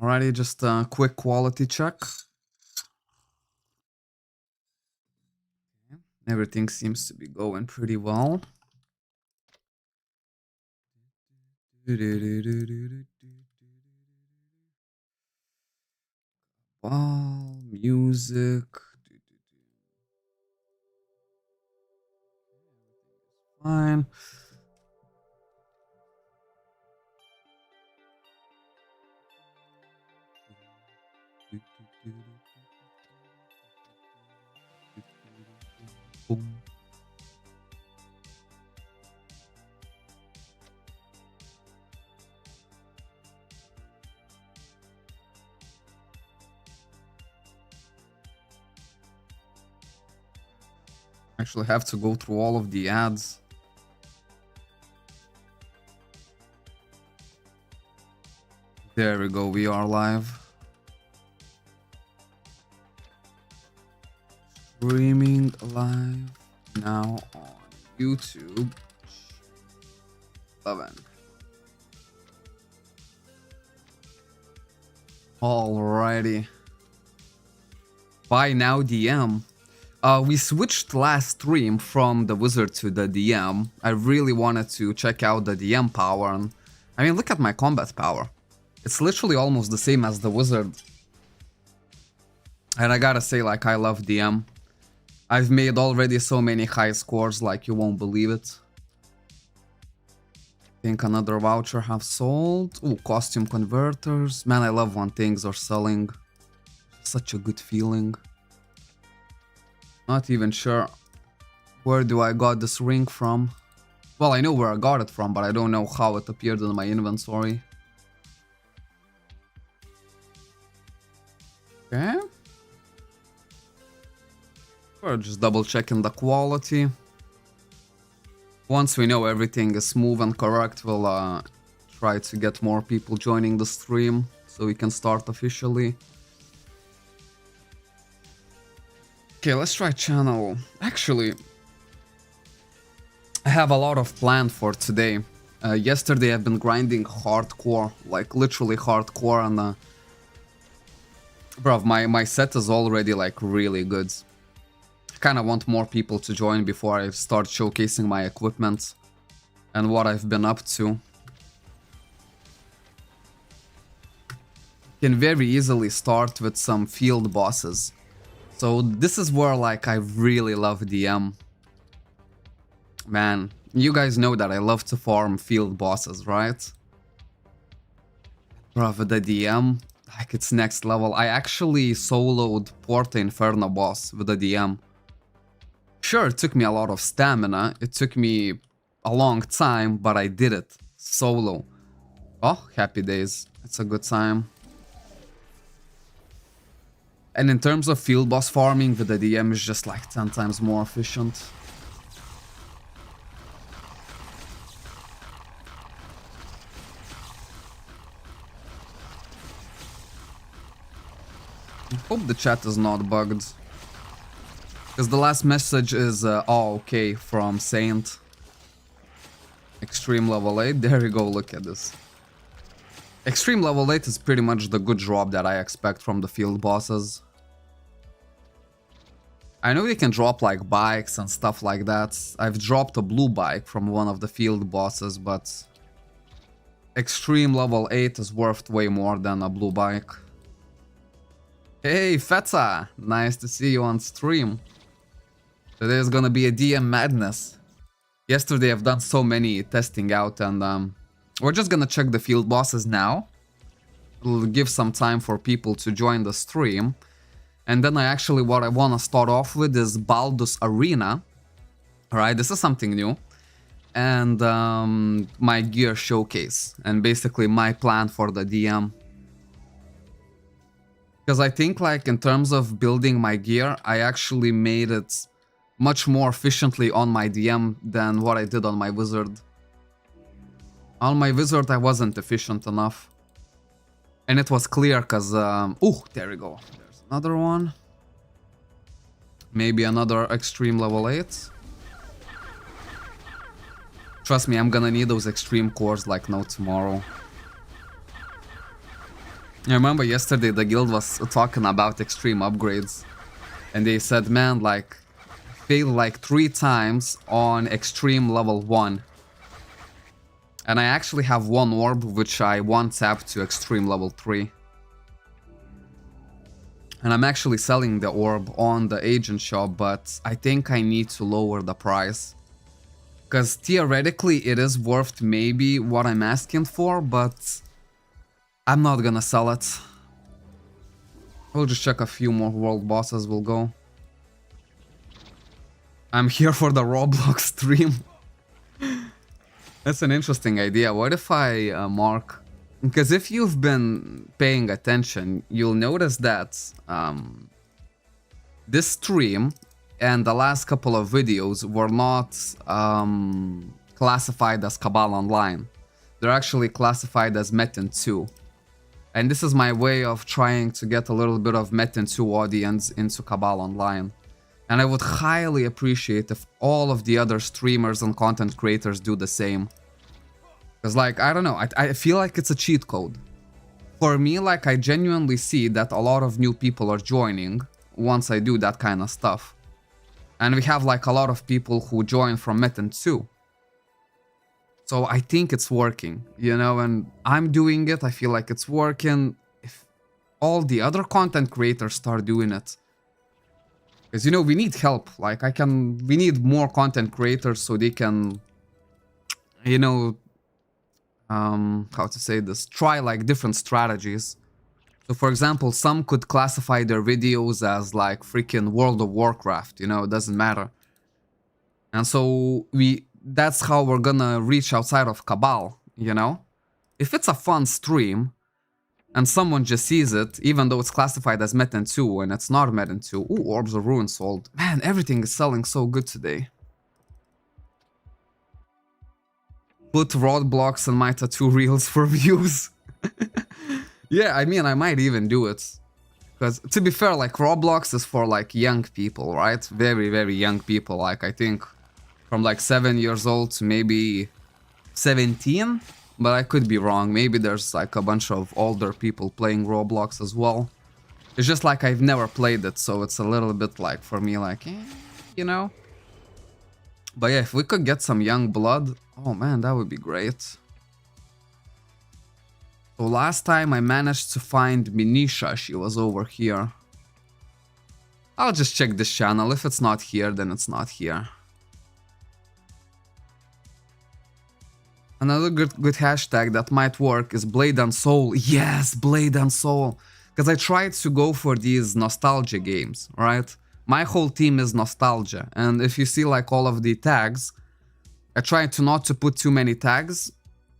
Alrighty, just a quick quality check. Everything seems to be going pretty well. Wow, music. Fine. Boom. Actually have to go through all of the ads. There we go, we are live. Streaming live now on YouTube. 11. Alrighty. Buy now DM. We switched last stream from the wizard to the DM. I really wanted to check out the DM power. And, I mean, look at my combat power. It's literally almost the same as the wizard. And I gotta say, like, I love DM. I've made already so many high scores, like, you won't believe it. I think another voucher have sold. Ooh, costume converters. Man, I love when things are selling. Such a good feeling. Not even sure where do I got this ring from. Well, I know where I got it from, but I don't know how it appeared in my inventory. Okay. We're just double checking the quality. Once we know everything is smooth and correct, we'll try to get more people joining the stream so we can start officially. Okay, let's try channel. Actually, I have a lot of planned for today. Yesterday I've been grinding hardcore, like literally hardcore, and bruv, my set is already like really good. I kinda want more people to join before I start showcasing my equipment and what I've been up to. Can very easily start with some field bosses. So this is where like I really love DM. Man, you guys know that I love to farm field bosses, right? Bruh, the DM, like it's next level. I actually soloed Porta Inferno boss with the DM. Sure, it took me a lot of stamina, it took me a long time, but I did it. Solo. Oh, happy days. It's a good time. And in terms of field boss farming, the DM is just like 10 times more efficient. I hope the chat is not bugged. Because the last message is, oh, okay, from Saint. Extreme level 8, there you go, look at this. Extreme level 8 is pretty much the good drop that I expect from the field bosses. I know you can drop like bikes and stuff like that. I've dropped a blue bike from one of the field bosses, but extreme level 8 is worth way more than a blue bike. Hey Feta, nice to see you on stream. Today is gonna be a DM madness. Yesterday I've done so many testing out, and we're just gonna check the field bosses now. It'll give some time for people to join the stream. And then what I want to start off with is Baldus Arena. Alright, this is something new. And my gear showcase. And basically my plan for the DM. Because I think like in terms of building my gear, I actually made it much more efficiently on my DM than what I did on my wizard. On my wizard I wasn't efficient enough. And it was clear because... oh, there we go. There's another one. Maybe another extreme level 8. Trust me, I'm gonna need those extreme cores like no tomorrow. I remember yesterday the guild was talking about extreme upgrades. And they said, man, like, fail like 3 times on extreme level 1. And I actually have 1 orb, which I one-tapped to extreme level 3. And I'm actually selling the orb on the agent shop, but I think I need to lower the price. Because theoretically it is worth maybe what I'm asking for, but I'm not gonna sell it. We'll just check a few more world bosses, we'll go. I'm here for the Roblox stream. That's an interesting idea. What if I mark... Because if you've been paying attention, you'll notice that this stream and the last couple of videos were not classified as Cabal Online. They're actually classified as Metin 2. And this is my way of trying to get a little bit of Metin 2 audience into Cabal Online. And I would highly appreciate if all of the other streamers and content creators do the same. Because, like, I don't know, I feel like it's a cheat code. For me, like, I genuinely see that a lot of new people are joining once I do that kind of stuff. And we have, like, a lot of people who join from Metin 2. So I think it's working, you know, and I'm doing it, I feel like it's working. If all the other content creators start doing it. Because, you know, we need help, like, we need more content creators so they can, you know, how to say this, try, like, different strategies. So, for example, some could classify their videos as, like, freaking World of Warcraft, you know, it doesn't matter. And so, that's how we're gonna reach outside of Cabal, you know? If it's a fun stream, and someone just sees it, even though it's classified as Metin 2, and it's not Metin 2. Ooh, Orbs of Ruin sold. Man, everything is selling so good today. Put roadblocks in my tattoo reels for views. Yeah, I mean, I might even do it. Because, to be fair, like, Roblox is for, like, young people, right? Very, very young people, like, I think from, like, 7 years old to maybe 17? But I could be wrong. Maybe there's, like, a bunch of older people playing Roblox as well. It's just, like, I've never played it, so it's a little bit, like, for me, like, you know? But yeah, if we could get some young blood, oh man, that would be great. So last time I managed to find Minisha, she was over here. I'll just check this channel. If it's not here, then it's not here. Another good hashtag that might work is Blade and Soul. Yes, Blade and Soul. Because I tried to go for these nostalgia games, right? My whole team is nostalgia. And if you see, like, all of the tags, I try to not to put too many tags,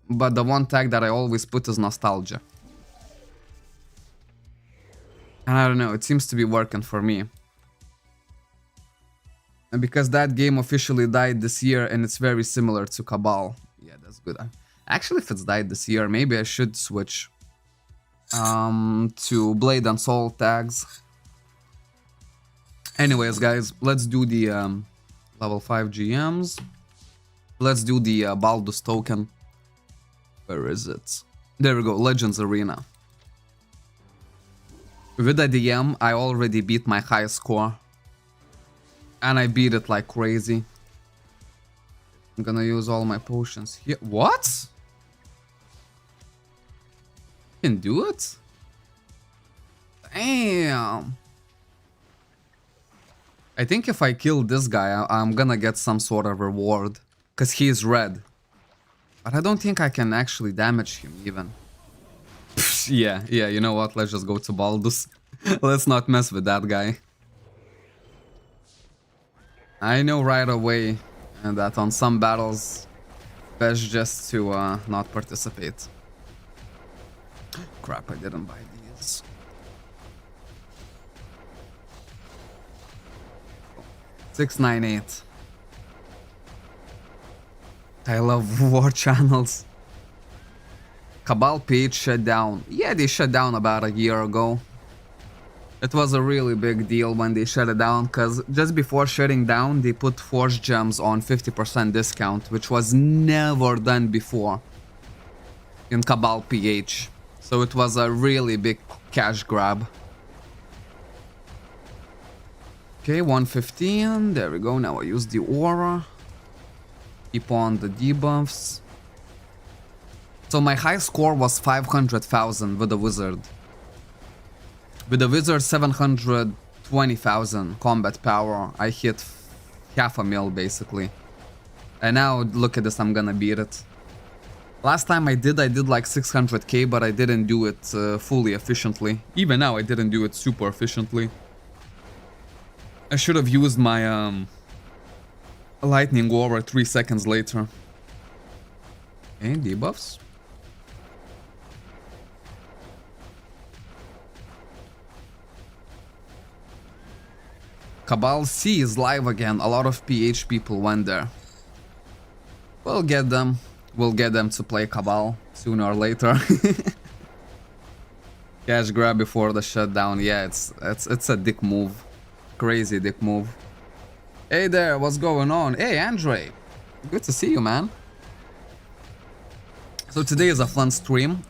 but the one tag that I always put is nostalgia. And I don't know, it seems to be working for me. And because that game officially died this year and it's very similar to Cabal. Yeah, that's good. Actually, if it's died this year, maybe I should switch to Blade and Soul tags. Anyways, guys, let's do the level 5 GMs. Let's do the Baldus token. Where is it? There we go, Legends Arena. With the DM, I already beat my high score. And I beat it like crazy. I'm gonna use all my potions here. What? Can do it? Damn. I think if I kill this guy, I'm gonna get some sort of reward. Because he is red. But I don't think I can actually damage him even. Yeah, you know what? Let's just go to Baldus. Let's not mess with that guy. I know right away that on some battles, best just to not participate. Crap, I didn't buy these. 698. I love war channels. Cabal page shut down. Yeah, they shut down about a year ago. It was a really big deal when they shut it down, because just before shutting down, they put Forge Gems on 50% discount, which was never done before in Cabal PH. So it was a really big cash grab. Okay, 115. There we go. Now I use the aura. Keep on the debuffs. So my high score was 500,000 with the wizard. With the wizard, 720,000 combat power. I hit half a mil basically. And now look at this, I'm gonna beat it. Last time I did like 600k, but I didn't do it fully efficiently. Even now I didn't do it super efficiently. I should have used my lightning aura 3 seconds later. Okay, debuffs. Cabal C is live again. A lot of PH people went there. We'll get them. We'll get them to play Cabal sooner or later. Cash grab before the shutdown. Yeah, it's a dick move. Crazy dick move. Hey there, what's going on? Hey, Andre. Good to see you, man. So today is a fun stream.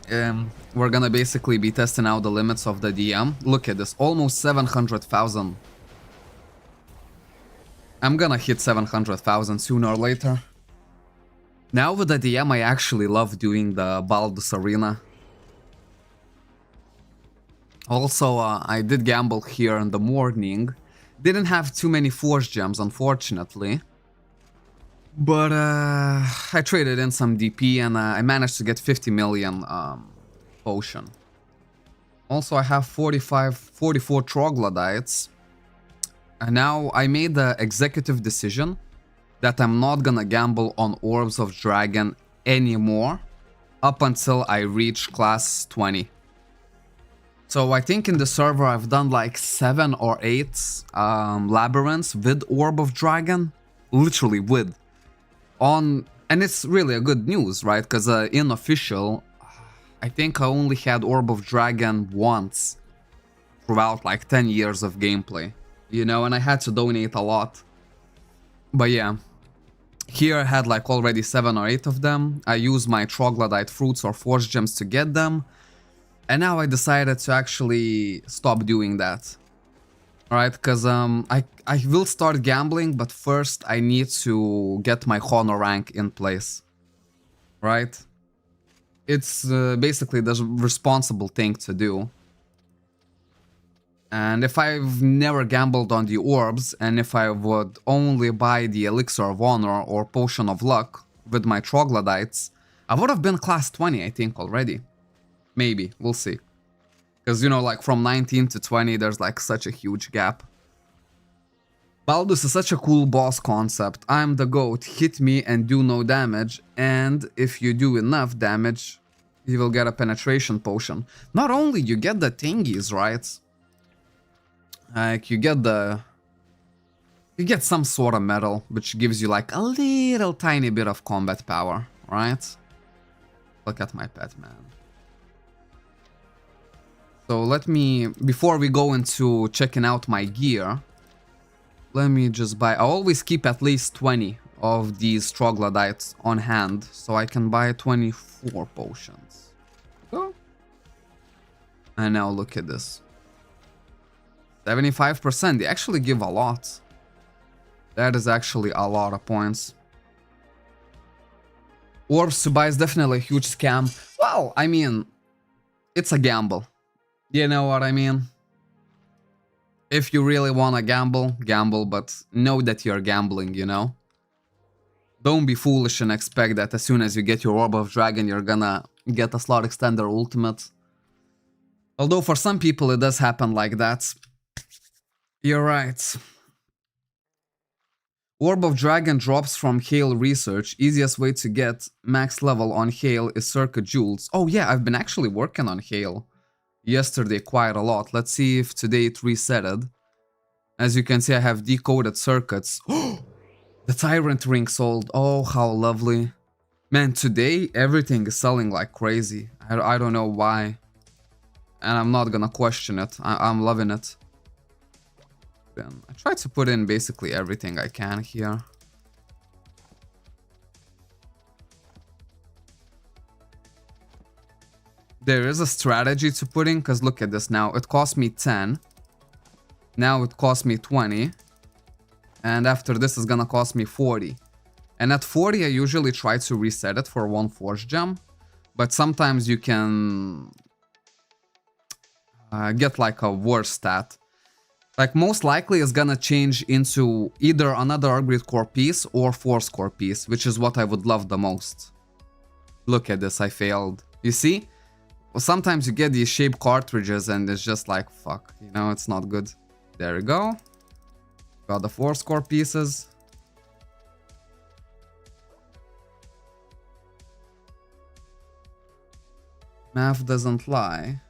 We're gonna basically be testing out the limits of the DM. Look at this, almost 700,000. I'm gonna hit 700,000 sooner or later. Now with the DM, I actually love doing the Baldus arena. Also, I did gamble here in the morning. Didn't have too many force gems, unfortunately. But I traded in some DP and I managed to get 50 million potion. Also, I have 44 troglodytes. And now I made the executive decision that I'm not gonna gamble on Orbs of Dragon anymore up until I reach class 20. So I think in the server I've done like 7 or 8 labyrinths with Orb of Dragon. Literally with. And it's really a good news, right? Because in official, I think I only had Orb of Dragon once throughout like 10 years of gameplay. You know, and I had to donate a lot. But yeah. Here I had like already 7 or 8 of them. I used my troglodyte fruits or force gems to get them. And now I decided to actually stop doing that. Alright, because I will start gambling, but first I need to get my honor rank in place. Right? It's basically the responsible thing to do. And if I've never gambled on the orbs, and if I would only buy the Elixir of Honor or Potion of Luck with my troglodytes, I would have been class 20, I think, already. Maybe, we'll see. Because, you know, like from 19 to 20, there's like such a huge gap. Baldus is such a cool boss concept. I'm the goat, hit me and do no damage, and if you do enough damage, you will get a penetration potion. Not only you get the thingies, right? Like, you get some sort of metal, which gives you like a little tiny bit of combat power, right? Look at my pet, man. So let me, before we go into checking out my gear, let me just buy, I always keep at least 20 of these troglodytes on hand, so I can buy 24 potions. Oh. And now look at this. 75%, they actually give a lot. That is actually a lot of points. Orbs to buy is definitely a huge scam. Well, I mean, it's a gamble. You know what I mean? If you really wanna gamble, gamble, but know that you're gambling, you know? Don't be foolish and expect that as soon as you get your Orb of Dragon, you're gonna get a slot extender ultimate. Although for some people it does happen like that. You're right. Orb of Dragon drops from Hail Research. Easiest way to get max level on Hail is circuit jewels. Oh yeah, I've been actually working on Hail yesterday quite a lot. Let's see if today it resetted. As you can see, I have decoded circuits. The Tyrant Ring sold. Oh, how lovely. Man, today everything is selling like crazy. I don't know why. And I'm not gonna question it. I'm loving it. I try to put in basically everything I can here. There is a strategy to putting, because look at this now. It cost me 10. Now it cost me 20. And after this is gonna cost me 40. And at 40 I usually try to reset it for one force gem. But sometimes you can get like a worse stat. Like most likely it's gonna change into either another upgrade core piece or force core piece, which is what I would love the most. Look at this, I failed. You see? Well, sometimes you get these shaped cartridges and it's just like, fuck, you know, it's not good. There we go. Got the force core pieces. Math doesn't lie.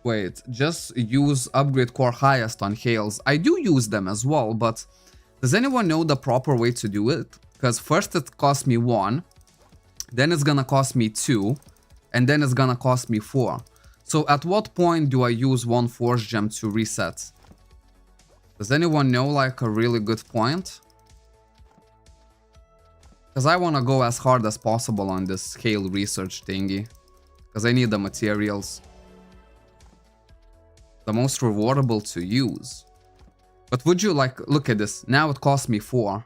Wait, just use upgrade core highest on Hales. I do use them as well, but does anyone know the proper way to do it? Because first it cost me 1, then it's gonna cost me 2, and then it's gonna cost me 4. So at what point do I use one force gem to reset? Does anyone know like a really good point? Because I want to go as hard as possible on this Hale research thingy. Because I need the materials. The most rewardable to use. But would you like, look at this, now it cost me 4.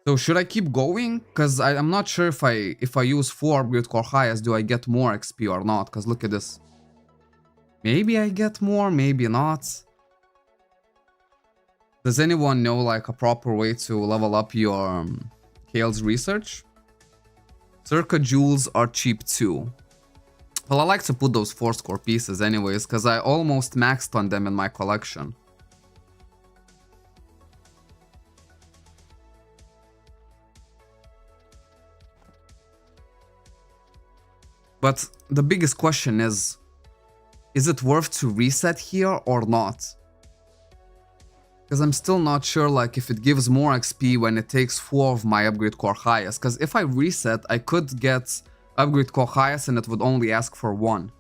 So should I keep going? Because I'm not sure if I use 4 upgrade core highest, do I get more XP or not? Because look at this. Maybe I get more, maybe not. Does anyone know like a proper way to level up your Hale's research? Circa jewels are cheap too. Well, I like to put those force core pieces anyways, because I almost maxed on them in my collection. But the biggest question is it worth to reset here or not? Because I'm still not sure like if it gives more XP when it takes 4 of my upgrade core highest. Because if I reset, I could get upgrade core highest and it would only ask for 1.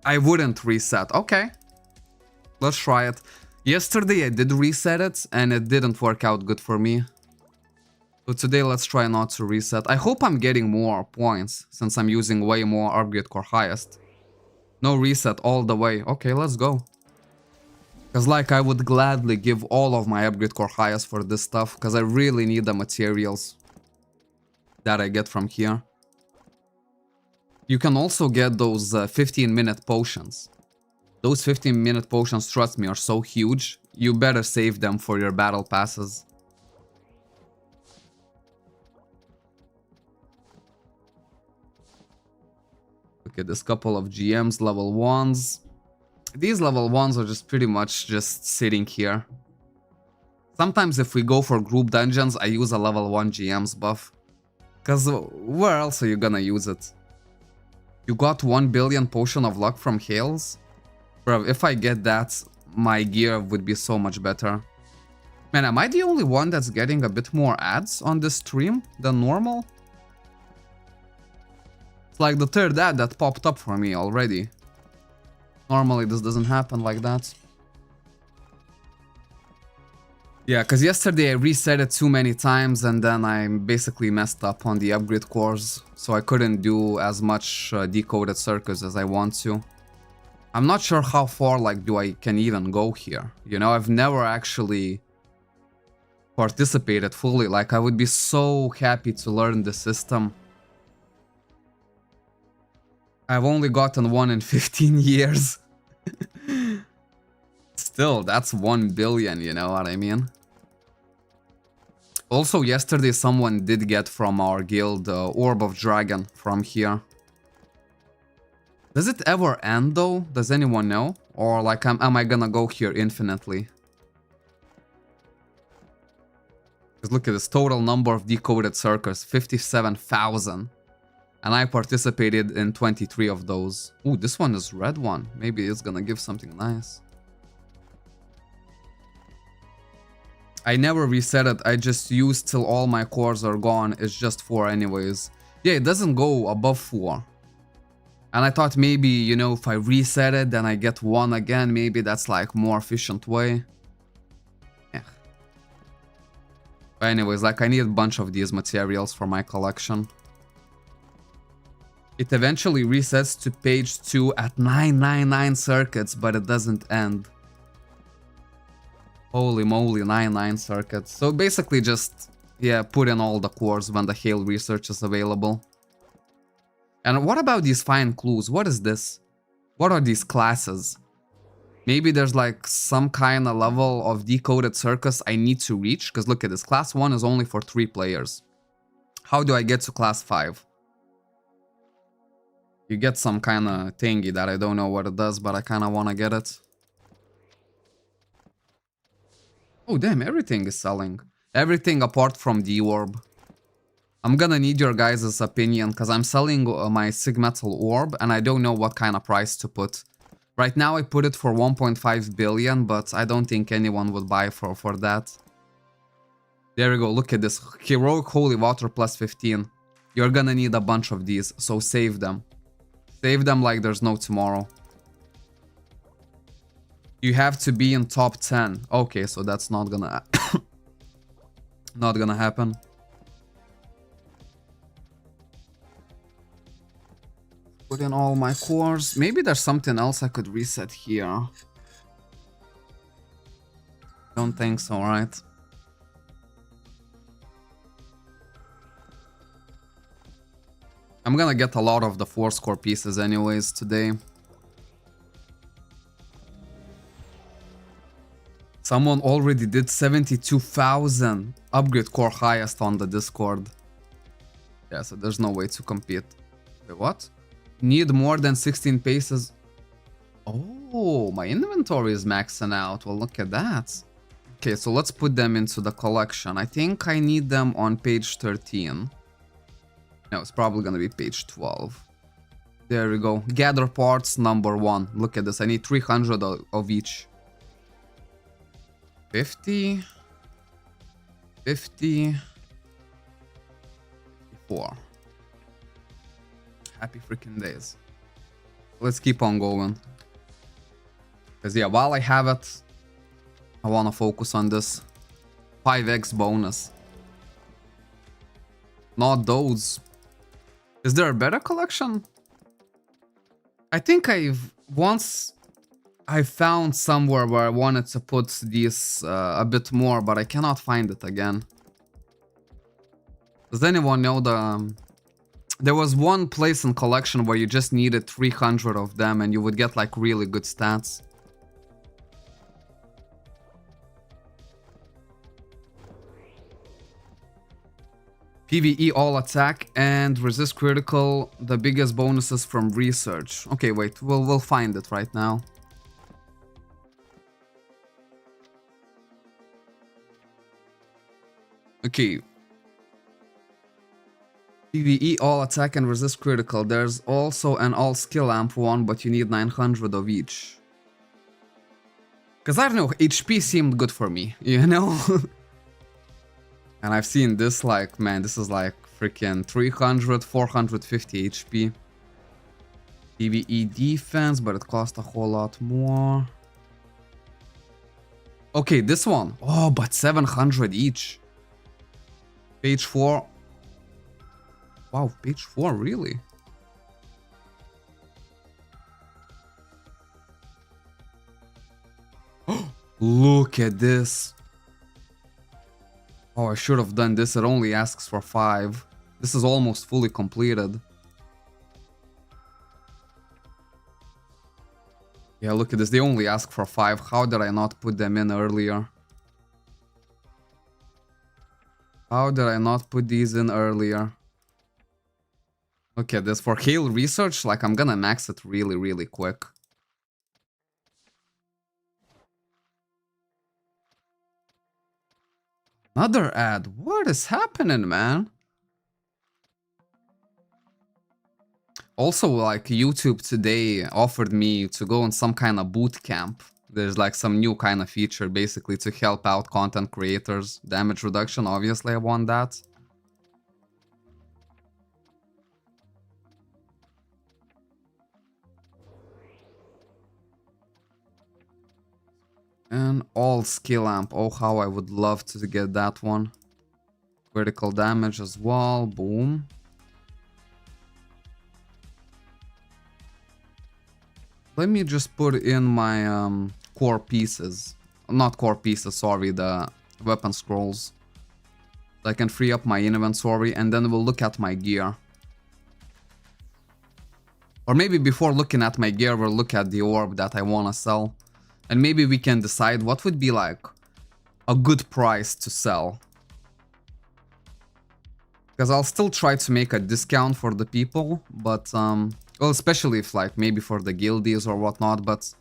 I wouldn't reset. Okay. Let's try it. Yesterday I did reset it and it didn't work out good for me. So today let's try not to reset. I hope I'm getting more points since I'm using way more upgrade core highest. No reset all the way. Okay, let's go. Because like I would gladly give all of my upgrade core highest for this stuff. Because I really need the materials that I get from here. You can also get those 15-minute potions. Those 15-minute potions, trust me, are so huge. You better save them for your battle passes. Okay, this couple of GMs, level 1s. These level 1s are just pretty much just sitting here. Sometimes if we go for group dungeons, I use a level 1 GM's buff. Because where else are you gonna use it? You got 1 billion potion of luck from Hales? Bro, if I get that, my gear would be so much better. Man, am I the only one that's getting a bit more ads on this stream than normal? It's like the third ad that popped up for me already. Normally this doesn't happen like that. Yeah, because yesterday I reset it too many times and then I basically messed up on the upgrade cores. So I couldn't do as much decoded circuits as I want to. I'm not sure how far like I can even go here. You know, I've never actually participated fully. Like I would be so happy to learn the system. I've only gotten 1 in 15 years. Still, that's 1 billion, you know what I mean? Also, yesterday someone did get from our guild Orb of Dragon from here. Does it ever end though? Does anyone know? Or like am I gonna go here infinitely? Because look at this total number of decoded circuits, 57,000. And I participated in 23 of those. Ooh, this one is red one. Maybe it's gonna give something nice. I never reset it. I just used till all my cores are gone. It's just 4 anyways. Yeah, it doesn't go above 4. And I thought maybe, you know, if I reset it, then I get 1 again. Maybe that's like more efficient way. Yeah. But anyways, like I need a bunch of these materials for my collection. It eventually resets to page 2 at 999 circuits, but it doesn't end. Holy moly, 99 circuits. So basically just, yeah, put in all the cores when the Hail research is available. And what about these fine clues? What is this? What are these classes? Maybe there's like some kind of level of decoded circus I need to reach. Because look at this, class 1 is only for 3 players. How do I get to class 5? You get some kind of thingy that I don't know what it does, but I kind of want to get it. Oh damn, everything is selling. Everything apart from the orb. I'm gonna need your guys' opinion, because I'm selling my Sigmetal orb, and I don't know what kind of price to put. Right now I put it for 1.5 billion, but I don't think anyone would buy for that. There we go, look at this. Heroic Holy Water plus 15. You're gonna need a bunch of these, so save them. Save them like there's no tomorrow. You have to be in top 10. Okay, so that's not gonna... not gonna happen. Put in all my cores. Maybe there's something else I could reset here. Don't think so, right? I'm gonna get a lot of the 4 score pieces anyways today. Someone already did 72,000 upgrade core highest on the Discord. Yeah, so there's no way to compete. Wait, what? Need more than 16 paces. Oh, my inventory is maxing out. Well, look at that. Okay, so let's put them into the collection. I think I need them on page 13. No, it's probably gonna be page 12. There we go. Gather parts number 1. Look at this. I need 300 of each. 50. 50. 54. Happy freaking days. Let's keep on going. Because yeah, while I have it, I want to focus on this 5x bonus. Not those. Is there a better collection? I think I found somewhere where I wanted to put these a bit more, but I cannot find it again. Does anyone know the... There was one place in collection where you just needed 300 of them and you would get like really good stats. PvE all attack and resist critical, the biggest bonuses from research. Okay, wait, we'll find it right now. Okay. PvE all attack and resist critical. There's also an all skill amp one, but you need 900 of each. Because I don't know, HP seemed good for me, you know? And I've seen this like, man, this is like freaking 300, 450 HP. PvE defense, but it costs a whole lot more. Okay, this one. Oh, but 700 each. Page 4. Wow, page 4, really? Look at this. Oh, I should have done this. It only asks for 5. This is almost fully completed. Yeah, look at this. They only ask for 5. How did I not put them in earlier? How did I not put these in earlier? Look at this. For Hail research, like I'm gonna max it really, really quick. Another ad. What is happening, man? Also, like, YouTube today offered me to go on some kind of boot camp. There's like some new kind of feature, basically, to help out content creators. Damage reduction, obviously I want that. And all skill amp. Oh, how I would love to get that one. Critical damage as well. Boom. Let me just put in my core pieces. Not core pieces, sorry, the weapon scrolls. So I can free up my inventory and then we'll look at my gear. Or maybe before looking at my gear, we'll look at the orb that I want to sell. And maybe we can decide what would be like a good price to sell. Because I'll still try to make a discount for the people, but well, especially if like maybe for the guildies or whatnot, but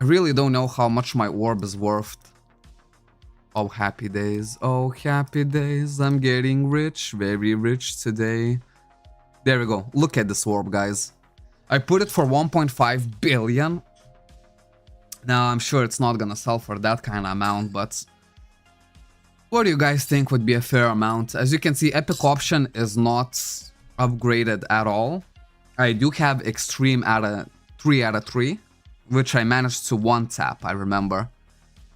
I really don't know how much my orb is worth. Oh, happy days. Oh, happy days. I'm getting rich, very rich today. There we go. Look at this orb, guys. I put it for 1.5 billion. Now, I'm sure it's not gonna sell for that kind of amount, but what do you guys think would be a fair amount? As you can see, epic option is not upgraded at all. I do have extreme at a 3 out of 3, which I managed to one tap, I remember.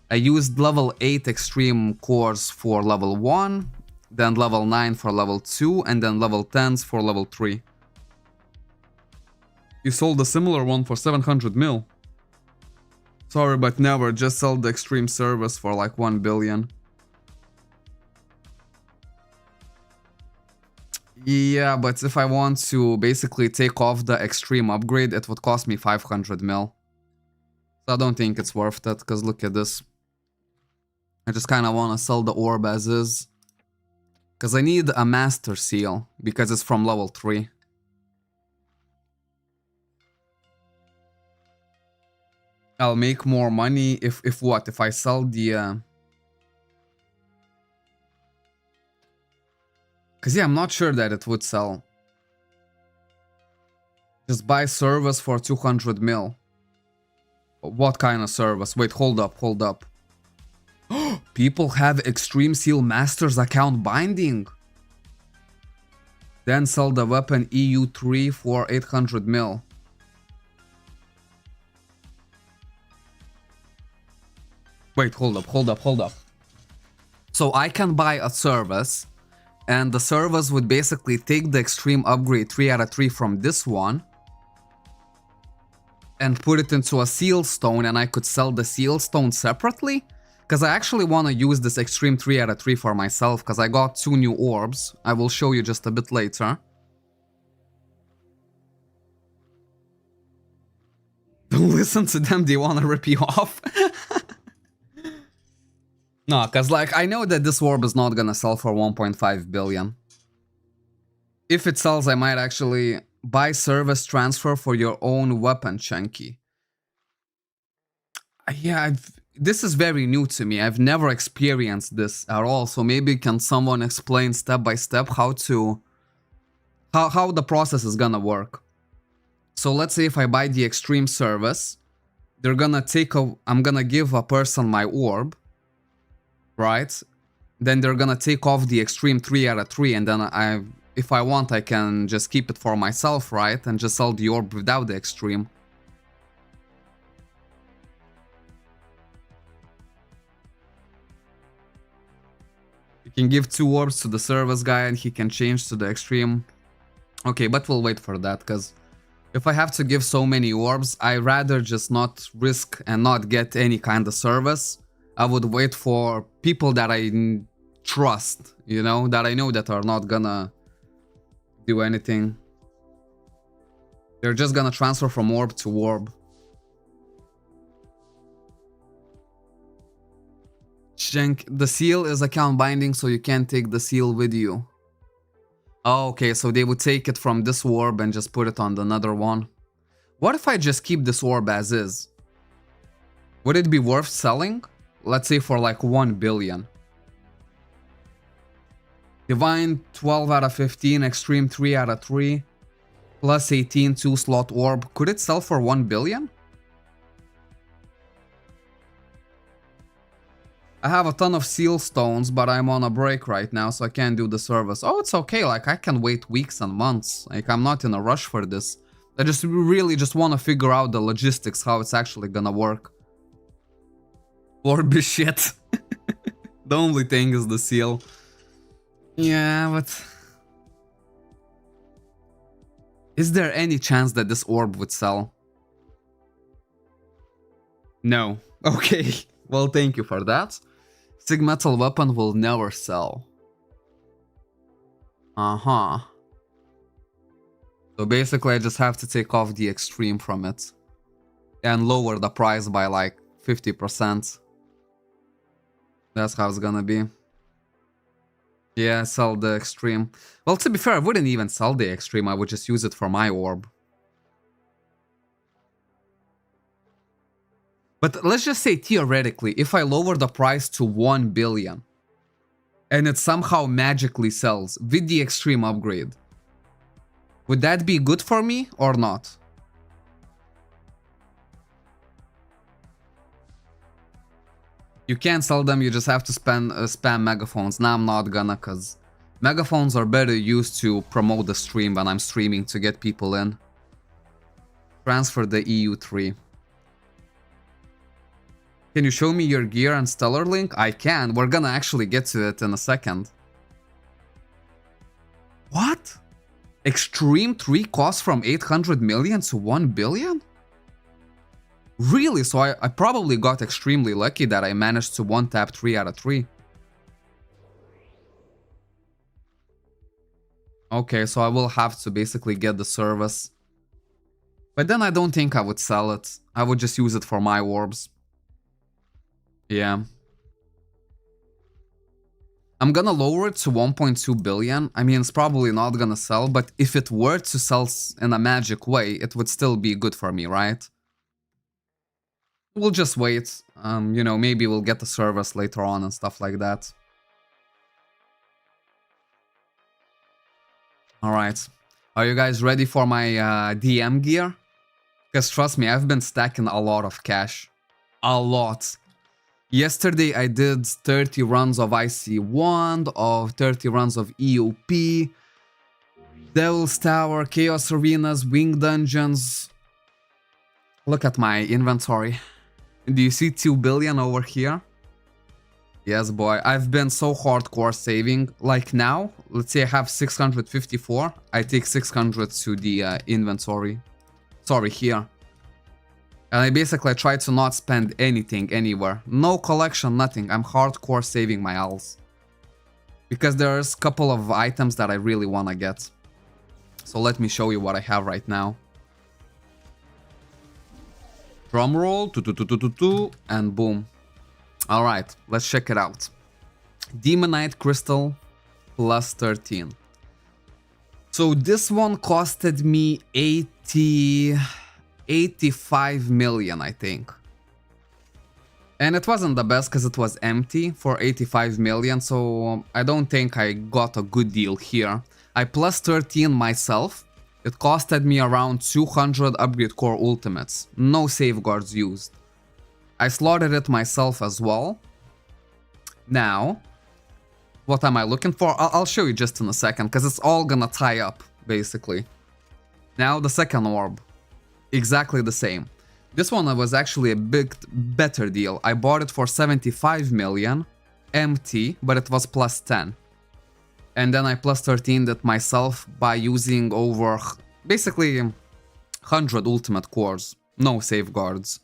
I used level 8 extreme cores for level 1, then level 9 for level 2, and then level 10s for level 3. You sold a similar one for 700 mil. Sorry, but never. Just sell the extreme service for like 1 billion. Yeah, but if I want to basically take off the extreme upgrade, it would cost me 500 mil. So I don't think it's worth it, because look at this. I just kind of want to sell the orb as is. Because I need a master seal, because it's from level 3. I'll make more money if what? If I sell the... Because yeah, I'm not sure that it would sell. Just buy service for 200 mil. What kind of service? Wait, hold up, hold up. People have Extreme Seal Master's account binding. Then sell the weapon EU3 for 800 mil. Wait, hold up, hold up, hold up. So I can buy a service, and the service would basically take the extreme upgrade 3 out of 3 from this one and put it into a seal stone, and I could sell the seal stone separately? Because I actually want to use this extreme 3 out of 3 for myself, because I got 2 new orbs. I will show you just a bit later. Don't listen to them, they want to rip you off. No, because like I know that this orb is not gonna sell for 1.5 billion. If it sells, I might actually buy service transfer for your own weapon, Chunky. Yeah, this is very new to me. I've never experienced this at all. So maybe can someone explain step by step how the process is gonna work. So let's say if I buy the extreme service, they're gonna take I'm gonna give a person my orb. Right? Then they're gonna take off the extreme 3 out of 3, and then if I want, I can just keep it for myself, right? And just sell the orb without the extreme. You can give 2 orbs to the service guy and he can change to the extreme. Okay, but we'll wait for that, because if I have to give so many orbs, I rather just not risk and not get any kind of service. I would wait for people that I trust, you know, that I know that are not gonna do anything. They're just gonna transfer from orb to orb. The seal is account binding, so you can't take the seal with you. Oh, okay, so they would take it from this orb and just put it on another one. What if I just keep this orb as is? Would it be worth selling? Let's say for like 1 billion. Divine 12 out of 15, Extreme 3 out of 3, plus 18 2-slot orb. Could it sell for 1 billion? I have a ton of seal stones, but I'm on a break right now, so I can't do the service. Oh, it's okay, like I can wait weeks and months. Like I'm not in a rush for this. I just really just want to figure out the logistics, how it's actually gonna work. Orb is shit. The only thing is the seal. Yeah, but... Is there any chance that this orb would sell? No. Okay. Well, thank you for that. Sig metal weapon will never sell. Uh-huh. So basically I just have to take off the extreme from it. And lower the price by like 50%. That's how it's gonna be. Yeah, sell the extreme. Well, to be fair, I wouldn't even sell the extreme. I would just use it for my orb. But let's just say theoretically, if I lower the price to 1 billion and it somehow magically sells with the extreme upgrade, would that be good for me or not? You can't sell them, you just have to spam megaphones. Now I'm not gonna, cause megaphones are better used to promote the stream when I'm streaming to get people in. Transfer the EU3. Can you show me your gear and Stellar Link? I can. We're gonna actually get to it in a second. What? Extreme 3 costs from 800 million to 1 billion? Really? So I probably got extremely lucky that I managed to one-tap 3 out of 3. Okay, so I will have to basically get the service. But then I don't think I would sell it. I would just use it for my orbs. Yeah. I'm gonna lower it to 1.2 billion. I mean, it's probably not gonna sell, but if it were to sell in a magic way, it would still be good for me, right? We'll just wait. You know, maybe we'll get the service later on and stuff like that. Alright. Are you guys ready for my DM gear? Because trust me, I've been stacking a lot of cash. A lot. Yesterday I did 30 runs of Icy Wand, of 30 runs of EOP, Devil's Tower, Chaos Arenas, Wing Dungeons. Look at my inventory. Do you see 2 billion over here? Yes, boy. I've been so hardcore saving. Like now, let's say I have 654. I take 600 to the inventory. Sorry, here. And I basically try to not spend anything anywhere. No collection, nothing. I'm hardcore saving my alts. Because there's a couple of items that I really want to get. So let me show you what I have right now. Drum roll, and boom. Alright, let's check it out. Demonite Crystal plus 13. So this one costed me 85 million, I think. And it wasn't the best because it was empty for 85 million, so I don't think I got a good deal here. I plus 13 myself. It costed me around 200 upgrade core ultimates. No safeguards used. I slaughtered it myself as well. Now, what am I looking for? I'll show you just in a second, because it's all gonna tie up, basically. Now, the second orb. Exactly the same. This one was actually a big better deal. I bought it for 75 million, empty, but it was plus 10. And then I plus 13 that myself by using over, basically, 100 ultimate cores. No safeguards.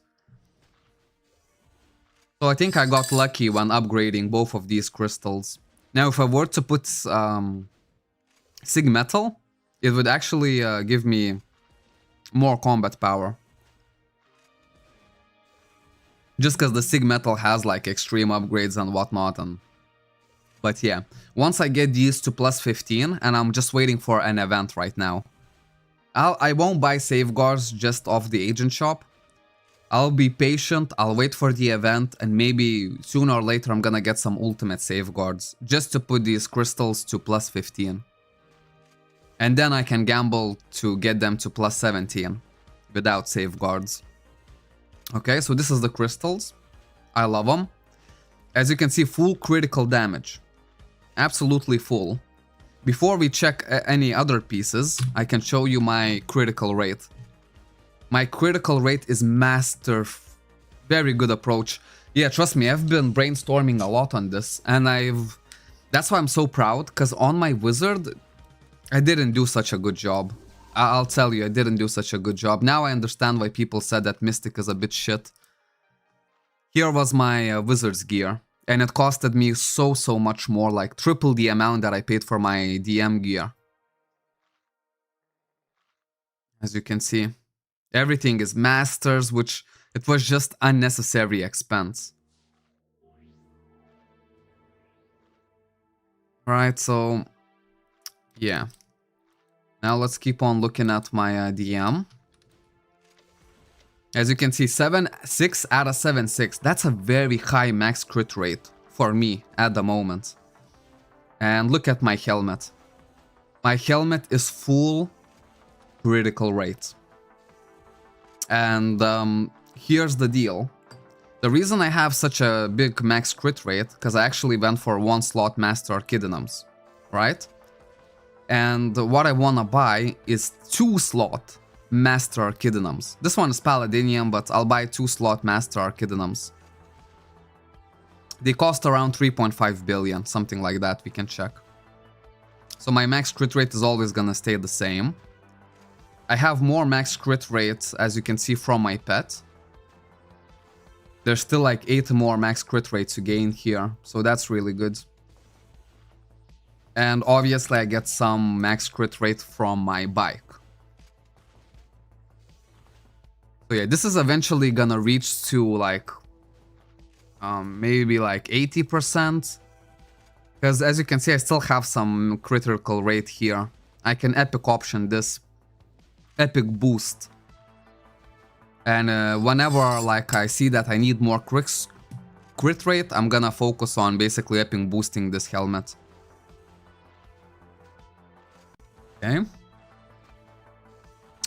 So I think I got lucky when upgrading both of these crystals. Now if I were to put Sig Metal, it would actually give me more combat power. Just because the Sig Metal has like extreme upgrades and whatnot. But yeah, once I get these to plus 15, and I'm just waiting for an event right now. I won't buy safeguards just off the agent shop. I'll be patient, I'll wait for the event, and maybe sooner or later I'm gonna get some ultimate safeguards, just to put these crystals to plus 15. And then I can gamble to get them to plus 17, without safeguards. Okay, so this is the crystals. I love them. As you can see, full critical damage. Absolutely full. Before we check any other pieces, I can show you my critical rate. My critical rate is master. Very good approach. Yeah, trust me, I've been brainstorming a lot on this, and that's why I'm so proud, because on my wizard, I didn't do such a good job. I'll tell you, I didn't do such a good job. Now I understand why people said that Mystic is a bit shit. Here was my wizard's gear, and it costed me so much more, like triple the amount that I paid for my DM gear. As you can see, everything is masters, which it was just unnecessary expense. Right, so yeah. Now let's keep on looking at my DM. As you can see, 6 out of 7/6. That's a very high max crit rate for me at the moment. And look at my helmet. My helmet is full critical rate. And here's the deal. The reason I have such a big max crit rate, because I actually went for 1 slot Master Archidinums, right? And what I wanna buy is 2 slot Master Archidinums. This one is Paladinium, but I'll buy 2 slot Master Archidinums. They cost around 3.5 billion, something like that, we can check. So my max crit rate is always gonna stay the same. I have more max crit rates, as you can see, from my pet. There's still like 8 more max crit rates to gain here, so that's really good. And obviously I get some max crit rate from my bike. So yeah, this is eventually gonna reach to like maybe like 80%. Because as you can see, I still have some critical rate here. I can epic option this. Epic boost. And whenever like I see that I need more crit rate, I'm gonna focus on basically epic boosting this helmet. Okay.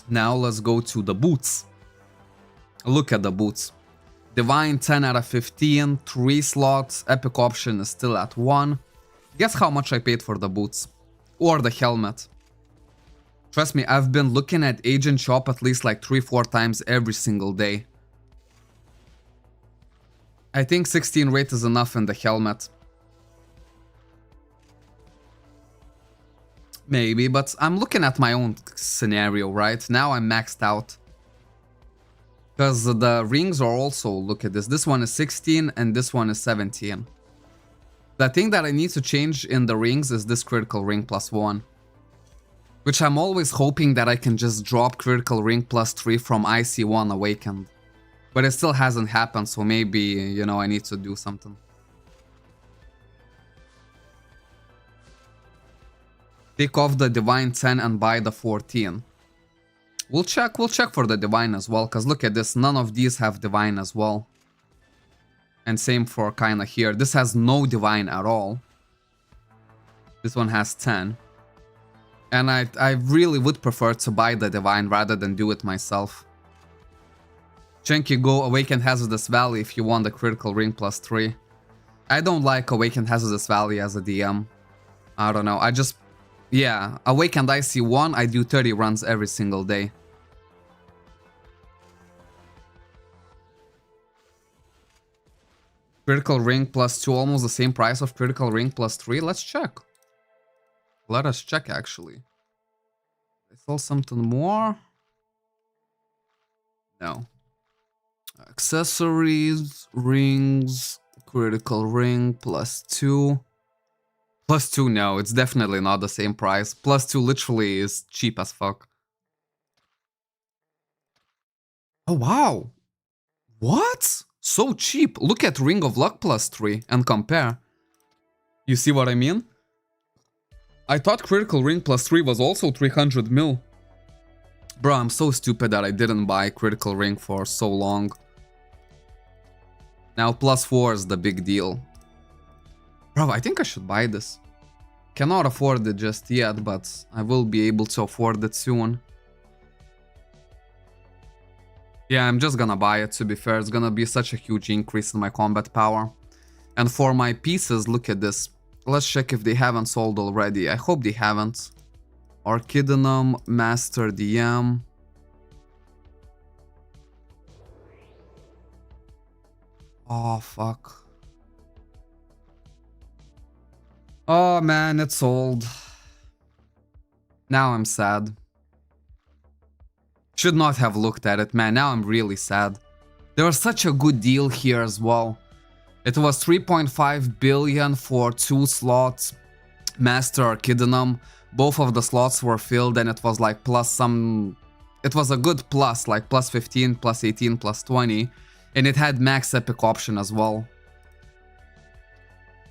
Now let's go to the boots. Look at the boots. Divine 10 out of 15, 3 slots, epic option is still at 1. Guess how much I paid for the boots? Or the helmet? Trust me, I've been looking at Agent Shop at least like 3-4 times every single day. I think 16 rate is enough in the helmet. Maybe, but I'm looking at my own scenario, right? Now I'm maxed out. Because the rings are also, look at this. This one is 16 and this one is 17. The thing that I need to change in the rings is this critical ring +1. Which I'm always hoping that I can just drop critical ring +3 from IC1 Awakened. But it still hasn't happened, so maybe, you know, I need to do something. Take off the Divine 10 and buy the 14. We'll check for the Divine as well, because look at this, none of these have Divine as well. And same for kinda here, this has no Divine at all. This one has 10. And I really would prefer to buy the Divine rather than do it myself. Chenky, go Awaken Hazardous Valley if you want the critical ring +3. I don't like Awakened Hazardous Valley as a DM. I don't know, I just... Yeah, Awakened IC1, I do 30 runs every single day. Critical ring +2, almost the same price of critical ring +3. Let's check. Let us check, actually. I saw something more. No. Accessories, rings, critical ring +2. +2, no, it's definitely not the same price. +2 literally is cheap as fuck. Oh, wow. What? So cheap. Look at Ring of Luck +3 and compare. You see what I mean? I thought critical ring +3 was also 300 mil. Bro, I'm so stupid that I didn't buy critical ring for so long. Now +4 is the big deal. Bro, I think I should buy this. Cannot afford it just yet, but I will be able to afford it soon. Yeah, I'm just gonna buy it, to be fair. It's gonna be such a huge increase in my combat power. And for my pieces, look at this. Let's check if they haven't sold already. I hope they haven't. Archidinum, Master DM. Oh, fuck. Oh, man, it's sold. Now I'm sad. Should not have looked at it, man. Now I'm really sad. There was such a good deal here as well. It was 3.5 billion for 2 slots. Master Archidinum. Both of the slots were filled and it was like plus some... It was a good plus, like plus 15, plus 18, plus 20. And it had max epic option as well.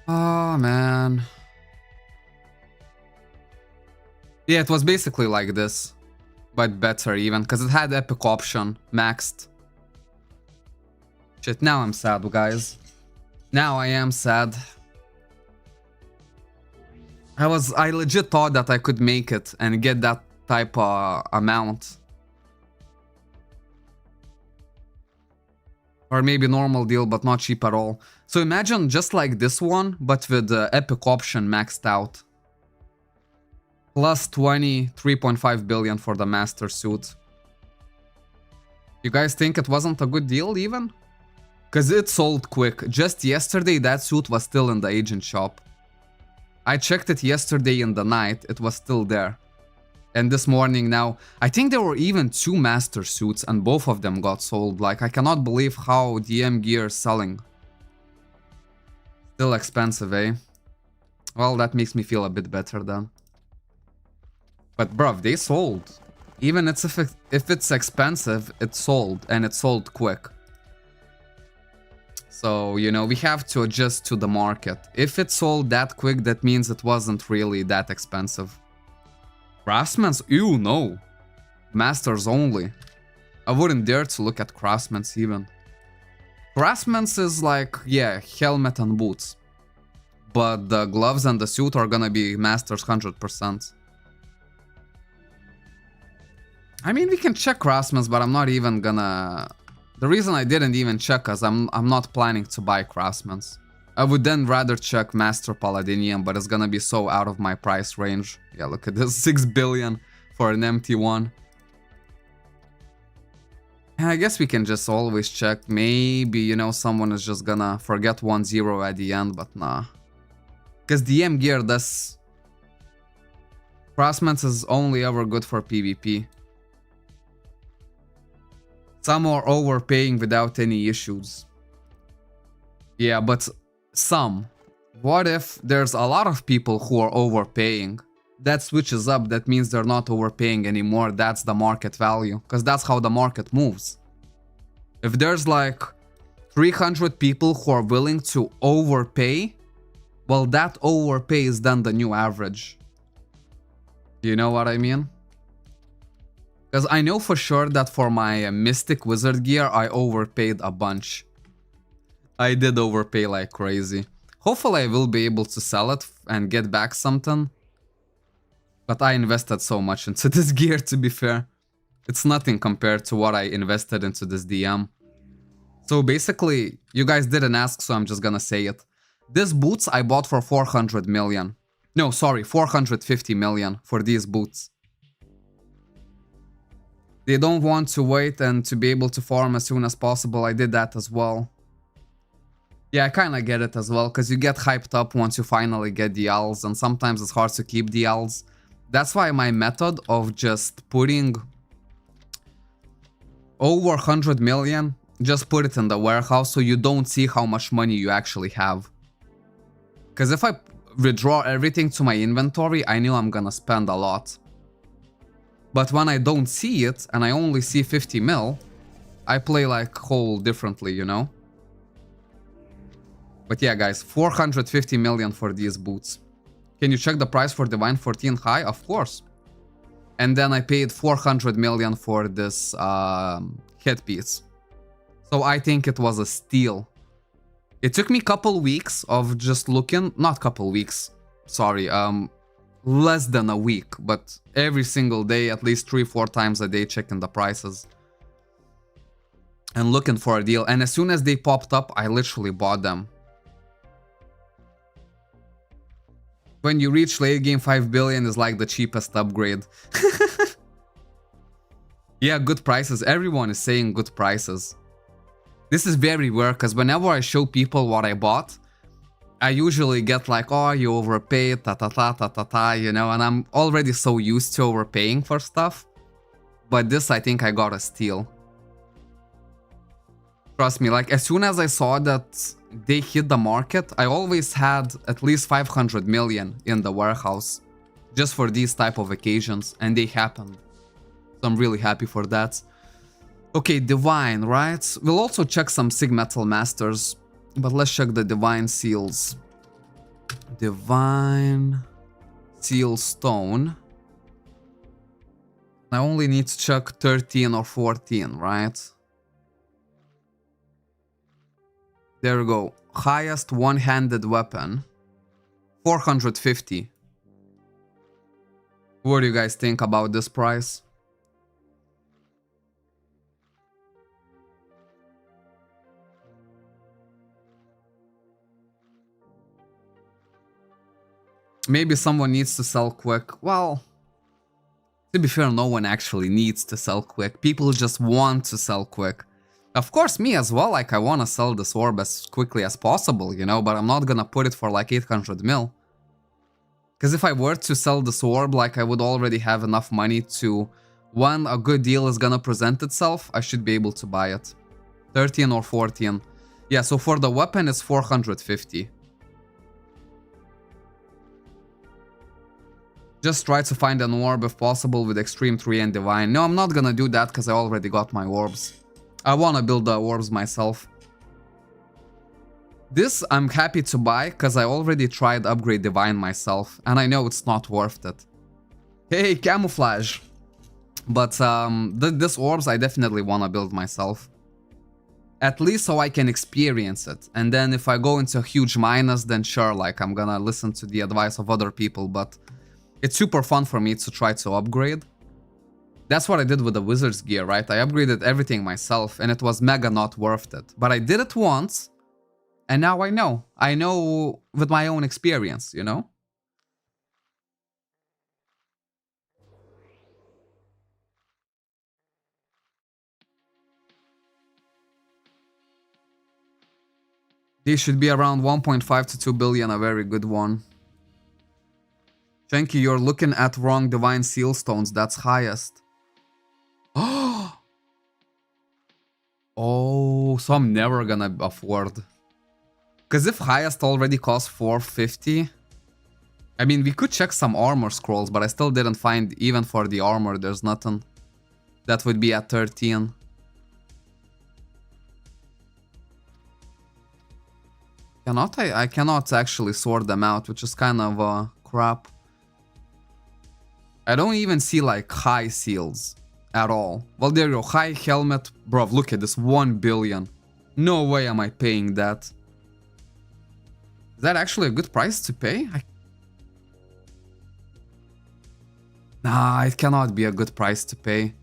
Oh, man. Yeah, it was basically like this. But better even, because it had epic option maxed. Shit, now I'm sad, guys. Now I am sad. I legit thought that I could make it and get that type of amount. Or maybe normal deal, but not cheap at all. So imagine just like this one, but with the epic option maxed out. Plus 20, 3.5 billion for the master suit. You guys think it wasn't a good deal even? Because it sold quick. Just yesterday that suit was still in the agent shop. I checked it yesterday in the night, it was still there. And this morning now, I think there were even 2 master suits and both of them got sold. Like, I cannot believe how DM gear is selling. Still expensive, eh? Well, that makes me feel a bit better then. But bruv, they sold. Even if it's expensive, it sold, and it sold quick. So, you know, we have to adjust to the market. If it sold that quick, that means it wasn't really that expensive. Craftsman's? Ew, no. Masters only. I wouldn't dare to look at Craftsman's even. Craftsman's is like, yeah, helmet and boots. But the gloves and the suit are gonna be Masters 100%. I mean, we can check Craftsman's, but I'm not even gonna... The reason I didn't even check is I'm not planning to buy Craftsman's. I would then rather check Master Paladinium, but it's gonna be so out of my price range. Yeah, look at this, 6 billion for an empty one. And I guess we can just always check. Maybe, you know, someone is just gonna forget 1-0 at the end, but nah. Because DM gear does... Craftsman's is only ever good for PvP. Some are overpaying without any issues. Yeah, but some. What if there's a lot of people who are overpaying? That switches up, that means they're not overpaying anymore. That's the market value, because that's how the market moves. If there's like 300 people who are willing to overpay, well, that overpay is then the new average. You know what I mean? Because I know for sure that for my Mystic Wizard gear, I overpaid a bunch. I did overpay like crazy. Hopefully I will be able to sell it and get back something. But I invested so much into this gear, to be fair. It's nothing compared to what I invested into this DM. So basically, you guys didn't ask, so I'm just gonna say it. These boots I bought for 400 million. No, sorry, 450 million for these boots. They don't want to wait and to be able to farm as soon as possible. I did that as well. Yeah, I kinda get it as well, because you get hyped up once you finally get the owls, and sometimes it's hard to keep the owls. That's why my method of just putting over 100 million, just put it in the warehouse so you don't see how much money you actually have. Because if I withdraw everything to my inventory, I know I'm gonna spend a lot. But when I don't see it, and I only see 50 mil, I play like whole differently, you know? But yeah, guys, 450 million for these boots. Can you check the price for Divine 14 high? Of course. And then I paid 400 million for this headpiece. So I think it was a steal. It took me a couple weeks of just looking, not couple weeks, sorry, less than a week, but every single day, at least 3-4 times a day, checking the prices and looking for a deal. And as soon as they popped up, I literally bought them. When you reach late game, 5 billion is like the cheapest upgrade. Yeah, good prices. Everyone is saying good prices. This is very rare because whenever I show people what I bought, I usually get like, oh, you overpaid, ta ta ta ta ta ta, you know, and I'm already so used to overpaying for stuff. But this, I think I got a steal. Trust me, like as soon as I saw that they hit the market, I always had at least 500 million in the warehouse just for these type of occasions, and they happened. So I'm really happy for that. Okay, Divine, right? We'll also check some Sig Metal Masters, but let's check the Divine Seals. Divine Seal Stone. I only need to check 13 or 14, right? There we go. Highest one-handed weapon. 450. What do you guys think about this price? Maybe someone needs to sell quick. Well, to be fair, no one actually needs to sell quick. People just want to sell quick. Of course, me as well, like I want to sell this orb as quickly as possible, you know, but I'm not gonna put it for like 800 mil. Because if I were to sell this orb, like I would already have enough money to, when a good deal is gonna present itself, I should be able to buy it. 13 or 14. Yeah, so for the weapon, it's 450. Just try to find an orb if possible with Extreme 3 and Divine. No, I'm not gonna do that because I already got my orbs. I wanna build the orbs myself. This I'm happy to buy because I already tried Upgrade Divine myself and I know it's not worth it. Hey, Camouflage! But this orbs I definitely wanna build myself. At least so I can experience it. And then if I go into a huge minus, then sure, like I'm gonna listen to the advice of other people, but it's super fun for me to try to upgrade. That's what I did with the Wizard's gear, right? I upgraded everything myself and it was mega not worth it. But I did it once and now I know. I know with my own experience, you know? They should be around 1.5 to 2 billion, a very good one. Shanky, you're looking at wrong Divine Seal Stones, that's highest. Oh, so I'm never gonna afford. Because if highest already costs 450, I mean, we could check some armor scrolls, but I still didn't find, even for the armor, there's nothing. That would be at 13. I cannot actually sort them out, which is kind of crap. I don't even see like high seals at all. Well, there you go. High helmet. Bro, look at this. 1 billion. No way am I paying that. Is that actually a good price to pay? Nah, it cannot be a good price to pay.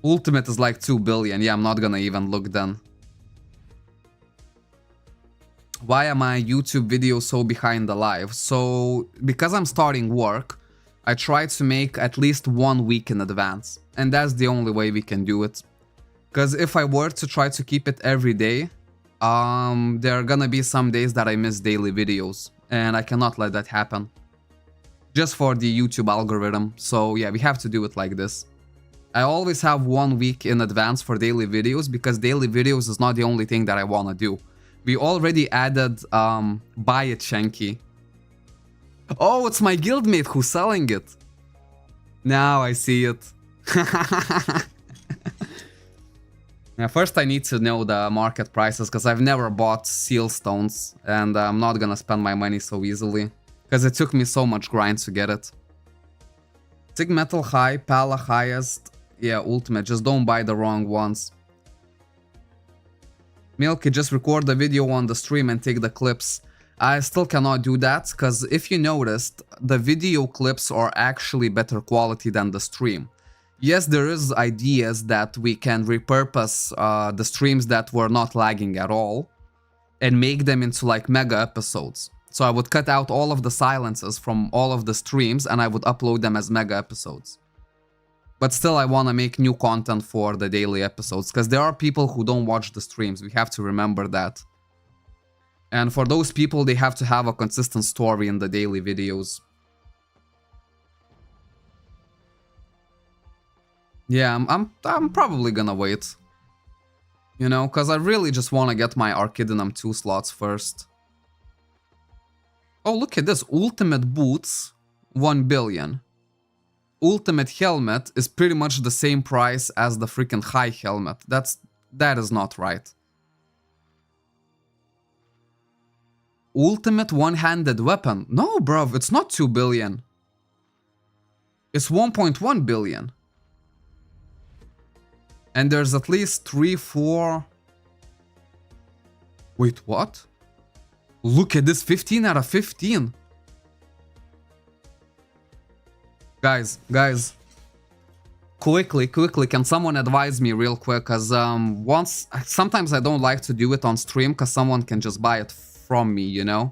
Ultimate is like 2 billion. Yeah, I'm not gonna even look then. Why are my YouTube videos so behind the live? So, because I'm starting work, I try to make at least 1 week in advance. And that's the only way we can do it. Because if I were to try to keep it every day, there are gonna be some days that I miss daily videos. And I cannot let that happen. Just for the YouTube algorithm. So yeah, we have to do it like this. I always have 1 week in advance for daily videos, because daily videos is not the only thing that I wanna do. We already added buy it, Shanky. Oh, it's my guildmate who's selling it. Now I see it. Yeah, first I need to know the market prices, because I've never bought seal stones and I'm not gonna spend my money so easily, because it took me so much grind to get it. Sig Metal high, Pala highest. Yeah, ultimate, just don't buy the wrong ones. Milky, just record the video on the stream and take the clips. I still cannot do that, because if you noticed, the video clips are actually better quality than the stream. Yes, there is ideas that we can repurpose the streams that were not lagging at all and make them into like mega episodes. So I would cut out all of the silences from all of the streams and I would upload them as mega episodes. But still, I want to make new content for the daily episodes, because there are people who don't watch the streams. We have to remember that. And for those people, they have to have a consistent story in the daily videos. Yeah, I'm probably gonna wait. You know, because I really just want to get my Archidinum 2 slots first. Oh, look at this. Ultimate Boots, 1 billion. Ultimate Helmet is pretty much the same price as the freaking High Helmet. That is not right. Ultimate One-Handed Weapon. No, bruv, it's not 2 billion. It's 1.1 billion. And there's at least 3, 4... Wait, what? Look at this, 15 out of 15. Guys. Quickly, can someone advise me real quick? Because sometimes I don't like to do it on stream because someone can just buy it from me, you know?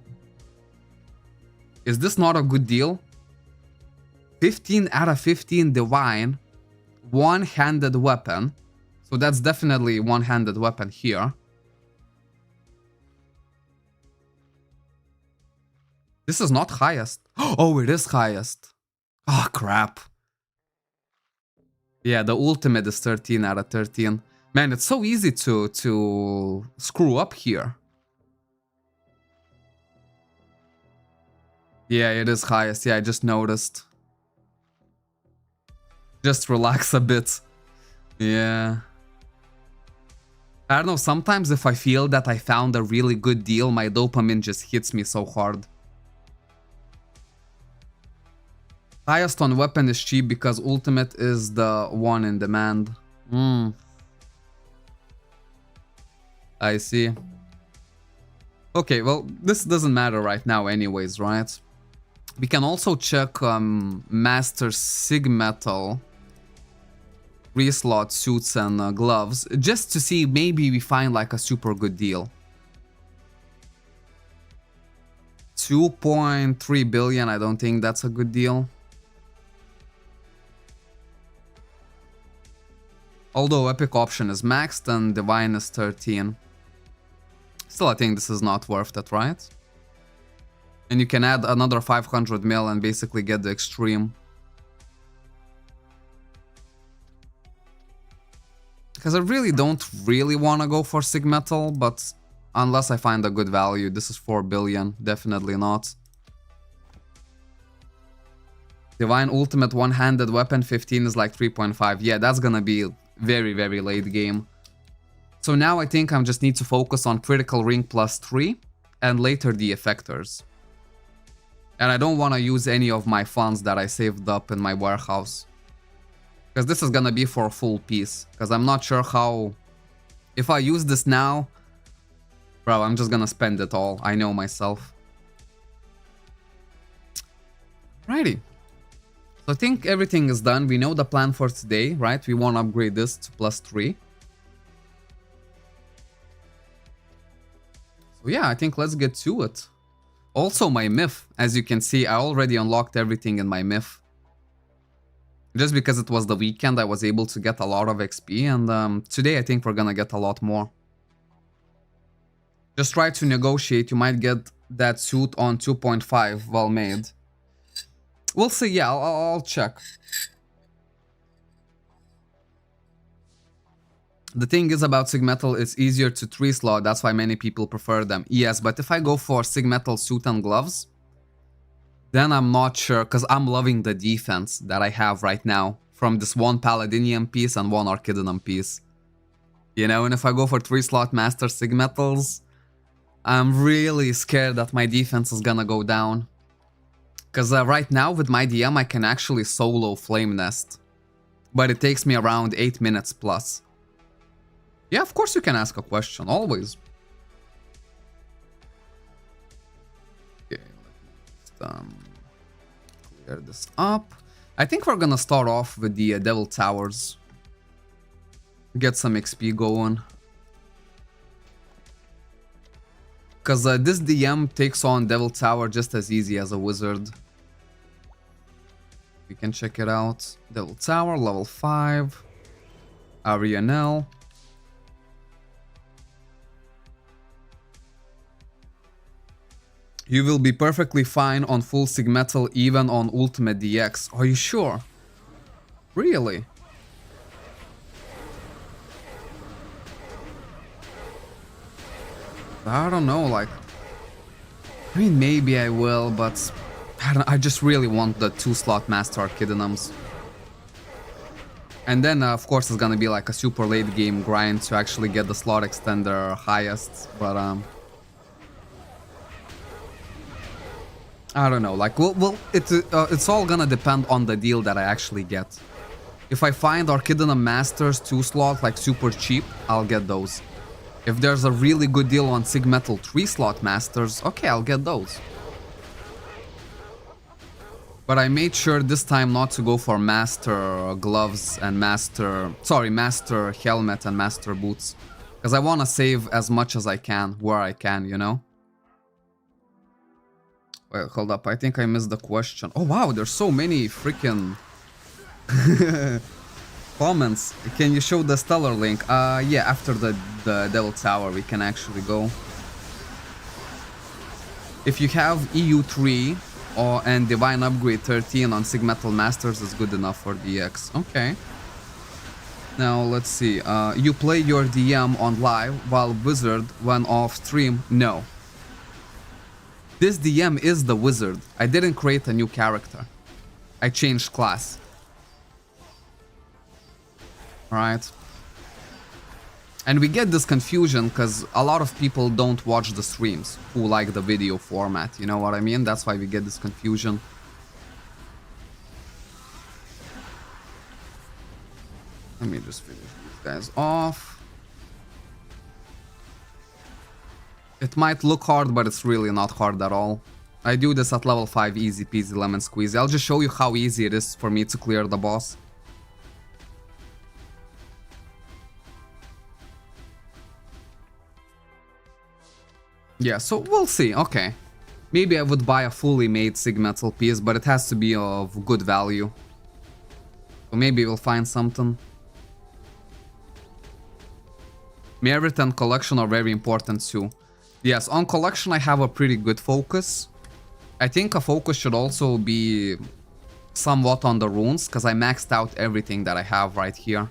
Is this not a good deal? 15 out of 15 divine, one-handed weapon. So that's definitely one-handed weapon here. This is not highest. Oh, it is highest. Oh, crap. Yeah, the ultimate is 13 out of 13. Man, it's so easy to screw up here. Yeah, it is highest. Yeah, I just noticed. Just relax a bit. Yeah. I don't know, sometimes if I feel that I found a really good deal, my dopamine just hits me so hard. Highest on weapon is cheap because ultimate is the one in demand. I see. Okay, well, this doesn't matter right now anyways, right? We can also check Master Sigmetal 3-slot suits and gloves, just to see maybe we find like a super good deal. 2.3 billion, I don't think that's a good deal. Although epic option is maxed and divine is 13. Still, I think this is not worth it, right? And you can add another 500 mil and basically get the extreme. Because I really don't want to go for Sigmetal, but unless I find a good value, this is 4 billion, definitely not. Divine Ultimate One-Handed Weapon 15 is like 3.5. Yeah, that's gonna be very, very late game. So now I think I just need to focus on Critical Ring plus 3 and later the Effectors. And I don't want to use any of my funds that I saved up in my warehouse. Because this is gonna be for a full piece. Because I'm not sure how... If I use this now... Bro, I'm just gonna spend it all. I know myself. Righty. So I think everything is done. We know the plan for today, right? We want to upgrade this to plus 3. So yeah, I think let's get to it. Also my myth. As you can see, I already unlocked everything in my myth. Just because it was the weekend, I was able to get a lot of XP. And today I think we're gonna get a lot more. Just try to negotiate. You might get that suit on 2.5 well made. We'll see, yeah, I'll check. The thing is about Sigmetal, it's easier to 3-slot, that's why many people prefer them. Yes, but if I go for Sigmetal suit and gloves, then I'm not sure, because I'm loving the defense that I have right now from this one Paladinium piece and one Archidinum piece. You know, and if I go for 3-slot Master Sigmetals, I'm really scared that my defense is gonna go down. Because right now with my DM I can actually solo Flame Nest. But it takes me around 8 minutes plus. Yeah, of course you can ask a question, always. Okay, let me just clear this up. I think we're gonna start off with the Devil Towers. Get some XP going. Because this DM takes on Devil Tower just as easy as a wizard. We can check it out. Devil Tower, level 5. Arianel. You will be perfectly fine on full Sigmetal, even on Ultimate DX. Are you sure? Really? I don't know, like... I mean, maybe I will, but... I just really want the 2-slot Master Archidinums. And then, of course, it's gonna be like a super late game grind to actually get the slot extender highest, but I don't know, like, it's all gonna depend on the deal that I actually get. If I find Archidinum Masters 2-slot, like, super cheap, I'll get those. If there's a really good deal on Sigmetal 3-slot Masters, okay, I'll get those. But I made sure this time not to go for Master Gloves and Master Helmet and Master Boots. Because I want to save as much as I can, where I can, you know? Wait, hold up, I think I missed the question. Oh wow, there's so many freaking comments. Can you show the Stellar link? Yeah, after the Devil Tower we can actually go. If you have EU3 and Divine Upgrade 13 on Sigmetal Masters is good enough for DX. Okay. Now let's see. You play your DM on live while Wizard when off stream? No. This DM is the Wizard. I didn't create a new character. I changed class. Alright. And we get this confusion because a lot of people don't watch the streams who like the video format, you know what I mean? That's why we get this confusion. Let me just finish these guys off. It might look hard, but it's really not hard at all. I do this at level 5, easy peasy lemon squeezy. I'll just show you how easy it is for me to clear the boss. Yeah, so we'll see, okay. Maybe I would buy a fully made Sigmetal piece, but it has to be of good value. So maybe we'll find something. Merit and collection are very important too. Yes, on collection I have a pretty good focus. I think a focus should also be somewhat on the runes, because I maxed out everything that I have right here.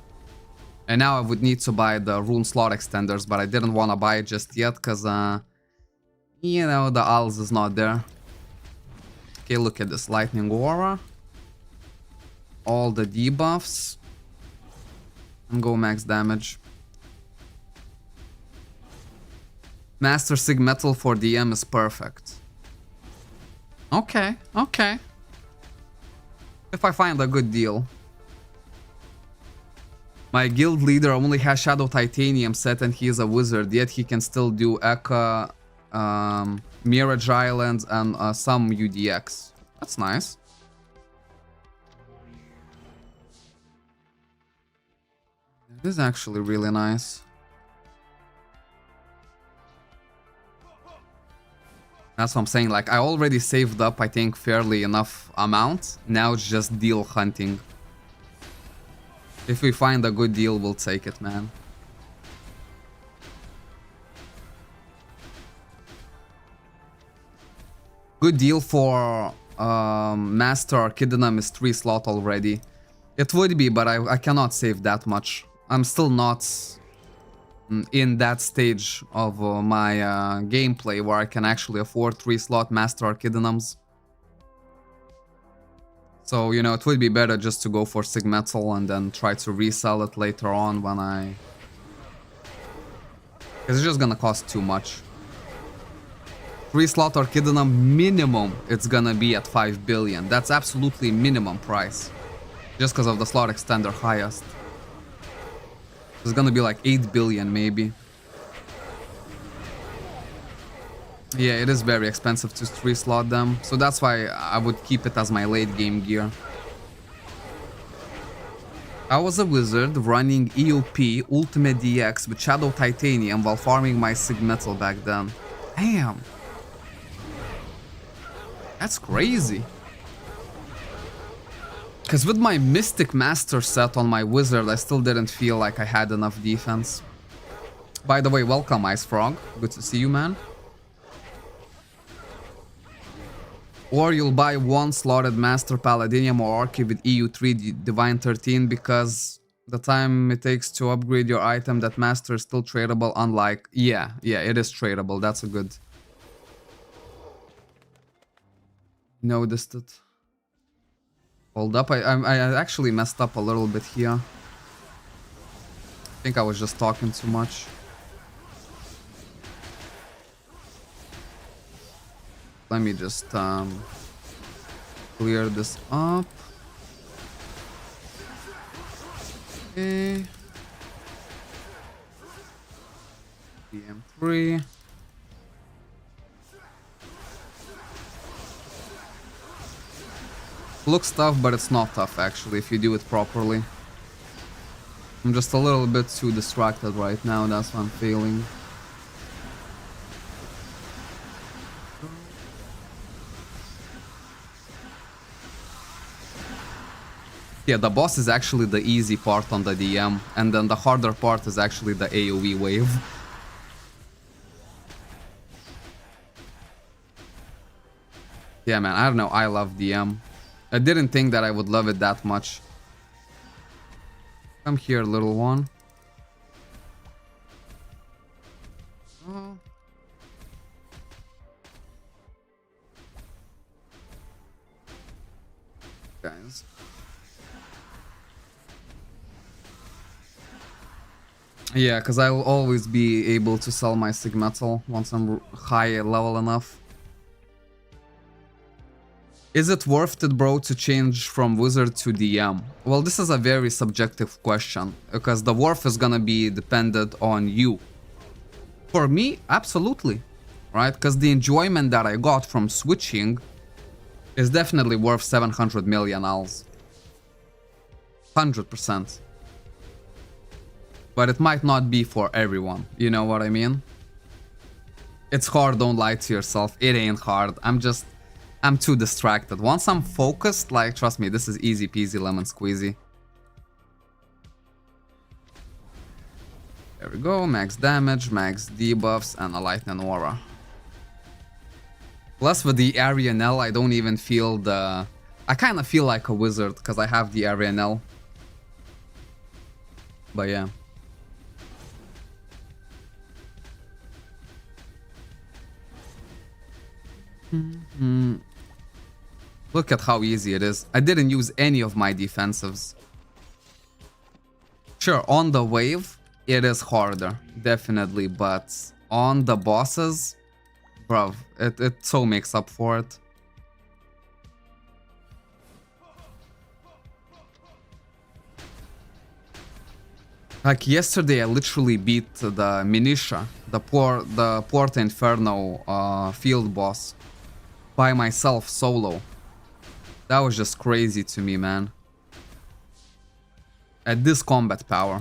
And now I would need to buy the rune slot extenders, but I didn't want to buy it just yet, because you know, the Als is not there. Okay, look at this. Lightning Aura. All the debuffs. And go max damage. Master Sigmetal for DM is perfect. Okay, okay. If I find a good deal. My guild leader only has Shadow Titanium set and he is a wizard, yet he can still do Eka, Mirage Islands and some UDX. That's nice. It is actually really nice. That's what I'm saying, like I already saved up I think fairly enough amount. Now it's just deal hunting. If we find a good deal, we'll take it, man. Good deal for Master Archidinum is 3 slot already. It would be, but I cannot save that much. I'm still not in that stage of my gameplay where I can actually afford 3 slot Master Archidinums. So, you know, it would be better just to go for Sigmetal and then try to resell it later on when I... Because it's just gonna cost too much. 3 slot Archidinum minimum, it's gonna be at 5 billion. That's absolutely minimum price. Just because of the slot extender highest. It's gonna be like 8 billion maybe. Yeah, it is very expensive to 3 slot them. So that's why I would keep it as my late game gear. I was a wizard running EOP Ultimate DX with Shadow Titanium while farming my Sigmetal back then. Damn. That's crazy. Because with my Mystic Master set on my Wizard, I still didn't feel like I had enough defense. By the way, welcome, Ice Frog. Good to see you, man. Or you'll buy one slotted Master Paladinium or Orchid with EU3 Divine 13 because the time it takes to upgrade your item, that Master is still tradable, unlike... Yeah, it is tradable. That's a good... Noticed it. Hold up, I actually messed up a little bit here. I think I was just talking too much. Let me just clear this up. Okay. BM3. Looks tough, but it's not tough actually if you do it properly. I'm just a little bit too distracted right now, that's what I'm feeling. Yeah, the boss is actually the easy part on the DM, and then the harder part is actually the AoE wave. Yeah, man, I don't know, I love DM. I didn't think that I would love it that much. Come here, little one. Oh. Guys. Yeah, because I'll always be able to sell my Sigmetal once I'm high level enough. Is it worth it, bro, to change from Wizard to DM? Well, this is a very subjective question, because the worth is gonna be dependent on you. For me, absolutely, right? Because the enjoyment that I got from switching is definitely worth 700 million ALs. 100%. But it might not be for everyone, you know what I mean? It's hard, don't lie to yourself. It ain't hard. I'm too distracted. Once I'm focused, like, trust me, this is easy peasy lemon squeezy. There we go, max damage, max debuffs, and a lightning aura. Plus with the Arianel, I don't even feel the... I kind of feel like a wizard, because I have the Arianel. But yeah. Look at how easy it is. I didn't use any of my defensives. Sure, on the wave, it is harder, definitely, but on the bosses, bruv, it so makes up for it. Like yesterday, I literally beat the Minisha, the Porta Inferno field boss, by myself solo. That was just crazy to me, man. At this combat power.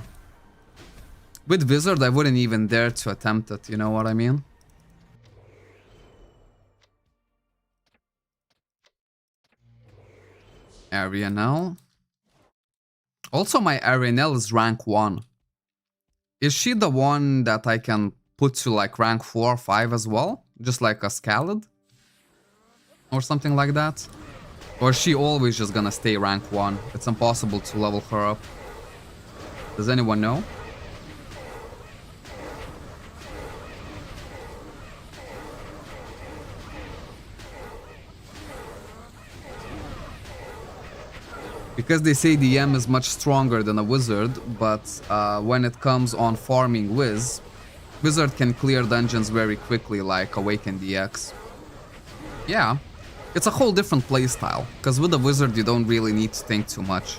With Wizard, I wouldn't even dare to attempt it, you know what I mean? Arianel. Also, my Arianel is rank 1. Is she the one that I can put to like rank 4 or 5 as well? Just like a Scaled? Or something like that? Or is she always just gonna stay rank 1? It's impossible to level her up. Does anyone know? Because they say DM is much stronger than a wizard, but when it comes on farming Wizard can clear dungeons very quickly like Awaken DX. Yeah. It's a whole different playstyle, because with a wizard you don't really need to think too much.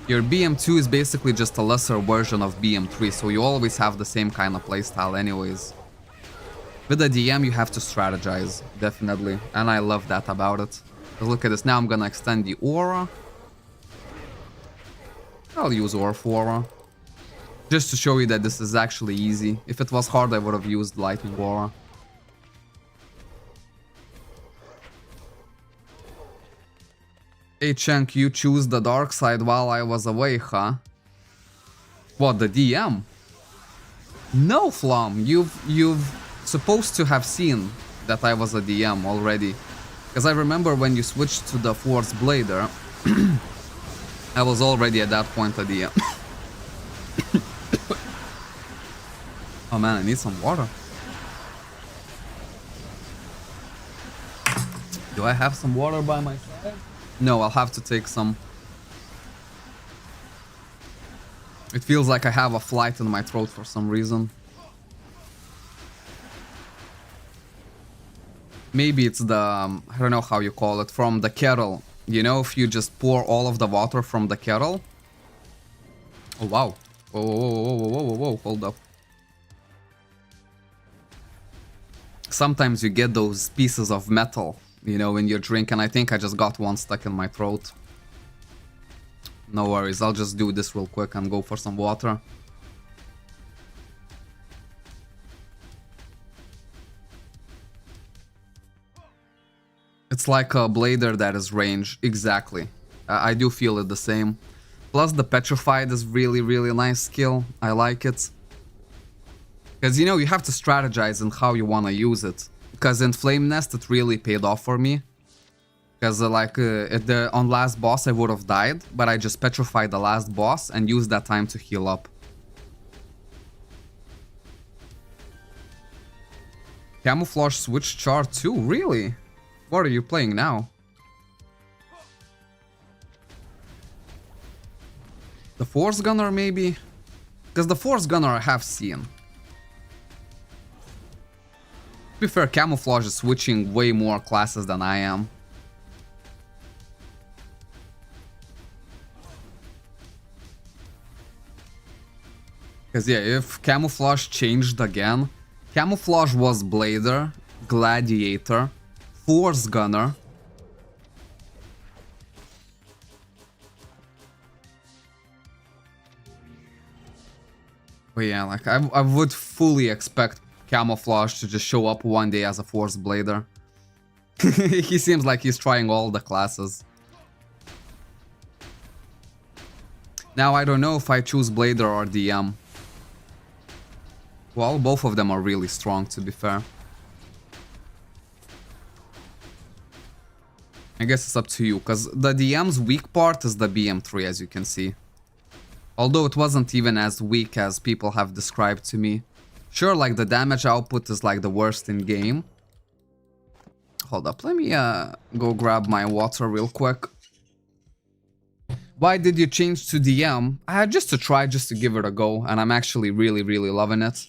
Your BM2 is basically just a lesser version of BM3, so you always have the same kind of playstyle anyways. With a DM you have to strategize, definitely, and I love that about it. Look at this, now I'm gonna extend the aura. I'll use Aura for Aura. Just to show you that this is actually easy. If it was hard I would have used Lightning Aura. Hey Chunk, you choose the dark side while I was away, huh? What, the DM? No, Flom, you've supposed to have seen that I was a DM already. Because I remember when you switched to the Force Blader, I was already at that point a DM. Oh man, I need some water. Do I have some water by my side? No, I'll have to take some. It feels like I have a flight in my throat for some reason. Maybe it's the, I don't know how you call it, from the kettle. You know, if you just pour all of the water from the kettle. Oh, wow. Whoa, whoa, whoa, whoa, whoa, whoa, whoa, hold up. Sometimes you get those pieces of metal, you know, in your drink, and I think I just got one stuck in my throat. No worries, I'll just do this real quick and go for some water. It's like a blader that is range, exactly. I do feel it the same. Plus the petrified is really, really nice skill. I like it. Because, you know, you have to strategize in how you want to use it. Because in Flame Nest, it really paid off for me. Because, on last boss, I would have died. But I just petrified the last boss and used that time to heal up. Camouflage switch char 2? Really? What are you playing now? The Force Gunner, maybe? Because the Force Gunner I have seen. To be fair, Camouflage is switching way more classes than I am. Because yeah, if Camouflage changed again, Camouflage was Blader, Gladiator, Force Gunner. But yeah, like I would fully expect Camouflage to just show up one day as a Force Blader. He seems like he's trying all the classes. Now I don't know if I choose Blader or DM. Well, both of them are really strong, to be fair. I guess it's up to you, because the DM's weak part is the BM3, as you can see. Although it wasn't even as weak as people have described to me. Sure, like the damage output is like the worst in game. Hold up, let me go grab my water real quick. Why did you change to DM? Just to try, just to give it a go, and I'm actually really, really loving it.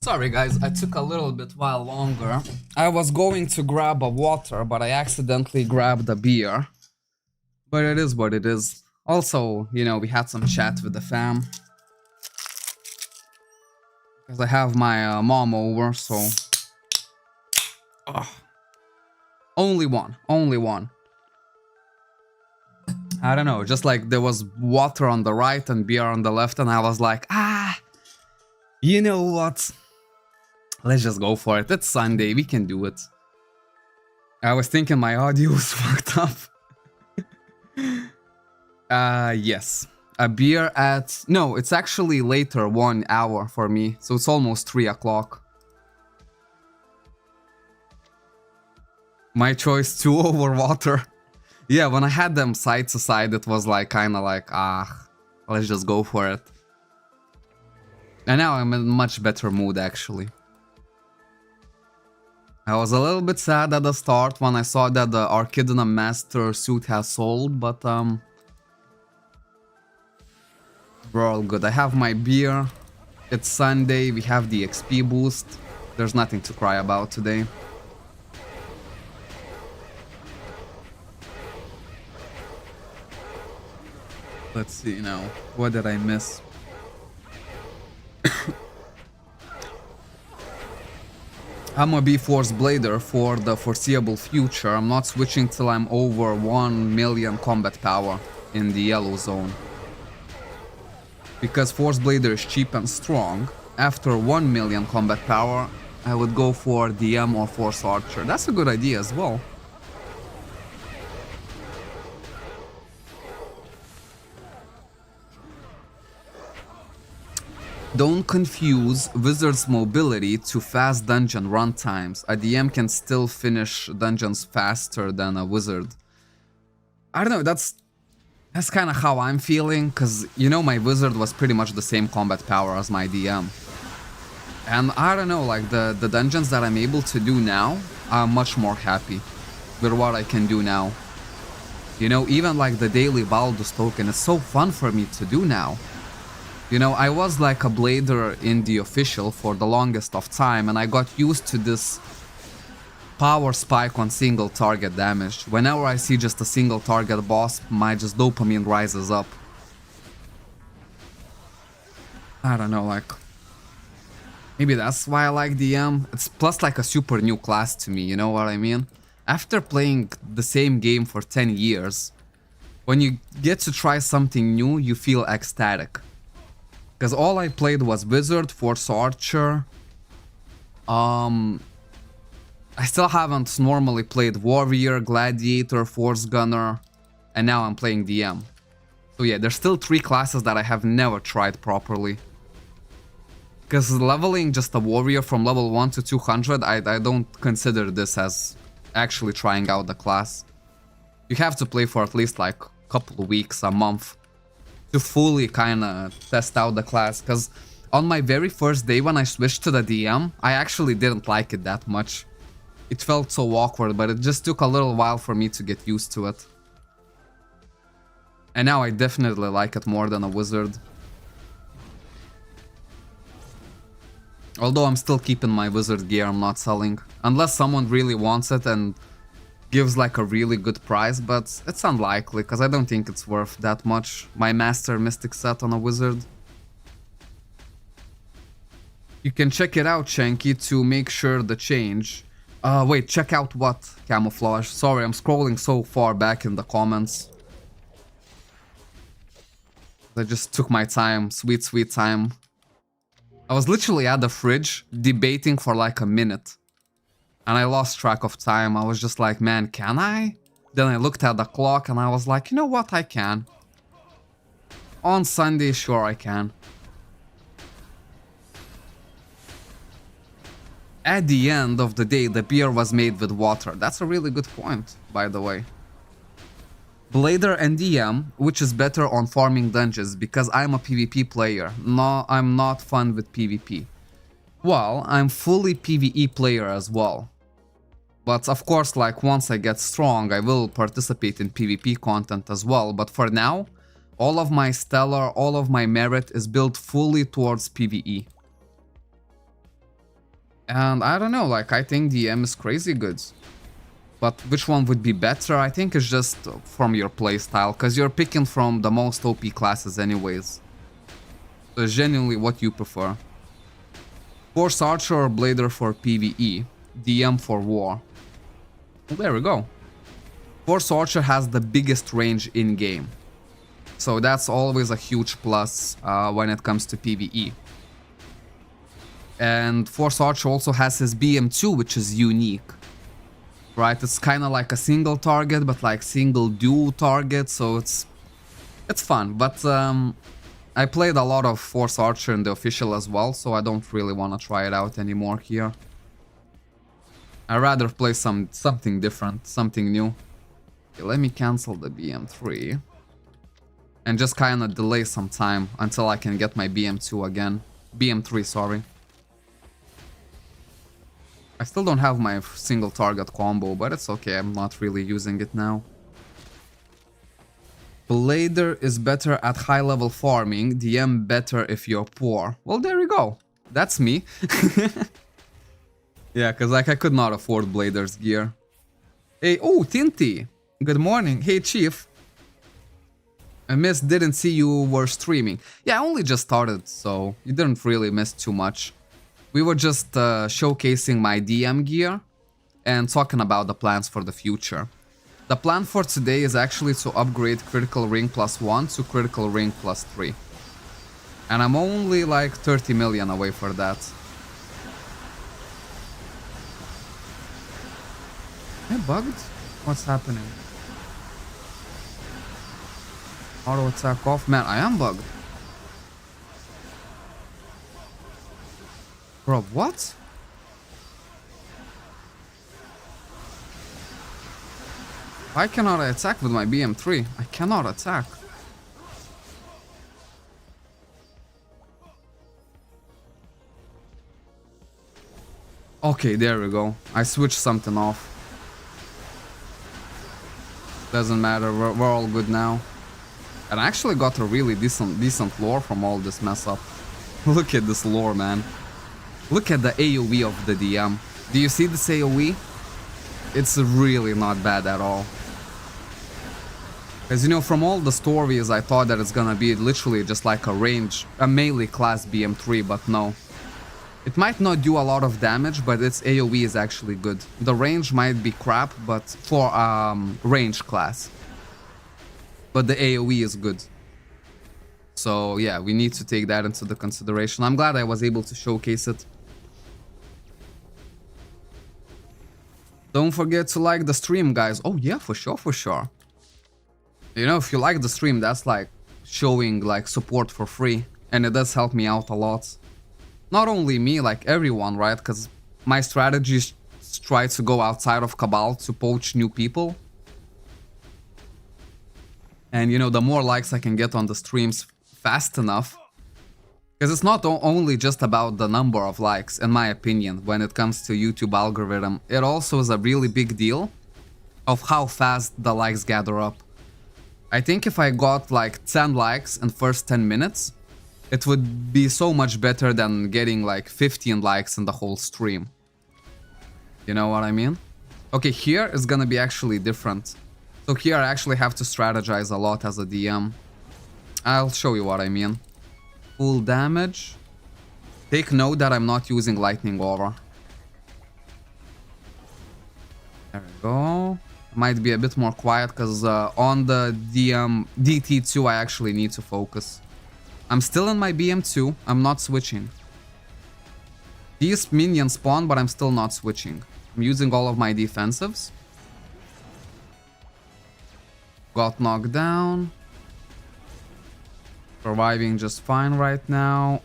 Sorry guys, I took a little bit while longer. I was going to grab a water, but I accidentally grabbed a beer. But it is what it is. Also, you know, we had some chat with the fam. Because I have my mom over, so... Ugh. Only one. I don't know, just like there was water on the right and beer on the left, and I was like, you know what? Let's just go for it. It's Sunday, we can do it. I was thinking my audio was fucked up. Yes. A beer at... No, it's actually later, 1 hour for me. So it's almost 3 o'clock. My choice, 2 over water. Yeah, when I had them side to side, it was like kind of like, let's just go for it. And now I'm in a much better mood, actually. I was a little bit sad at the start when I saw that the Archidna Master suit has sold, but we're all good. I have my beer. It's Sunday, we have the XP boost. There's nothing to cry about today. Let's see now. What did I miss? I'm a B-Force Blader for the foreseeable future. I'm not switching till I'm over 1 million combat power in the yellow zone. Because Force Blader is cheap and strong, after 1 million combat power, I would go for DM or Force Archer. That's a good idea as well. Don't confuse Wizard's mobility to fast dungeon run times. A DM can still finish dungeons faster than a Wizard. I don't know, that's kind of how I'm feeling, because, you know, my Wizard was pretty much the same combat power as my DM. And I don't know, like, the dungeons that I'm able to do now, I'm much more happy with what I can do now. You know, even like the daily Baldus token, it's so fun for me to do now. You know, I was like a blader in the official for the longest of time, and I got used to this power spike on single target damage. Whenever I see just a single target boss, my just dopamine rises up. I don't know, like... Maybe that's why I like DM. It's plus like a super new class to me, you know what I mean? After playing the same game for 10 years, when you get to try something new, you feel ecstatic. Because all I played was Wizard, Force Archer. I still haven't normally played Warrior, Gladiator, Force Gunner, and now I'm playing DM. So yeah, there's still 3 classes that I have never tried properly. Because leveling just a Warrior from level 1 to 200, I don't consider this as actually trying out the class. You have to play for at least like a couple of weeks, a month, to fully kinda test out the class, because on my very first day when I switched to the DM, I actually didn't like it that much. It felt so awkward, but it just took a little while for me to get used to it. And now I definitely like it more than a Wizard. Although I'm still keeping my Wizard gear, I'm not selling. Unless someone really wants it and gives like a really good price, but it's unlikely, because I don't think it's worth that much. My Master Mystic set on a Wizard. You can check it out, Shanky, to make sure the change. Wait, check out what? Camouflage. Sorry, I'm scrolling so far back in the comments. I just took my time, sweet, sweet time. I was literally at the fridge, debating for like a minute. And I lost track of time. I was just like, man, can I? Then I looked at the clock and I was like, you know what, I can. On Sunday, sure I can. At the end of the day, the beer was made with water. That's a really good point, by the way. Blader and DM, which is better on farming dungeons, because I'm a PvP player. No, I'm not fun with PvP. Well, I'm fully PvE player as well. But of course, like, once I get strong, I will participate in PvP content as well. But for now, all of my stellar, all of my merit is built fully towards PvE. And I don't know, like, I think DM is crazy good. But which one would be better? I think it's just from your playstyle, because you're picking from the most OP classes anyways. So it's genuinely what you prefer. Force Archer or Blader for PvE. DM for War. Well, there we go. Force Archer has the biggest range in-game. So that's always a huge plus when it comes to PvE. And Force Archer also has his BM2, which is unique. Right, it's kind of like a single target, but like single dual target, so it's fun. But I played a lot of Force Archer in the official as well, so I don't really want to try it out anymore here. I'd rather play something different, something new. Okay, let me cancel the BM3. And just kind of delay some time until I can get my BM2 again. BM3, sorry. I still don't have my single target combo, but it's okay, I'm not really using it now. Blader is better at high level farming, DM better if you're poor. Well, there you go. That's me. Yeah, because like I could not afford Blader's gear. Hey, oh, Tinty. Good morning. Hey, Chief. I didn't see you were streaming. Yeah, I only just started, so you didn't really miss too much. We were just showcasing my DM gear and talking about the plans for the future. The plan for today is actually to upgrade Critical Ring +1 to Critical Ring +3. And I'm only like 30 million away for that. Am I bugged? What's happening? Auto attack off? Man, I am bugged. Bro, what? Why cannot I attack with my BM3? I cannot attack. Okay, there we go. I switched something off. Doesn't matter, we're all good now. And I actually got a really decent lore from all this mess up. Look at this lore, man. Look at the AoE of the DM. Do you see this AoE? It's really not bad at all. Because, you know, from all the stories, I thought that it's gonna be literally just like a melee class BM3, but no. It might not do a lot of damage, but its AoE is actually good. The range might be crap, but for range class. But the AoE is good. So yeah, we need to take that into the consideration. I'm glad I was able to showcase it. Don't forget to like the stream, guys. Oh yeah, for sure, for sure. You know, if you like the stream, that's like showing like support for free. And it does help me out a lot. Not only me, like everyone, right? Because my strategy is try to go outside of Cabal to poach new people. And you know, the more likes I can get on the streams fast enough. Because it's not only just about the number of likes, in my opinion, when it comes to YouTube algorithm. It also is a really big deal of how fast the likes gather up. I think if I got like 10 likes in first 10 minutes, it would be so much better than getting like 15 likes in the whole stream. You know what I mean? Okay, here is gonna be actually different. So here I actually have to strategize a lot as a DM. I'll show you what I mean. Full damage. Take note that I'm not using Lightning Aura. There we go. Might be a bit more quiet because on the DT2 I actually need to focus. I'm still in my BM2. I'm not switching. These minions spawn, but I'm still not switching. I'm using all of my defensives. Got knocked down. Surviving just fine right now.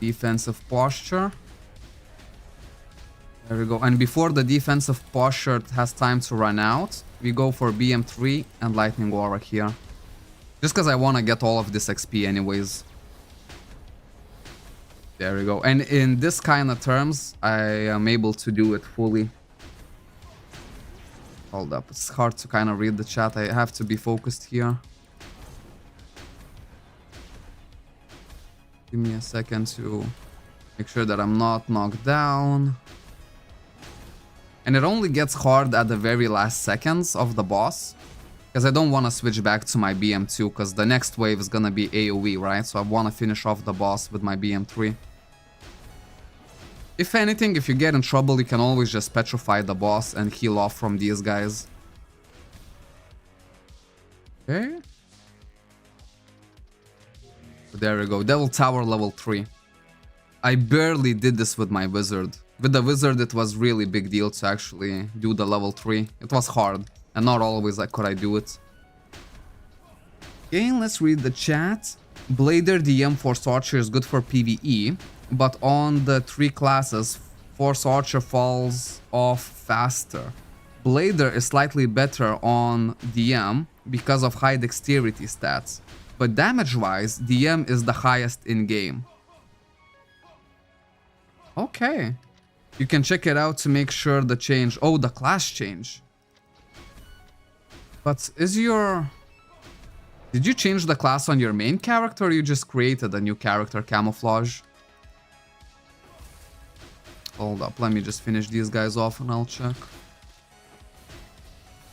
Defensive posture. There we go. And before the defensive posture has time to run out, we go for BM3 and Lightning Aura here. Just because I want to get all of this XP anyways. There we go. And in this kind of terms, I am able to do it fully. Hold up. It's hard to kind of read the chat. I have to be focused here. Give me a second to Make sure that I'm not knocked down. And it only gets hard at the very last seconds of the boss. Because I don't want to switch back to my BM2, because the next wave is gonna be AoE, right? So I want to finish off the boss with my BM3. If anything, if you get in trouble, you can always just petrify the boss and heal off from these guys. Okay. There we go. Devil Tower level 3. I barely did this with my wizard. With the wizard, it was really big deal to actually do the level 3. It was hard. And not always could I do it. Okay, let's read the chat. Blader DM Force Archer is good for PvE, but on the 3 classes, Force Archer falls off faster. Blader is slightly better on DM because of high dexterity stats, but damage-wise, DM is the highest in-game. Okay. You can check it out to make sure the change... Oh, the class change. But is your... Did you change the class on your main character, or you just created a new character, Camouflage? Hold up, let me just finish these guys off and I'll check.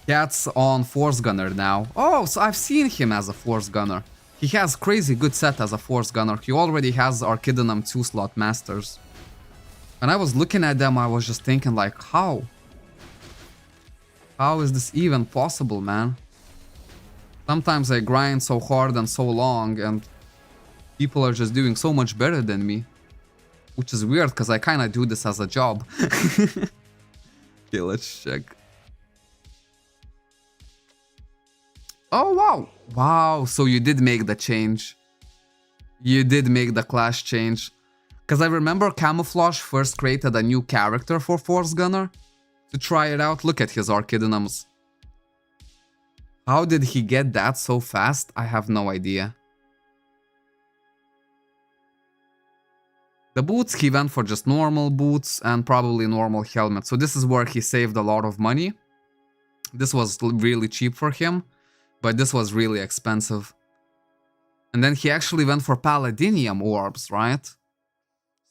Cat's on Force Gunner now. Oh, so I've seen him as a Force Gunner. He has crazy good set as a Force Gunner. He already has Archidonum 2-slot Masters. When I was looking at them, I was just thinking like, how? How is this even possible, man? Sometimes I grind so hard and so long and people are just doing so much better than me. Which is weird because I kind of do this as a job. Okay, let's check. Oh, wow. Wow, so you did make the change. You did make the class change. Because I remember Camouflage first created a new character for Force Gunner. To try it out, look at his Archidonums. How did he get that so fast? I have no idea. The boots, he went for just normal boots and probably normal helmet. So this is where he saved a lot of money. This was really cheap for him, but this was really expensive. And then he actually went for Paladinium orbs, right?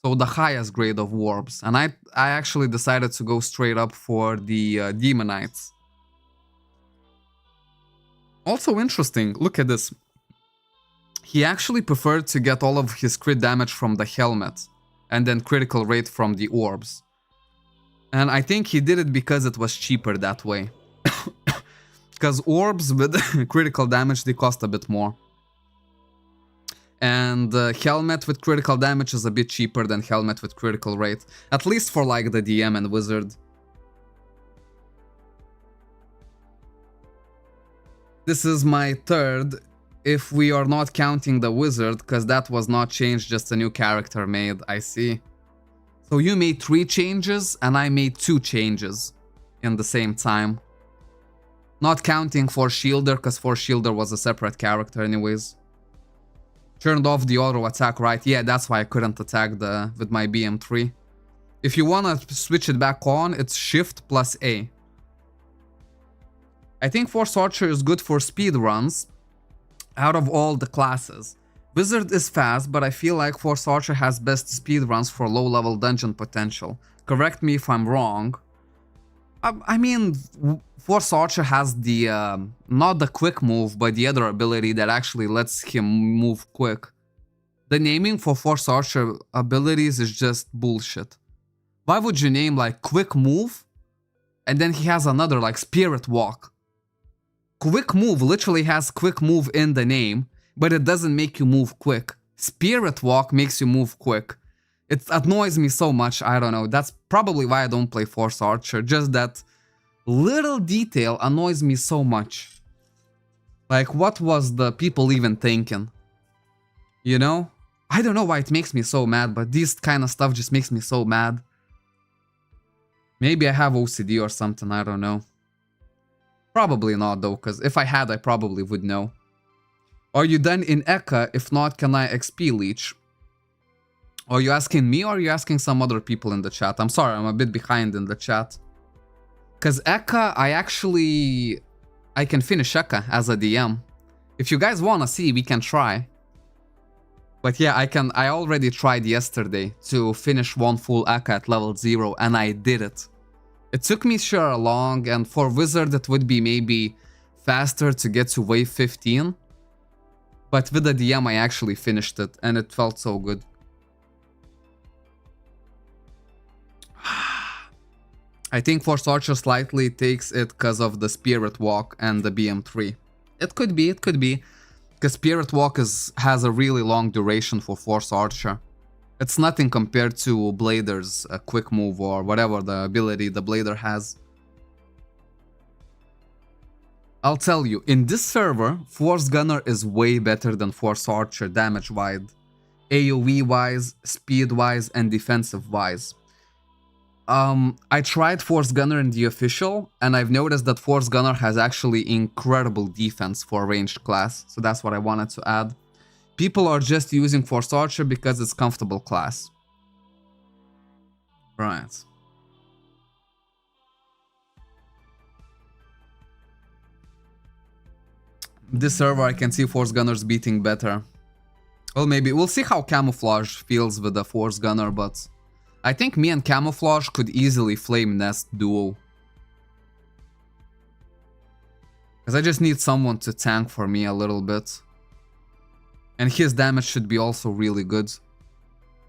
So the highest grade of orbs. And I actually decided to go straight up for the Demonites. Also interesting, look at this. He actually preferred to get all of his crit damage from the helmet and then critical rate from the orbs. And I think he did it because it was cheaper that way. Because orbs with critical damage, they cost a bit more. And helmet with critical damage is a bit cheaper than helmet with critical rate. At least for like the DM and wizard. This is my third, if we are not counting the wizard, because that was not changed, just a new character made, I see. So you made 3 changes, and I made 2 changes in the same time. Not counting Force Shielder, because Force Shielder was a separate character anyways. Turned off the auto attack, right? Yeah, that's why I couldn't attack with my BM3. If you wanna switch it back on, it's Shift plus A. I think Force Archer is good for speed runs out of all the classes. Wizard is fast, but I feel like Force Archer has best speed runs for low level dungeon potential. Correct me if I'm wrong. I mean, Force Archer has the, not the quick move, but the other ability that actually lets him move quick. The naming for Force Archer abilities is just bullshit. Why would you name like quick move and then he has another like spirit walk? Quick move literally has quick move in the name, but it doesn't make you move quick. Spirit walk makes you move quick. It annoys me so much, I don't know. That's probably why I don't play Force Archer. Just that little detail annoys me so much. Like, what was the people even thinking? You know? I don't know why it makes me so mad, but this kind of stuff just makes me so mad. Maybe I have OCD or something, I don't know. Probably not though, because if I had, I probably would know. Are you done in Eka? If not, can I XP leech? Are you asking me or are you asking some other people in the chat? I'm sorry, I'm a bit behind in the chat. Because Eka, I can finish Eka as a DM. If you guys want to see, we can try. But yeah, I already tried yesterday to finish one full Aka at level 0, and I did it. It took me sure long, and for Wizard it would be maybe faster to get to wave 15. But with the DM I actually finished it, and it felt so good. I think Force Archer slightly takes it because of the Spirit Walk and the BM3. It could be, because Spirit Walk has a really long duration for Force Archer. It's nothing compared to Blader's quick move or whatever the ability the Blader has. I'll tell you, in this server, Force Gunner is way better than Force Archer damage-wise, AoE-wise, speed-wise, and defensive-wise. I tried Force Gunner in the official, and I've noticed that Force Gunner has actually incredible defense for a ranged class, so that's what I wanted to add. People are just using Force Archer because it's comfortable class. Right. This server I can see Force Gunners beating better. Well, maybe we'll see how Camouflage feels with the Force Gunner, but I think me and Camouflage could easily Flame Nest duo. Because I just need someone to tank for me a little bit. And his damage should be also really good.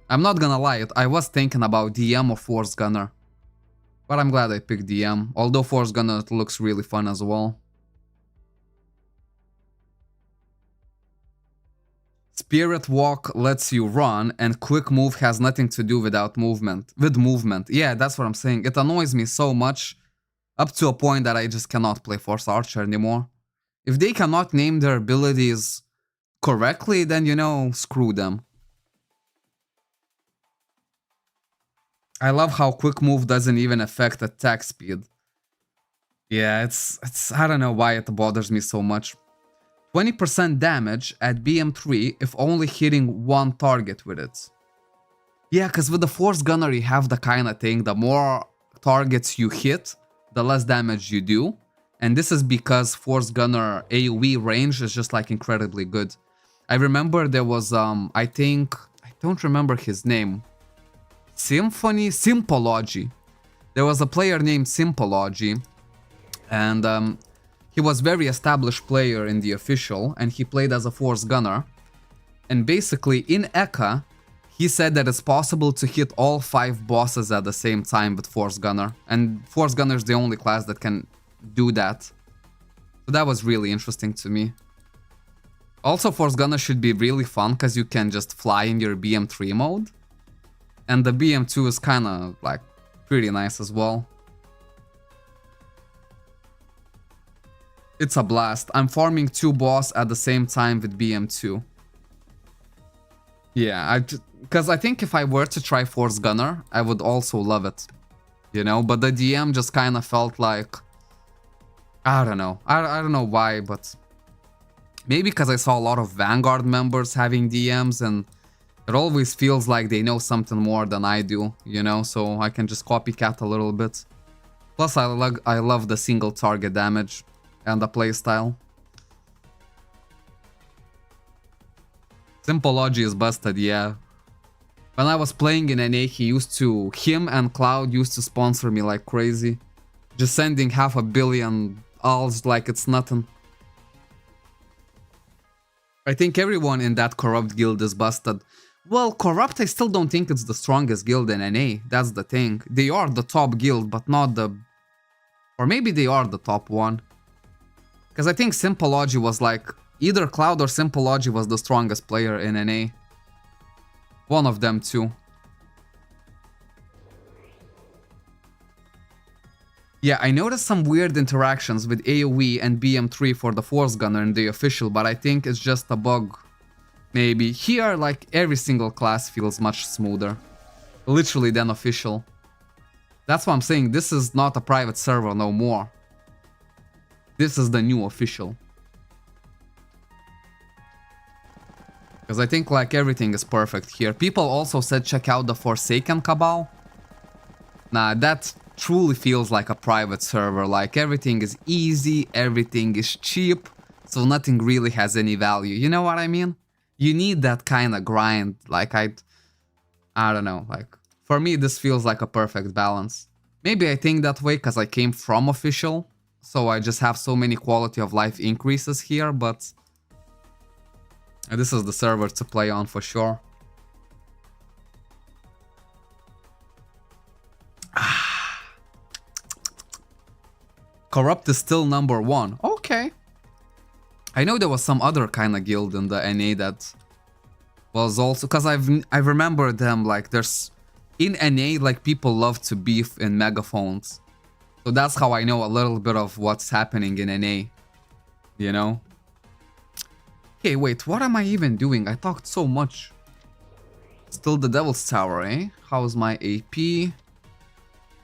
I'm not gonna lie, I was thinking about DM or Force Gunner. But I'm glad I picked DM, although Force Gunner looks really fun as well. Spirit Walk lets you run, and Quick Move has nothing to do with movement. Yeah, that's what I'm saying. It annoys me so much, up to a point that I just cannot play Force Archer anymore. If they cannot name their abilities correctly, then, you know, screw them. I love how Quick Move doesn't even affect attack speed. Yeah, it's I don't know why it bothers me so much. 20% damage at BM3 if only hitting one target with it. Yeah, because with the Force Gunner you have the kind of thing, the more targets you hit, the less damage you do. And this is because Force Gunner AoE range is just like incredibly good. I remember there was, I don't remember his name. Sympology. There was a player named Sympology, and he was very established player in the official, and he played as a Force Gunner. And basically, in Eka, he said that it's possible to hit all 5 bosses at the same time with Force Gunner. And Force Gunner is the only class that can do that. So that was really interesting to me. Also, Force Gunner should be really fun because you can just fly in your BM3 mode. And the BM2 is kind of like pretty nice as well. It's a blast. I'm farming 2 boss at the same time with BM2. Yeah, because I think if I were to try Force Gunner, I would also love it. You know, but the DM just kind of felt like... I don't know. I don't know why, but... Maybe because I saw a lot of Vanguard members having DMs, and it always feels like they know something more than I do, you know? So I can just copycat a little bit. Plus, I love the single target damage and the playstyle. Sympology is busted, yeah. When I was playing in NA, him and Cloud used to sponsor me like crazy. Just sending 500 million alts like it's nothing. I think everyone in that Corrupt guild is busted. Well, Corrupt, I still don't think it's the strongest guild in NA. That's the thing. They are the top guild, but not the... Or maybe they are the top one. Because I think Sympology was like... Either Cloud or Sympology was the strongest player in NA. One of them too. Yeah, I noticed some weird interactions with AoE and BM3 for the Force Gunner in the official, but I think it's just a bug. Maybe. Here, like, every single class feels much smoother. Literally than official. That's why I'm saying this is not a private server no more. This is the new official. Because I think like everything is perfect here. People also said check out the Forsaken Cabal. Nah, that truly feels like a private server. Like everything is easy, everything is cheap. So nothing really has any value. You know what I mean? You need that kind of grind. Like I don't know. Like for me, this feels like a perfect balance. Maybe I think that way because I came from official, so I just have so many quality of life increases here. But this is the server to play on for sure. Corrupt is still #1. Okay. I know there was some other kind of guild in the NA that was also, because I remember them, like there's in NA, like people love to beef in megaphones, so that's how I know a little bit of what's happening in NA, you know. Okay, wait, what am I even doing? I talked so much. Still the Devil's Tower, eh? How's my AP?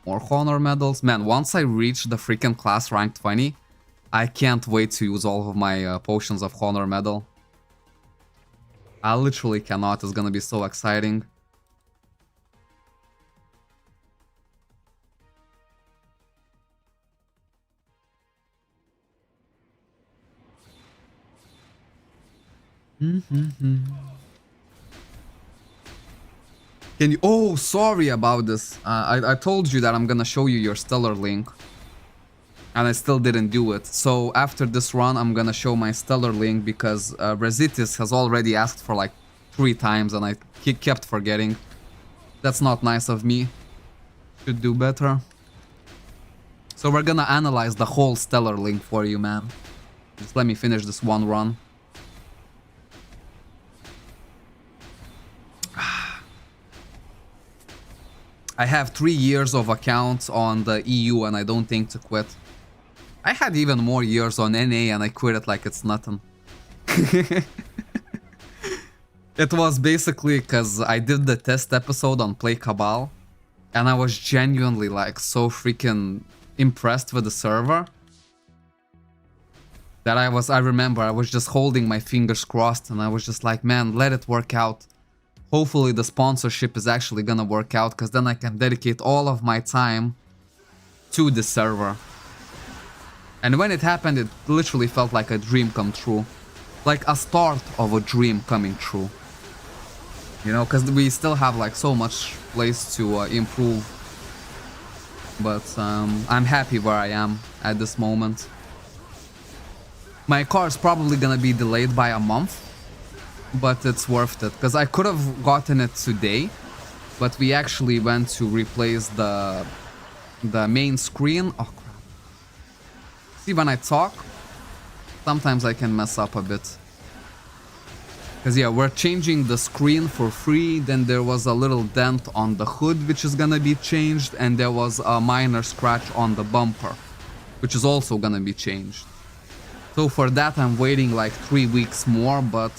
More honor medals. Man, once I reach the freaking class rank 20, I can't wait to use all of my potions of honor medal. I literally cannot. It's gonna be so exciting. Can you... Oh, sorry about this. I told you that I'm gonna show you your stellar link. And I still didn't do it. So after this run, I'm gonna show my stellar link because Resitis has already asked for like 3 times and I kept forgetting. That's not nice of me. Should do better. So we're gonna analyze the whole stellar link for you, man. Just let me finish this one run. I have 3 years of accounts on the EU and I don't think to quit. I had even more years on NA and I quit it like it's nothing. It was basically because I did the test episode on Play Cabal and I was genuinely like so freaking impressed with the server that I remember I was just holding my fingers crossed and I was just like, man, let it work out. Hopefully the sponsorship is actually gonna work out because then I can dedicate all of my time to the server. And when it happened, it literally felt like a dream come true. Like a start of a dream coming true. You know, because we still have like so much place to improve. But I'm happy where I am at this moment. My car is probably gonna be delayed by a month. But it's worth it. Because I could have gotten it today. But we actually went to replace the main screen. Oh, see, when I talk, sometimes I can mess up a bit. Because yeah, we're changing the screen for free, then there was a little dent on the hood which is gonna be changed, and there was a minor scratch on the bumper, which is also gonna be changed. So for that I'm waiting like 3 weeks more, but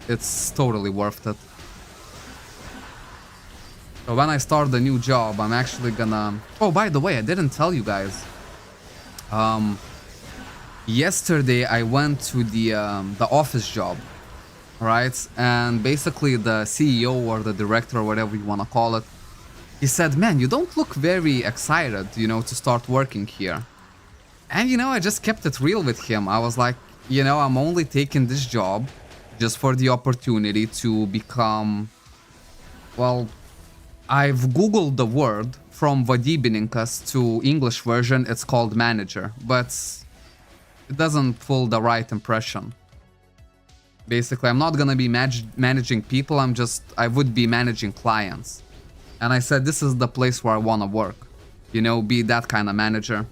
it's totally worth it. So when I start the new job, I'm actually gonna... Oh, by the way, I didn't tell you guys. Yesterday I went to the office job, right? And basically the CEO or the director or whatever you want to call it, he said, man, you don't look very excited, you know, to start working here. And you know, I just kept it real with him. I was like, you know, I'm only taking this job just for the opportunity to become, well, I've googled the word from Vadybininkas to English version, it's called manager, but it doesn't pull the right impression. Basically, I'm not gonna be managing people, I would be managing clients. And I said, this is the place where I wanna work. You know, be that kind of manager.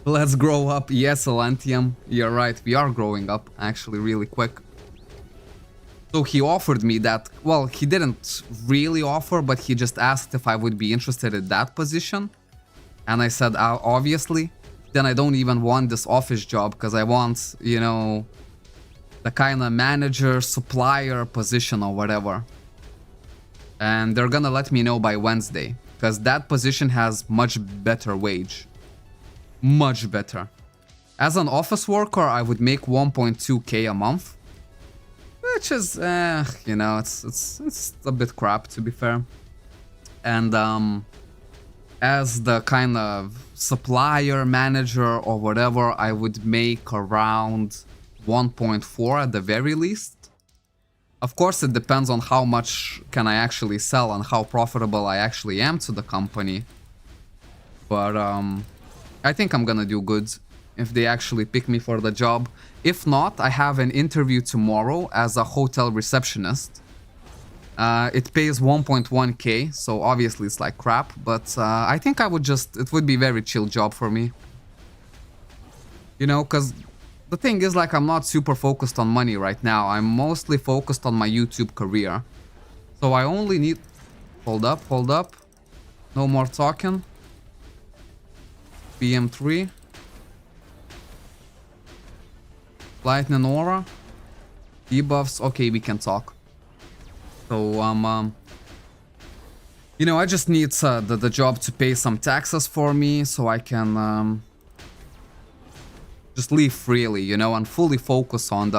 Let's grow up. Yes, Elantium, you're right, we are growing up, actually, really quick. So he offered me that, well, he didn't really offer, but he just asked if I would be interested in that position. And I said, obviously. Then I don't even want this office job because I want, you know, the kind of manager, supplier position or whatever. And they're gonna let me know by Wednesday because that position has much better wage. Much better. As an office worker, I would make 1.2k a month. Which is, you know, it's a bit crap, to be fair. And as the kind of supplier, manager, or whatever, I would make around 1.4 at the very least. Of course, it depends on how much can I actually sell and how profitable I actually am to the company. But I think I'm gonna do good if they actually pick me for the job. If not, I have an interview tomorrow as a hotel receptionist. It pays 1.1k, so obviously it's like crap, but I think it would be a very chill job for me. You know, because the thing is, like, I'm not super focused on money right now. I'm mostly focused on my YouTube career. So I only need... Hold up, hold up. No more talking. PM3. Lightning Aura. Debuffs. Okay, we can talk. So, you know, I just need the job to pay some taxes for me so I can just live freely, you know, and fully focus on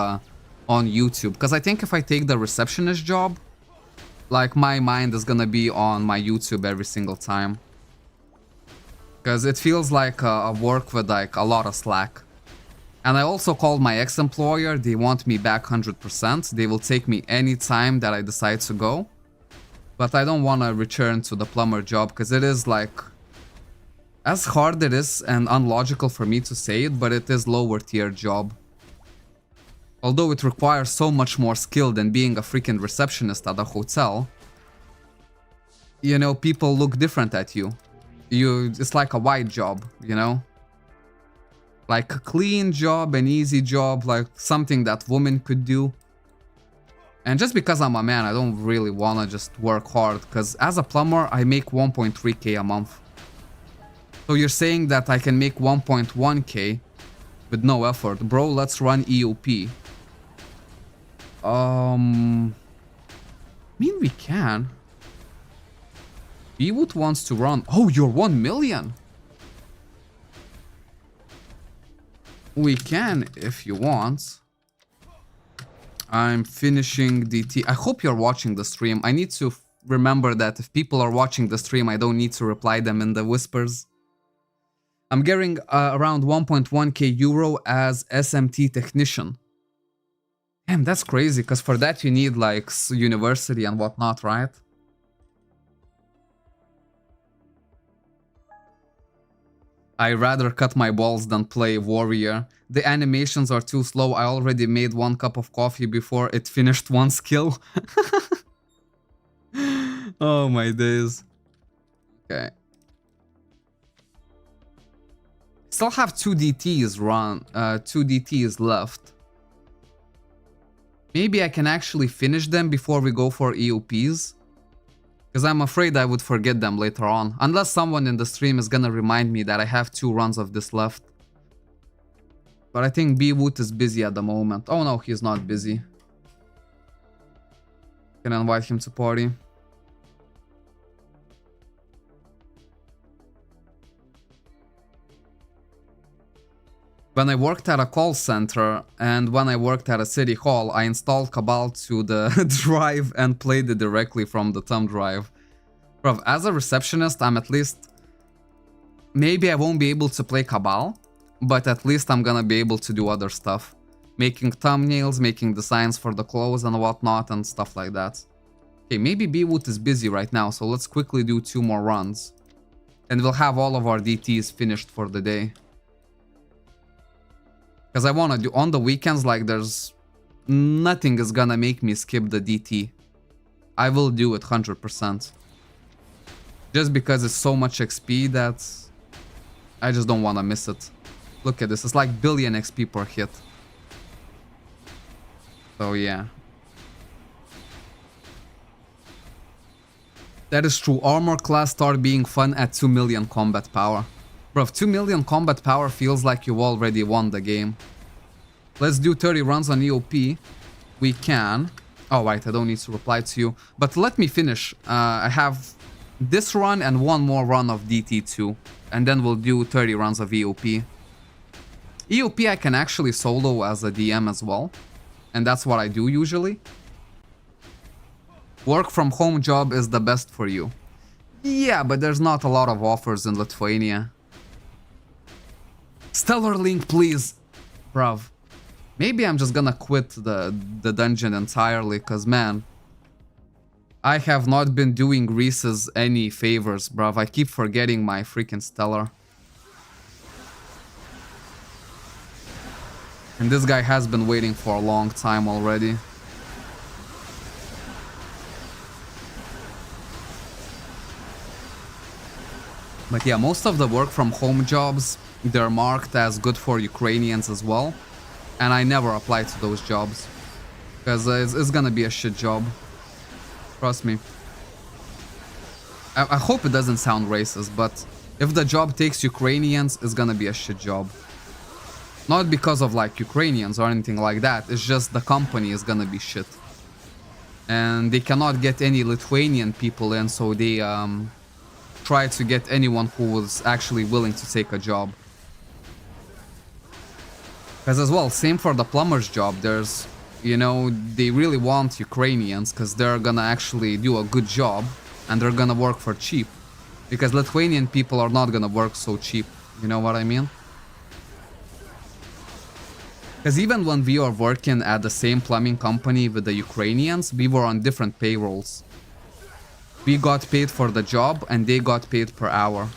YouTube. Because I think if I take the receptionist job, like, my mind is gonna be on my YouTube every single time. Because it feels like a work with like a lot of slack. And I also called my ex-employer. They want me back 100%. They will take me any time that I decide to go. But I don't want to return to the plumber job because it is like... As hard it is and unlogical for me to say it, but it is lower tier job. Although it requires so much more skill than being a freaking receptionist at a hotel. You know, people look different at you. It's like a white job, you know? Like a clean job, an easy job, like something that women could do. And just because I'm a man, I don't really want to just work hard. Because as a plumber, I make 1.3k a month. So you're saying that I can make 1.1k with no effort. Bro, let's run EOP. I mean, we can. Bewood wants to run. Oh, you're 1 million. We can if you want. I'm finishing DT. I hope you're watching the stream. I need to remember that if people are watching the stream, I don't need to reply them in the whispers. I'm getting around 1.1k euro as SMT technician. Damn, that's crazy, because for that you need like university and whatnot, right? I rather cut my balls than play warrior. The animations are too slow. I already made 1 cup of coffee before it finished 1 skill. Oh my days. Okay. Still have 2 DTs 2 DTs left. Maybe I can actually finish them before we go for EOPs. Because I'm afraid I would forget them later on. Unless someone in the stream is gonna remind me that I have 2 runs of this left. But I think Bewood is busy at the moment. Oh no, he's not busy. Can invite him to party. When I worked at a call center and when I worked at a city hall, I installed Cabal to the drive and played it directly from the thumb drive. Bro, as a receptionist, I'm at least... Maybe I won't be able to play Cabal, but at least I'm gonna be able to do other stuff. Making thumbnails, making designs for the clothes and whatnot and stuff like that. Okay, maybe Bewood is busy right now, so let's quickly do 2 more runs. And we'll have all of our DTs finished for the day. Because I want to do on the weekends, like there's nothing is gonna make me skip the DT. I will do it 100%. Just because it's so much XP that I just don't want to miss it. Look at this, it's like billion XP per hit. So yeah. That is true, armor class start being fun at 2 million combat power. Bro, 2 million combat power feels like you already won the game. Let's do 30 runs on EOP. We can. Oh, right, I don't need to reply to you. But let me finish. I have this run and 1 more run of DT2. And then we'll do 30 runs of EOP. EOP I can actually solo as a DM as well. And that's what I do usually. Work from home job is the best for you. Yeah, but there's not a lot of offers in Lithuania. Stellar Link, please. Bruv. Maybe I'm just gonna quit the dungeon entirely, cause man, I have not been doing Reese's any favors, bruv. I keep forgetting my freaking stellar. And this guy has been waiting for a long time already. But yeah, most of the work from home jobs, they're marked as good for Ukrainians as well. And I never applied to those jobs. Because it's gonna be a shit job. Trust me. I hope it doesn't sound racist, but if the job takes Ukrainians, it's gonna be a shit job. Not because of like Ukrainians or anything like that, it's just the company is gonna be shit. And they cannot get any Lithuanian people in, so they try to get anyone who was actually willing to take a job. Because as well, same for the plumber's job, there's, you know, they really want Ukrainians because they're gonna actually do a good job and they're gonna work for cheap. Because Lithuanian people are not gonna work so cheap, you know what I mean? Because even when we were working at the same plumbing company with the Ukrainians, we were on different payrolls. We got paid for the job and they got paid per hour.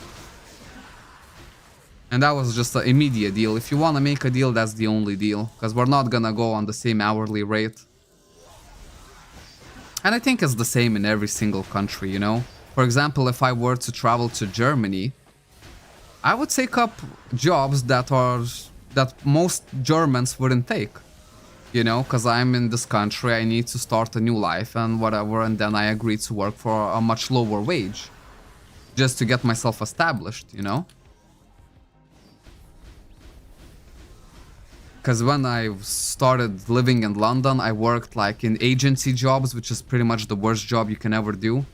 And that was just an immediate deal. If you want to make a deal, that's the only deal. Because we're not gonna go on the same hourly rate. And I think it's the same in every single country, you know? For example, if I were to travel to Germany, I would take up jobs that most Germans wouldn't take. You know, because I'm in this country, I need to start a new life and whatever, and then I agree to work for a much lower wage. Just to get myself established, you know? Because when I started living in London, I worked like in agency jobs, which is pretty much the worst job you can ever do.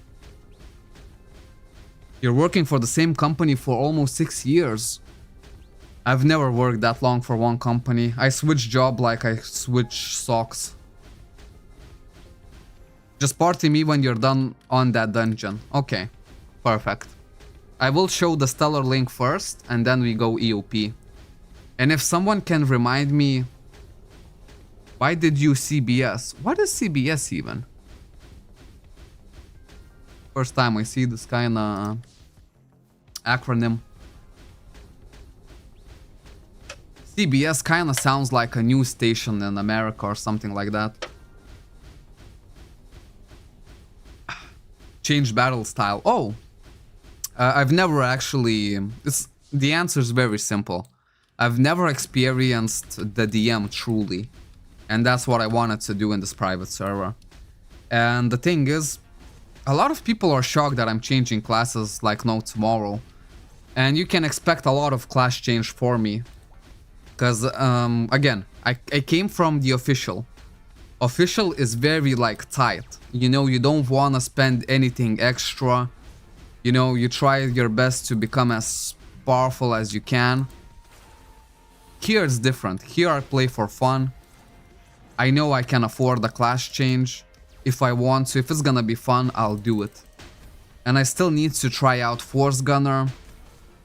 You're working for the same company for almost 6 years. I've never worked that long for one company. I switch job like I switch socks. Just party me when you're done on that dungeon. Okay, perfect. I will show the stellar link first, and then we go EOP. And if someone can remind me, why did you CBS? What is CBS even? First time I see this kind of acronym. CBS kind of sounds like a news station in America or something like that. Change battle style. Oh, I've never actually... the answer is very simple. I've never experienced the DM truly. And that's what I wanted to do in this private server. And the thing is, a lot of people are shocked that I'm changing classes like no tomorrow. And you can expect a lot of class change for me. Because, again, I came from the official. Official is very, like, tight. You know, you don't want to spend anything extra. You know, you try your best to become as powerful as you can. Here it's different. Here I play for fun. I know I can afford the class change. If I want to, if it's gonna be fun, I'll do it. And I still need to try out Force Gunner.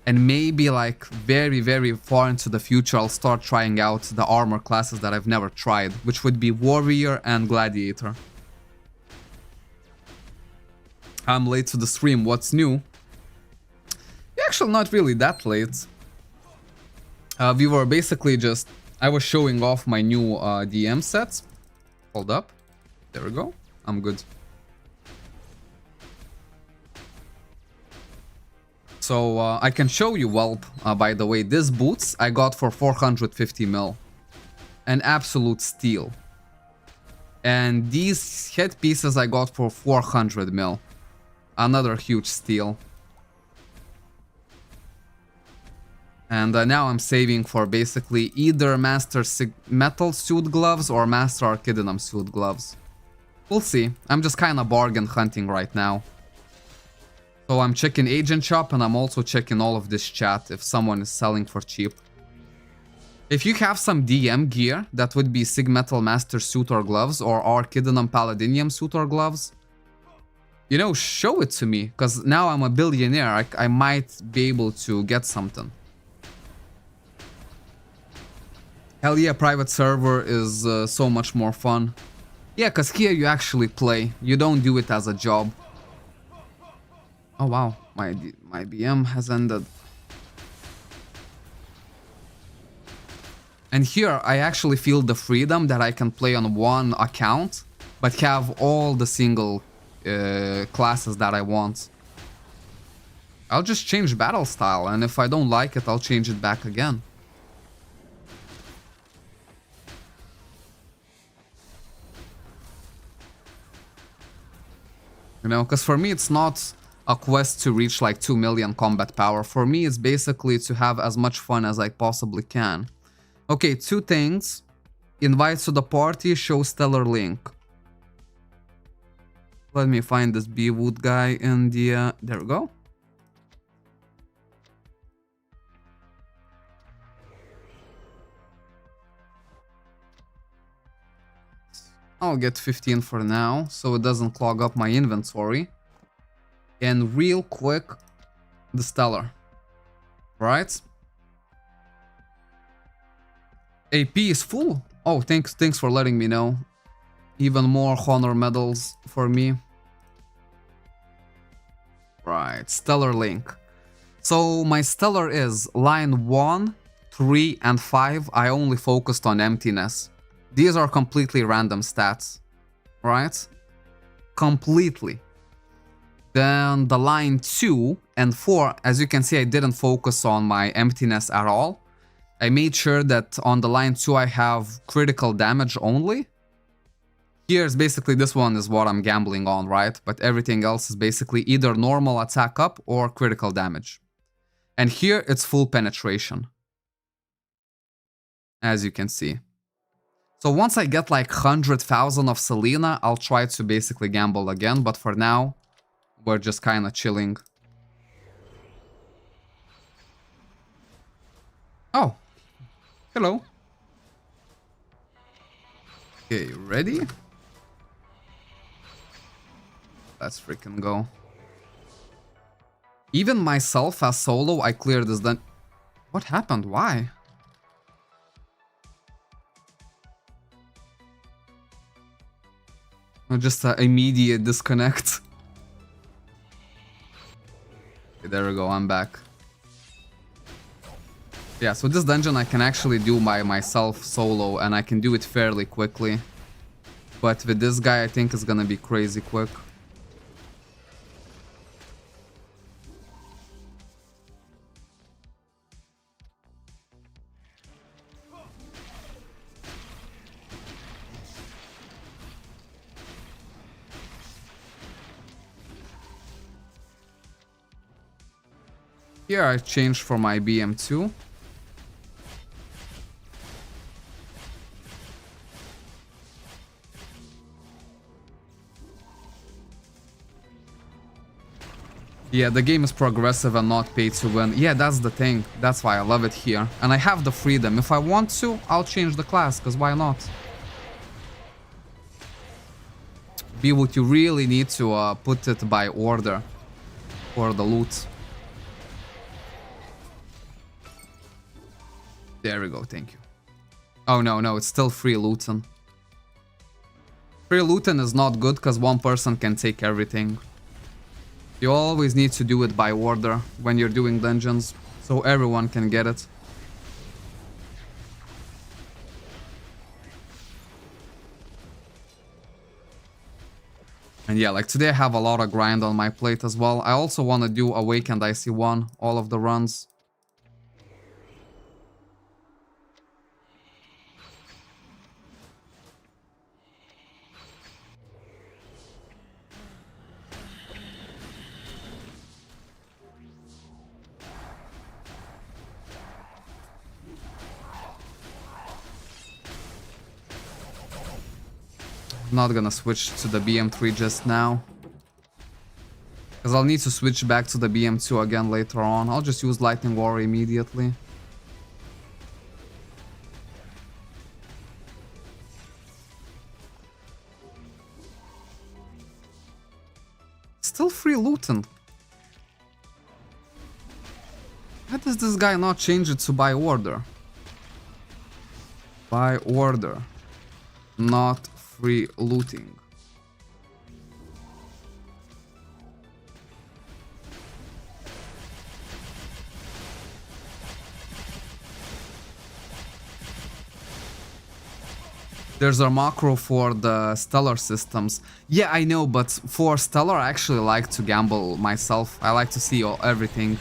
And maybe like very, very far into the future, I'll start trying out the armor classes that I've never tried, which would be Warrior and Gladiator. I'm late to the stream. What's new? Actually, not really that late. We were basically just... I was showing off my new DM sets. Hold up. There we go. I'm good. So I can show you Whelp, by the way. This boots I got for 450 mil. An absolute steal. And these headpieces I got for 400 mil. Another huge steal. And now I'm saving for basically either Master Metal suit gloves or Master Archidinum suit gloves. We'll see. I'm just kind of bargain hunting right now. So I'm checking Agent Shop and I'm also checking all of this chat if someone is selling for cheap. If you have some DM gear that would be Sig Metal Master suit or gloves or Archidinum Paladinium suit or gloves, you know, show it to me. Because now I'm a billionaire. I might be able to get something. Hell yeah, private server is so much more fun. Yeah, because here you actually play. You don't do it as a job. Oh wow, my BM has ended. And here I actually feel the freedom that I can play on one account, but have all the single classes that I want. I'll just change battle style, and if I don't like it, I'll change it back again. You know, because for me it's not a quest to reach like 2 million combat power. For me it's basically to have as much fun as I possibly can. Okay, two things. Invites to the party, show stellar link. Let me find this Beewood guy in the... there we go. I'll get 15 for now, so it doesn't clog up my inventory. And real quick, the stellar. Right? AP is full. Oh, thanks for letting me know. Even more honor medals for me. Right, stellar link. So my stellar is line 1, 3, and 5. I only focused on emptiness. These are completely random stats, right? Completely. Then the line 2 and 4, as you can see, I didn't focus on my emptiness at all. I made sure that on the line 2 I have critical damage only. Here's basically, this one is what I'm gambling on, right? But everything else is basically either normal attack up or critical damage. And here it's full penetration, as you can see. So once I get like 100,000 of Selena, I'll try to basically gamble again, but for now, we're just kind of chilling. Oh, hello. Okay, ready? Let's freaking go. Even myself as solo, I cleared this then. What happened? Why? Just an immediate disconnect. Okay, there we go, I'm back. Yeah, so this dungeon I can actually do by myself solo, and I can do it fairly quickly. But with this guy, I think it's gonna be crazy quick. Here I changed for my BM2. Yeah, the game is progressive and not pay to win. Yeah, that's the thing. That's why I love it here. And I have the freedom. If I want to, I'll change the class, because why not? Bewood, you really need to put it by order for the loot. There we go, thank you. Oh no, it's still free looting. Free looting is not good because one person can take everything. You always need to do it by order when you're doing dungeons, so everyone can get it. And yeah, like today I have a lot of grind on my plate as well. I also want to do Awakened IC1, all of the runs. Not gonna switch to the BM3 just now, because I'll need to switch back to the BM2 again later on. I'll just use Lightning Warrior immediately. Still free looting. Why does this guy not change it to by order? By order, not free looting. There's a macro for the stellar systems. Yeah, I know, but for stellar I actually like to gamble myself. I like to see everything.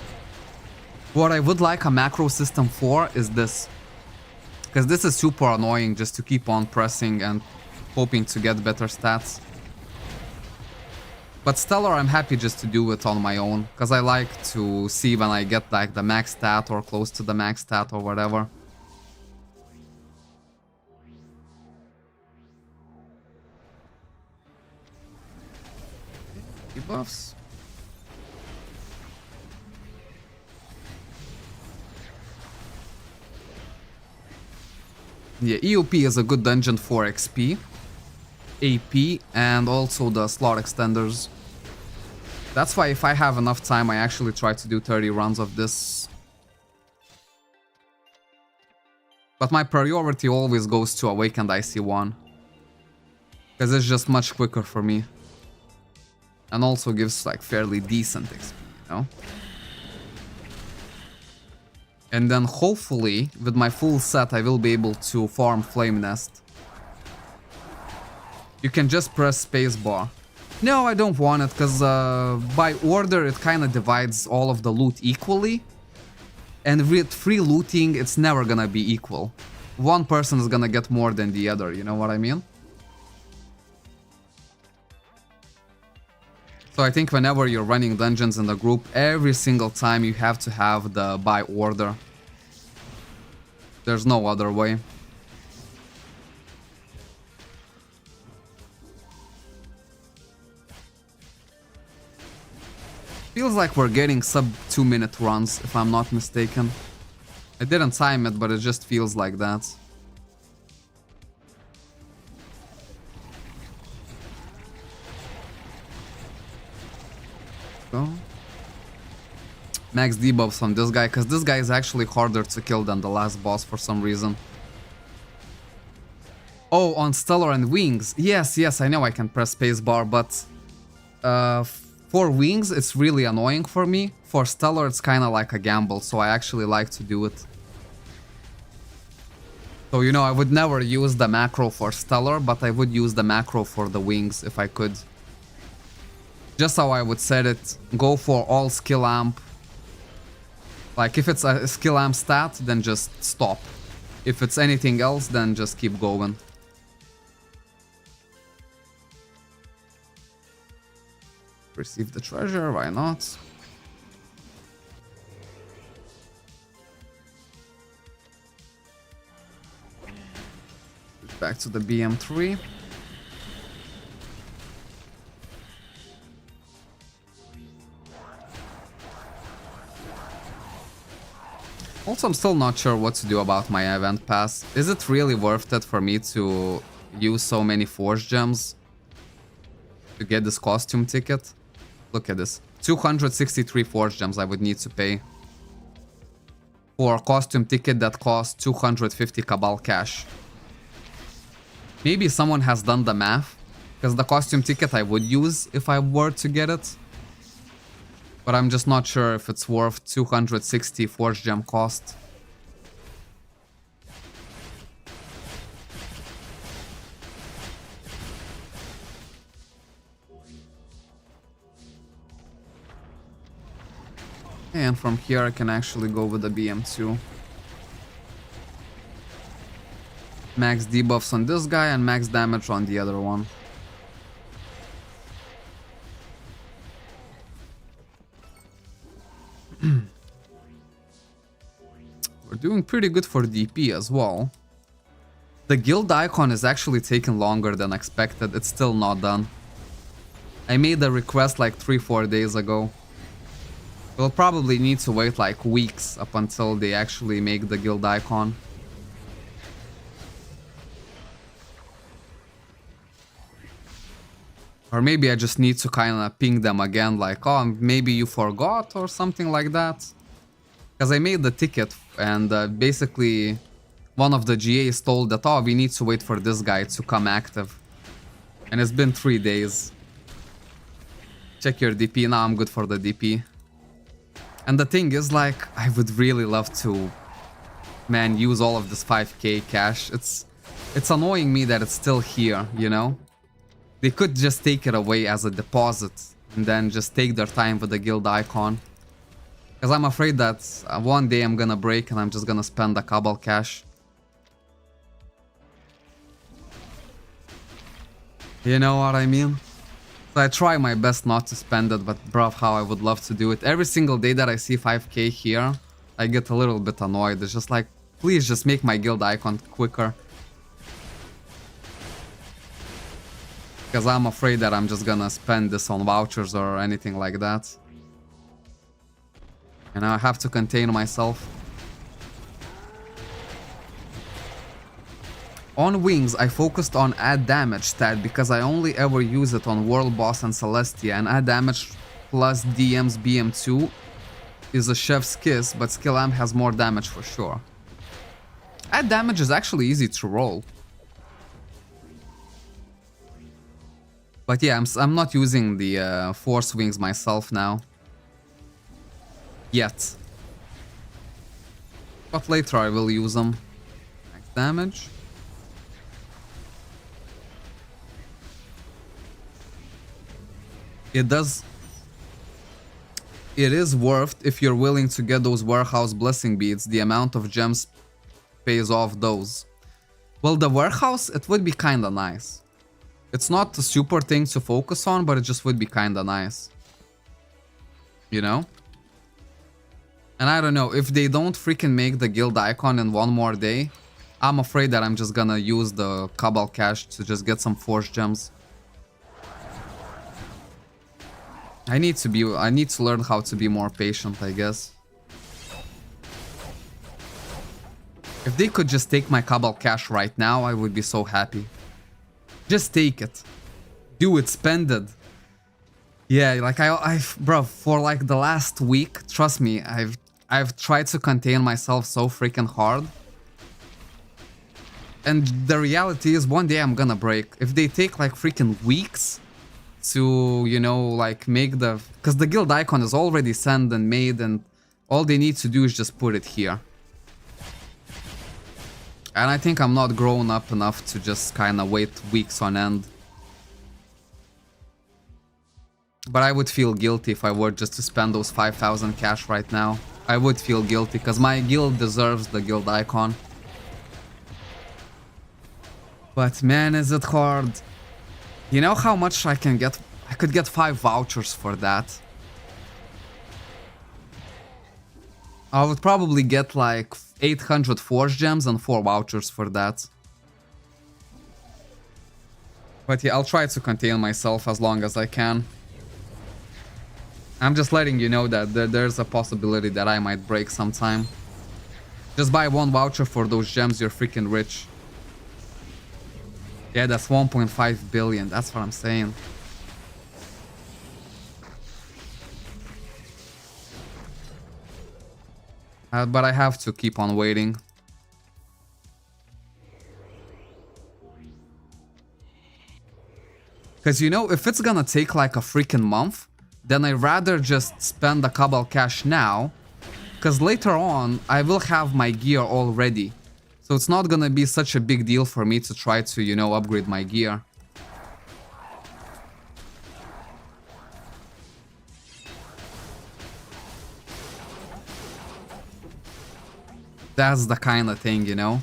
What I would like a macro system for is this. Because this is super annoying just to keep on pressing and hoping to get better stats. But stellar I'm happy just to do it on my own. Because I like to see when I get like the max stat or close to the max stat or whatever. Debuffs. Yeah, EOP is a good dungeon for XP, AP, and also the slot extenders. That's why if I have enough time, I actually try to do 30 runs of this. But my priority always goes to Awakened IC1. Because it's just much quicker for me. And also gives like fairly decent XP, you know? And then hopefully, with my full set, I will be able to farm Flame Nest. You can just press spacebar. No, I don't want it, because by order it kind of divides all of the loot equally. And with free looting, it's never gonna be equal. One person is gonna get more than the other, you know what I mean? So I think whenever you're running dungeons in the group, every single time you have to have the by order. There's no other way. Feels like we're getting sub 2-minute runs, if I'm not mistaken. I didn't time it, but it just feels like that. Go. Max debuffs on this guy, because this guy is actually harder to kill than the last boss for some reason. Oh, on Stellar and Wings. Yes, I know I can press spacebar, but for Wings it's really annoying for me. For Stellar it's kind of like a gamble, so I actually like to do it. So, you know, I would never use the macro for Stellar, but I would use the macro for the Wings if I could. Just how I would set it, go for all skill amp. Like if it's a skill amp stat, then just stop. If it's anything else, then just keep going. Receive the treasure, why not? Back to the BM3. Also, I'm still not sure what to do about my event pass. Is it really worth it for me to use so many forge gems to get this costume ticket? Look at this. 263 forge gems I would need to pay for a costume ticket that costs 250 Cabal cash. Maybe someone has done the math, because the costume ticket I would use if I were to get it. But I'm just not sure if it's worth 260 forge gem cost. And from here I can actually go with the BM2. Max debuffs on this guy and max damage on the other one. We're doing pretty good for DP as well. The guild icon is actually taking longer than expected. It's still not done. I made a request like 3-4 days ago. We'll probably need to wait like weeks up until they actually make the guild icon. Or maybe I just need to kind of ping them again, like, oh, maybe you forgot or something like that. Because I made the ticket and basically one of the GAs told that, oh, we need to wait for this guy to come active. And it's been 3 days. Check your DP. Now I'm good for the DP. And the thing is, like, I would really love to, man, use all of this 5k cash. It's annoying me that it's still here, you know? They could just take it away as a deposit and then just take their time with the guild icon. Because I'm afraid that one day I'm gonna break and I'm just gonna spend the Cabal cash. You know what I mean? So I try my best not to spend it, but bruv, how I would love to do it. Every single day that I see 5k here, I get a little bit annoyed. It's just like, please just make my guild icon quicker. Because I'm afraid that I'm just gonna spend this on vouchers or anything like that. And I have to contain myself. On wings, I focused on add damage stat because I only ever use it on World Boss and Celestia, and add damage plus DM's BM2 is a chef's kiss, but skill amp has more damage for sure. Add damage is actually easy to roll. But yeah, I'm not using the force wings myself now. Yet. But later I will use them. Max damage. It is worth if you're willing to get those warehouse blessing beads. The amount of gems pays off those. Well, the warehouse, it would be kinda nice. It's not a super thing to focus on, but it just would be kinda nice. You know? And I don't know, if they don't freaking make the guild icon in one more day, I'm afraid that I'm just gonna use the Cabal cash to just get some force gems. I need to learn how to be more patient, I guess. If they could just take my Cabal cash right now, I would be so happy. Just take it. Do it, spend it. Yeah, like bro, for like the last week, trust me, I've tried to contain myself so freaking hard. And the reality is one day I'm gonna break. If they take like freaking weeks to, you know, like make the... Because the guild icon is already sent and made, and all they need to do is just put it here. And I think I'm not grown up enough to just kind of wait weeks on end. But I would feel guilty if I were just to spend those 5,000 cash right now. I would feel guilty because my guild deserves the guild icon. But man, is it hard. You know how much I can get? I could get 5 vouchers for that. I would probably get like 800 force gems and 4 vouchers for that. But yeah, I'll try to contain myself as long as I can. I'm just letting you know that there's a possibility that I might break sometime. Just buy 1 voucher for those gems, you're freaking rich. Yeah, that's 1.5 billion, that's what I'm saying. But I have to keep on waiting. Because, you know, if it's gonna take like a freaking month, then I'd rather just spend the Cabal cash now. Because later on, I will have my gear all ready. So it's not gonna be such a big deal for me to try to, you know, upgrade my gear. That's the kind of thing, you know?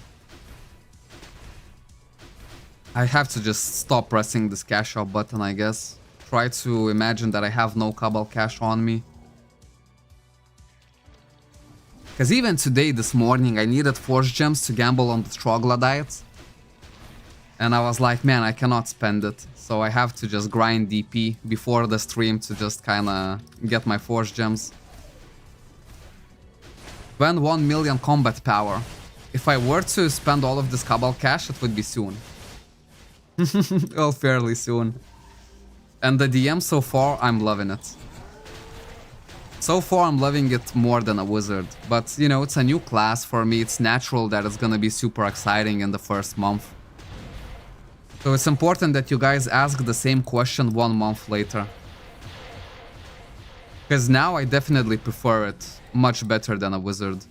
I have to just stop pressing this cash out button, I guess. Try to imagine that I have no Cabal cash on me. Because even today, this morning, I needed force gems to gamble on the troglodytes. And I was like, man, I cannot spend it. So I have to just grind DP before the stream to just kinda get my force gems. When 1 million combat power. If I were to spend all of this Cabal cash, it would be soon. Well, fairly soon. And the DM so far, I'm loving it. So far, I'm loving it more than a wizard. But, you know, it's a new class for me. It's natural that it's gonna be super exciting in the first month. So it's important that you guys ask the same question 1 month later. Because now I definitely prefer it much better than a wizard.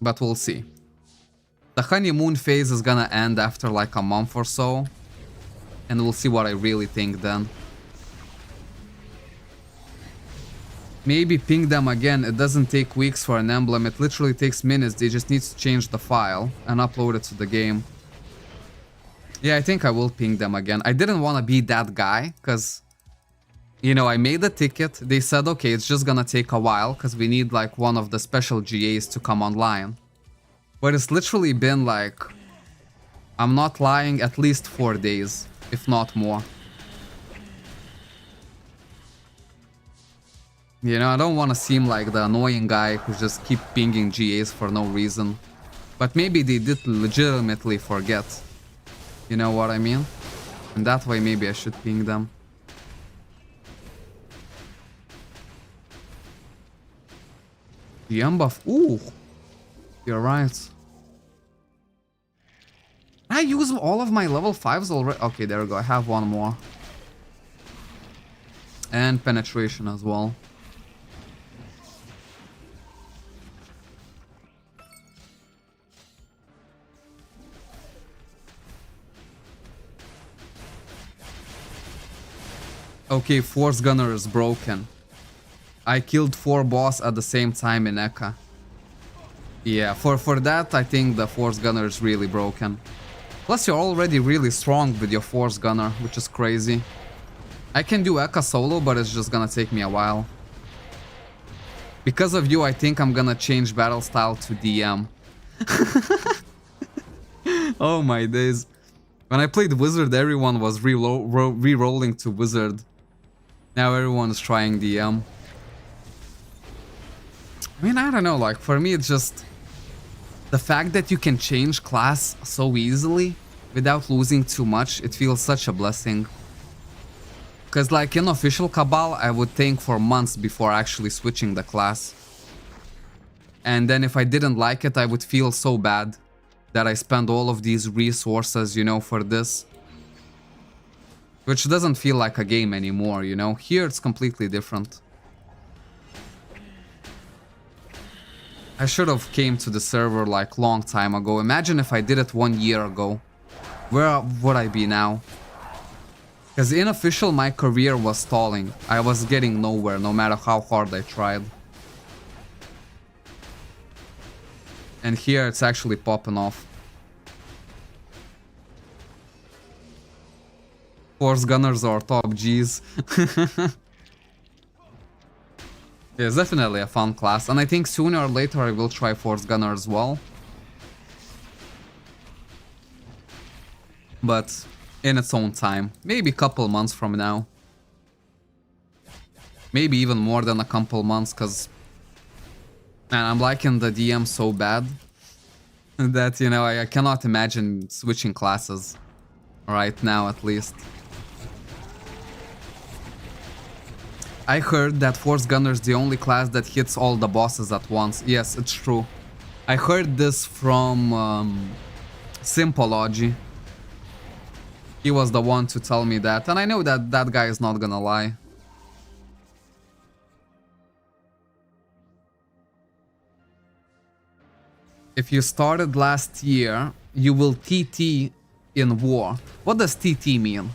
But we'll see. The honeymoon phase is gonna end after like a month or so. And we'll see what I really think then. Maybe ping them again. It doesn't take weeks for an emblem. It literally takes minutes. They just need to change the file and upload it to the game. Yeah, I think I will ping them again. I didn't want to be that guy because, you know, I made a ticket. They said, okay, it's just gonna take a while because we need like one of the special GAs to come online. But it's literally been like, I'm not lying, at least 4 days, if not more. You know, I don't want to seem like the annoying guy who just keep pinging GAs for no reason. But maybe they did legitimately forget. You know what I mean? And that way maybe I should ping them. GM buff. Ooh. You're right. I use all of my level 5s already. Okay, there we go. I have one more. And penetration as well. Okay, Force Gunner is broken. I killed 4 boss at the same time in Eka. Yeah, for that I think the Force Gunner is really broken. Plus you're already really strong with your Force Gunner, which is crazy. I can do Eka solo, but it's just gonna take me a while. Because of you, I think I'm gonna change battle style to DM. Oh my days. When I played Wizard, everyone was re-rolling to Wizard. Now everyone is trying DM. I mean, I don't know, like, for me it's just... The fact that you can change class so easily, without losing too much, it feels such a blessing. Because, like, in official Cabal, I would think for months before actually switching the class. And then if I didn't like it, I would feel so bad that I spend all of these resources, you know, for this. Which doesn't feel like a game anymore, you know? Here it's completely different. I should have came to the server like long time ago. Imagine if I did it 1 year ago. Where would I be now? Because in official my career was stalling. I was getting nowhere no matter how hard I tried. And here it's actually popping off. Force Gunners are top Gs. Yeah, it's definitely a fun class, and I think sooner or later I will try Force Gunner as well. But in its own time. Maybe a couple months from now. Maybe even more than a couple months, because... Man, I'm liking the DM so bad that, you know, I cannot imagine switching classes. Right now, at least. I heard that Force Gunner is the only class that hits all the bosses at once. Yes, it's true. I heard this from Sympology. He was the one to tell me that, and I know that that guy is not gonna lie. If you started last year, you will TT in war. What does TT mean?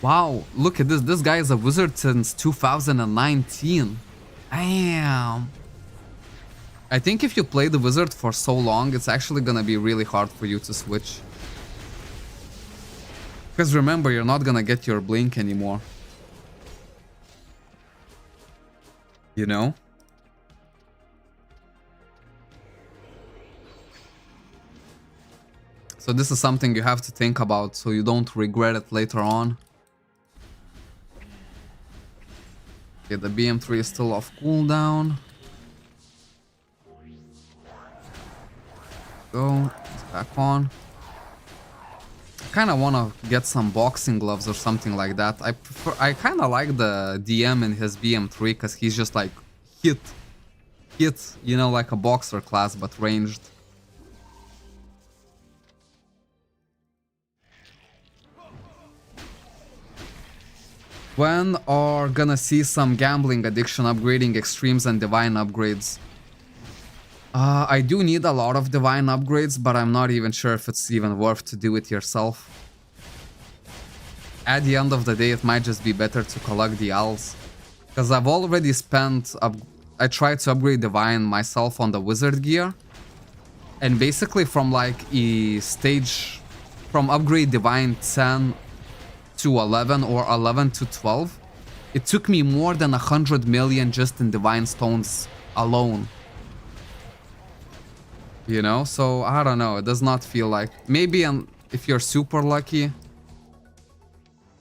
Wow, look at this. This guy is a wizard since 2019. Damn. I think if you play the wizard for so long, it's actually gonna be really hard for you to switch. Because remember, you're not gonna get your blink anymore. You know? So this is something you have to think about so you don't regret it later on. Okay, the BM3 is still off cooldown. Go, it's back on. kind of want to get some boxing gloves or something like that. I kind of like the DM in his BM3 because he's just like hit, you know, like a boxer class but ranged. When are gonna see some gambling addiction upgrading extremes and divine upgrades? I do need a lot of divine upgrades, but I'm not even sure if it's even worth to do it yourself. At the end of the day, it might just be better to collect the owls. Because I've already spent... I tried to upgrade divine myself on the wizard gear. And basically from like a stage... From upgrade divine 10 to 11 or 11 to 12, it took me more than 100 million just in divine stones alone. You know, so I don't know, it does not feel like... Maybe if you're super lucky,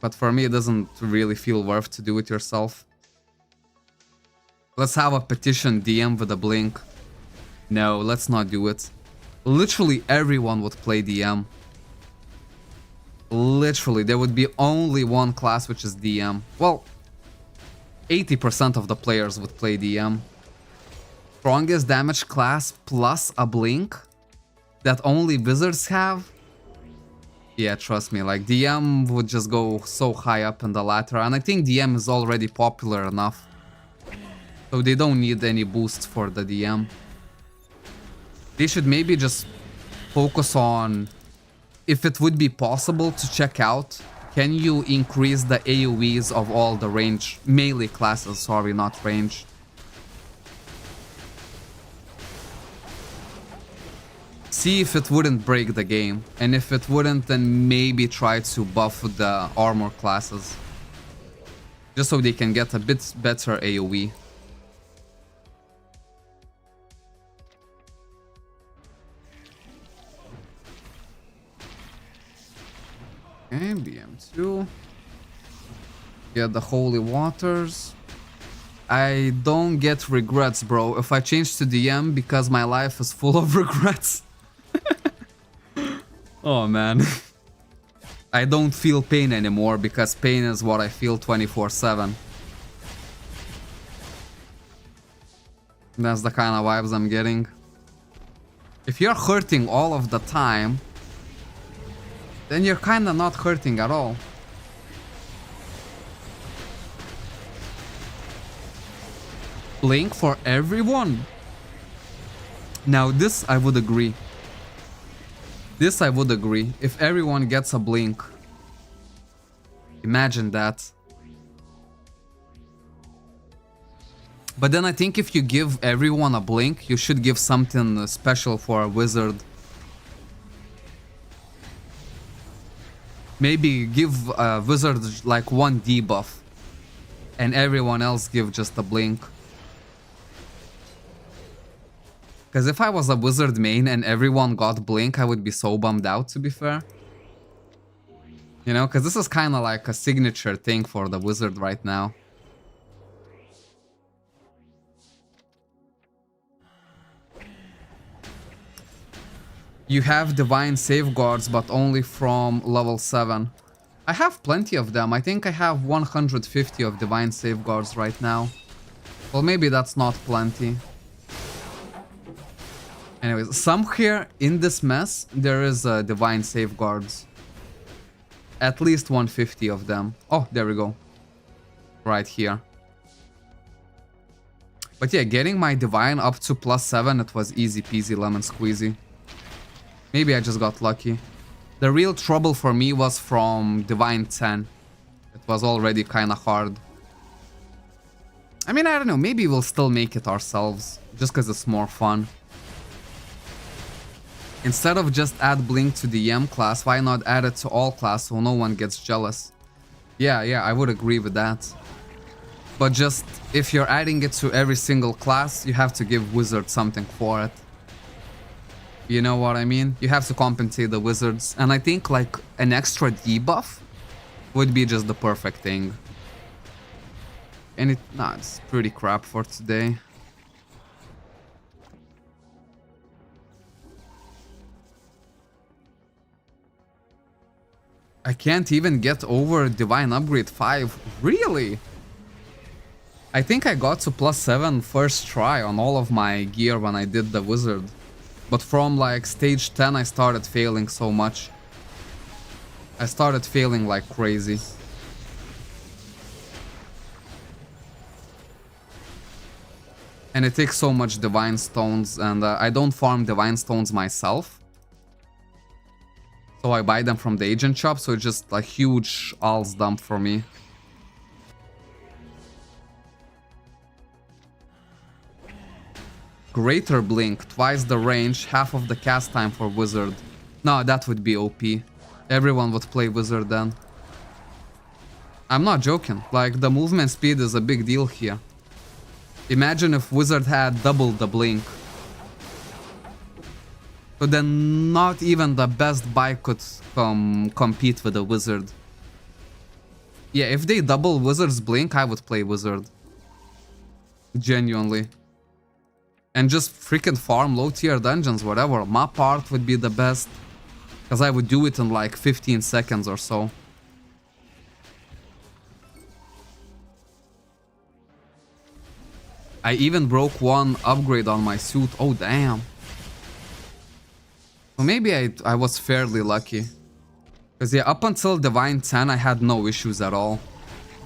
but for me it doesn't really feel worth to do it yourself. Let's have a petition DM with a blink. No, let's not do it. Literally everyone would play DM. Literally, there would be only one class which is DM. Well, 80% of the players would play DM. Strongest damage class plus a blink that only wizards have? Yeah, trust me, like DM would just go so high up in the ladder, and I think DM is already popular enough. So they don't need any boost for the DM. They should maybe just focus on, if it would be possible to check out, can you increase the AoEs of all the range, melee classes, sorry, not range. See if it wouldn't break the game, and if it wouldn't, then maybe try to buff the armor classes. Just so they can get a bit better AoE. Okay, BM2. Get the holy waters. I don't get regrets, bro. If I change to DM because my life is full of regrets. Oh man. I don't feel pain anymore because pain is what I feel 24/7. That's the kind of vibes I'm getting. If you're hurting all of the time, then you're kinda not hurting at all. Blink for everyone? Now this I would agree. This I would agree. If everyone gets a blink. Imagine that. But then I think if you give everyone a blink, you should give something special for a wizard. Maybe give a wizard like one debuff. And everyone else give just a blink. Because if I was a wizard main and everyone got blink, I would be so bummed out, to be fair. You know, because this is kind of like a signature thing for the wizard right now. You have divine safeguards, but only from level 7. I have plenty of them. I think I have 150 of divine safeguards right now. Well, maybe that's not plenty. Anyways, somewhere in this mess, there is divine safeguards. At least 150 of them. Oh, there we go. Right here. But yeah, getting my divine up to +7, it was easy peasy lemon squeezy. Maybe I just got lucky. The real trouble for me was from divine 10. It was already kind of hard. I mean, I don't know, maybe we'll still make it ourselves. Just because it's more fun. Instead of just add blink to the EM class, why not add it to all class so no one gets jealous? Yeah, I would agree with that. But just, if you're adding it to every single class, you have to give wizard something for it. You know what I mean? You have to compensate the wizards. And I think like an extra debuff would be just the perfect thing. And it's pretty crap for today. I can't even get over Divine Upgrade 5. Really? I think I got to +7 first try on all of my gear when I did the wizard. But from like stage 10 I started failing so much. I started failing like crazy. And it takes so much divine stones, and I don't farm divine stones myself. So I buy them from the agent shop, so it's just a huge alls dump for me. Greater Blink, twice the range, half of the cast time for wizard. No, that would be OP. Everyone would play wizard then. I'm not joking, like the movement speed is a big deal here. Imagine if wizard had double the blink. So then not even the best bike could compete with a wizard. Yeah, if they double wizard's blink, I would play wizard. Genuinely. And just freaking farm low tier dungeons, whatever. Map art would be the best. Because I would do it in like 15 seconds or so. I even broke one upgrade on my suit. Oh, damn. So maybe I was fairly lucky. Because yeah, up until Divine 10, I had no issues at all.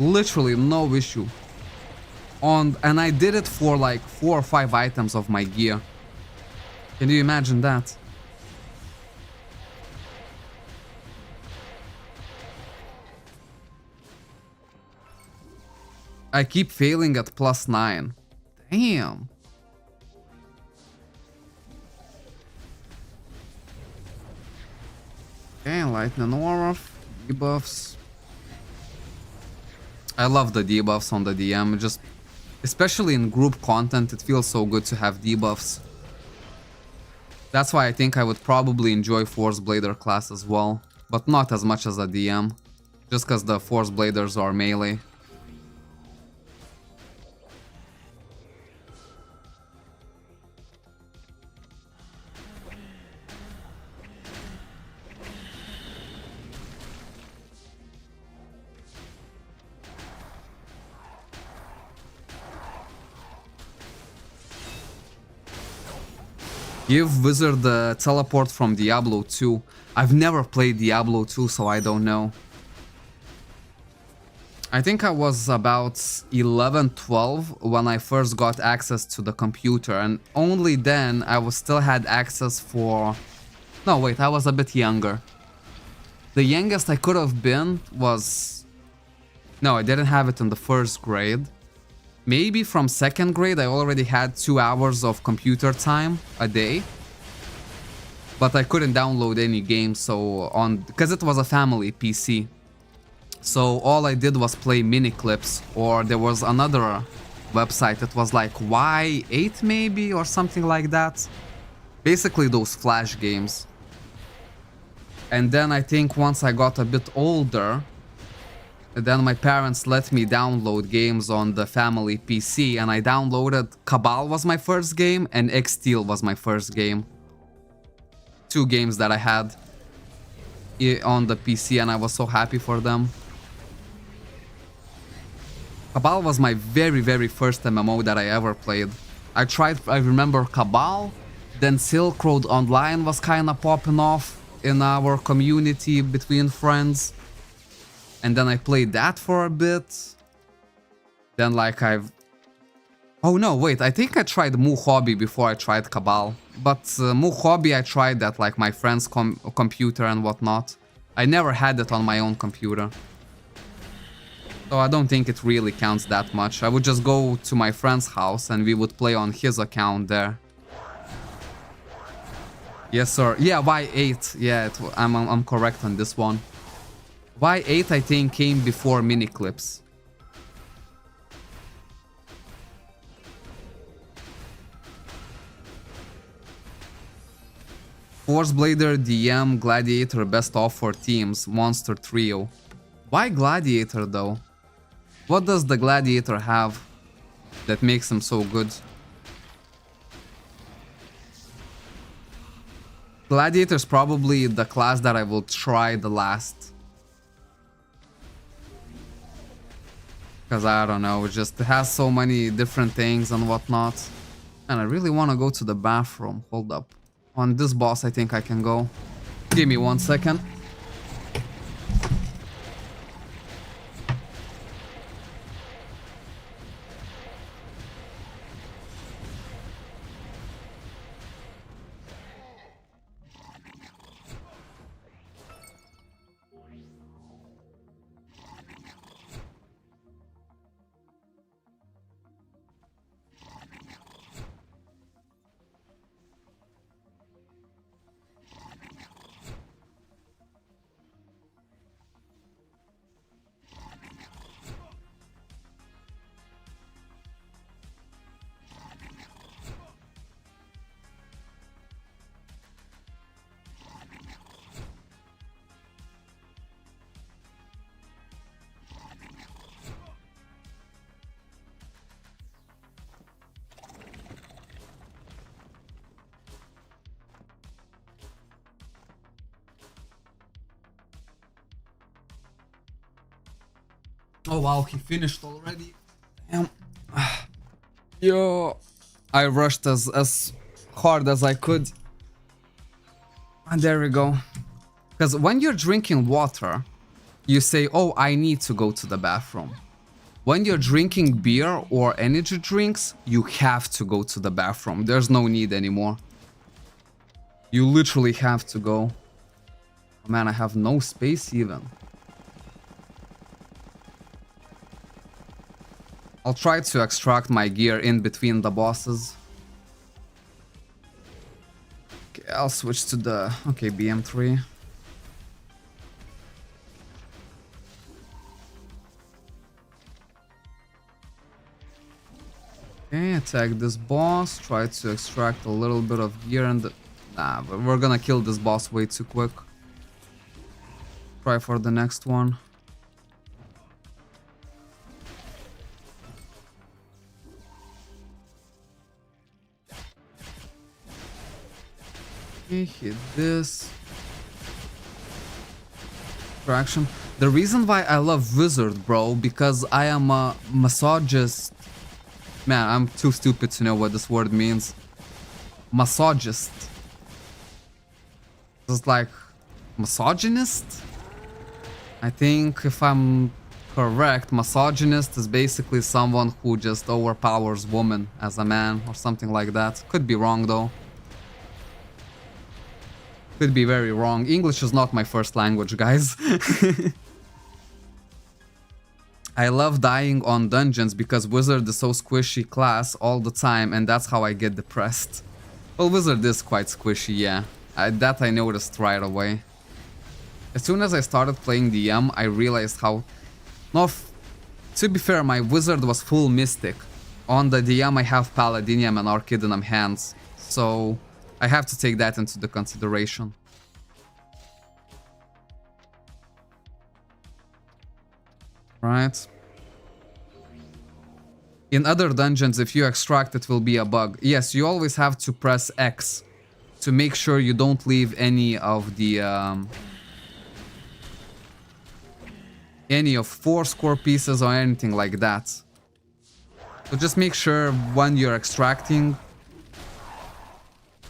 Literally no issue. And I did it for like 4 or 5 items of my gear. Can you imagine that? I keep failing at +9. Damn. Okay, Lightning Aura, debuffs. I love the debuffs on the DM, just especially in group content, it feels so good to have debuffs. That's why I think I would probably enjoy Force Blader class as well, but not as much as a DM, just because the Force Bladers are melee. Give Wizard the teleport from Diablo 2. I've never played Diablo 2, so I don't know. I think I was about 11, 12 when I first got access to the computer, and only then I still had access for... No, wait, I was a bit younger. The youngest I could have been was... No, I didn't have it in the first grade. Maybe from second grade I already had 2 hours of computer time a day. But I couldn't download any games, so because it was a family PC. So all I did was play mini clips, or there was another website, it was like Y8 maybe or something like that. Basically those flash games. And then I think once I got a bit older, then my parents let me download games on the family PC, and I downloaded Cabal was my first game and X-Steel was my first game. 2 games that I had on the PC, and I was so happy for them. Cabal was my very first MMO that I ever played. I remember Cabal, then Silk Road Online was kinda popping off in our community between friends. And then I played that for a bit. Then like Oh no, wait, I think I tried Mu Hobby before I tried Cabal. But Mu Hobby I tried at like my friend's computer and whatnot. I never had it on my own computer. So I don't think it really counts that much. I would just go to my friend's house and we would play on his account there. Yes sir, yeah, Y8, yeah, I'm correct on this one. Y8 I think came before Miniclips. Force Blader, DM, Gladiator, best of for teams, Monster Trio. Why Gladiator though? What does the Gladiator have that makes him so good? Gladiator is probably the class that I will try the last. Because I don't know, it just has so many different things and whatnot. And I really want to go to the bathroom. Hold up. On this boss, I think I can go. Give me 1 second. Oh wow, he finished already. Damn. Yo. I rushed as hard as I could. And there we go. Because when you're drinking water, you say, oh, I need to go to the bathroom. When you're drinking beer or energy drinks, you have to go to the bathroom. There's no need anymore. You literally have to go. Oh, man, I have no space even. I'll try to extract my gear in between the bosses. Okay, I'll switch to the... Okay, BM3. Okay, attack this boss. Try to extract a little bit of gear and... Nah, but we're gonna kill this boss way too quick. Try for the next one. Okay, hit this. Traction. The reason why I love Wizard, bro, because I am a massagist. Man, I'm too stupid to know what this word means. Massagist. It's like misogynist? I think if I'm correct, misogynist is basically someone who just overpowers women as a man or something like that. Could be wrong though. Could be very wrong. English is not my first language, guys. I love dying on dungeons because Wizard is so squishy class all the time and that's how I get depressed. Well, Wizard is quite squishy, yeah. That I noticed right away. As soon as I started playing DM, I realized how... No, to be fair, my Wizard was full Mystic. On the DM I have Paladinium and Archidinum hands, so I have to take that into the consideration. Right. In other dungeons, if you extract, it will be a bug. Yes, you always have to press X to make sure you don't leave any of the... any of 4 score pieces or anything like that. So just make sure when you're extracting,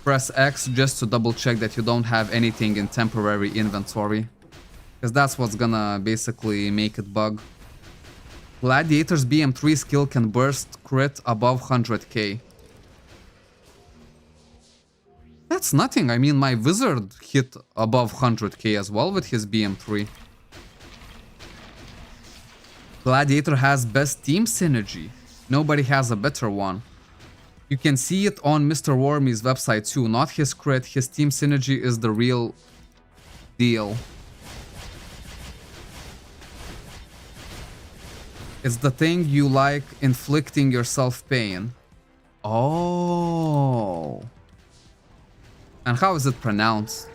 press X just to double check that you don't have anything in temporary inventory. Because that's what's gonna basically make it bug. Gladiator's BM3 skill can burst crit above 100k. That's nothing. I mean, my Wizard hit above 100k as well with his BM3. Gladiator has best team synergy. Nobody has a better one. You can see it on Mr. Wormy's website too. Not his crit, his team synergy is the real deal. It's the thing you like, inflicting yourself pain. Oh. And how is it pronounced?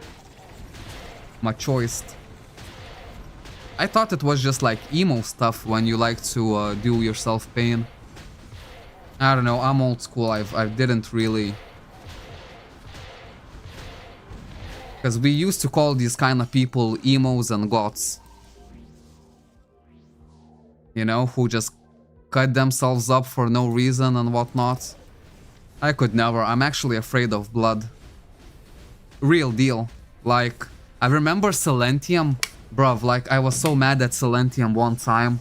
Machoist. I thought it was just like emo stuff when you like to do yourself pain. I don't know, I'm old school, I didn't really... Because we used to call these kind of people emos and goths. You know, who just cut themselves up for no reason and whatnot. I could never. I'm actually afraid of blood. Real deal. Like, I remember Silentium. Bruv, like, I was so mad at Silentium one time.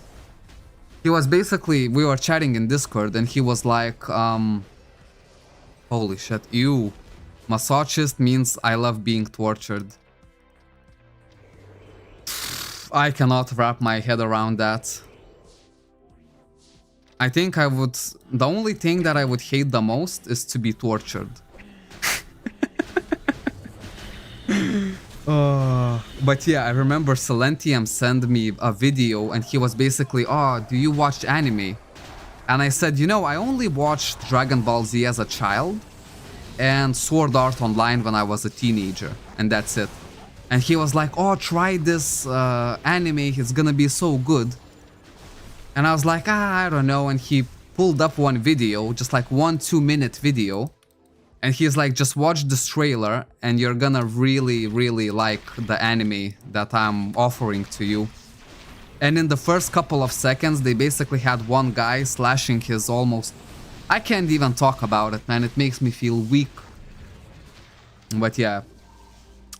He was basically, we were chatting in Discord and he was like, holy shit, ew. Masochist means I love being tortured. I cannot wrap my head around that. I think I would... The only thing that I would hate the most is to be tortured. But yeah, I remember Silentium sent me a video and he was basically, oh, do you watch anime? And I said, you know, I only watched Dragon Ball Z as a child and Sword Art Online when I was a teenager, and that's it. And he was like, oh, try this anime, it's gonna be so good. And I was like, I don't know. And he pulled up one video, just like 1-2 minute video. And he's like, just watch this trailer and you're gonna really, really like the anime that I'm offering to you. And in the first couple of seconds, they basically had one guy slashing his almost... I can't even talk about it, man. It makes me feel weak. But yeah.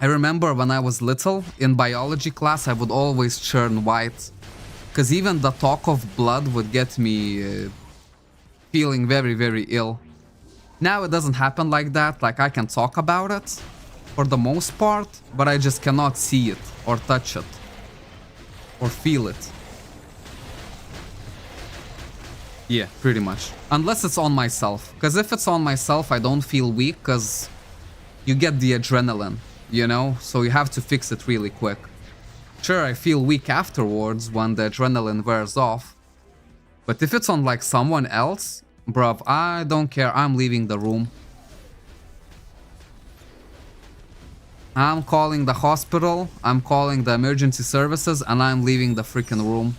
I remember when I was little, in biology class, I would always churn white. Because even the talk of blood would get me feeling very, very ill. Now it doesn't happen like that. Like, I can talk about it for the most part, but I just cannot see it or touch it or feel it. Yeah, pretty much. Unless it's on myself. Because if it's on myself, I don't feel weak because you get the adrenaline, you know? So you have to fix it really quick. Sure, I feel weak afterwards when the adrenaline wears off. But if it's on like someone else, bruv, I don't care. I'm leaving the room. I'm calling the hospital, I'm calling the emergency services, and I'm leaving the freaking room.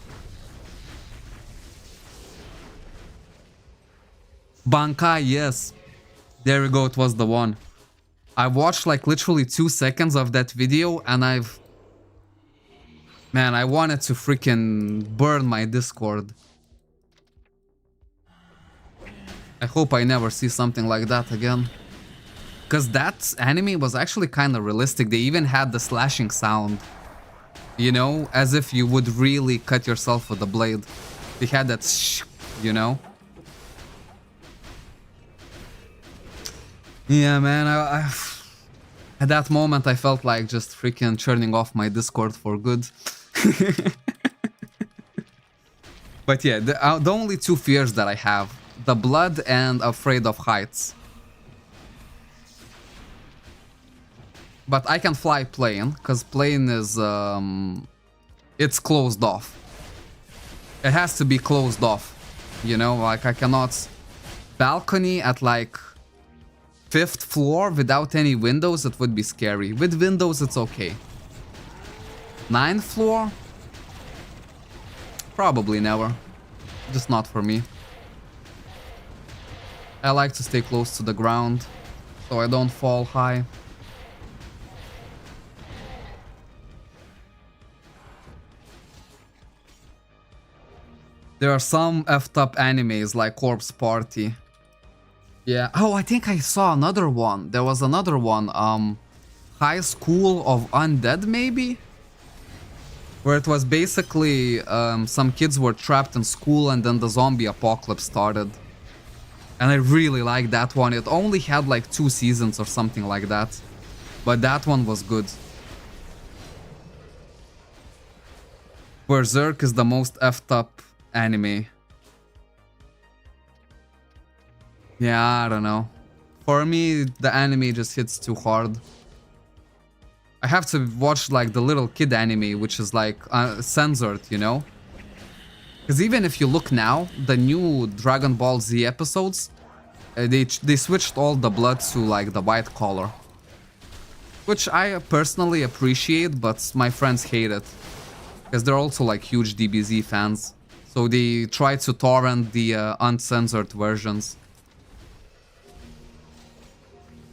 Bankai, yes. There we go, it was the one. I watched like literally 2 seconds of that video and I've... Man, I wanted to freaking burn my Discord. I hope I never see something like that again. Because that anime was actually kind of realistic. They even had the slashing sound. You know, as if you would really cut yourself with a blade. They had that shh, you know? Yeah, man, at that moment I felt like just freaking turning off my Discord for good. But yeah, the only two fears that I have, the blood and afraid of heights. But I can fly plane, because plane is, it's closed off. It has to be closed off, you know, like I cannot... Balcony at like 5th floor without any windows, it would be scary. With windows, it's okay. 9th floor? Probably never. Just not for me. I like to stay close to the ground, so I don't fall high. There are some effed up animes like Corpse Party. Yeah. Oh, I think I saw another one. There was another one. High School of Undead, maybe? Where it was basically some kids were trapped in school and then the zombie apocalypse started. And I really liked that one. It only had like 2 seasons or something like that. But that one was good. Berserk is the most effed up anime. Yeah, I don't know. For me, the anime just hits too hard. I have to watch like the little kid anime, which is like censored, you know? Because even if you look now, the new Dragon Ball Z episodes, they switched all the blood to like the white color. Which I personally appreciate, but my friends hate it. Because they're also like huge DBZ fans. So they try to torrent the uncensored versions.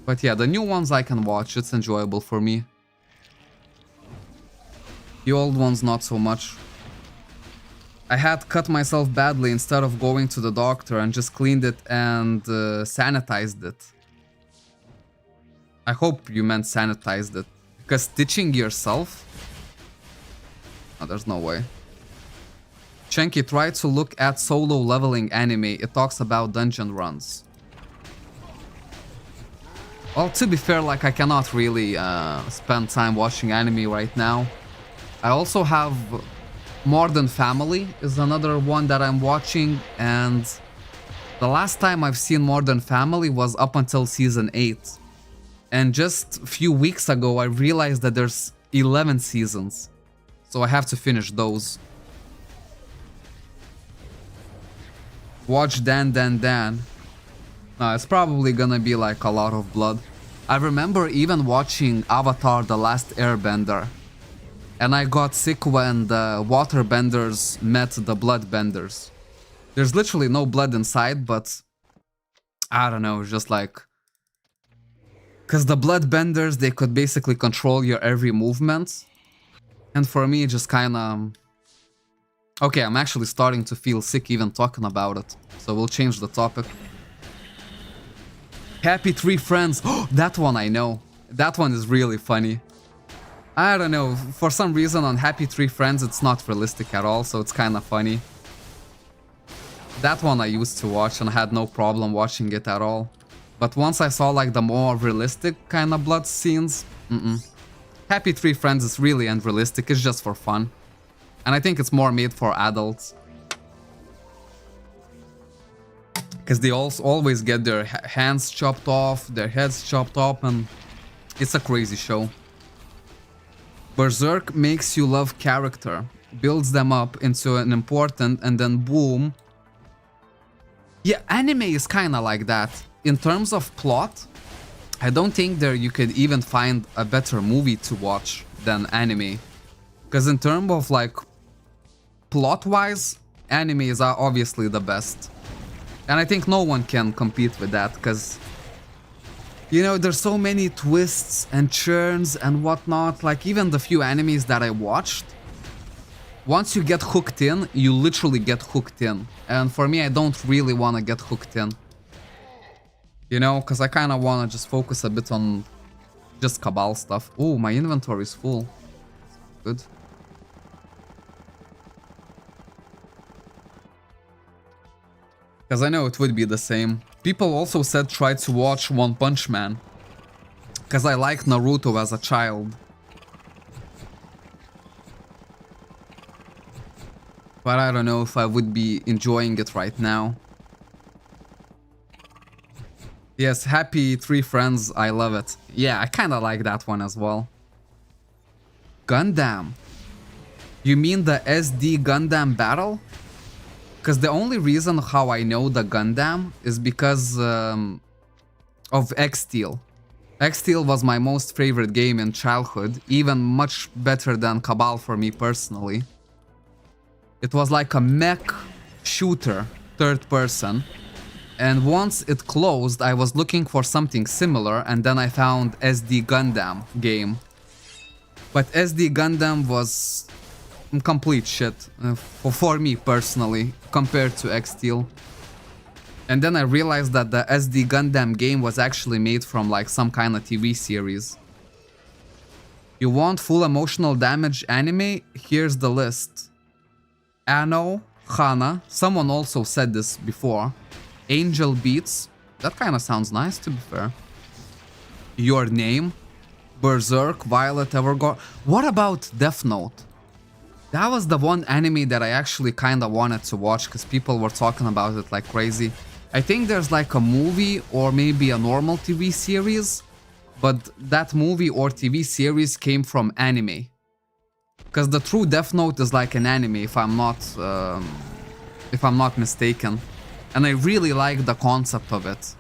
But yeah, the new ones I can watch, it's enjoyable for me. The old ones not so much. I had cut myself badly instead of going to the doctor and just cleaned it and sanitized it. I hope you meant sanitized it. Because stitching yourself? Oh, there's no way. Chenky, try to look at solo leveling anime. It talks about dungeon runs. Well, to be fair, like, I cannot really spend time watching anime right now. I also have Modern Family is another one that I'm watching, and the last time I've seen Modern Family was up until season 8. And just a few weeks ago, I realized that there's 11 seasons. So I have to finish those. Watch Dan. No, it's probably gonna be like a lot of blood. I remember even watching Avatar: The Last Airbender. And I got sick when the waterbenders met the bloodbenders. There's literally no blood inside, but I don't know, just like... Because the bloodbenders, they could basically control your every movement. And for me, just kinda... Okay, I'm actually starting to feel sick even talking about it. So we'll change the topic. Happy Tree Friends. Oh, that one I know. That one is really funny. I don't know, for some reason on Happy Tree Friends it's not realistic at all, so it's kind of funny. That one I used to watch and I had no problem watching it at all. But once I saw like the more realistic kind of blood scenes, Happy Tree Friends is really unrealistic, it's just for fun. And I think it's more made for adults. Because they also always get their hands chopped off, their heads chopped off, and it's a crazy show. Berserk makes you love character, builds them up into an important, and then boom. Yeah, anime is kinda like that. In terms of plot, I don't think you could even find a better movie to watch than anime. Because in terms of like plot-wise, anime is obviously the best. And I think no one can compete with that, because you know, there's so many twists and churns and whatnot, like even the few animes that I watched, once you get hooked in, you literally get hooked in. And for me, I don't really want to get hooked in. You know, because I kind of want to just focus a bit on just Cabal stuff. Oh, my inventory is full. Good. Because I know it would be the same. People also said try to watch One Punch Man. Because I liked Naruto as a child. But I don't know if I would be enjoying it right now. Yes, Happy Tree Friends, I love it. Yeah, I kinda like that one as well. Gundam. You mean the SD Gundam battle? Because the only reason how I know the Gundam is because of X-Steel. X-Steel was my most favorite game in childhood, even much better than Cabal for me personally. It was like a mech shooter, third person. And once it closed, I was looking for something similar, and then I found SD Gundam game. But SD Gundam was complete shit for me personally compared to X-Steel. And then I realized that the SD Gundam game was actually made from like some kind of TV series. You want full emotional damage anime? Here's the list. Anno, Hana, someone also said this before. Angel Beats, that kind of sounds nice to be fair. Your Name, Berserk, Violet Evergarden. What about Death Note? That was the one anime that I actually kinda wanted to watch because people were talking about it like crazy. I think there's like a movie or maybe a normal TV series, but that movie or TV series came from anime. Because the true Death Note is like an anime, if I'm not mistaken. And I really like the concept of it.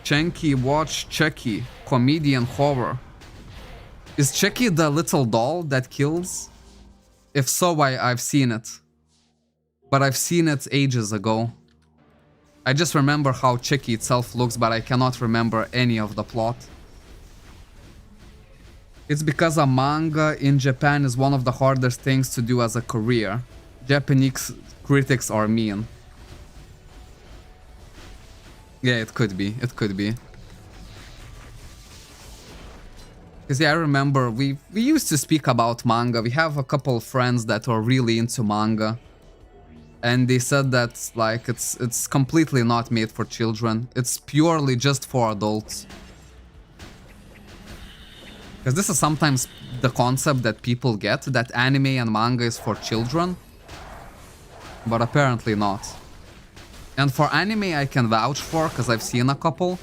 Chenky, watch Chucky, comedian horror. Is Chucky the little doll that kills? If so, I've seen it. But I've seen it ages ago. I just remember how Chucky itself looks, but I cannot remember any of the plot. It's because a manga in Japan is one of the hardest things to do as a career. Japanese critics are mean. Yeah, it could be. It could be. Because yeah, I remember we used to speak about manga. We have a couple of friends that are really into manga. And they said that like it's completely not made for children. It's purely just for adults. Because this is sometimes the concept that people get, that anime and manga is for children. But apparently not. And for anime I can vouch for, because I've seen a couple.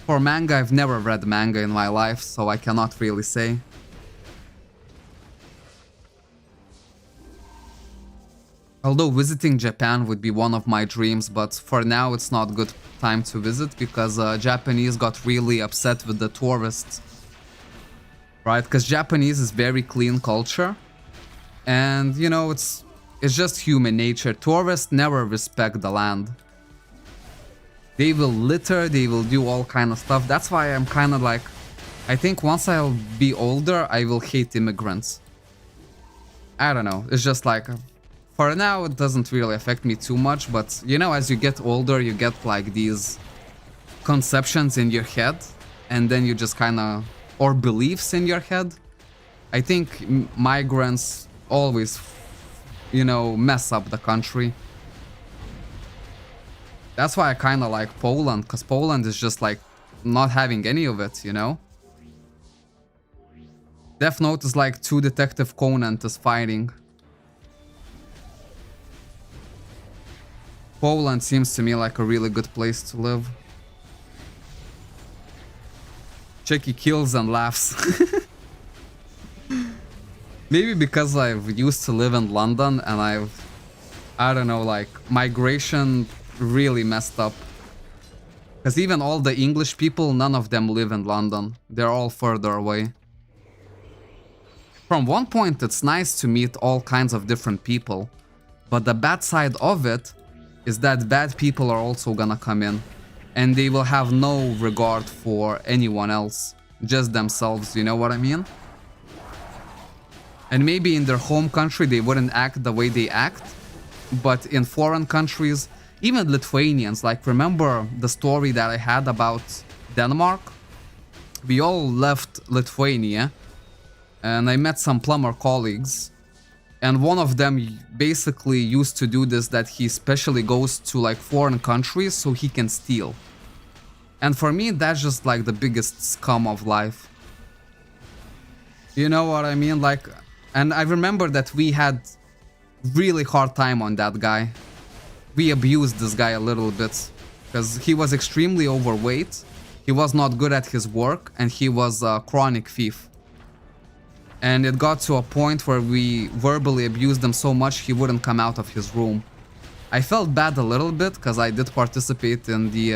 For manga, I've never read manga in my life, so I cannot really say. Although visiting Japan would be one of my dreams, but for now it's not good time to visit because Japanese got really upset with the tourists. Right? Because Japanese is very clean culture. And, you know, it's just human nature. Tourists never respect the land. They will litter, they will do all kind of stuff. That's why I'm kind of like, I think once I'll be older, I will hate immigrants. I don't know. It's just like, for now, it doesn't really affect me too much. But, you know, as you get older, you get like these conceptions in your head. And then you just kind of, or beliefs in your head. I think migrants always, you know, mess up the country. That's why I kind of like Poland, because Poland is just like not having any of it, you know? Death Note is like 2 Detective Conan is fighting. Poland seems to me like a really good place to live. Checky kills and laughs. Maybe because I've used to live in London and I don't know, like migration really messed up. Because even all the English people, none of them live in London. They're all further away. From one point, it's nice to meet all kinds of different people. But the bad side of it is that bad people are also gonna come in. And they will have no regard for anyone else. Just themselves, you know what I mean? And maybe in their home country, they wouldn't act the way they act. But in foreign countries, even Lithuanians, like remember the story that I had about Denmark? We all left Lithuania and I met some plumber colleagues and one of them basically used to do this, that he especially goes to like foreign countries so he can steal. And for me, that's just like the biggest scum of life. You know what I mean? Like, and I remember that we had really hard time on that guy. We abused this guy a little bit because he was extremely overweight, he was not good at his work, and he was a chronic thief. And it got to a point where we verbally abused him so much he wouldn't come out of his room. I felt bad a little bit because I did participate in these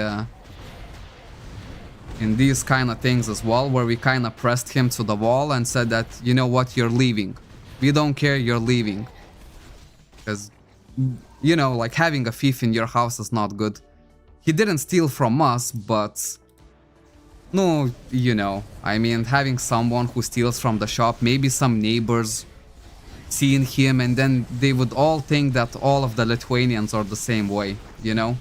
kind of things as well, where we kind of pressed him to the wall and said that, you know what, you're leaving. We don't care, you're leaving. Because, you know, like having a thief in your house is not good. He didn't steal from us, but no, you know, I mean, having someone who steals from the shop, maybe some neighbors seeing him, and then they would all think that all of the Lithuanians are the same way, you know?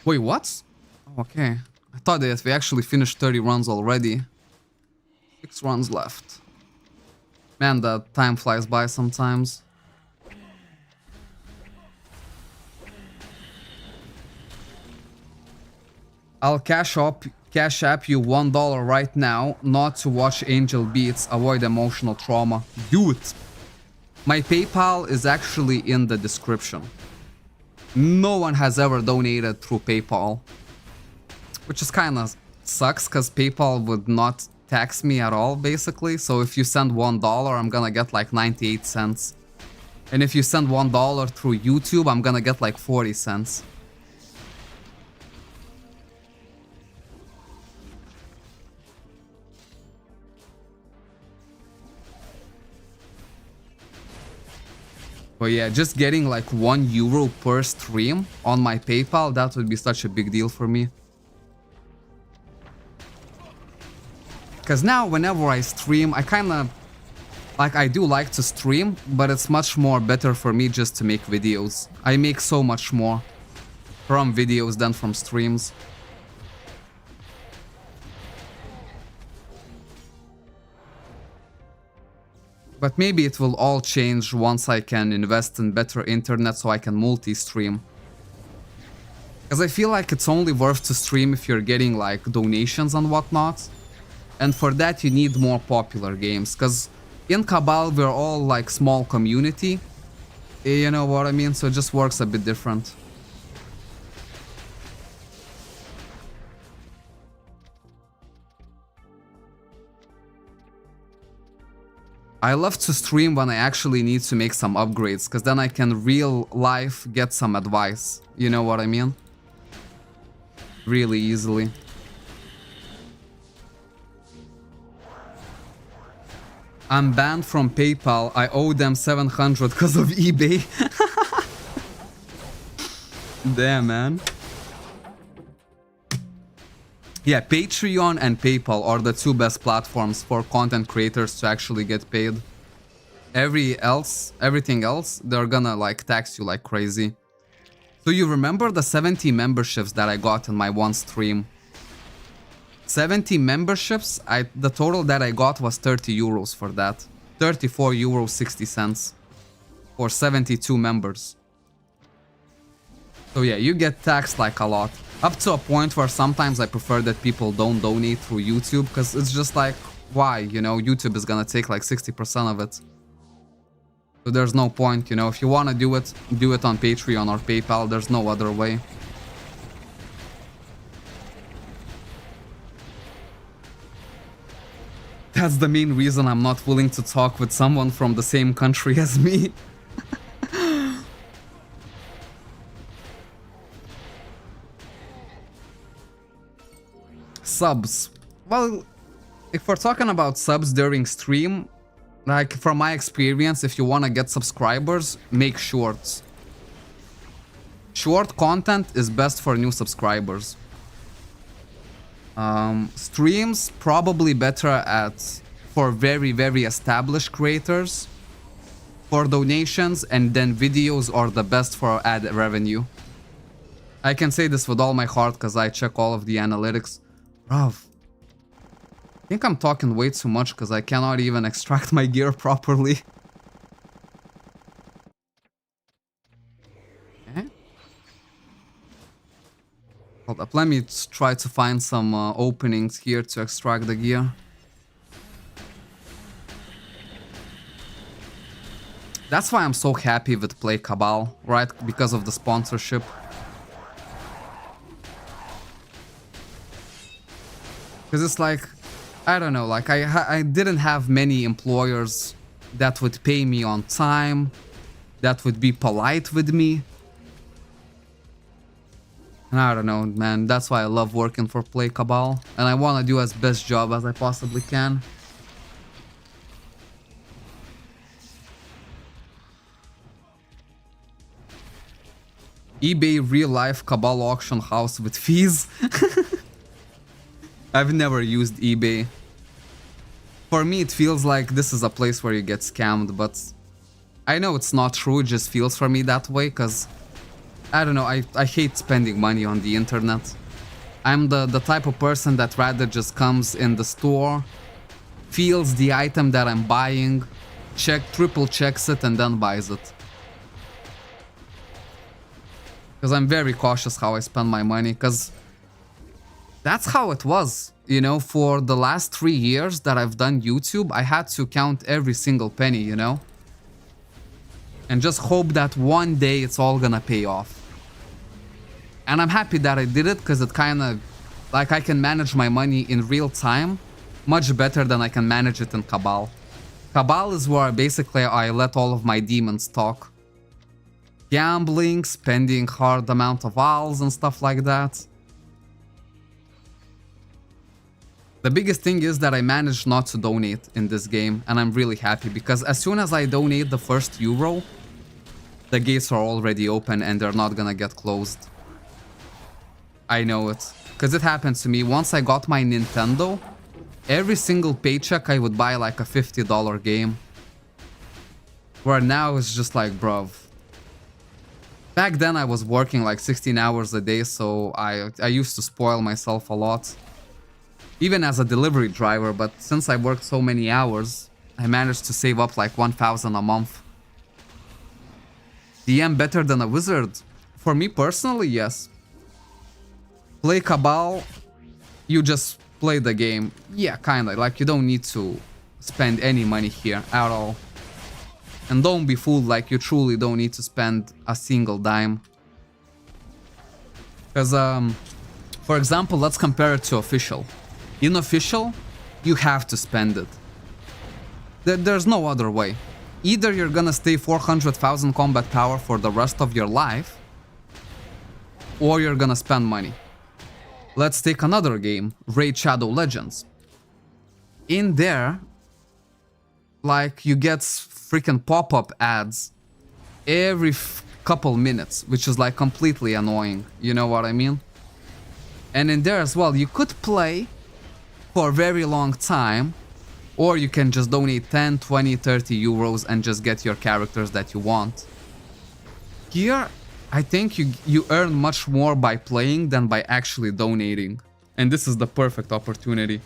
Wait, what? Oh, okay. I thought that we actually finished 30 runs already. 6 runs left. Man, the time flies by sometimes. I'll cash app you $1 right now, not to watch Angel Beats, avoid emotional trauma. Do it! My PayPal is actually in the description. No one has ever donated through PayPal. Which is kinda sucks, because PayPal would not tax me at all, basically. So if you send $1, I'm gonna get like 98 cents. And if you send $1 through YouTube, I'm gonna get like 40 cents. But yeah, just getting like €1 per stream on my PayPal, that would be such a big deal for me. Because now whenever I stream, I kind of... Like, I do like to stream, but it's much more better for me just to make videos. I make so much more from videos than from streams. But maybe it will all change once I can invest in better internet so I can multi-stream. Because I feel like it's only worth to stream if you're getting like donations and whatnot. And for that you need more popular games. Because in Cabal we're all like small community. You know what I mean? So it just works a bit different. I love to stream when I actually need to make some upgrades, because then I can real life get some advice. You know what I mean? Really easily. I'm banned from PayPal. I owe them 700 because of eBay. Damn, man. Yeah, Patreon and PayPal are the two best platforms for content creators to actually get paid. Everything else, they're gonna like tax you like crazy. So you remember the 70 memberships that I got in my one stream? 70 memberships, the total that I got was €30 for that. €34.60 for 72 members. So yeah, you get taxed like a lot. Up to a point where sometimes I prefer that people don't donate through YouTube, because it's just like, why? You know, YouTube is gonna take like 60% of it. So there's no point, you know, if you wanna do it on Patreon or PayPal, there's no other way. That's the main reason I'm not willing to talk with someone from the same country as me. Subs. Well, if we're talking about subs during stream, like from my experience, if you want to get subscribers, make shorts. Short content is best for new subscribers. Streams probably better for very, very established creators for donations, and then videos are the best for ad revenue. I can say this with all my heart because I check all of the analytics. Bruv, I think I'm talking way too much because I cannot even extract my gear properly. Okay. Hold up, let me try to find some openings here to extract the gear. That's why I'm so happy with Play Cabal, right? Because of the sponsorship. Because it's like, I don't know, like I didn't have many employers that would pay me on time, that would be polite with me. And I don't know, man, that's why I love working for Play Cabal. And I want to do as best job as I possibly can. eBay real life Cabal auction house with fees. I've never used eBay. For me, it feels like this is a place where you get scammed, but I know it's not true, it just feels for me that way, because I don't know, I hate spending money on the internet. I'm the type of person that rather just comes in the store, feels the item that I'm buying, triple checks it, and then buys it. Because I'm very cautious how I spend my money, because that's how it was, you know, for the last 3 years that I've done YouTube, I had to count every single penny, you know? And just hope that one day it's all gonna pay off. And I'm happy that I did it, because it kind of, like, I can manage my money in real time much better than I can manage it in Cabal. Cabal is where basically I let all of my demons talk. Gambling, spending hard amount of owls and stuff like that. The biggest thing is that I managed not to donate in this game, and I'm really happy, because as soon as I donate the first euro, The gates are already open and they're not gonna get closed. I know it. Because it happened to me. Once I got my Nintendo, every single paycheck I would buy like a $50 game. Where now it's just like, bruv. Back then I was working like 16 hours a day, so I used to spoil myself a lot. Even as a delivery driver, but since I worked so many hours, I managed to save up like 1,000 a month. DM better than a wizard? For me personally, yes. Play Cabal, you just play the game. Yeah, kinda, like you don't need to spend any money here at all. And don't be fooled, like you truly don't need to spend a single dime. Because, for example, let's compare it to official. In official, you have to spend it. There's no other way. Either you're gonna stay 400,000 combat power for the rest of your life, or you're gonna spend money. Let's take another game, Raid Shadow Legends. In there, like, you get freaking pop-up ads every couple minutes, which is like completely annoying, you know what I mean? And in there as well, you could play for a very long time, or you can just donate 10, 20, 30 euros and just get your characters that you want. Here, I think you earn much more by playing than by actually donating. And this is the perfect opportunity.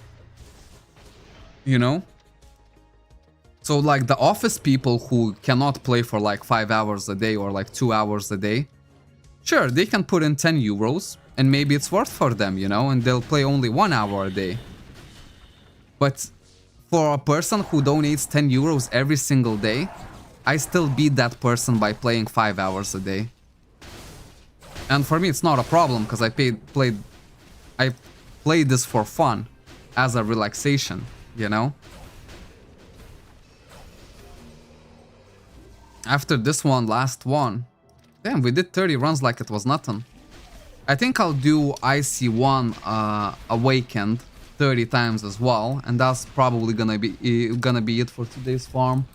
You know? So like the office people who cannot play for like 5 hours a day or like 2 hours a day, sure, they can put in 10 euros and maybe it's worth for them, you know, and they'll play only 1 hour a day. But for a person who donates 10 euros every single day, I still beat that person by playing 5 hours a day. And for me, it's not a problem because I played this for fun, as a relaxation, you know? After this one, last one. Damn, we did 30 runs like it was nothing. I think I'll do IC1 Awakened 30 times as well, and that's probably gonna be it for today's farm.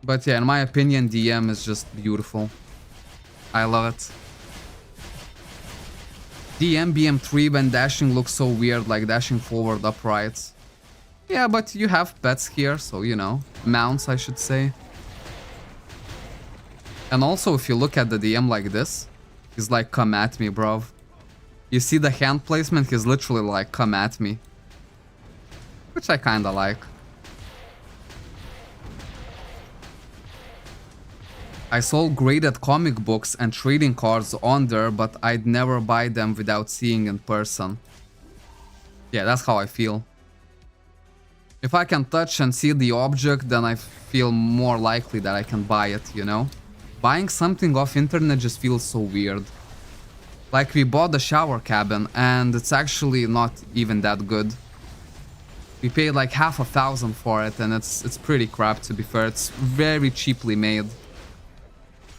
But yeah, in my opinion, DM is just beautiful. I love it. DM BM3 when dashing looks so weird, like dashing forward upright. Yeah, but you have pets here, so you know, mounts I should say. And also, if you look at the DM like this, he's like, come at me, bro. You see the hand placement? He's literally like, come at me. Which I kinda like. I sold graded comic books and trading cards on there, but I'd never buy them without seeing in person. Yeah, that's how I feel. If I can touch and see the object, then I feel more likely that I can buy it, you know? Buying something off internet just feels so weird. Like we bought the shower cabin and it's actually not even that good. We paid like $500 for it and it's pretty crap, to be fair. It's very cheaply made.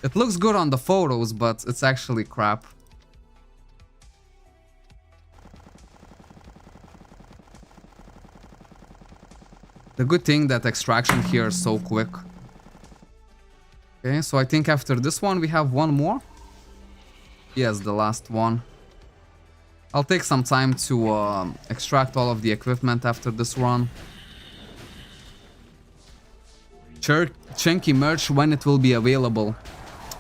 It looks good on the photos, but it's actually crap. The good thing that extraction here is so quick. Okay, so I think after this one we have one more. Yes, the last one. I'll take some time to extract all of the equipment after this run. Chunky merch, when it will be available.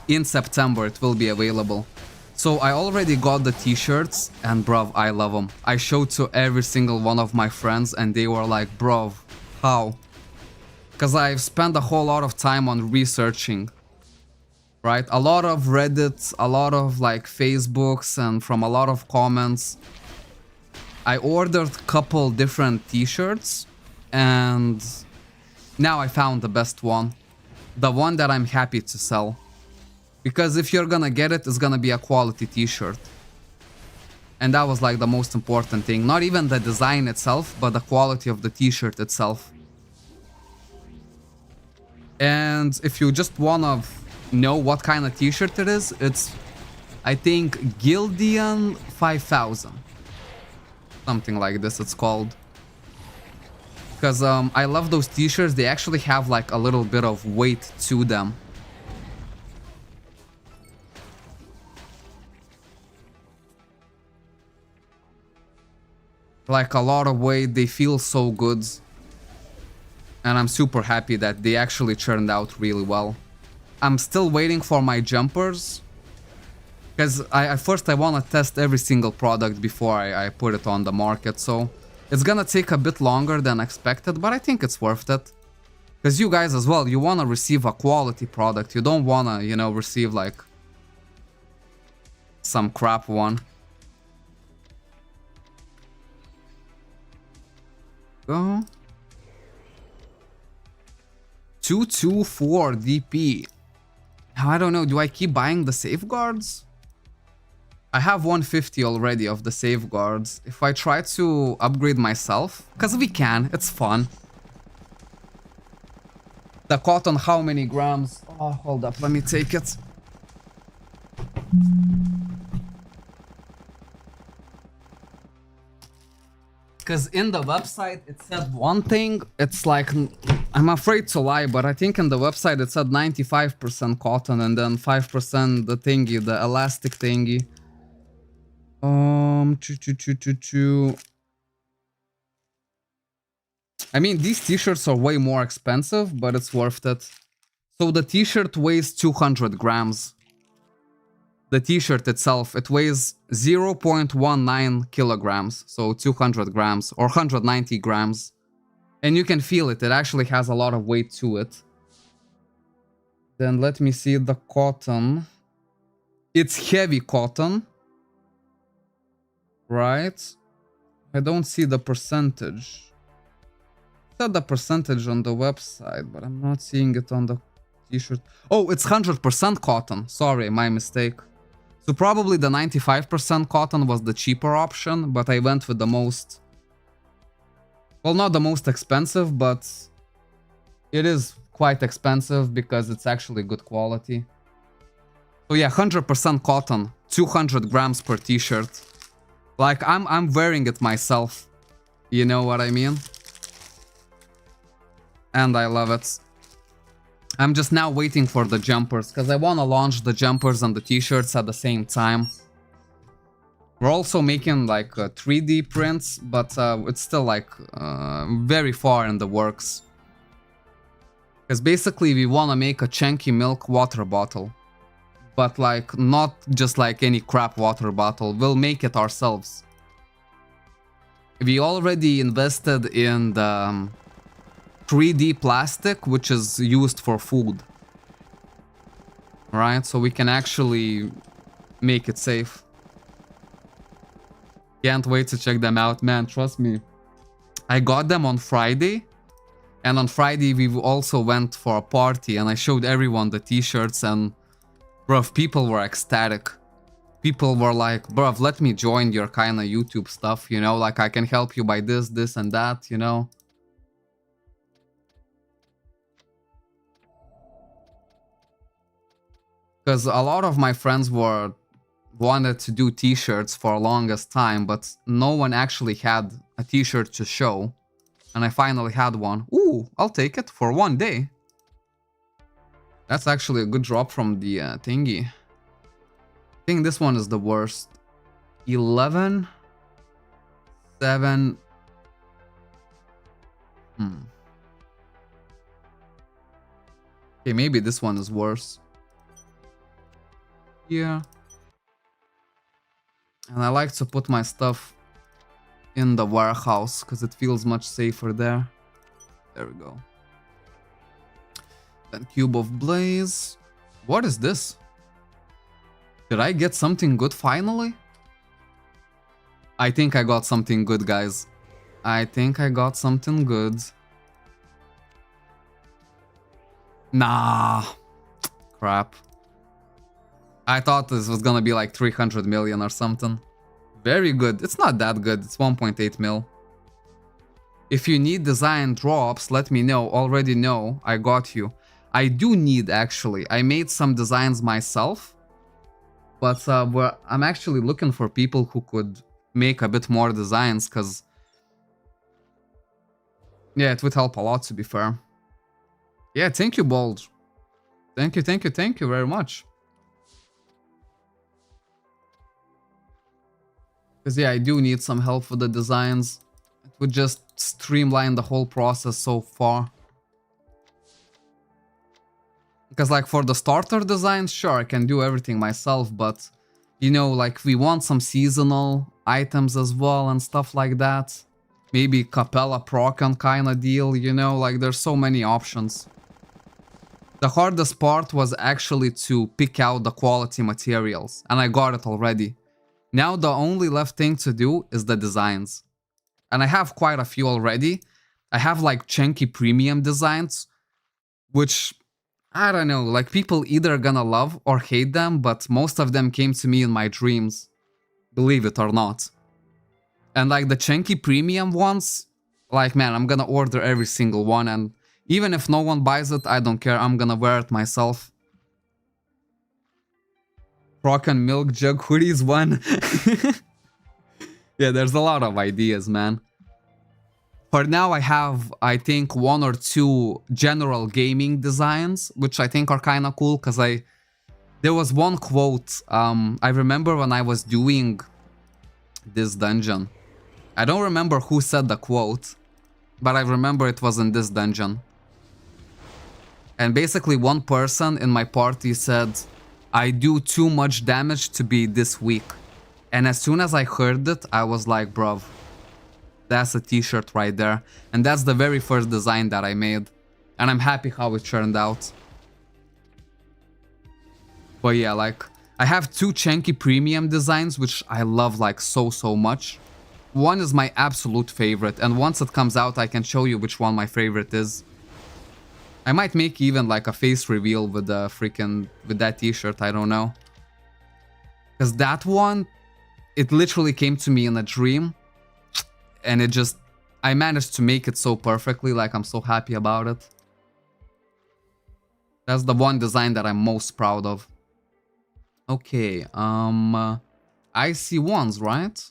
In September it will be available. So I already got the t-shirts and bruv, I love them. I showed to every single one of my friends and they were like, bruv, how? Because I've spent a whole lot of time on researching. Right? A lot of Reddit, a lot of like Facebooks, and from a lot of comments. I ordered a couple different t-shirts and now I found the best one. The one that I'm happy to sell. Because if you're gonna get it, it's gonna be a quality t-shirt. And that was like the most important thing. Not even the design itself, but the quality of the t-shirt itself. And if you just wanna know what kind of t-shirt it is, it's, I think, Gildian 5000. Something like this it's called. Because I love those t-shirts. They actually have like a little bit of weight to them. Like a lot of weight. They feel so good. And I'm super happy that they actually turned out really well. I'm still waiting for my jumpers. Because first I want to test every single product before I put it on the market. So it's gonna take a bit longer than expected, but I think it's worth it. Because you guys as well, you want to receive a quality product. You don't want to, you know, receive like some crap one. Go. 224 DP. I don't know, do I keep buying the safeguards? I have 150 already of the safeguards. If I try to upgrade myself, because we can, it's fun. The cotton, how many grams? Oh, hold up, let me take it. Because in the website it said one thing, it's like, I'm afraid to lie, but I think in the website it said 95% cotton and then 5% the thingy, the elastic thingy. I mean, these t-shirts are way more expensive, but it's worth it. So the t-shirt weighs 200 grams. The t-shirt itself, it weighs 0.19 kilograms, so 200 grams or 190 grams. And you can feel it, it actually has a lot of weight to it. Then let me see the cotton. It's heavy cotton. Right? I don't see the percentage. I said the percentage on the website, but I'm not seeing it on the t-shirt. Oh, it's 100% cotton. Sorry, my mistake. So probably the 95% cotton was the cheaper option, but I went with the most... Well, not the most expensive, but it is quite expensive because it's actually good quality. So yeah, 100% cotton, 200 grams per t-shirt. Like, I'm wearing it myself. You know what I mean? And I love it. I'm just now waiting for the jumpers, because I want to launch the jumpers and the t-shirts at the same time. We're also making like 3D prints, but it's still like very far in the works. Because basically we want to make a chunky milk water bottle. But like, not just like any crap water bottle, we'll make it ourselves. We already invested in the 3D plastic, which is used for food. Right, so we can actually make it safe. Can't wait to check them out, man, trust me. I got them on Friday. And on Friday we also went for a party and I showed everyone the t-shirts and... Bruv, people were ecstatic. People were like, bruv, let me join your kind of YouTube stuff, you know? Like, I can help you by this, this, and that, you know? Because a lot of my friends wanted to do t-shirts for the longest time, but no one actually had a t-shirt to show. And I finally had one. Ooh, I'll take it for one day. That's actually a good drop from the thingy. I think this one is the worst. 11. 7. Okay, maybe this one is worse. Yeah. And I like to put my stuff in the warehouse because it feels much safer there. There we go. Then Cube of Blaze. What is this? Did I get something good finally? I think I got something good, guys. I think I got something good. Nah. Crap. I thought this was gonna be like 300 million or something. Very good. It's not that good. It's 1.8 mil. If you need design drops, let me know. Already know. I got you. I do need, actually. I made some designs myself. But I'm actually looking for people who could make a bit more designs, because Yeah, it would help a lot, to be fair. Yeah, thank you, Bold. Thank you very much. Because yeah, I do need some help with the designs. It would just streamline the whole process so far. Because like for the starter designs, sure, I can do everything myself, but you know, like we want some seasonal items as well and stuff like that. Maybe Capella Procon kind of deal, you know, like there's so many options. The hardest part was actually to pick out the quality materials, and I got it already. Now the only left thing to do is the designs. And I have quite a few already. I have like chunky premium designs, which, I don't know, like people either gonna love or hate them, but most of them came to me in my dreams, believe it or not. And like the chunky premium ones, like man, I'm gonna order every single one, and even if no one buys it, I don't care, I'm gonna wear it myself. Rock and Milk Jug hoodies one. Yeah, there's a lot of ideas, man. For now, I have, I think, 1 or 2 general gaming designs, which I think are kind of cool, because there was one quote, I remember when I was doing this dungeon. I don't remember who said the quote, but I remember it was in this dungeon. And basically one person in my party said, I do too much damage to be this weak. And as soon as I heard it, I was like, bruv, that's a t-shirt right there. And that's the very first design that I made. And I'm happy how it turned out. But yeah, like, I have 2 chunky premium designs, which I love like so much. One is my absolute favorite, and once it comes out, I can show you which one my favorite is. I might make even like a face reveal with the with that t-shirt, I don't know. Because that one, it literally came to me in a dream. And it just, I managed to make it so perfectly, like I'm so happy about it. That's the one design that I'm most proud of. Okay, IC1s, right?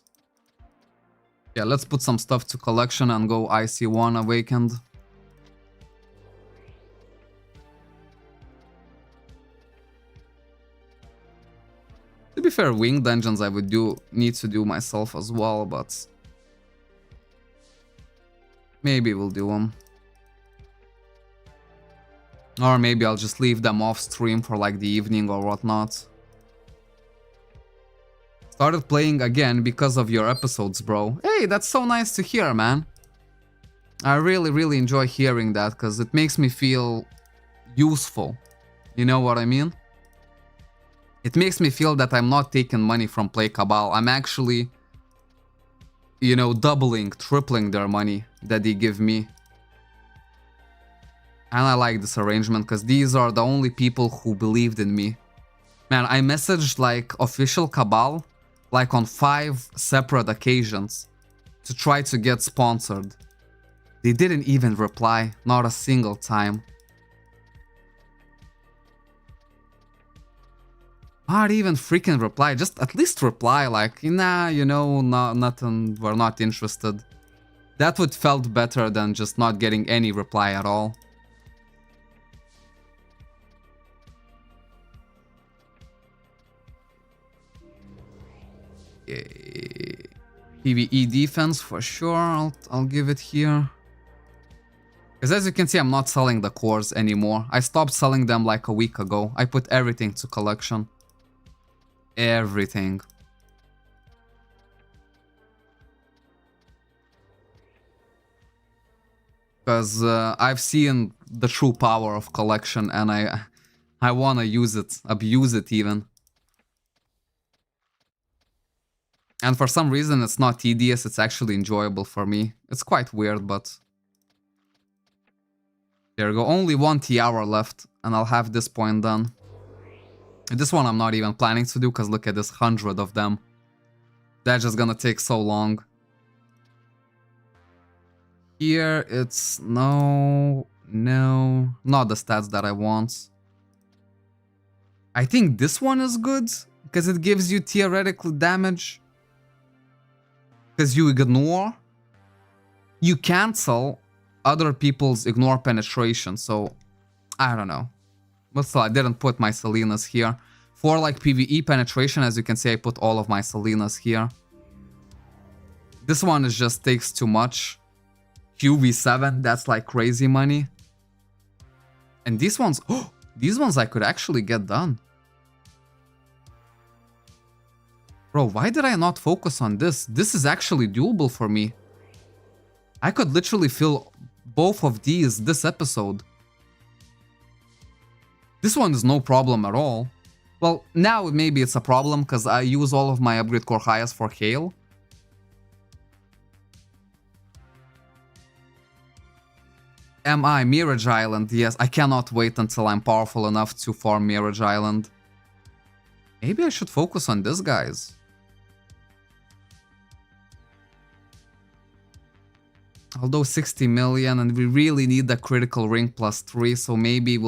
Yeah, let's put some stuff to collection and go IC1 Awakened. To be fair, wing dungeons I would need to do myself as well, but maybe we'll do them. Or maybe I'll just leave them off stream for like the evening or whatnot. Started playing again because of your episodes, bro. Hey, that's so nice to hear, man. I really enjoy hearing that, because it makes me feel useful. You know what I mean? It makes me feel that I'm not taking money from Play Cabal. I'm actually, you know, doubling, tripling their money that they give me. And I like this arrangement, because these are the only people who believed in me. Man, I messaged like official Cabal like on 5 separate occasions to try to get sponsored. They didn't even reply, not a single time. Not even freaking reply, just at least reply like, nah, you know, nothing, we're not interested. That would felt better than just not getting any reply at all. PvE defense for sure, I'll give it here. Because as you can see, I'm not selling the cores anymore. I stopped selling them like a week ago. I put everything to collection. Everything. Because I've seen the true power of collection, and I want to use it, abuse it even. And for some reason it's not tedious, it's actually enjoyable for me. It's quite weird, but... There we go, only 1 tiara left, and I'll have this point done. This one I'm not even planning to do, because look at this 100 of them. That's just gonna take so long. Here it's no, not the stats that I want. I think this one is good, because it gives you theoretical damage. Because you ignore, you cancel other people's ignore penetration, so I don't know. But still, I didn't put my Salinas here. For like PvE penetration, as you can see, I put all of my Salinas here. This one is just takes too much. QV7, that's like crazy money. And these ones, oh, these ones I could actually get done. Bro, why did I not focus on this? This is actually doable for me. I could literally fill both of these this episode. This one is no problem at all. Well, now maybe it's a problem because I use all of my upgrade core highest for Hail. Am I Mirage Island? Yes, I cannot wait until I'm powerful enough to farm Mirage Island. Maybe I should focus on this, guys. Although 60 million and we really need the critical ring +3, so maybe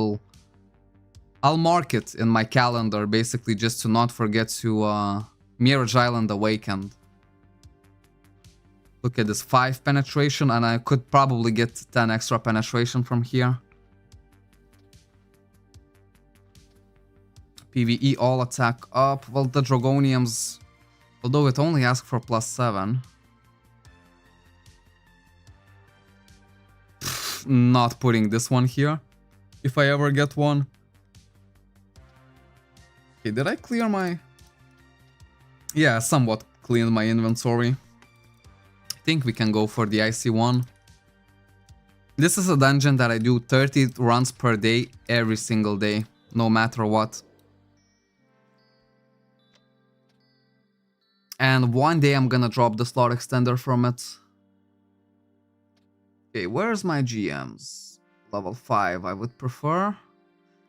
I'll mark it in my calendar basically just to not forget to Mirage Island Awakened. Look at this, 5 penetration and I could probably get 10 extra penetration from here. PvE all attack up. Well, the Dragoniums, although it only asks for +7. Not putting this one here, if I ever get one. Okay, did I clear my... Yeah, somewhat cleaned my inventory. I think we can go for the icy one. This is a dungeon that I do 30 runs per day, every single day, no matter what. And one day I'm gonna drop the slot extender from it. Okay, where's my GMs? Level 5, I would prefer.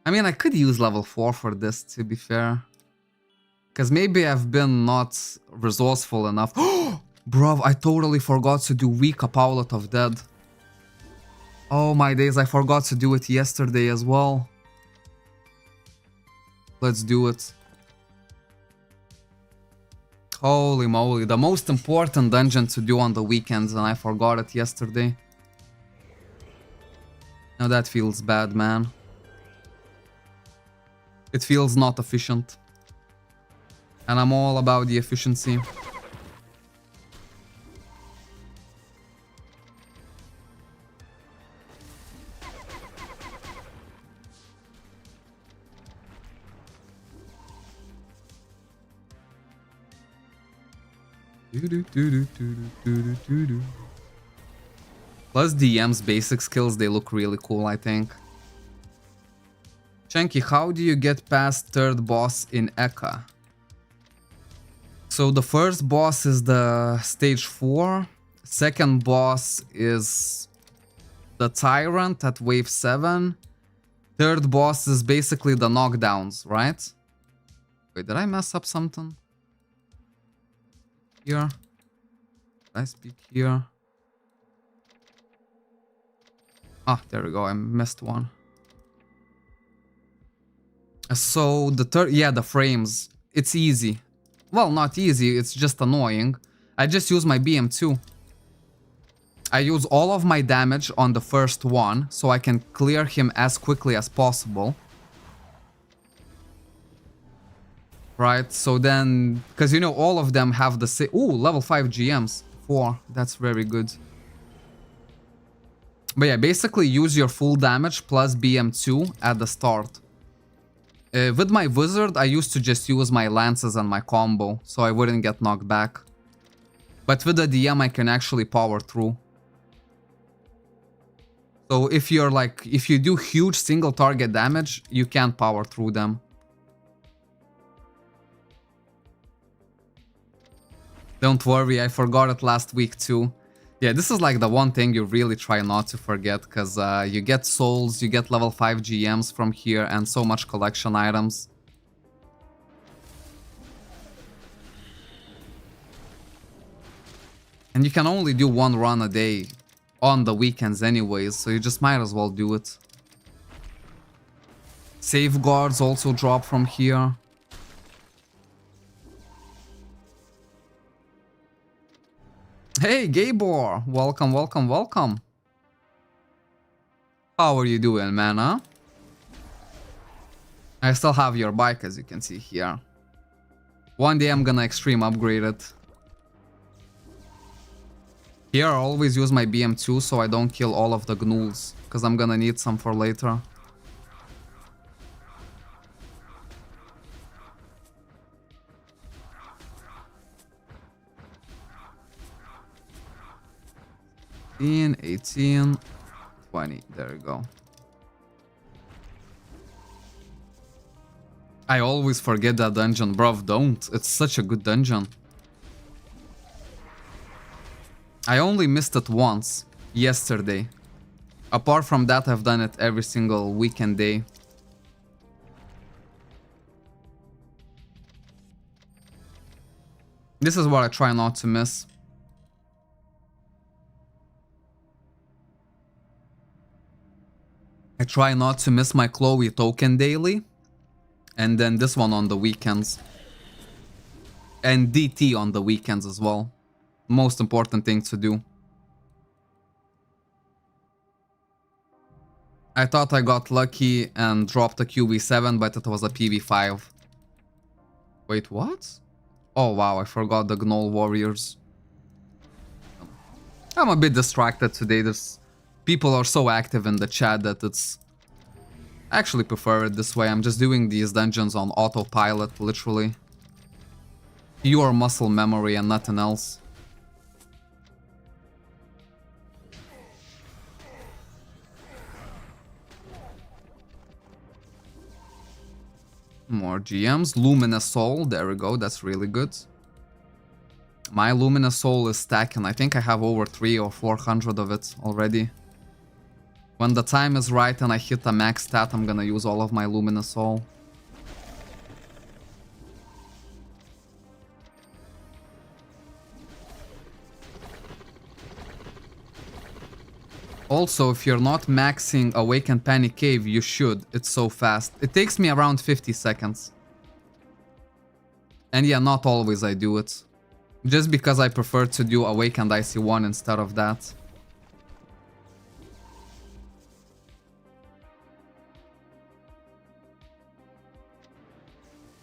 I mean, I could use level 4 for this, to be fair. Because maybe I've been not resourceful enough. Bro, I totally forgot to do weak Apaulet of Dead. Oh my days, I forgot to do it yesterday as well. Let's do it. Holy moly, the most important dungeon to do on the weekends and I forgot it yesterday. Now that feels bad, man. It feels not efficient. And I'm all about the efficiency. Plus DM's basic skills, they look really cool, I think. Chunky, how do you get past third boss in Eka? So the first boss is the stage 4. Second boss is the Tyrant at wave 7. Third boss is basically the knockdowns, right? Wait, did I mess up something? Here. Did I speak here? Ah, there we go, I missed one. So the third, yeah, the frames, it's easy. Well, not easy, it's just annoying. I just use my BM2. I use all of my damage on the first one, so I can clear him as quickly as possible. Right, so then, because you know, all of them have the same... Ooh, level 5 GMs. 4, that's very good. But yeah, basically use your full damage plus BM2 at the start. With my wizard, I used to just use my lances and my combo, so I wouldn't get knocked back. But with the DM, I can actually power through. So if you're like, if you do huge single target damage, you can't power through them. Don't worry, I forgot it last week too. Yeah, this is like the one thing you really try not to forget, because you get souls, you get level 5 GMs from here, and so much collection items. And you can only do one run a day on the weekends anyways, so you just might as well do it. Safeguards also drop from here. Hey, Gabor! Welcome, welcome, welcome. How are you doing, man, huh? I still have your bike, as you can see here. One day I'm gonna extreme upgrade it. Here I always use my BM2 so I don't kill all of the gnolls, because I'm gonna need some for later. 18, 20, there you go. I always forget that dungeon, bruv, don't. It's such a good dungeon. I only missed it once, yesterday. Apart from that, I've done it every single weekend day. This is what I try not to miss. I try not to miss my Chloe token daily. And then this one on the weekends. And DT on the weekends as well. Most important thing to do. I thought I got lucky and dropped a QV7, but it was a PV5. Wait, what? Oh wow, I forgot the Gnoll Warriors. I'm a bit distracted today. People are so active in the chat that it's... I actually prefer it this way. I'm just doing these dungeons on autopilot, literally. Pure muscle memory and nothing else. More GMs. Luminous Soul. There we go. That's really good. My Luminous Soul is stacking. I think I have over 300 or 400 of it already. When the time is right and I hit a max stat, I'm gonna use all of my Luminous Soul. Also, if you're not maxing Awakened Panic Cave, you should. It's so fast. It takes me around 50 seconds. And yeah, not always I do it. Just because I prefer to do Awakened IC1 instead of that.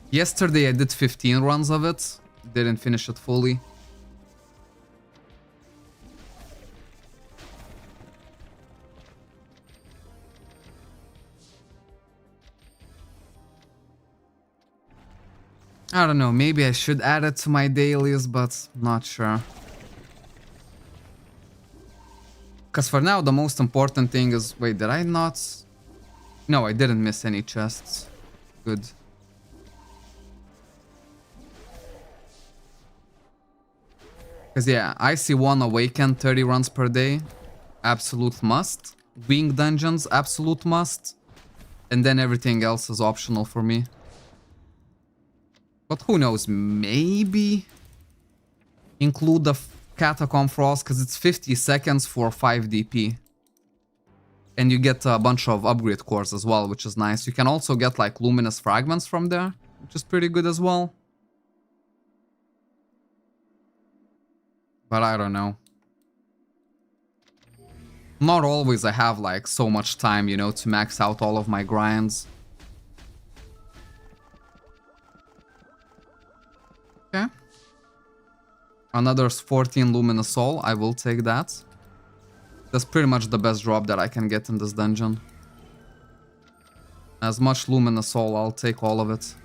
Yesterday I did 15 runs of it. Didn't finish it fully. I don't know, maybe I should add it to my dailies, but not sure. Because for now the most important thing is... Wait, did I not... No, I didn't miss any chests. Good. Because yeah, IC1 Awaken 30 runs per day. Absolute must. Wing dungeons, absolute must. And then everything else is optional for me. But who knows, maybe include the Catacomb Frost, because it's 50 seconds for 5 DP. And you get a bunch of upgrade cores as well, which is nice. You can also get like luminous fragments from there, which is pretty good as well. But I don't know. Not always I have like so much time, you know, to max out all of my grinds. Okay. Another 14 Luminous Soul, I will take that. That's pretty much the best drop that I can get in this dungeon. As much Luminous Soul, I'll take all of it.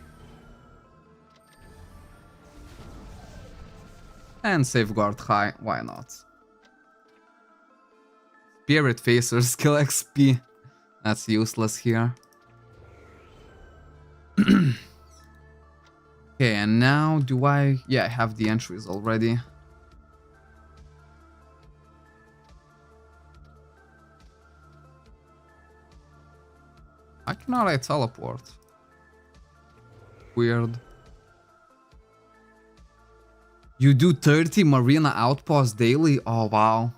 And Safeguard High, why not? Spirit Facer, skill XP. That's useless here. Okay, and now do I... Yeah, I have the entries already. Why cannot I teleport? Weird. You do 30 Marina Outposts daily? Oh, wow.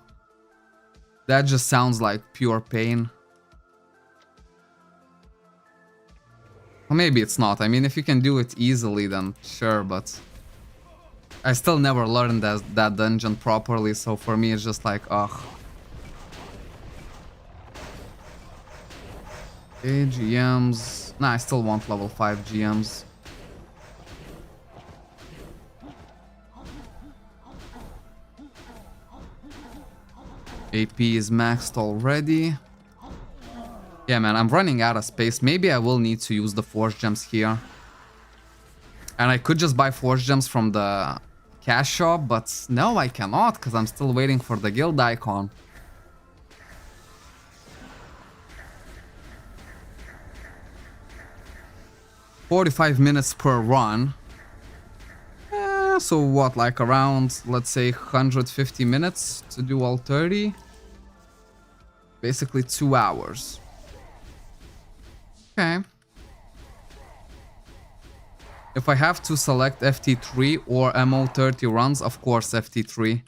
That just sounds like pure pain. Or maybe it's not. I mean, if you can do it easily, then sure, but... I still never learned that dungeon properly, so for me it's just like, ugh. Okay, GMs. Nah, I still want level 5 GMs. AP is maxed already. Yeah, man, I'm running out of space. Maybe I will need to use the Force Gems here. And I could just buy Force Gems from the cash shop, but no, I cannot, because I'm still waiting for the guild icon. $45 minutes per run. So what, like around, let's say, 150 minutes to do all 30? Basically 2 hours. Okay. If I have to select FT3 or MO 30 runs, of course FT3.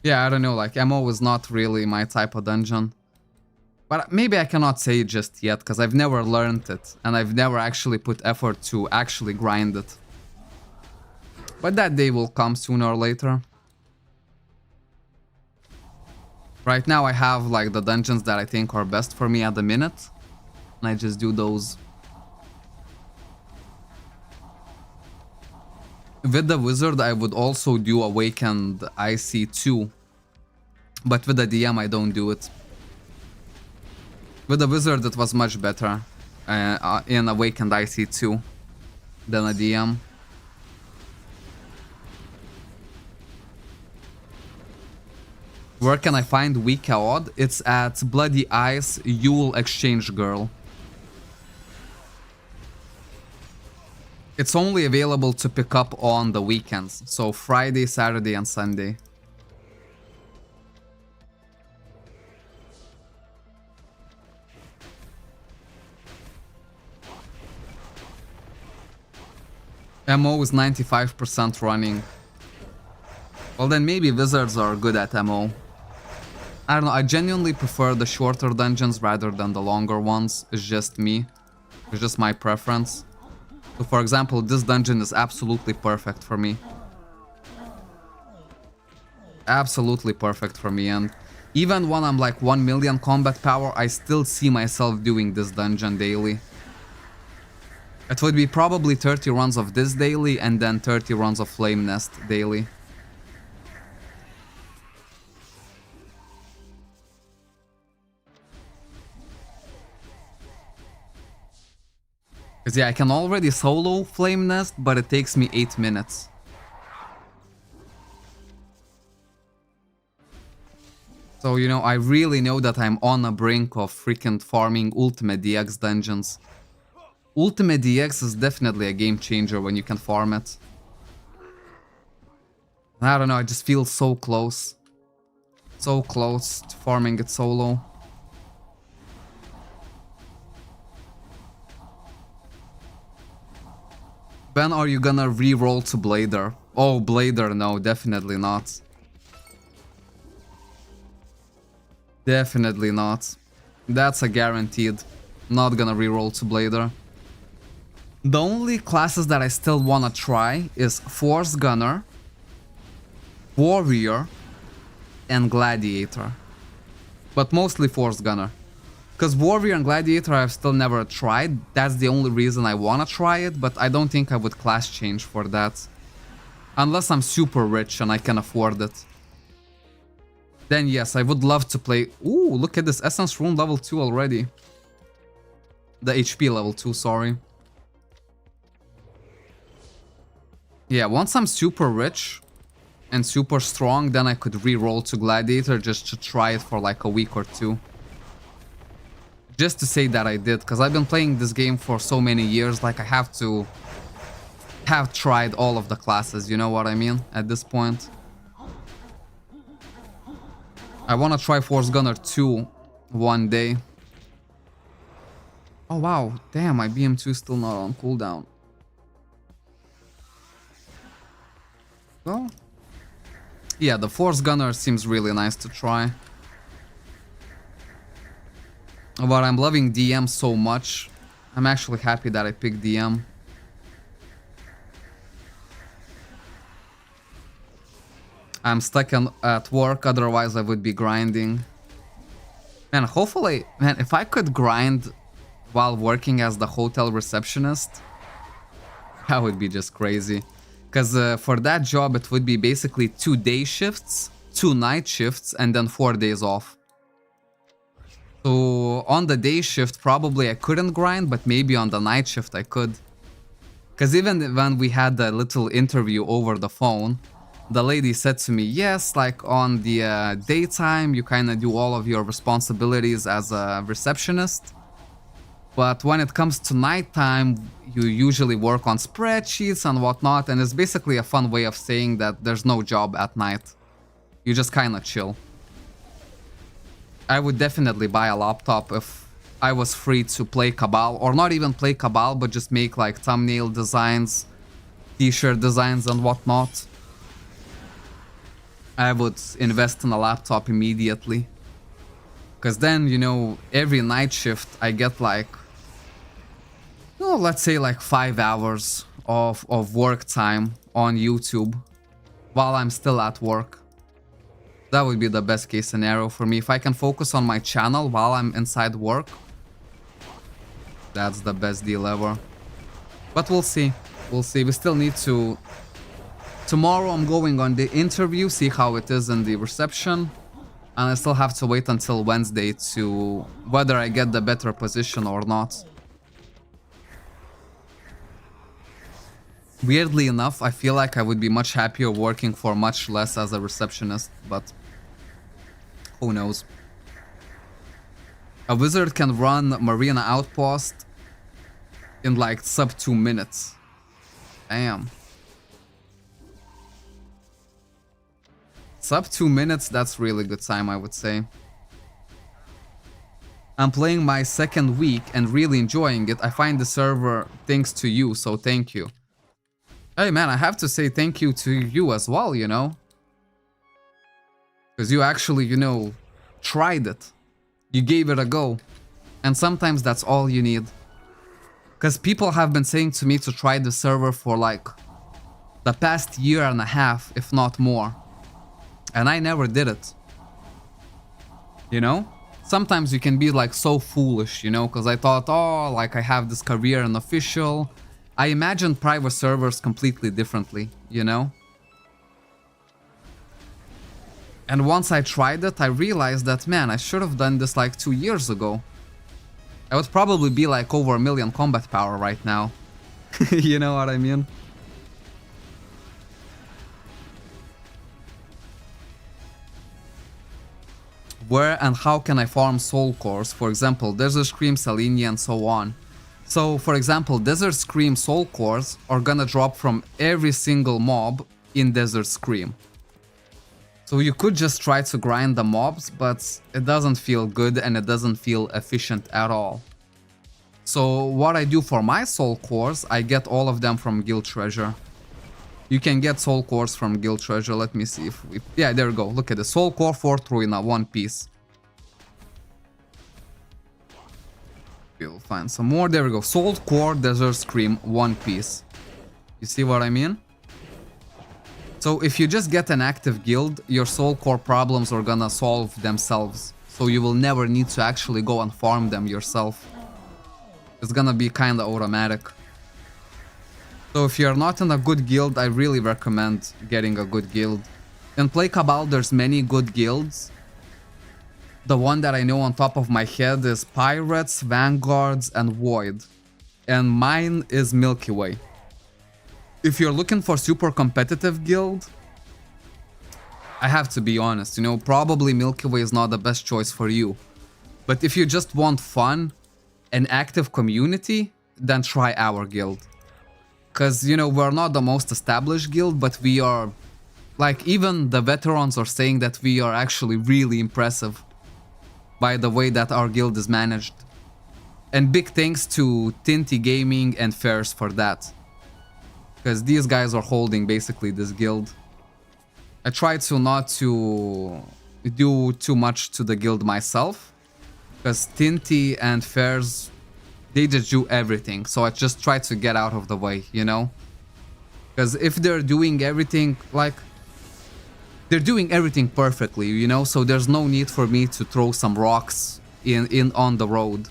Yeah, I don't know, like MO is not really my type of dungeon. But maybe I cannot say it just yet, because I've never learned it. And I've never actually put effort to actually grind it. But that day will come sooner or later. Right now I have like the dungeons that I think are best for me at the minute. And I just do those. With the wizard I would also do Awakened IC2. But with the DM I don't do it. With the wizard it was much better in Awakened IC2 than a DM. Where can I find Wicca Odd? It's at Bloody Eyes Yule Exchange Girl. It's only available to pick up on the weekends, so Friday, Saturday and Sunday. MO is 95% running. Well then maybe wizards are good at MO. I don't know, I genuinely prefer the shorter dungeons rather than the longer ones. It's just me. It's just my preference. So for example, this dungeon is absolutely perfect for me. Absolutely perfect for me, and even when I'm like 1 million combat power, I still see myself doing this dungeon daily. It would be probably 30 runs of this daily and then 30 runs of Flame Nest daily. Because yeah, I can already solo Flame Nest, but it takes me 8 minutes. So, you know, I really know that I'm on the brink of freaking farming Ultimate DX dungeons. Ultimate DX is definitely a game changer when you can farm it. I don't know, I just feel so close. So close to farming it solo. When are you gonna re-roll to Blader? Oh, Blader, no, definitely not. Definitely not. That's a guaranteed. Not gonna re-roll to Blader. The only classes that I still wanna try is Force Gunner, Warrior, and Gladiator. But mostly Force Gunner. Because Warrior and Gladiator I've still never tried. That's the only reason I wanna try it, but I don't think I would class change for that. Unless I'm super rich and I can afford it. Then yes, I would love to play... Ooh, look at this, Essence Rune level 2 already. The HP level 2, sorry. Yeah, once I'm super rich and super strong, then I could re-roll to Gladiator just to try it for like a week or two. Just to say that I did, because I've been playing this game for so many years, like I have to have tried all of the classes, you know what I mean, at this point. I want to try Force Gunner 2 one day. Oh wow, damn, my BM2 is still not on cooldown. Well, yeah, the Force Gunner seems really nice to try. But I'm loving DM so much. I'm actually happy that I picked DM. I'm stuck at work, otherwise I would be grinding. Man, hopefully, man, if I could grind while working as the hotel receptionist. That would be just crazy. Because for that job, it would be basically 2 day shifts, 2 night shifts, and then 4 days off. So on the day shift, probably I couldn't grind, but maybe on the night shift I could. Because even when we had the little interview over the phone, the lady said to me, yes, like on the daytime, you kind of do all of your responsibilities as a receptionist. But when it comes to nighttime, you usually work on spreadsheets and whatnot, and it's basically a fun way of saying that there's no job at night. You just kind of chill. I would definitely buy a laptop if I was free to play Cabal, or not even play Cabal, but just make like thumbnail designs, t-shirt designs and whatnot. I would invest in a laptop immediately. Because then, you know, every night shift I get like, oh, let's say like 5 hours of work time on YouTube while I'm still at work. That would be the best case scenario for me. If I can focus on my channel while I'm inside work, that's the best deal ever. But we'll see. We'll see. We still need to... Tomorrow I'm going on the interview, see how it is in the reception. And I still have to wait until Wednesday to whether I get the better position or not. Weirdly enough, I feel like I would be much happier working for much less as a receptionist, but who knows. A wizard can run Marina Outpost in like sub 2 minutes. Damn. Sub 2 minutes, that's really good time, I would say. I'm playing my second week and really enjoying it. I find the server thanks to you, so thank you. Hey man, I have to say thank you to you as well, you know? Because you actually, you know, tried it. You gave it a go. And sometimes that's all you need. Because people have been saying to me to try the server for like the past year and a half, if not more. And I never did it. You know? Sometimes you can be like so foolish, you know? Because I thought, oh, like I have this career in official. I imagined private servers completely differently, you know? And once I tried it, I realized that, man, I should have done this like 2 years ago. I would probably be like over 1 million combat power right now. You know what I mean? Where and how can I farm soul cores? For example, Desert Scream, Selenia, and so on. So, for example, Desert Scream soul cores are gonna drop from every single mob in Desert Scream. So you could just try to grind the mobs, but it doesn't feel good and it doesn't feel efficient at all. So what I do for my soul cores, I get all of them from Guild Treasure. You can get soul cores from Guild Treasure. Let me see if we... Yeah, there we go. Look at the soul core 4 Ruina, 1 piece. We'll find some more. There we go. Soul core Desert Scream, 1 piece. You see what I mean? So if you just get an active guild, your soul core problems are gonna solve themselves. So you will never need to actually go and farm them yourself. It's gonna be kinda automatic. So if you're not in a good guild, I really recommend getting a good guild. In Play Cabal, there's many good guilds. The one that I know on top of my head is Pirates, Vanguards, and Void. And mine is Milky Way. If you're looking for super competitive guild, I have to be honest, you know, probably Milky Way is not the best choice for you. But if you just want fun and active community, then try our guild. Because, you know, we're not the most established guild, but we are, like, even the veterans are saying that we are actually really impressive by the way that our guild is managed. And big thanks to Tinty Gaming and Fairs for that. Because these guys are holding basically this guild. I try to not to do too much to the guild myself. Because Tinty and Fairs, they just do everything. So I just try to get out of the way, you know? Because if they're doing everything, like... They're doing everything perfectly, you know? So there's no need for me to throw some rocks in on the road.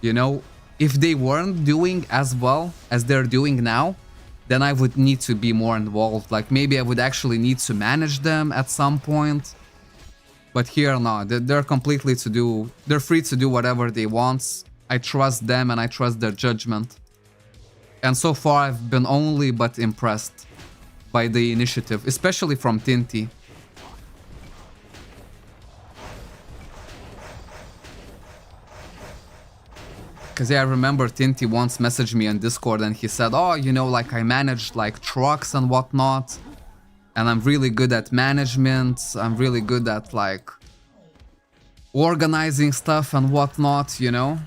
You know, if they weren't doing as well as they're doing now, then I would need to be more involved. Like maybe I would actually need to manage them at some point. But here, no, they're completely they're free to do whatever they want. I trust them and I trust their judgment. And so far I've been only but impressed by the initiative, especially from Tinty. Because yeah, I remember Tinty once messaged me on Discord and he said, oh, you know, like I managed like trucks and whatnot. And I'm really good at management. I'm really good at like organizing stuff and whatnot, you know.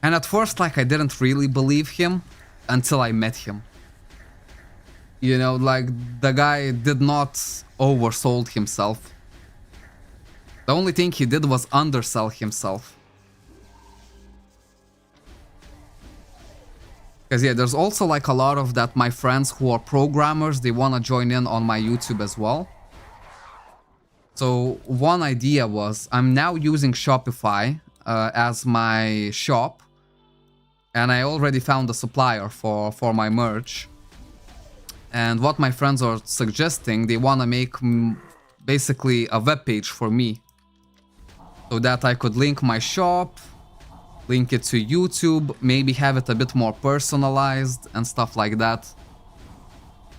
And at first, like I didn't really believe him until I met him. You know, like the guy did not oversold himself. The only thing he did was undersell himself. Because yeah, there's also like a lot of that my friends who are programmers, they want to join in on my YouTube as well. So one idea was I'm now using Shopify as my shop. And I already found a supplier for my merch. And what my friends are suggesting, they want to make basically a web page for me. So that I could link my shop, link it to YouTube, maybe have it a bit more personalized and stuff like that.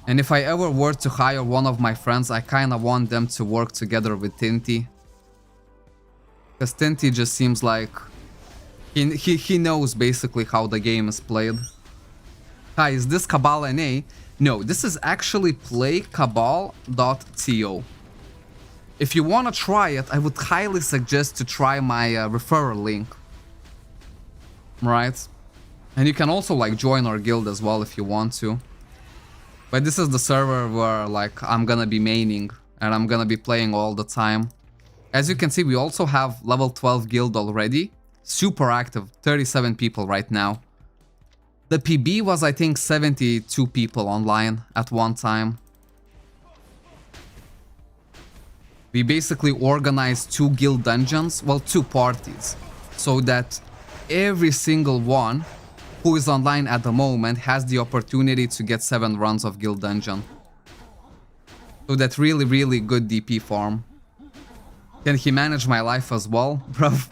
And if I ever were to hire one of my friends, I kind of want them to work together with Tinty. Because Tinty just seems like he knows basically how the game is played. Hi, is this Cabal NA? No, this is actually playkabal.to. If you want to try it, I would highly suggest to try my referral link. Right? And you can also like join our guild as well if you want to. But this is the server where like I'm gonna be maining and I'm gonna be playing all the time. As you can see, we also have level 12 guild already. Super active, 37 people right now. The PB was, I think, 72 people online at one time. We basically organized 2 guild dungeons, well, 2 parties, so that every single one who is online at the moment has the opportunity to get 7 runs of guild dungeon. So that really, really good DP farm. Can he manage my life as well? Bruv.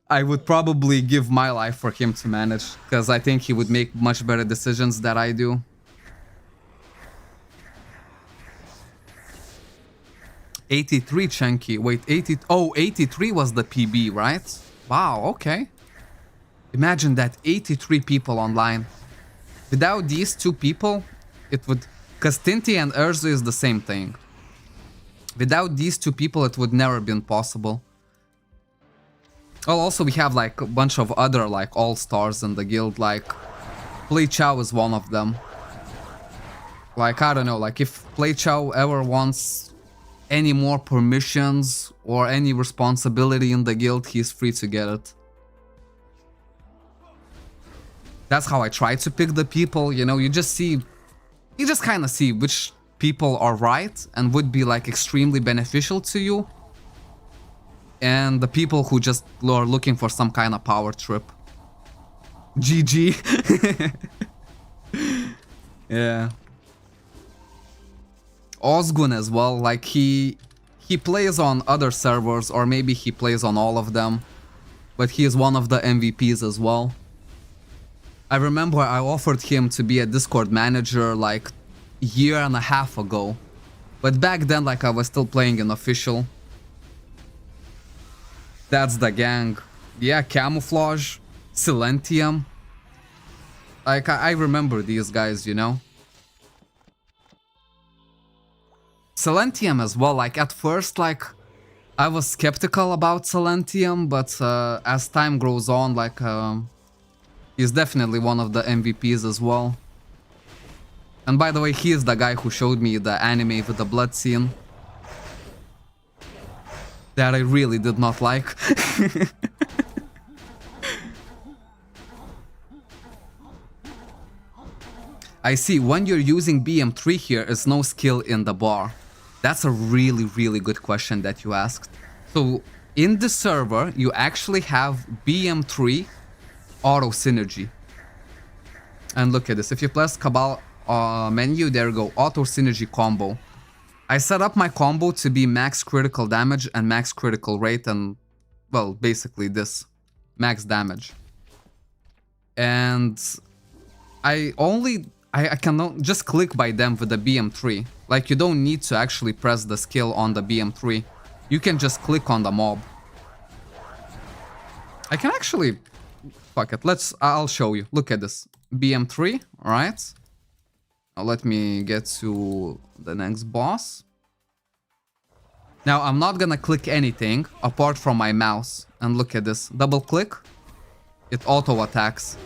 I would probably give my life for him to manage, because I think he would make much better decisions than I do. $83 chunky. Wait, 83 was the PB, right? Wow, okay. Imagine that, 83 people online. Without these 2 people, it would... Because Tinty and Urzu is the same thing. Without these 2 people, it would never been possible. Well, also we have like a bunch of other like all-stars in the guild, like Play Chow is one of them. Like, I don't know, like if Play Chow ever wants any more permissions or any responsibility in the guild, he's free to get it. That's how I try to pick the people, you know, you just kind of see which people are right and would be like extremely beneficial to you. And the people who just are looking for some kind of power trip. GG. Yeah. Ozgun as well, like he plays on other servers, or maybe he plays on all of them, but he is one of the MVPs as well. I remember I offered him to be a Discord manager like a year and a half ago, but back then like I was still playing in official. That's the gang. Yeah, Camouflage, Silentium. Like, I remember these guys, you know. Silentium as well, like, at first, like, I was skeptical about Silentium, but as time grows on, like, he's definitely one of the MVPs as well. And by the way, he is the guy who showed me the anime with the blood scene. That I really did not like. I see, when you're using BM3 here is no skill in the bar. That's a really, really good question that you asked. So In the server, you actually have BM3 auto synergy. And look at this. If you press Cabal menu, there you go. Auto synergy combo. I set up my combo to be max critical damage and max critical rate and, well, basically this. Max damage. And I can just click by them with the BM3. Like, you don't need to actually press the skill on the BM3. You can just click on the mob. I can actually... Fuck it, I'll show you. Look at this. BM3, alright? Now let me get to the next boss. Now, I'm not gonna click anything apart from my mouse. And look at this. Double click. It auto attacks.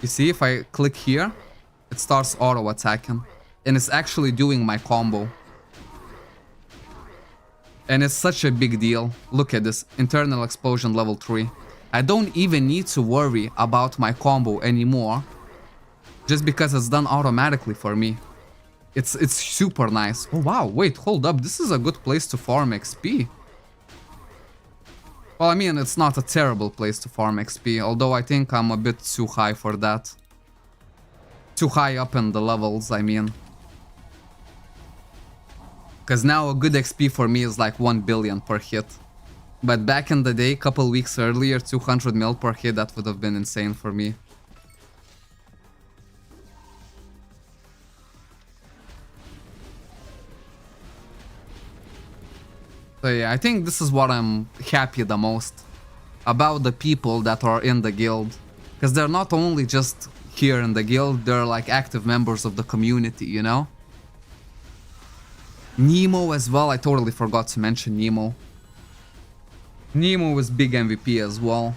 You see, if I click here, it starts auto attacking. And it's actually doing my combo. And it's such a big deal. Look at this. Internal explosion level 3. I don't even need to worry about my combo anymore. Just because it's done automatically for me. It's super nice. Oh wow, wait, hold up. This is a good place to farm XP. Well, I mean, it's not a terrible place to farm XP. Although I think I'm a bit too high for that. Too high up in the levels, I mean. Because now a good XP for me is like 1 billion per hit. But back in the day, couple weeks earlier, 200 mil per hit, that would have been insane for me. So yeah, I think this is what I'm happy the most about the people that are in the guild. Because they're not only just here in the guild, they're like active members of the community, you know? Nemo as well, I totally forgot to mention Nemo. Nemo is big MVP as well.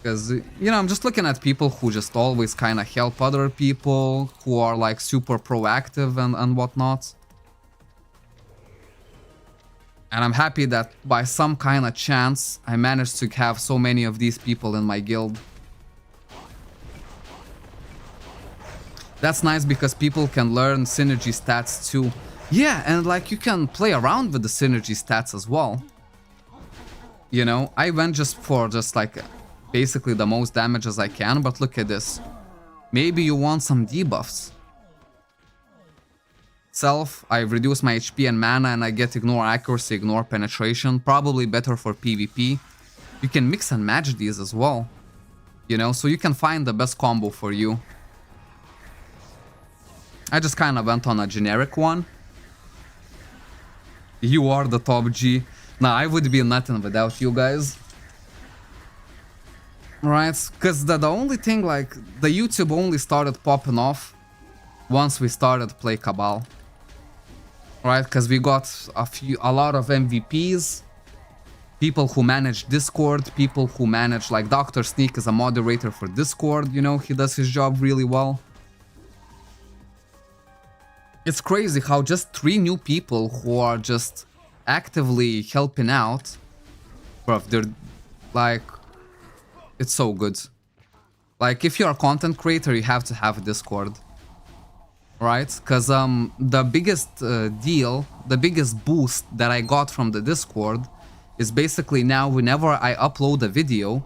Because, you know, I'm just looking at people who just always kind of help other people, who are like super proactive and whatnot. And I'm happy that by some kind of chance, I managed to have so many of these people in my guild. That's nice because people can learn synergy stats too. Yeah, and like you can play around with the synergy stats as well. You know, I went just for like basically the most damage as I can, but look at this. Maybe you want some debuffs. Self, I reduce my HP and mana and I get ignore accuracy, ignore penetration. Probably better for PvP. You can mix and match these as well. You know, so you can find the best combo for you. I just kind of went on a generic one. You are the top G. Nah, I would be nothing without you guys. Right? Because the only thing, like, the YouTube only started popping off once we started play Cabal. Right? Because we got a lot of MVPs. People who manage Discord. People who manage, like, Dr. Sneak is a moderator for Discord. You know, he does his job really well. It's crazy how just 3 new people who are just actively helping out, bruv, they're like, it's so good. Like, if you're a content creator, you have to have a Discord, right? Because the biggest deal, the biggest boost that I got from the Discord is basically now whenever I upload a video,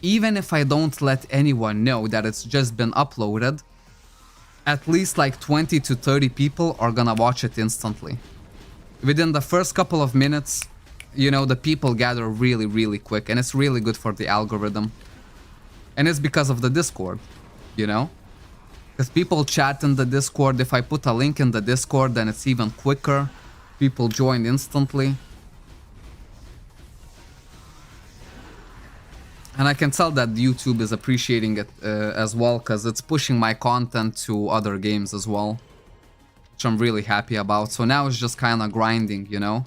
even if I don't let anyone know that it's just been uploaded, at least like 20 to 30 people are gonna watch it instantly. Within the first couple of minutes, you know, the people gather really, really quick, and it's really good for the algorithm. And it's because of the Discord, you know? Because people chat in the Discord. If I put a link in the Discord, then it's even quicker. People join instantly. And I can tell that YouTube is appreciating it as well, because it's pushing my content to other games as well. Which I'm really happy about. So now it's just kind of grinding, you know?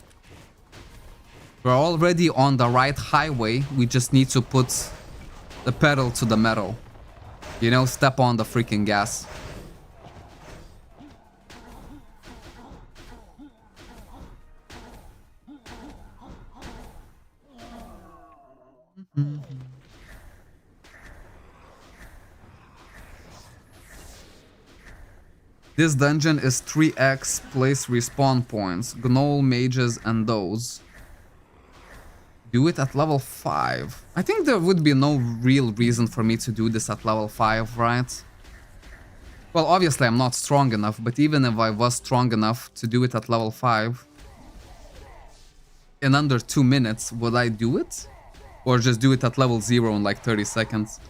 We're already on the right highway. We just need to put the pedal to the metal. You know, step on the freaking gas. This dungeon is 3x place respawn points, gnoll, mages, and those. Do it at level 5. I think there would be no real reason for me to do this at level 5, right? Well, obviously I'm not strong enough, but even if I was strong enough to do it at level 5, in under 2 minutes, would I do it? Or just do it at level 0 in like 30 seconds?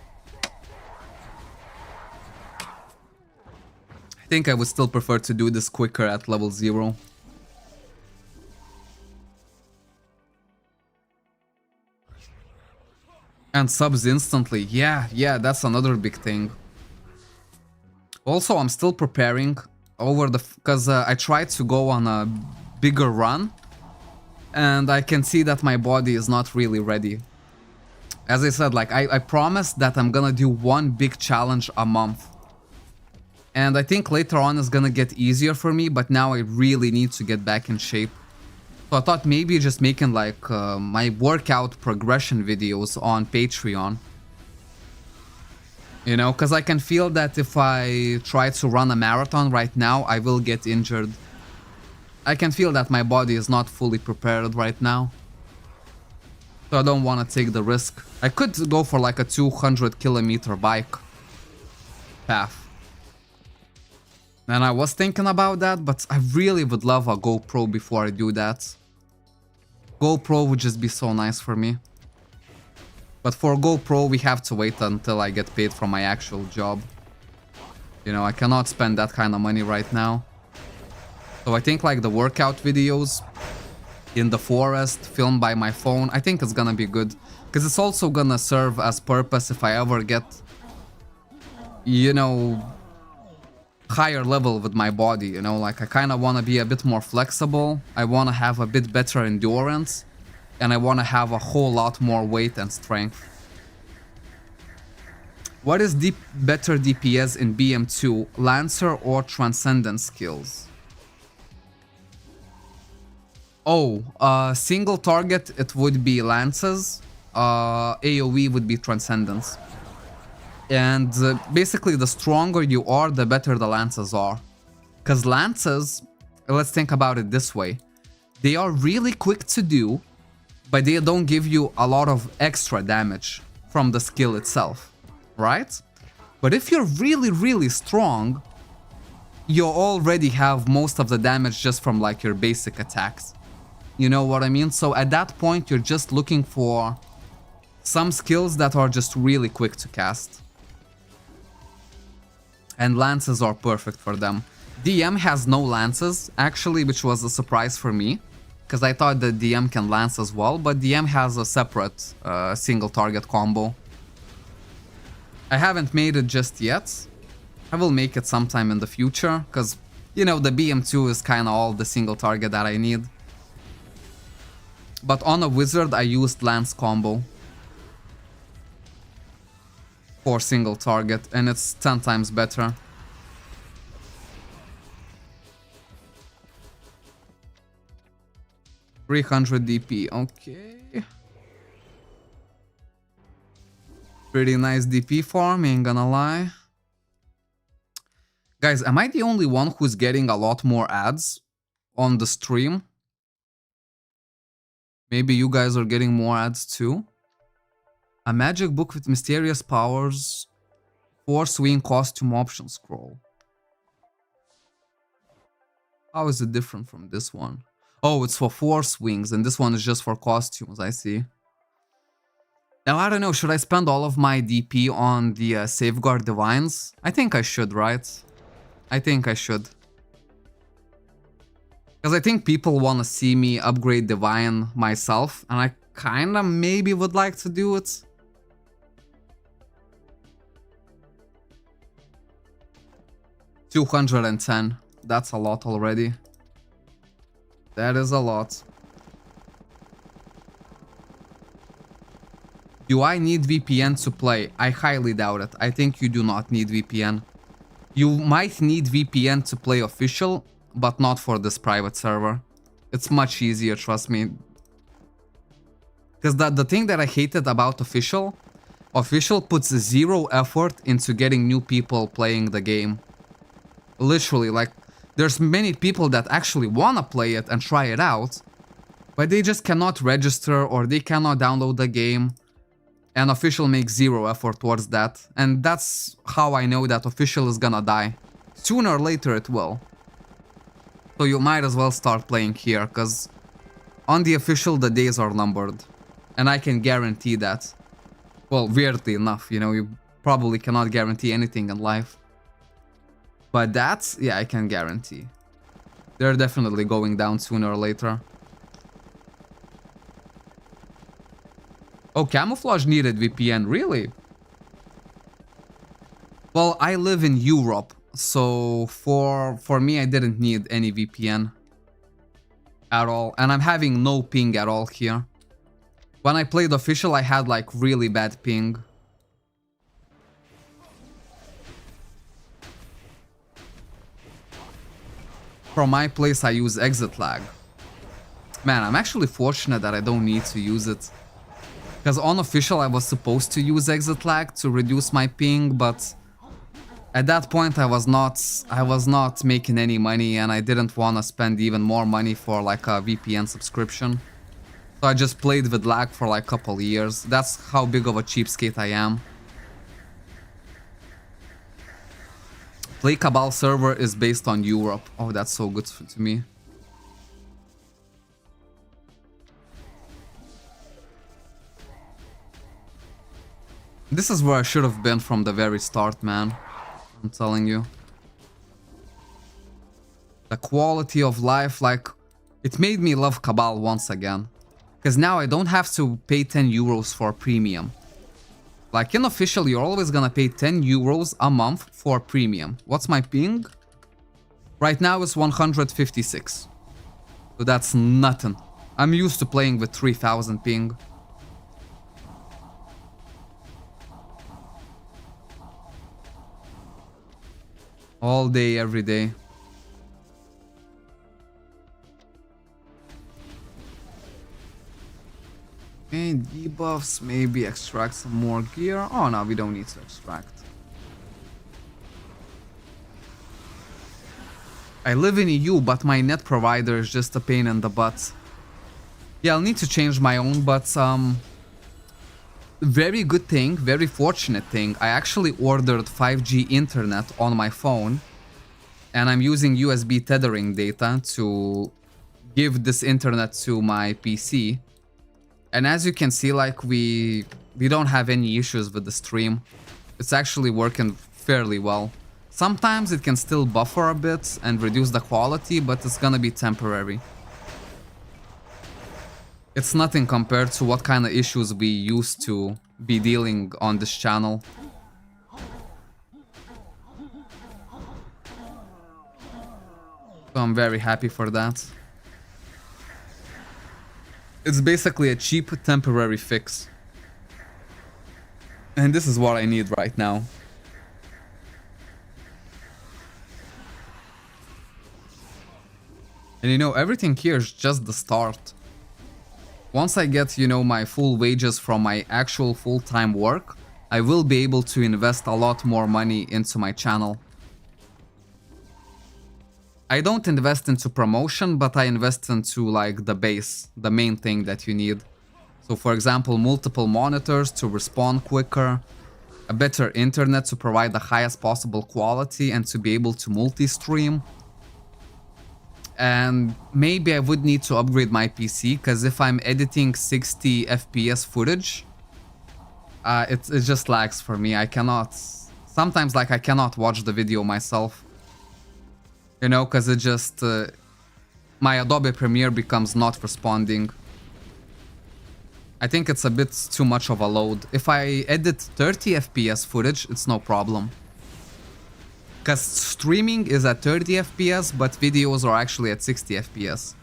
I think I would still prefer to do this quicker at level 0. And subs instantly. Yeah, that's another big thing. Also, I'm still preparing over the... Because I tried to go on a bigger run. And I can see that my body is not really ready. As I said, like, I promised that I'm gonna do one big challenge a month. And I think later on it's gonna get easier for me, but now I really need to get back in shape. So I thought maybe just making like my workout progression videos on Patreon. You know, because I can feel that if I try to run a marathon right now, I will get injured. I can feel that my body is not fully prepared right now. So I don't want to take the risk. I could go for like a 200-kilometer bike path. And I was thinking about that, but I really would love a GoPro before I do that. GoPro would just be so nice for me. But for GoPro, we have to wait until I get paid from my actual job. You know, I cannot spend that kind of money right now. So I think like the workout videos in the forest filmed by my phone, I think it's gonna be good. Because it's also gonna serve as purpose if I ever get, you know, higher level with my body, you know, like I kind of want to be a bit more flexible. I want to have a bit better endurance. And I want to have a whole lot more weight and strength. What is better DPS in BM2, Lancer or Transcendence skills? Oh, single target it would be Lances. AoE would be Transcendence. And basically the stronger you are, the better the Lances are. Because Lances, let's think about it this way. They are really quick to do, but they don't give you a lot of extra damage from the skill itself, right? But if you're really, really strong, you already have most of the damage just from like your basic attacks. You know what I mean? So at that point, you're just looking for some skills that are just really quick to cast. And lances are perfect for them. DM has no lances, actually, which was a surprise for me. Because I thought that DM can lance as well, but DM has a separate single target combo. I haven't made it just yet. I will make it sometime in the future, because, you know, the BM2 is kind of all the single target that I need. But on a wizard, I used lance combo for single target, and it's 10 times better. $300 DP, okay. Pretty nice DP farm, ain't gonna lie. Guys, am I the only one who's getting a lot more ads on the stream? Maybe you guys are getting more ads too? A magic book with mysterious powers. 4 swing costume option scroll. How is it different from this one? Oh, it's for 4 swings and this one is just for costumes, I see. Now, I don't know, should I spend all of my DP on the Safeguard Divines? I think I should, right? I think I should. Because I think people want to see me upgrade Divine myself, and I kinda maybe would like to do it. $210. That's a lot already. That is a lot. Do I need VPN to play? I highly doubt it. I think you do not need VPN. You might need VPN to play official, but not for this private server. It's much easier, trust me. Because the thing that I hated about official puts 0 effort into getting new people playing the game. Literally, like, there's many people that actually want to play it and try it out, But they just cannot register or they cannot download the game. And official makes zero effort towards that. And that's how I know that official is gonna die. Sooner or later it will. So you might as well start playing here, because on the official the days are numbered. And I can guarantee that. Well, weirdly enough, you know, you probably cannot guarantee anything in life. But that's, yeah, I can guarantee. They're definitely going down sooner or later. Oh, camouflage needed VPN, really? Well, I live in Europe, so for me I didn't need any VPN at all. And I'm having no ping at all here. When I played official, I had like really bad ping. From my place I use exit lag. Man, I'm actually fortunate that I don't need to use it. Because on official I was supposed to use exit lag to reduce my ping, but at that point I was not making any money and I didn't want to spend even more money for like a VPN subscription. So I just played with lag for like a couple years. That's how big of a cheapskate I am. Play Cabal server is based on Europe. Oh, that's so good to me. This is where I should have been from the very start, man. I'm telling you. The quality of life, like, it made me love Cabal once again. Because now I don't have to pay 10 euros for premium. Like in official, you're always gonna pay 10 euros a month for premium. What's my ping? Right now it's 156. So that's nothing. I'm used to playing with 3000 ping. All day, every day. Okay, debuffs, maybe extract some more gear. Oh no, we don't need to extract. I live in EU, but my net provider is just a pain in the butt. Yeah, I'll need to change my own, but very good thing, very fortunate thing. I actually ordered 5G internet on my phone, and I'm using USB tethering data to give this internet to my PC. And as you can see, like we don't have any issues with the stream. It's actually working fairly well. Sometimes it can still buffer a bit and reduce the quality, but it's gonna be temporary. It's nothing compared to what kind of issues we used to be dealing on this channel. So I'm very happy for that. It's basically a cheap temporary fix. And this is what I need right now. And you know, everything here is just the start. Once I get, you know, my full wages from my actual full-time work, I will be able to invest a lot more money into my channel. I don't invest into promotion, but I invest into like the base, the main thing that you need. So for example, multiple monitors to respawn quicker, a better internet to provide the highest possible quality and to be able to multi-stream. And maybe I would need to upgrade my PC, because if I'm editing 60 FPS footage, it just lags for me. I cannot... Sometimes like I cannot watch the video myself. You know, because it just... my Adobe Premiere becomes not responding. I think it's a bit too much of a load. If I edit 30 FPS footage, it's no problem. Because streaming is at 30 FPS, but videos are actually at 60 FPS.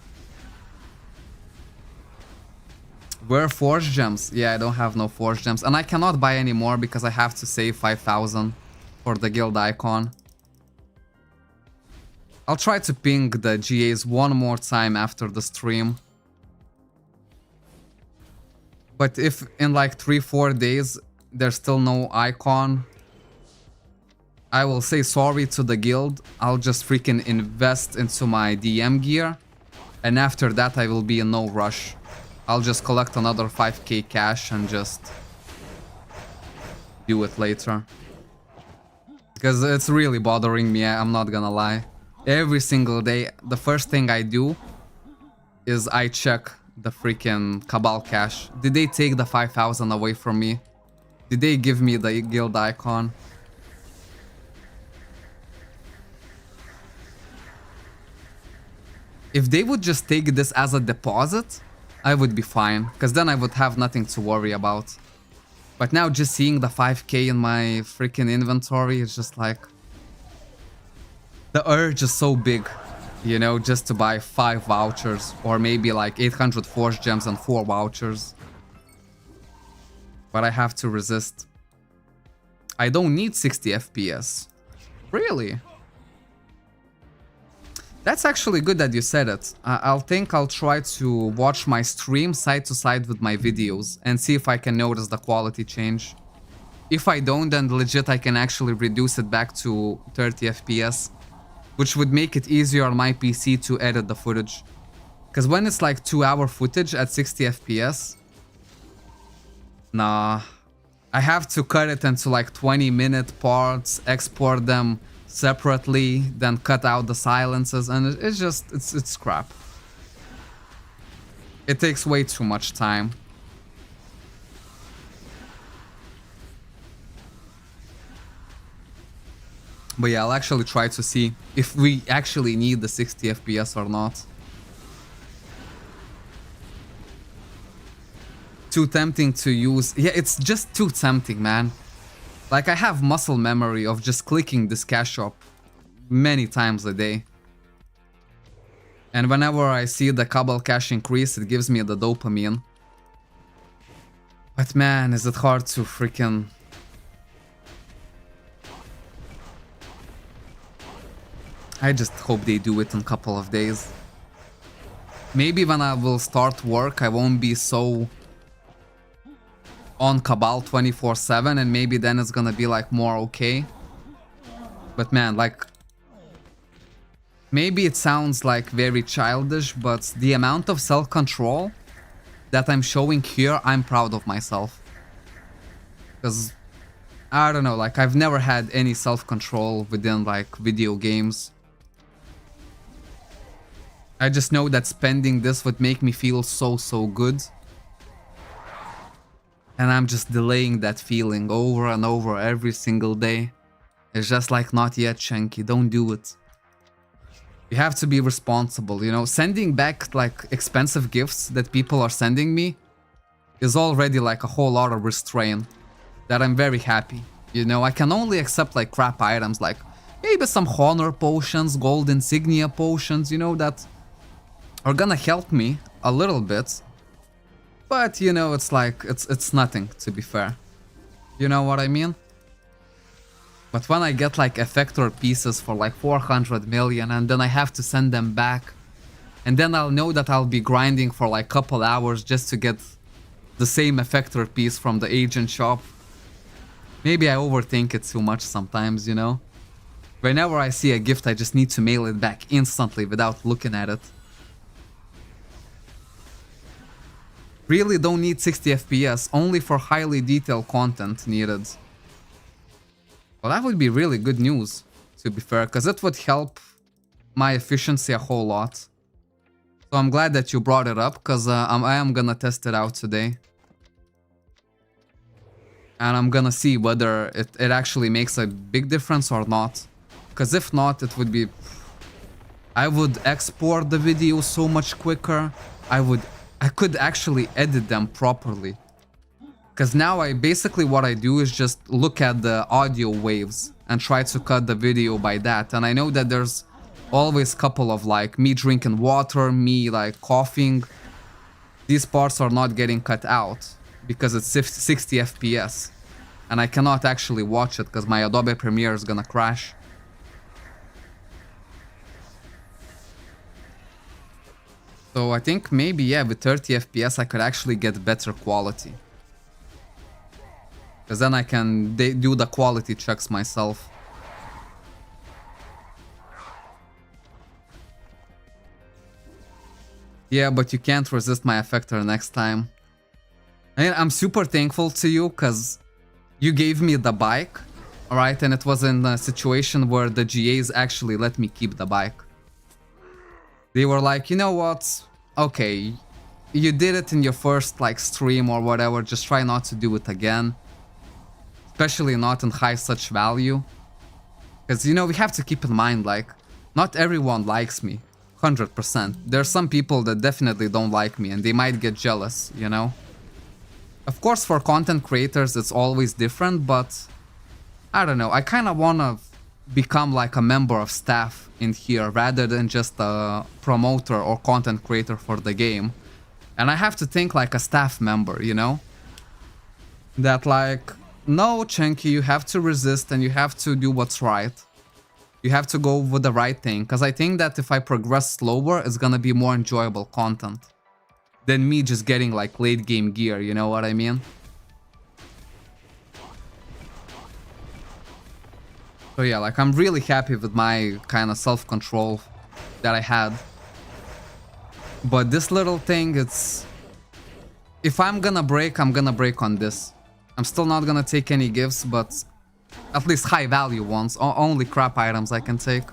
Where Forge Gems? Yeah, I don't have no Forge Gems. And I cannot buy any more because I have to save 5,000 for the guild icon. I'll try to ping the GAs one more time after the stream. But if in like 3-4 days there's still no icon, I will say sorry to the guild. I'll just freaking invest into my DM gear And after that, I will be in no rush. I'll just collect another 5k cash and just do it later. Because it's really bothering me, I'm not gonna lie. Every single day, the first thing I do is I check the freaking Cabal cash. Did they take the 5,000 away from me? Did they give me the guild icon? If they would just take this as a deposit, I would be fine, because then I would have nothing to worry about. But now just seeing the 5k in my freaking inventory is just like... The urge is so big, you know, just to buy 5 vouchers, or maybe like 800 force gems and 4 vouchers. But I have to resist. I don't need 60 FPS. Really? That's actually good that you said it. I'll try to watch my stream side to side with my videos and see if I can notice the quality change. If I don't, then legit I can actually reduce it back to 30 FPS, which would make it easier on my PC to edit the footage. Because when it's like 2-hour footage at 60 FPS, nah, I have to cut it into like 20-minute parts, export them separately, then cut out the silences, and it's just, it's crap. It takes way too much time. But yeah, I'll actually try to see if we actually need the 60 FPS or not. Too tempting to use. Yeah, it's just too tempting, man. Like, I have muscle memory of just clicking this cash shop many times a day. And whenever I see the Cabal cash increase, it gives me the dopamine. But man, is it hard to freaking... I just hope they do it in a couple of days. Maybe when I will start work, I won't be so on Cabal 24/7, and maybe then it's gonna be like more okay. But man, like, maybe it sounds like very childish, but the amount of self-control that I'm showing here, I'm proud of myself. Because, I don't know, like, I've never had any self-control within like video games. I just know that spending this would make me feel so good. And I'm just delaying that feeling over and over every single day. It's just like, not yet, Shanky, don't do it. You have to be responsible, you know? Sending back like expensive gifts that people are sending me is already like a whole lot of restraint that I'm very happy. You know, I can only accept like crap items, like maybe some honor potions, gold insignia potions, you know, that are gonna help me a little bit. But, you know, it's like, it's nothing, to be fair. You know what I mean? But when I get like effector pieces for like 400 million and then I have to send them back, and then I'll know that I'll be grinding for like couple hours just to get the same effector piece from the agent shop. Maybe I overthink it too much sometimes, you know? Whenever I see a gift, I just need to mail it back instantly without looking at it. Really don't need 60 FPS, only for highly detailed content needed. Well, that would be really good news, to be fair, because it would help my efficiency a whole lot. So I'm glad that you brought it up, because I am gonna test it out today. And I'm gonna see whether it actually makes a big difference or not. Because if not, it would be... I would export the video so much quicker. I could actually edit them properly. Because now what I do is just look at the audio waves and try to cut the video by that. And I know that there's always a couple of like me drinking water, me like coughing. These parts are not getting cut out because it's 60 FPS. And I cannot actually watch it because my Adobe Premiere is gonna crash. So I think maybe, yeah, with 30 FPS I could actually get better quality. Because then I can do the quality checks myself. Yeah, but you can't resist my effector next time. I mean, I'm super thankful to you because you gave me the bike, alright? And it was in a situation where the GAs actually let me keep the bike. They were like, you know what? Okay, you did it in your first like stream or whatever, just try not to do it again. Especially not in high such value. Because, you know, we have to keep in mind, like, not everyone likes me. 100%. There's some people that definitely don't like me and they might get jealous, you know? Of course, for content creators, it's always different, but I don't know. I kind of want to become like a member of staff in here rather than just a promoter or content creator for the game. And I have to think like a staff member, you know? That like, no, Chenky, you have to resist and you have to do what's right. You have to go with the right thing. Because I think that if I progress slower, it's gonna be more enjoyable content than me just getting like late game gear, you know what I mean? So yeah, like I'm really happy with my kind of self-control that I had. But this little thing, it's... If I'm gonna break on this. I'm still not gonna take any gifts, but at least high value ones. Only crap items I can take.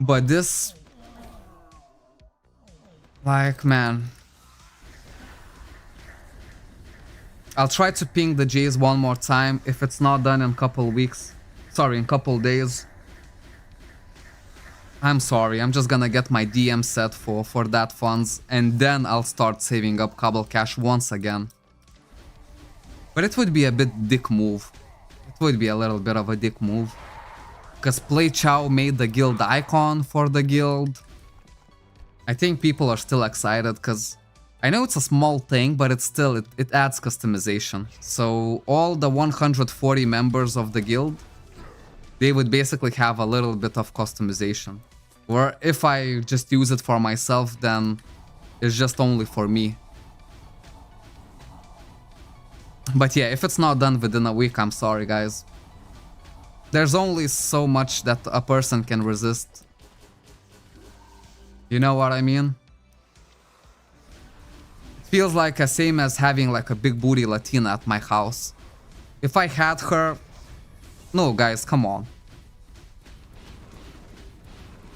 But this... Like, man. I'll try to ping the Jays one more time. If it's not done in a couple weeks. Sorry, in a couple days. I'm sorry, I'm just gonna get my DM set for that funds. And then I'll start saving up Cobble Cash once again. But it would be a bit dick move. It would be a little bit of a dick move. Because Play Chow made the guild icon for the guild. I think people are still excited because I know it's a small thing, but it's still, it adds customization. So all the 140 members of the guild, they would basically have a little bit of customization. Or if I just use it for myself, then it's just only for me. But yeah, if it's not done within a week, I'm sorry, guys. There's only so much that a person can resist. You know what I mean? It feels like the same as having like a big booty Latina at my house. If I had her... No, guys, come on.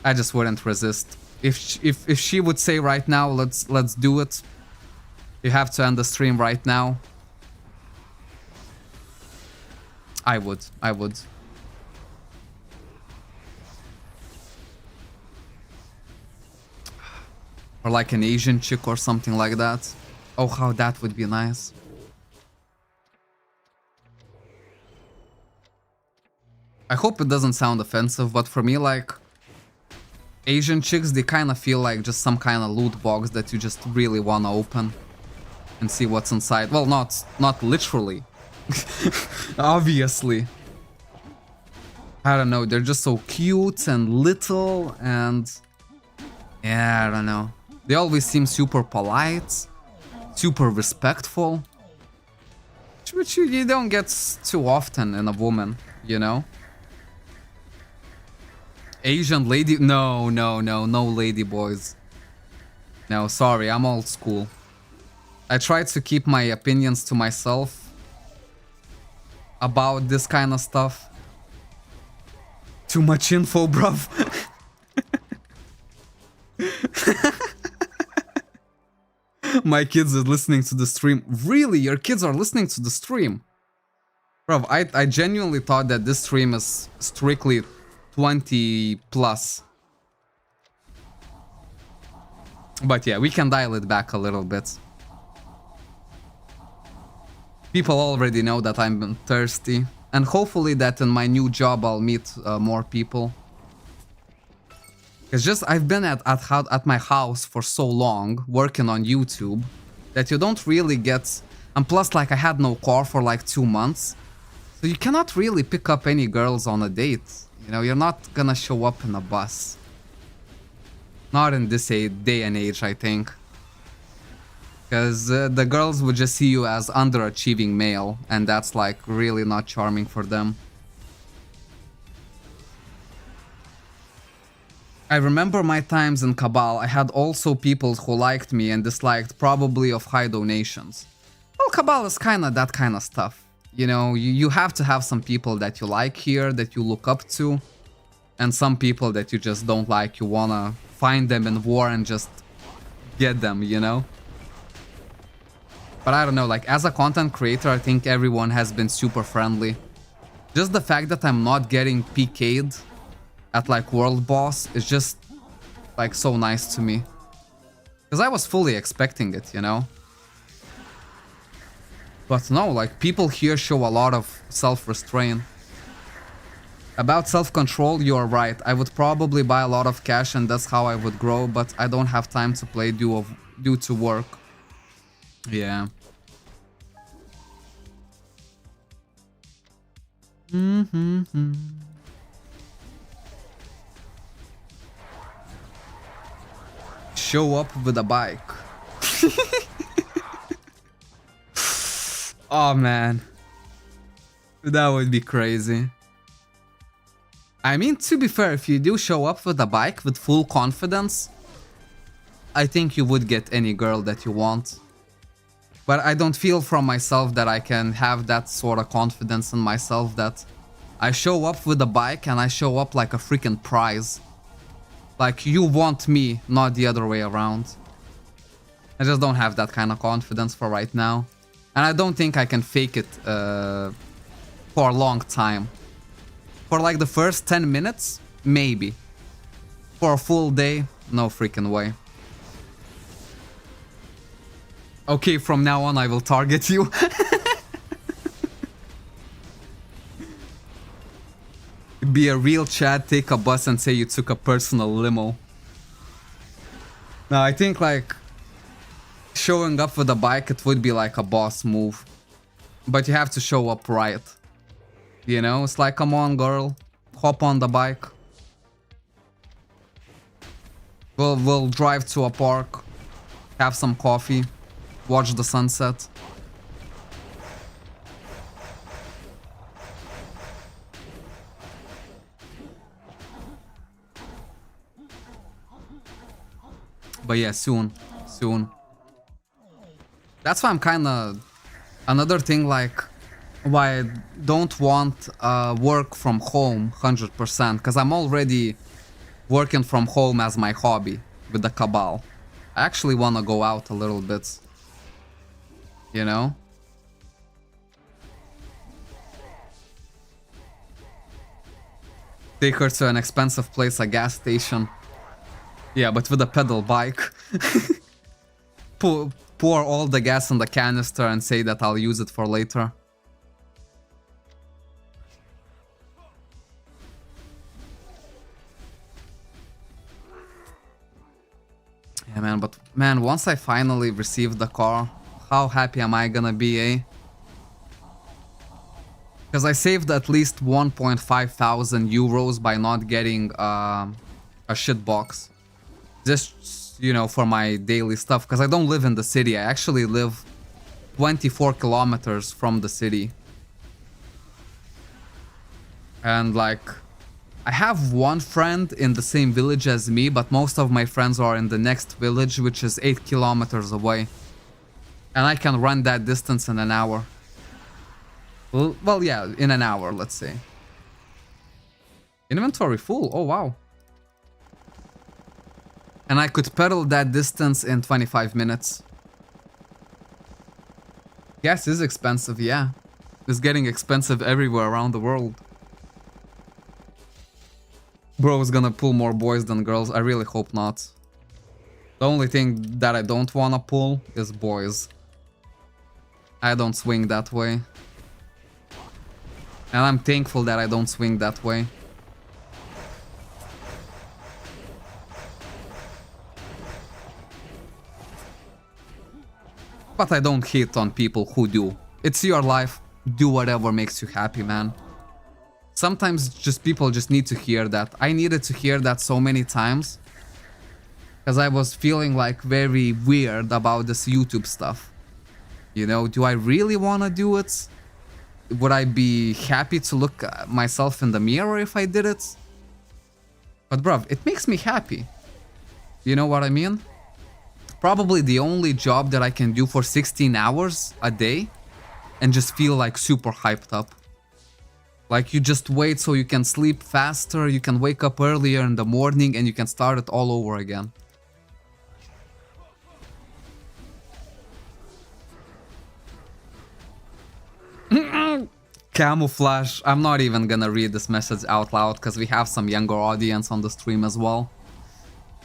I just wouldn't resist. If she would say right now, let's do it. You have to end the stream right now. I would. Or like an Asian chick or something like that. Oh, how that would be nice. I hope it doesn't sound offensive, but for me, like, Asian chicks, they kind of feel like just some kind of loot box that you just really want to open and see what's inside. Well, not literally. Obviously. I don't know, they're just so cute and little and... Yeah, I don't know. They always seem super polite, super respectful. Which you don't get too often in a woman, you know? Asian lady... No lady boys. No, sorry, I'm old school. I try to keep my opinions to myself about this kind of stuff. Too much info, bruv. My kids are listening to the stream. Really? Your kids are listening to the stream? Bruv, I genuinely thought that this stream is strictly 20 plus. But yeah, we can dial it back a little bit. People already know that I'm thirsty. And hopefully that in my new job I'll meet more people. It's just I've been at my house for so long working on YouTube that you don't really get... And plus, like, I had no car for like 2 months. So you cannot really pick up any girls on a date. You know, you're not gonna show up in a bus. Not in this day and age, I think. Because the girls would just see you as underachieving male. And that's like really not charming for them. I remember my times in Cabal, I had also people who liked me and disliked, probably of high donations. Well, Cabal is kinda that kind of stuff. You know, you have to have some people that you like here, that you look up to, and some people that you just don't like, you wanna find them in war and just get them, you know? But I don't know, like, as a content creator, I think everyone has been super friendly. Just the fact that I'm not getting PK'd at, like, World Boss is just, like, so nice to me. Because I was fully expecting it, you know? But no, like, people here show a lot of self-restraint. About self-control, you're right. I would probably buy a lot of cash and that's how I would grow, but I don't have time to play due to work. Yeah. Show up with a bike. Oh man. That would be crazy. I mean, to be fair, if you do show up with a bike with full confidence, I think you would get any girl that you want. But I don't feel from myself that I can have that sort of confidence in myself that I show up with a bike and I show up like a freaking prize. Like, you want me, not the other way around. I just don't have that kind of confidence for right now. And I don't think I can fake it for a long time. For like the first 10 minutes, maybe. For a full day, no freaking way. Okay, from now on I will target you. Be a real Chad, take a bus and say you took a personal limo. No, I think like showing up with a bike, it would be like a boss move. But you have to show up right. You know, it's like, come on girl, hop on the bike. We'll drive to a park, have some coffee, watch the sunset. But yeah, soon. That's why I'm kinda... Another thing, like, why I don't want work from home 100%, because I'm already working from home as my hobby with the Cabal. I actually want to go out a little bit, you know? Take her to an expensive place, a gas station. Yeah, but with a pedal bike. Pour all the gas in the canister and say that I'll use it for later. Yeah, man, but man, once I finally receive the car, how happy am I gonna be, eh? Because I saved at least 1,500 euros by not getting a shit box. Just, you know, for my daily stuff. Because I don't live in the city. I actually live 24 kilometers from the city. And like, I have one friend in the same village as me, but most of my friends are in the next village, which is 8 kilometers away. And I can run that distance in an hour. Well, yeah, in an hour, let's say. Inventory full, oh wow. And I could pedal that distance in 25 minutes. Gas is expensive, yeah. It's getting expensive everywhere around the world. Bro is gonna pull more boys than girls. I really hope not. The only thing that I don't wanna pull is boys. I don't swing that way. And I'm thankful that I don't swing that way. But I don't hate on people who do. It's your life. Do whatever makes you happy, man. Sometimes people just need to hear that. I needed to hear that so many times. Because I was feeling like very weird about this YouTube stuff. You know, do I really want to do it? Would I be happy to look at myself in the mirror if I did it? But bruv, it makes me happy. You know what I mean? Probably the only job that I can do for 16 hours a day and just feel like super hyped up. Like you just wait so you can sleep faster, you can wake up earlier in the morning and you can start it all over again. Camouflage. I'm not even gonna read this message out loud because we have some younger audience on the stream as well.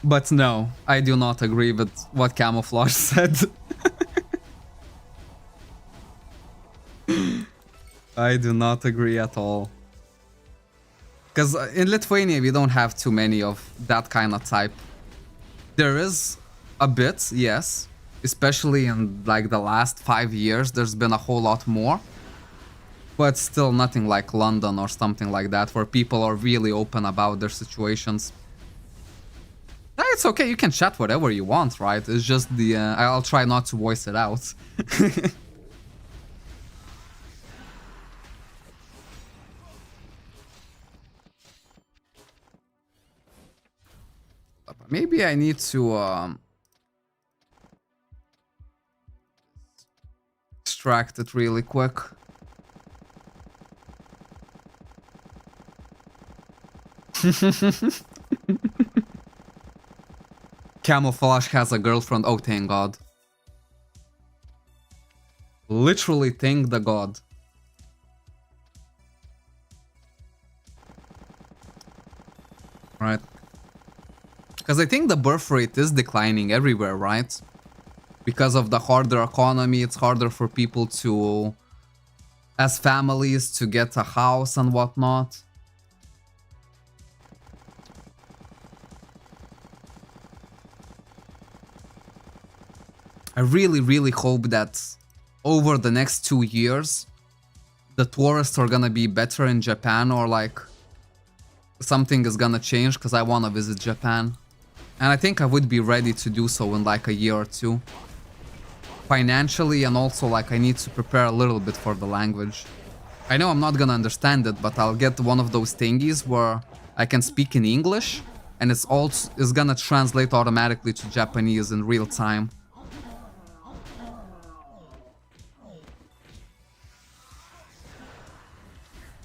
But no, I do not agree with what Camouflage said. I do not agree at all. Because in Lithuania we don't have too many of that kind of type. There is a bit, yes. Especially in like the last 5 years, there's been a whole lot more. But still nothing like London or something like that, where people are really open about their situations. It's okay, you can chat whatever you want, right? It's just the... I'll try not to voice it out. Maybe I need to... extract it really quick. Camouflage has a girlfriend. Oh, thank God. Literally thank the God. Right. Because I think the birth rate is declining everywhere, right? Because of the harder economy, it's harder for people to, as families, to get a house and whatnot. I really, really hope that over the next 2 years, the tourists are gonna be better in Japan, or like something is gonna change, because I wanna visit Japan. And I think I would be ready to do so in like a year or two. Financially, and also like I need to prepare a little bit for the language. I know I'm not gonna understand it, but I'll get one of those thingies where I can speak in English and it's gonna translate automatically to Japanese in real time.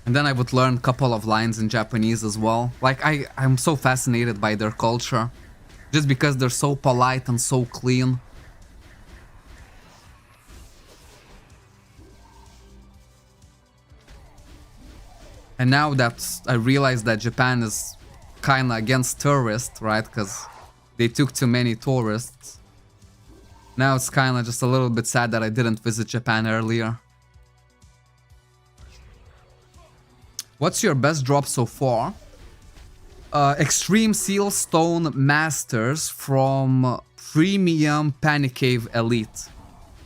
And then I would learn a couple of lines in Japanese as well. Like, I'm so fascinated by their culture. Just because they're so polite and so clean. And now that I realize that Japan is kinda against tourists, right? Because they took too many tourists. Now it's kinda just a little bit sad that I didn't visit Japan earlier. What's your best drop so far? Extreme Seal Stone Masters from Premium Panic Cave Elite.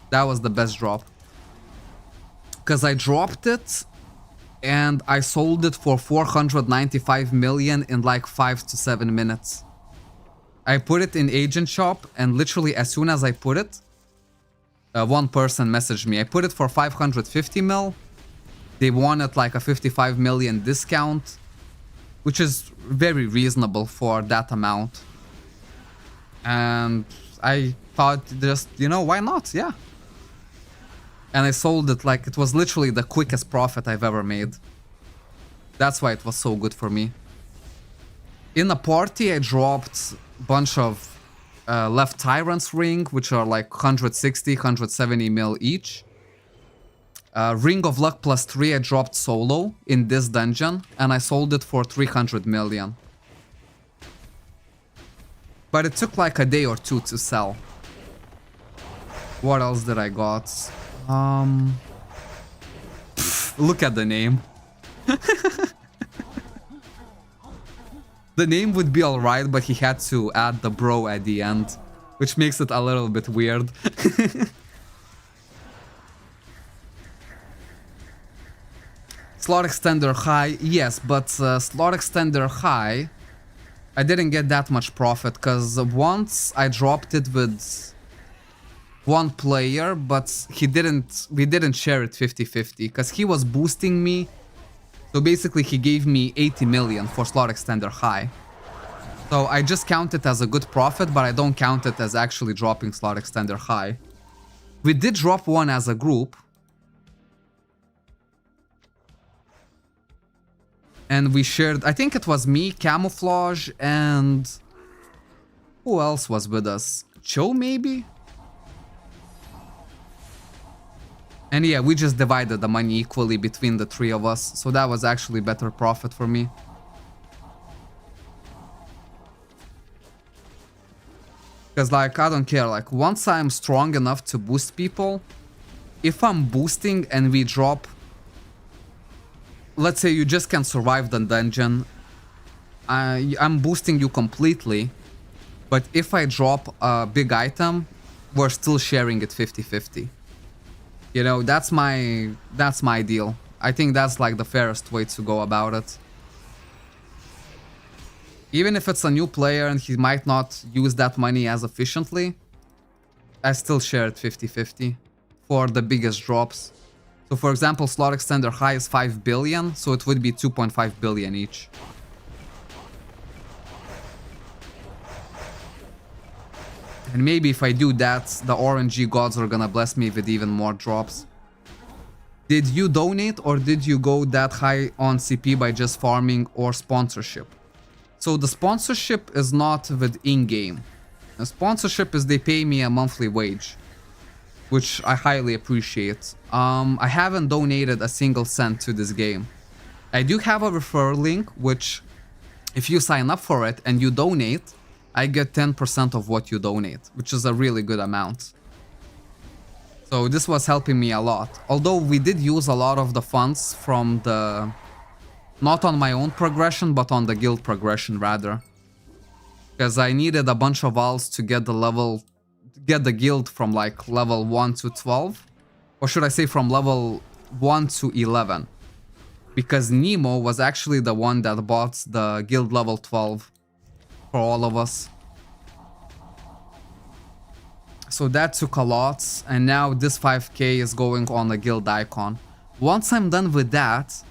That was the best drop. Because I dropped it and I sold it for 495 million in like 5 to 7 minutes. I put it in agent shop and literally as soon as I put it, one person messaged me. I put it for 550 mil. They wanted like a 55 million discount, which is very reasonable for that amount. And I thought just, you know, why not? Yeah. And I sold it like it was literally the quickest profit I've ever made. That's why it was so good for me. In a party, I dropped a bunch of Left Tyrant's Ring, which are like 160, 170 mil each. Ring of Luck plus 3 I dropped solo in this dungeon, and I sold it for 300 million. But it took like a day or two to sell. What else did I got? Look at the name. The name would be alright, but he had to add the bro at the end, which makes it a little bit weird. Slot Extender High, yes, but Slot Extender High, I didn't get that much profit, because once I dropped it with one player, but we didn't share it 50-50, because he was boosting me, so basically he gave me 80 million for Slot Extender High. So I just count it as a good profit, but I don't count it as actually dropping slot extender high. We did drop one as a group. And we shared, I think it was me, Camouflage, and who else was with us? Cho, maybe? And yeah, we just divided the money equally between the three of us. So that was actually better profit for me. Because like, I don't care, like once I'm strong enough to boost people, if I'm boosting and we drop, let's say you just can survive the dungeon, I'm boosting you completely, but if I drop a big item, we're still sharing it 50-50. You know, that's my deal. I think that's like the fairest way to go about it. Even if it's a new player and he might not use that money as efficiently, I still share it 50-50 for the biggest drops. So for example, slot extender high is 5 billion, so it would be 2.5 billion each. And maybe if I do that, the RNG gods are gonna bless me with even more drops. Did you donate or did you go that high on CP by just farming or sponsorship? So the sponsorship is not with in-game. The sponsorship is they pay me a monthly wage, which I highly appreciate. I haven't donated a single cent to this game. I do have a referral link, which if you sign up for it and you donate, I get 10% of what you donate, which is a really good amount. So this was helping me a lot. Although we did use a lot of the funds from the... not on my own progression, but on the guild progression rather. Because I needed a bunch of alts to get the level... get the guild from like level 1 to 12. Or should I say from level 1 to 11. Because Nemo was actually the one that bought the guild level 12 for all of us. So that took a lot, and now this 5k is going on the guild icon. Once I'm done with that,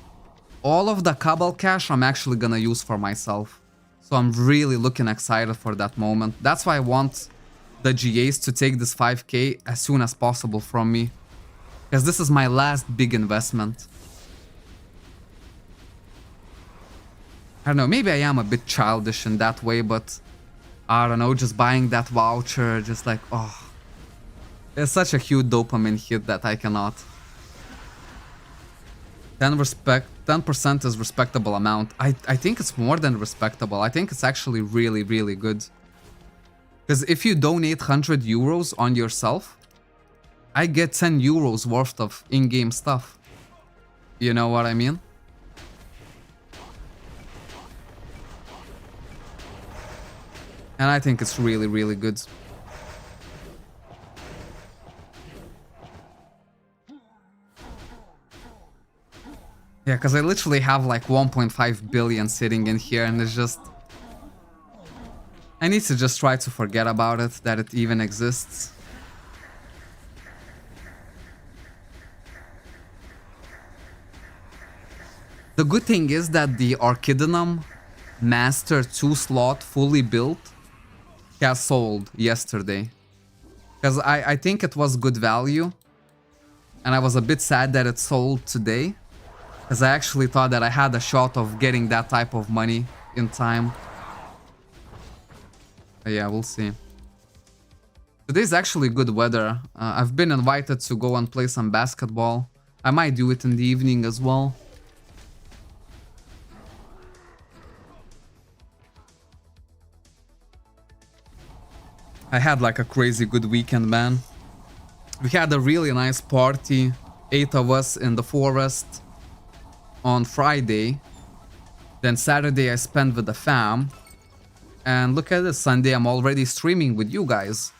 all of the Cabal cash I'm actually gonna use for myself. So I'm really looking excited for that moment. That's why I want the GAs to take this 5k as soon as possible from me. Because this is my last big investment. I don't know, maybe I am a bit childish in that way, but I don't know, just buying that voucher, just like, oh. It's such a huge dopamine hit that I cannot. 10% is respectable amount. I think it's more than respectable. I think it's actually really, really good. Because if you donate 100 euros on yourself, I get 10 euros worth of in-game stuff. You know what I mean? And I think it's really, really good. Yeah, because I literally have like 1.5 billion sitting in here and it's just... I need to just try to forget about it, that it even exists. The good thing is that the Archidinum Master 2 slot fully built has sold yesterday. Because I think it was good value. And I was a bit sad that it sold today. Because I actually thought that I had a shot of getting that type of money in time. But yeah, we'll see. Today's actually good weather. I've been invited to go and play some basketball. I might do it in the evening as well. I had like a crazy good weekend, man. We had a really nice party. 8 of us in the forest on Friday. Then Saturday I spent with the fam. And look at this, Sunday I'm already streaming with you guys.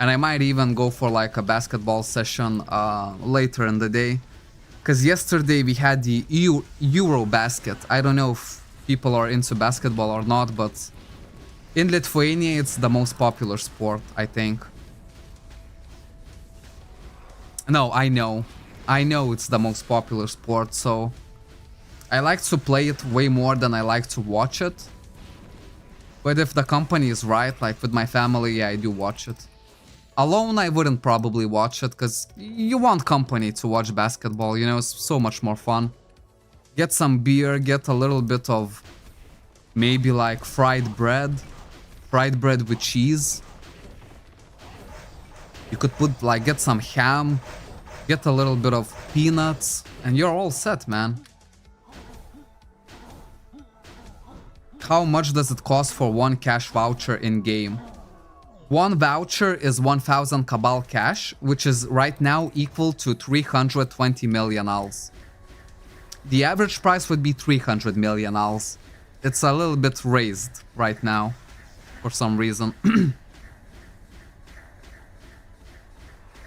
And I might even go for like a basketball session later in the day. Because yesterday we had the Euro basket. I don't know if people are into basketball or not, but in Lithuania it's the most popular sport, I think. No, I know. I know it's the most popular sport, so I like to play it way more than I like to watch it. But if the company is right, like with my family, yeah, I do watch it. Alone, I wouldn't probably watch it, because you want company to watch basketball, you know, it's so much more fun. Get some beer, get a little bit of maybe like fried bread with cheese. You could put like, get some ham, get a little bit of peanuts, and you're all set, man. How much does it cost for one cash voucher in game? One voucher is 1000 Cabal cash, which is right now equal to 320 million ALs. The average price would be 300 million ALs. It's a little bit raised right now, for some reason. Do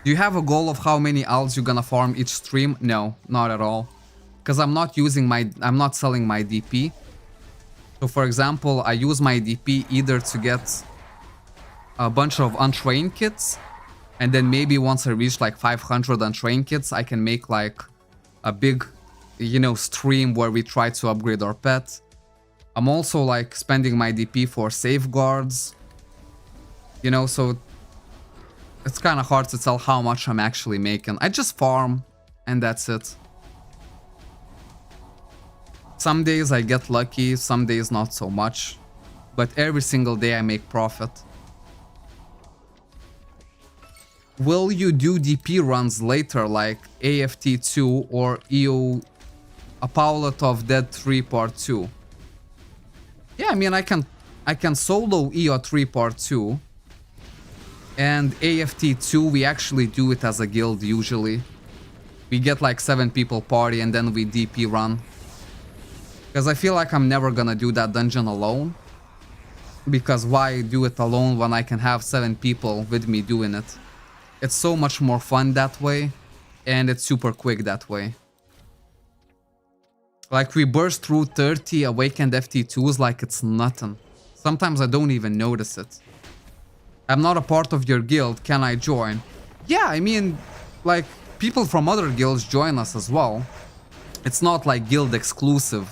you have a goal of how many ALs you're gonna farm each stream? No, not at all. Because I'm not selling my DP. So for example, I use my DP either to get a bunch of untrained kits, and then maybe once I reach like 500 untrained kits, I can make like a big, you know, stream where we try to upgrade our pet. I'm also like spending my DP for safeguards, you know, so it's kind of hard to tell how much I'm actually making. I just farm and that's it. Some days I get lucky, some days not so much, but every single day I make profit. Will you do DP runs later, like AFT2 or EO Apaulatov Dead 3 Part 2? Yeah, I mean, I can solo EO3 Part 2. And AFT2, we actually do it as a guild usually. We get like 7 people party and then we DP run. Because I feel like I'm never gonna do that dungeon alone. Because why do it alone when I can have 7 people with me doing it? It's so much more fun that way, and it's super quick that way. Like, we burst through 30 awakened FT2s like it's nothing. Sometimes I don't even notice it. I'm not a part of your guild, can I join? Yeah, I mean, like, people from other guilds join us as well. It's not like guild exclusive.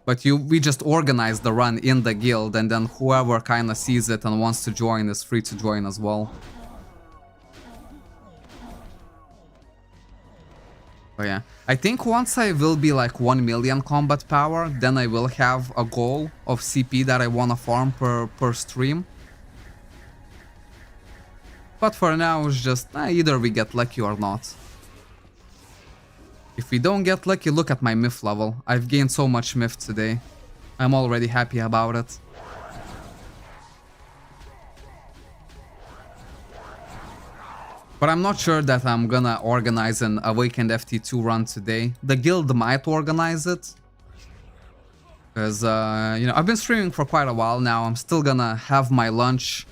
But we just organize the run in the guild, and then whoever kinda sees it and wants to join is free to join as well. But yeah, I think once I will be like 1 million combat power, then I will have a goal of CP that I wanna farm per stream. But for now, it's just either we get lucky or not. If we don't get lucky, look at my myth level. I've gained so much myth today. I'm already happy about it. But I'm not sure that I'm gonna organize an Awakened FT2 run today. The guild might organize it. Because, you know, I've been streaming for quite a while now. I'm still gonna have my lunch.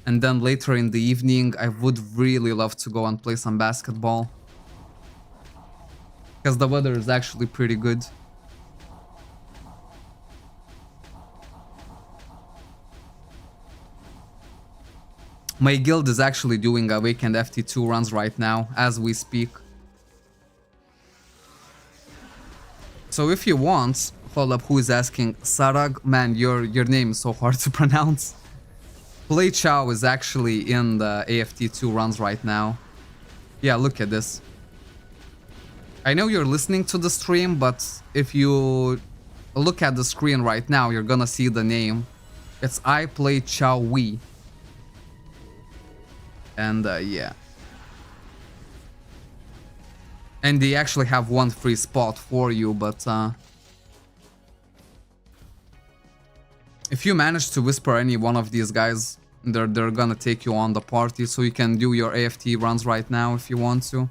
And then later in the evening, I would really love to go and play some basketball. Because the weather is actually pretty good. My guild is actually doing Awakened FT2 runs right now, as we speak. So if you want, hold up, who is asking? Sarag? Man, your name is so hard to pronounce. Play Chow is actually in the AFT2 runs right now. Yeah, look at this. I know you're listening to the stream, but if you look at the screen right now, you're gonna see the name. It's I Play Chow Wee. And yeah. And they actually have one free spot for you, but if you manage to whisper any one of these guys, they're gonna take you on the party, so you can do your AFT runs right now if you want to.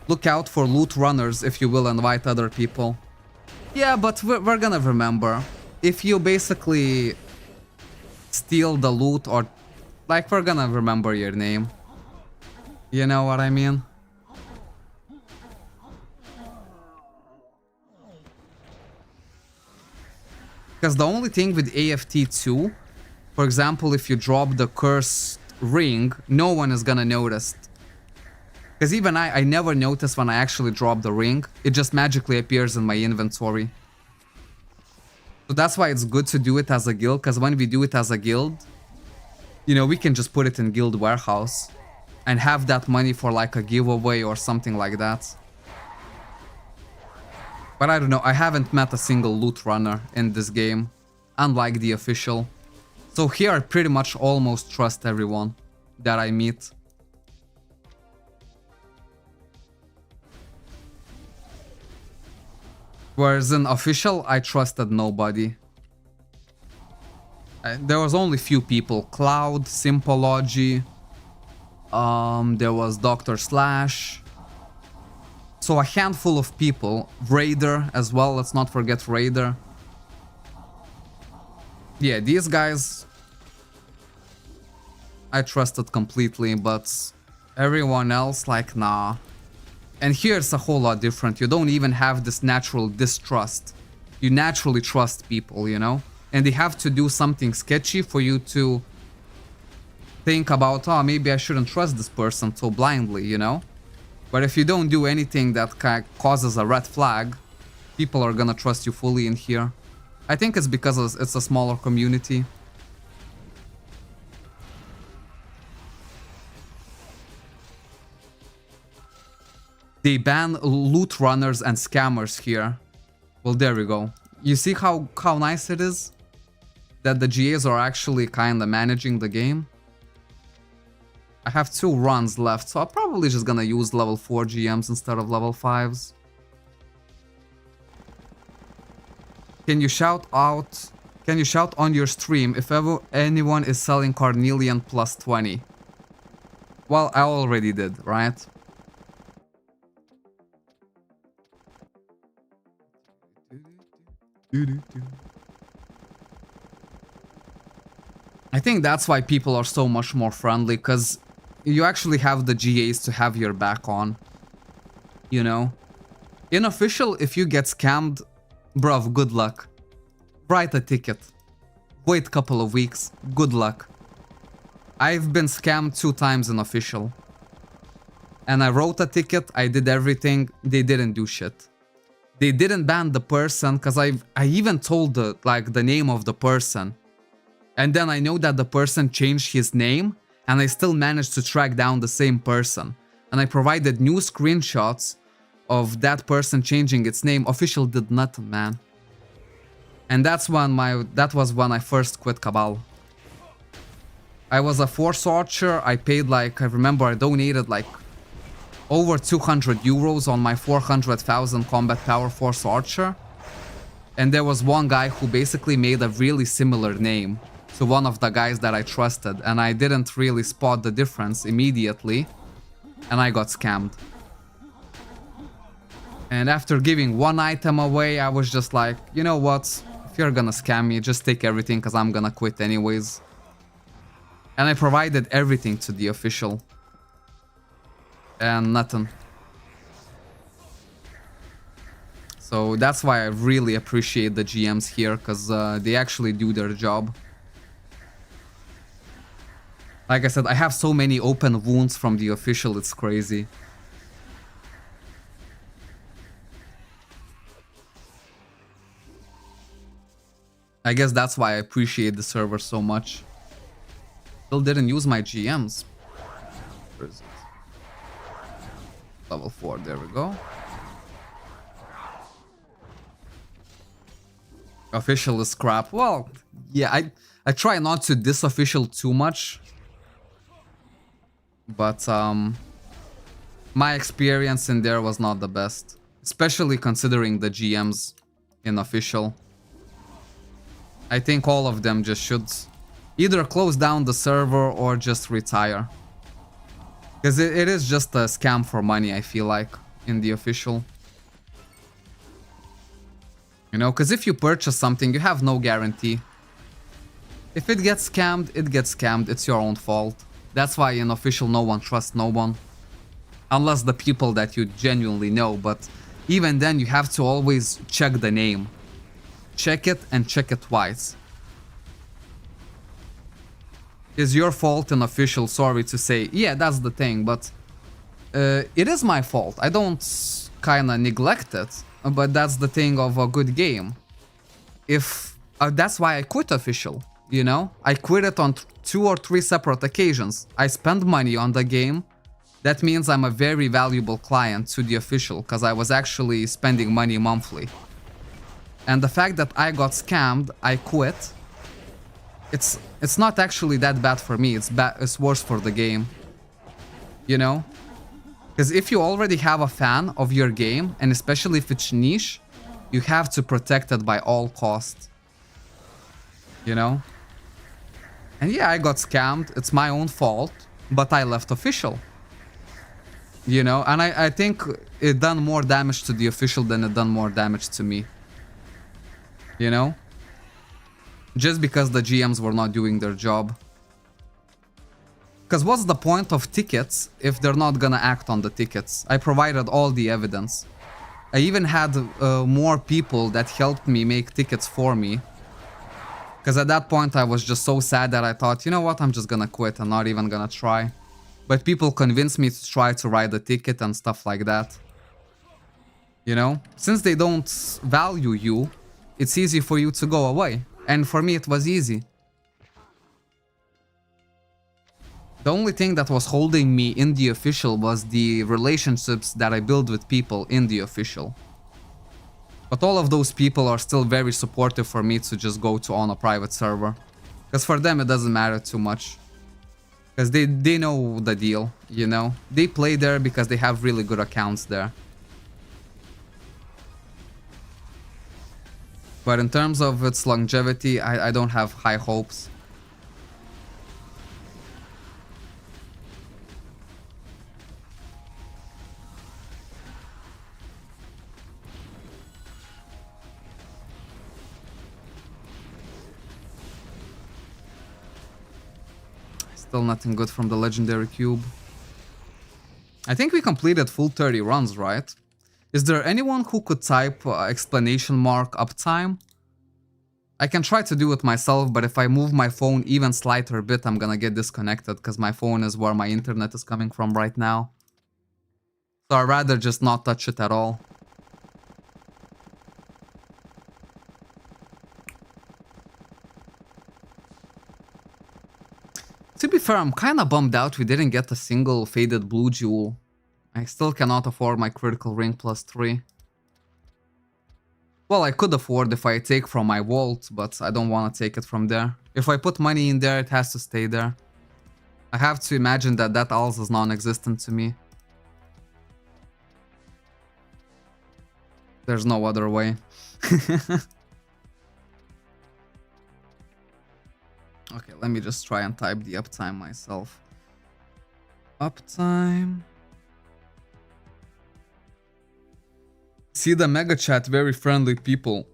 Look out for loot runners if you will invite other people. Yeah, but we're gonna remember. If you basically steal the loot, or like, we're gonna remember your name. You know what I mean? Because the only thing with AFT2, for example, if you drop the cursed ring, no one is gonna notice. Because even I never notice when I actually drop the ring. It just magically appears in my inventory. So that's why it's good to do it as a guild, because when we do it as a guild, you know, we can just put it in guild warehouse and have that money for like a giveaway or something like that. But I don't know, I haven't met a single loot runner in this game, unlike the official. So here I pretty much almost trust everyone that I meet. Whereas in official, I trusted nobody. There was only few people. Cloud, Sympology, there was Dr. Slash. So a handful of people. Raider as well, let's not forget Raider. Yeah, these guys I trusted completely, but everyone else, like, nah. And here it's a whole lot different. You don't even have this natural distrust. You naturally trust people, you know? And they have to do something sketchy for you to think about, oh, maybe I shouldn't trust this person so blindly, you know? But if you don't do anything that causes a red flag, people are gonna trust you fully in here. I think it's because it's a smaller community. They ban loot runners and scammers here. Well, there we go. You see how nice it is? That the GAs are actually kinda managing the game. I have 2 runs left, so I'm probably just gonna use level 4 GMs instead of level 5s. Can you shout on your stream if ever anyone is selling Carnelian plus 20? Well, I already did, right? I think that's why people are so much more friendly, because you actually have the GAs to have your back on. You know? In official, if you get scammed, bruv, good luck. Write a ticket. Wait a couple of weeks. Good luck. I've been scammed 2 times in official. And I wrote a ticket, I did everything, they didn't do shit. They didn't ban the person, because I even told the name of the person. And then I know that the person changed his name, and I still managed to track down the same person. And I provided new screenshots of that person changing its name. Official did nothing, man. And that was when I first quit Cabal. I was a Force Archer, I paid like, I remember I donated like over 200 euros on my 400,000 combat power Force Archer. And there was one guy who basically made a really similar name to one of the guys that I trusted, and I didn't really spot the difference immediately, and I got scammed. And after giving 1 item away, I was just like, you know what, if you're gonna scam me, just take everything, because I'm gonna quit anyways. And I provided everything to the official. And nothing. So that's why I really appreciate the GMs here, because they actually do their job. Like I said, I have so many open wounds from the official, it's crazy. I guess that's why I appreciate the server so much. Still didn't use my GMs. Where is it? Level 4, there we go. Official is crap. Well, yeah, I try not to diss official too much. But my experience in there was not the best. Especially considering the GMs in official. I think all of them just should either close down the server or just retire. Because it is just a scam for money, I feel like, in the official. You know, because if you purchase something, you have no guarantee. If it gets scammed, it gets scammed. It's your own fault. That's why in official no one trusts no one. Unless the people that you genuinely know, but even then you have to always check the name. Check it and check it twice. It's your fault in official, sorry to say. Yeah, that's the thing, but it is my fault. I don't kinda neglect it, but that's the thing of a good game. If That's why I quit official, you know? I quit it on 2 or 3 separate occasions. I spend money on the game. That means I'm a very valuable client to the official, because I was actually spending money monthly. And the fact that I got scammed, I quit. It's not actually that bad for me. It's worse for the game. You know? Because if you already have a fan of your game, and especially if it's niche, you have to protect it by all costs. You know? And yeah, I got scammed. It's my own fault. But I left official. You know? And I think it done more damage to the official than it done more damage to me. You know? Just because the GMs were not doing their job. Because what's the point of tickets if they're not gonna act on the tickets? I provided all the evidence. I even had more people that helped me make tickets for me. Because at that point I was just so sad that I thought, you know what, I'm just gonna quit and not even gonna try. But people convinced me to try to write the ticket and stuff like that. You know? Since they don't value you, it's easy for you to go away. And for me it was easy. The only thing that was holding me in the official was the relationships that I built with people in the official. But all of those people are still very supportive for me to just go to on a private server. Because for them it doesn't matter too much. Because they know the deal, you know? They play there because they have really good accounts there. But in terms of its longevity, I don't have high hopes. Still nothing good from the legendary cube. I think we completed full 30 runs, right? Is there anyone who could type exclamation mark uptime? I can try to do it myself, but if I move my phone even slighter bit, I'm gonna get disconnected because my phone is where my internet is coming from right now. So I'd rather just not touch it at all. To be fair, I'm kinda bummed out we didn't get a single faded blue jewel. I still cannot afford my critical ring +3. Well, I could afford if I take from my vault, but I don't want to take it from there. If I put money in there, it has to stay there. I have to imagine that that also is non-existent to me. There's no other way. Okay, let me just try and type the uptime myself. Uptime. See the mega chat, very friendly people.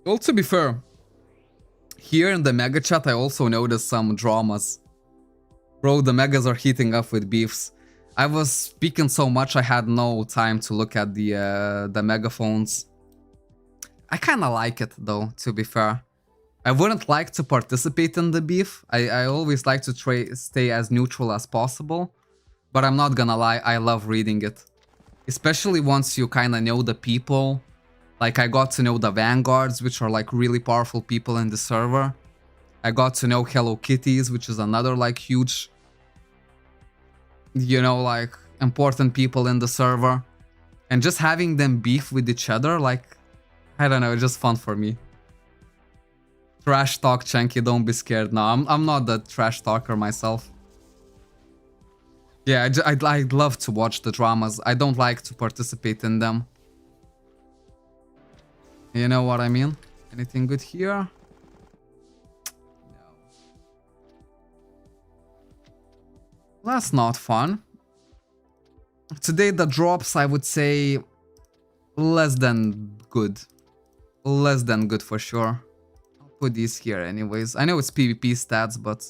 Well, to be fair, here in the mega chat I also noticed some dramas. Bro, the megas are heating up with beefs. I was speaking so much I had no time to look at the megaphones. I kinda like it though, to be fair. I wouldn't like to participate in the beef. I always like to stay as neutral as possible. But I'm not gonna lie, I love reading it. Especially once you kinda know the people. Like I got to know the Vanguards, which are like really powerful people in the server. I got to know Hello Kitties, which is another like huge, you know, like important people in the server. And just having them beef with each other, like, I don't know, it's just fun for me. Trash talk, Chenky, don't be scared. No, I'm not the trash talker myself. Yeah, I'd love to watch the dramas. I don't like to participate in them. You know what I mean? Anything good here? No. That's not fun. Today the drops, I would say, less than good. Less than good for sure. I'll put these here anyways. I know it's PvP stats, but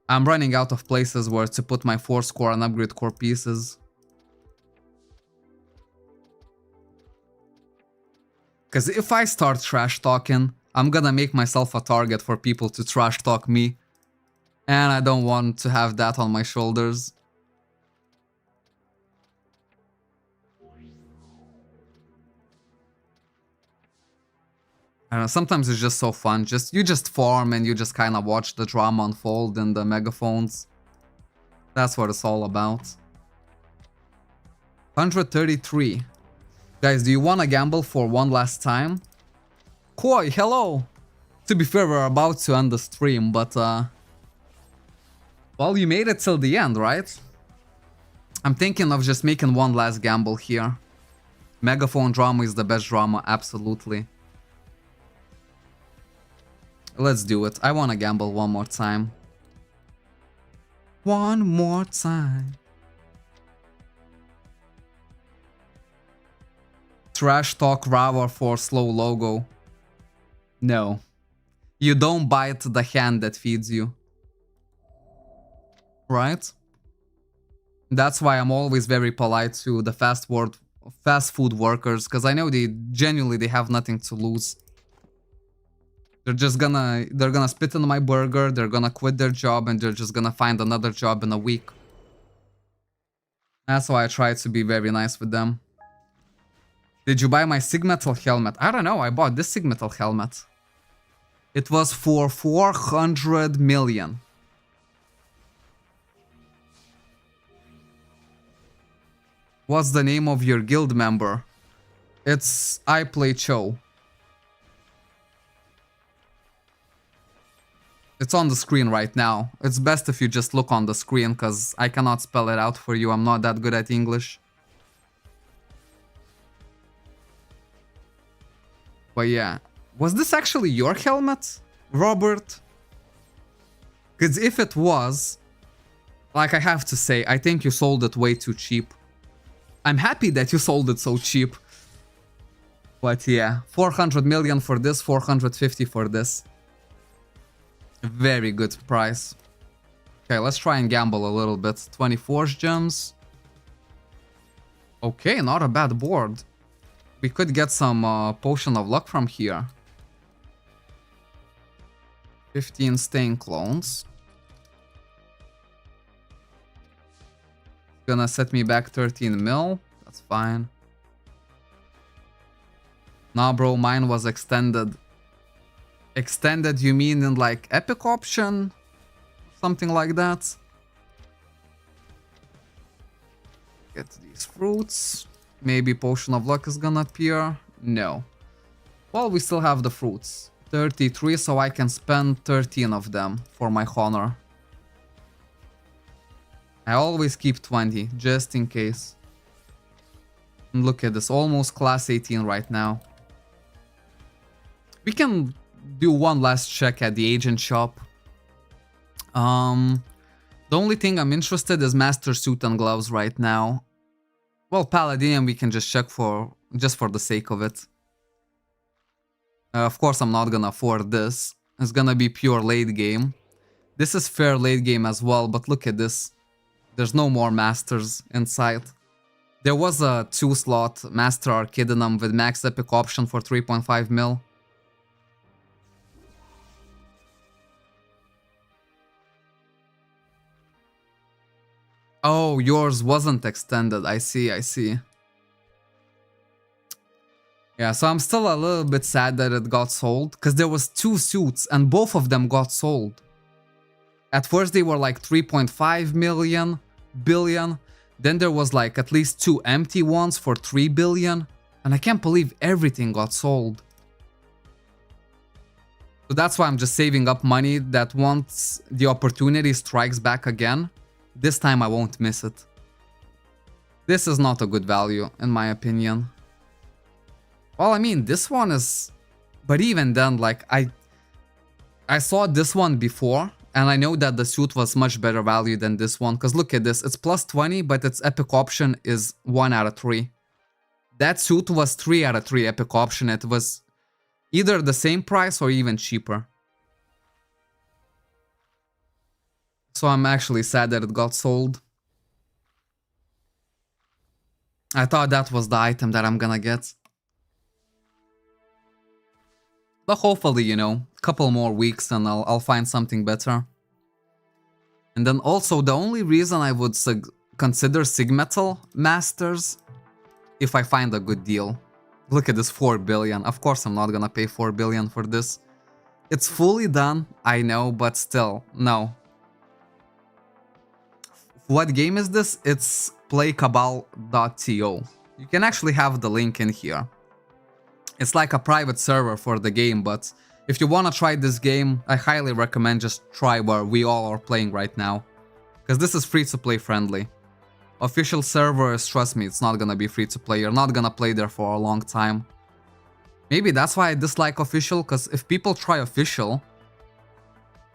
I'm running out of places where to put my 4 score and upgrade core pieces. Because if I start trash talking, I'm gonna make myself a target for people to trash talk me. And I don't want to have that on my shoulders. I don't know, sometimes it's just so fun. You just farm and you just kind of watch the drama unfold in the megaphones. That's what it's all about. 133. Guys, do you want to gamble for one last time? Koi, hello! To be fair, we're about to end the stream, but well, you made it till the end, right? I'm thinking of just making one last gamble here. Megaphone drama is the best drama, absolutely. Let's do it. I want to gamble one more time. One more time. Trash talk Rava for slow logo. No. You don't bite the hand that feeds you. Right? That's why I'm always very polite to the fast food workers, because I know they genuinely have nothing to lose. They're gonna spit on my burger, they're gonna quit their job, and they're just gonna find another job in a week. That's why I try to be very nice with them. Did you buy my Sigmetal helmet? I don't know, I bought this Sigmetal helmet. It was for 400 million. What's the name of your guild member? It's I Play Cho. It's on the screen right now. It's best if you just look on the screen, because I cannot spell it out for you. I'm not that good at English. But yeah. Was this actually your helmet, Robert? Because if it was, like, I have to say, I think you sold it way too cheap. I'm happy that you sold it so cheap. But yeah, 400 million for this, 450 for this. Very good price. Okay, let's try and gamble a little bit. 24 gems. Okay, not a bad board. We could get some potion of luck from here. 15 stain clones. Gonna set me back 13 mil. That's fine. Nah, bro, mine was extended. Extended, you mean in like epic option? Something like that. Get these fruits. Maybe potion of luck is gonna appear. No. Well, we still have the fruits. 33, so I can spend 13 of them for my honor. I always keep 20, just in case. And look at this, almost class 18 right now. We can do one last check at the agent shop. The only thing I'm interested is Master Suit and Gloves right now. Well, Paladin we can just check for, just for the sake of it. Of course, I'm not gonna afford this. It's gonna be pure late game. This is fair late game as well, but look at this. There's no more Masters in sight. There was a 2-slot Master Archidinum with max epic option for 3.5 mil. Oh, yours wasn't extended. I see, I see. Yeah, so I'm still a little bit sad that it got sold, because there was 2 suits and both of them got sold. At first they were like 3.5 billion. Then there was like at least 2 empty ones for 3 billion. And I can't believe everything got sold. So that's why I'm just saving up money that once the opportunity strikes back again, this time I won't miss it. This is not a good value, in my opinion. Well, I mean, this one is... But even then, like, I saw this one before, and I know that the suit was much better value than this one. Because look at this, it's plus 20, but its epic option is 1 out of 3. That suit was 3 out of 3 epic option. It was either the same price or even cheaper. So I'm actually sad that it got sold. I thought that was the item that I'm gonna get. But hopefully, you know, a couple more weeks and I'll find something better. And then also, the only reason I would consider Sigmetal Masters if I find a good deal. Look at this 4 billion. Of course I'm not gonna pay 4 billion for this. It's fully done, I know, but still, no. What game is this? It's playkabal.to. You can actually have the link in here. It's like a private server for the game, but if you wanna try this game, I highly recommend just try where we all are playing right now. Because this is free-to-play friendly. Official servers, trust me, it's not gonna be free-to-play. You're not gonna play there for a long time. Maybe that's why I dislike official, because if people try official,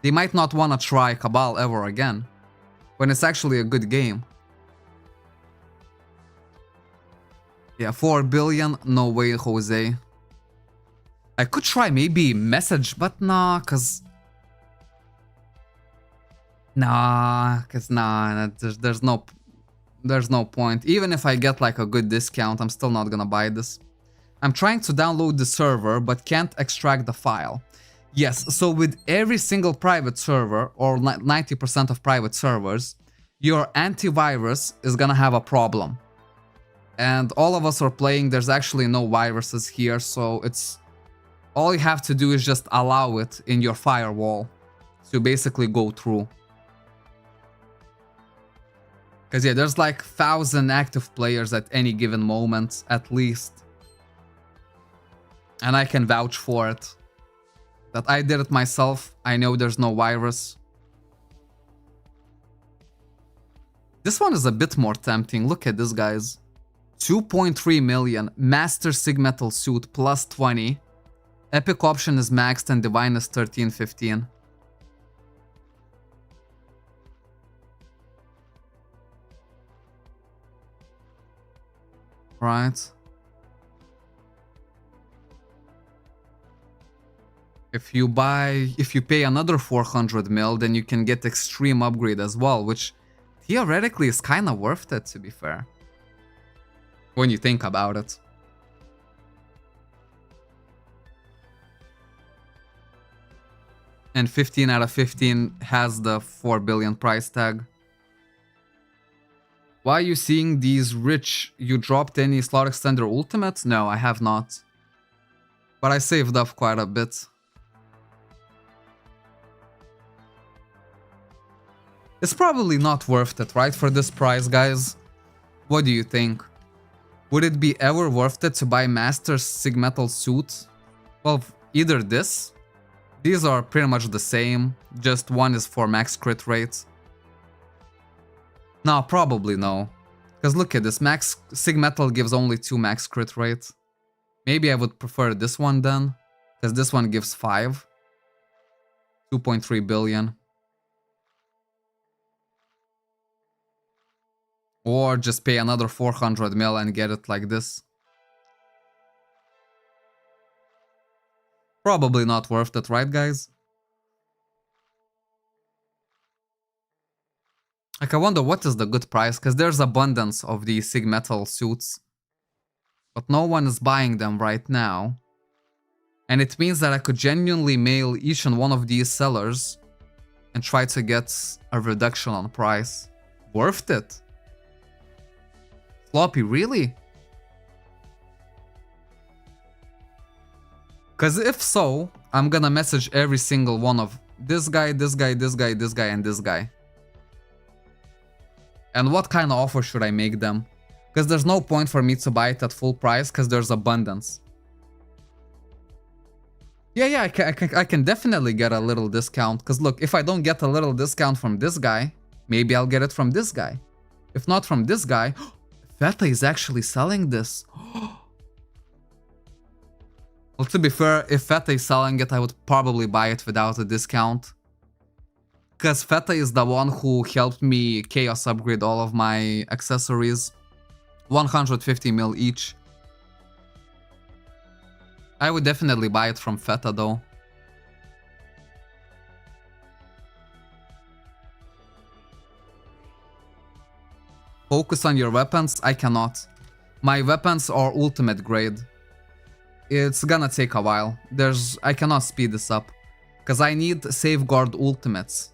they might not wanna try Cabal ever again. When it's actually a good game. Yeah, 4 billion, no way, Jose. I could try maybe message, but nah, cause... Nah, there's no point. Even if I get like a good discount, I'm still not gonna buy this. I'm trying to download the server, but can't extract the file. Yes, so with every single private server, or 90% of private servers, your antivirus is gonna have a problem. And all of us are playing, there's actually no viruses here, so it's... All you have to do is just allow it in your firewall to basically go through. Because yeah, there's like 1,000 active players at any given moment, at least. And I can vouch for it. That I did it myself, I know there's no virus. This one is a bit more tempting, look at this, guys. 2.3 million, Master Sigmetal Suit plus 20. Epic option is maxed and Divine is 13.15. Right. If you pay another 400 mil, then you can get extreme upgrade as well, which theoretically is kind of worth it, to be fair. When you think about it. And 15 out of 15 has the 4 billion price tag. Why are you seeing these rich? You dropped any slot extender ultimates? No, I have not. But I saved up quite a bit. It's probably not worth it, right? For this price, guys. What do you think? Would it be ever worth it to buy Master Sigmetal Suit? Well, either this. These are pretty much the same. Just one is for max crit rate. No, probably no. Because look at this, Max Sigmetal gives only 2 max crit rate. Maybe I would prefer this one then. Because this one gives 5. 2.3 billion. Or just pay another 400 mil and get it like this. Probably not worth it, right, guys? Like, I wonder what is the good price, because there's abundance of these Sigmetal suits. But no one is buying them right now. And it means that I could genuinely mail each and one of these sellers and try to get a reduction on price. Worth it? Floppy, really? Because if so, I'm gonna message every single one of this guy, this guy, this guy, this guy, and this guy. And what kind of offer should I make them? Because there's no point for me to buy it at full price because there's abundance. Yeah, I can definitely get a little discount. Because look, if I don't get a little discount from this guy, maybe I'll get it from this guy. If not from this guy, Feta is actually selling this. Well, to be fair, if Feta is selling it, I would probably buy it without a discount. Because Feta is the one who helped me chaos upgrade all of my accessories. 150 mil each. I would definitely buy it from Feta though. Focus on your weapons? I cannot. My weapons are ultimate grade. It's gonna take a while. I cannot speed this up. Because I need safeguard ultimates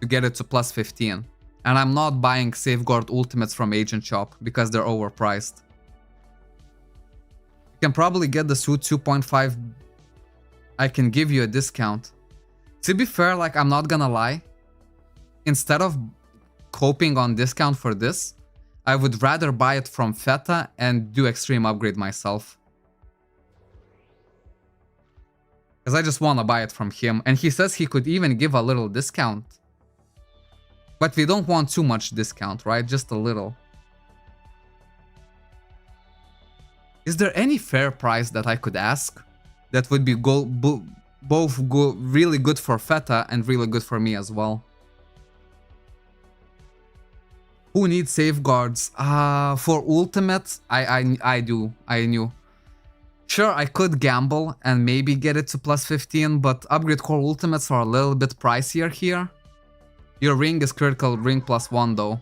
to get it to plus 15. And I'm not buying safeguard ultimates from Agent Shop because they're overpriced. You can probably get the suit 2.5. I can give you a discount. To be fair, like, I'm not gonna lie. Instead of coping on discount for this, I would rather buy it from Feta and do extreme upgrade myself. Because I just want to buy it from him. And he says he could even give a little discount. But we don't want too much discount, right? Just a little. Is there any fair price that I could ask that would be both really good for Feta and really good for me as well? Who needs safeguards? For ultimate, I do. I knew. Sure, I could gamble and maybe get it to plus 15, but upgrade core ultimates are a little bit pricier here. Your ring is critical ring plus 1 though.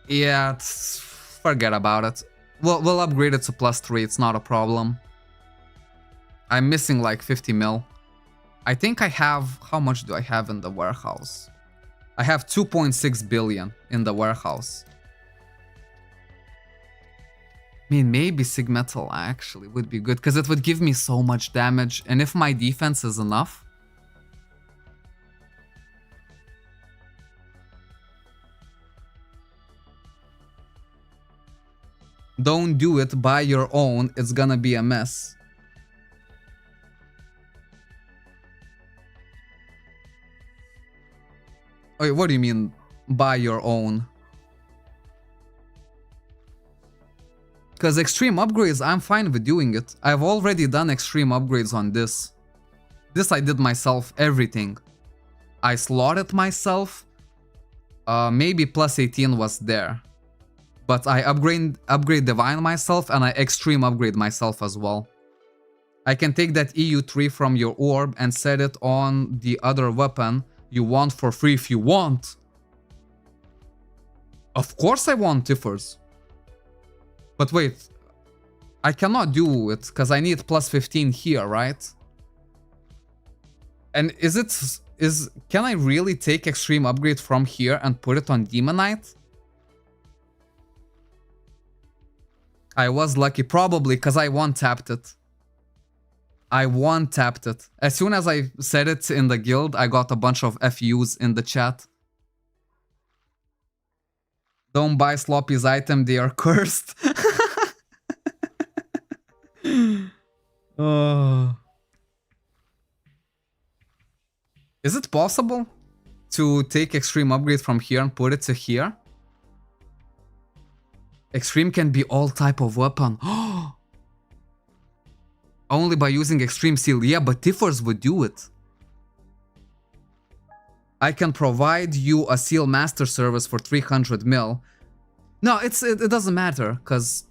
Yeah, forget about it. We'll upgrade it to plus 3, it's not a problem. I'm missing like 50 mil. I think I have... How much do I have in the warehouse? I have 2.6 billion in the warehouse. I mean, maybe Sigmetal actually would be good, because it would give me so much damage, and if my defense is enough... Don't do it, buy your own, it's gonna be a mess. Wait, what do you mean, buy your own? Because extreme upgrades, I'm fine with doing it. I've already done extreme upgrades on this. This I did myself, everything. I slotted myself. Maybe plus 18 was there. But I upgrade Divine myself and I extreme upgrade myself as well. I can take that EU3 from your orb and set it on the other weapon you want for free if you want. Of course I want Tiffers. But wait, I cannot do it because I need plus 15 here, right? And can I really take extreme upgrade from here and put it on Demonite? I was lucky, probably because I one-tapped it. I one-tapped it. As soon as I said it in the guild, I got a bunch of FUs in the chat. Don't buy Sloppy's item, they are cursed. Oh. Is it possible to take extreme upgrade from here and put it to here? Extreme can be all type of weapon. Only by using extreme seal. Yeah, but Tiffers would do it. I can provide you a seal master service for 300 mil. No, it doesn't matter, because...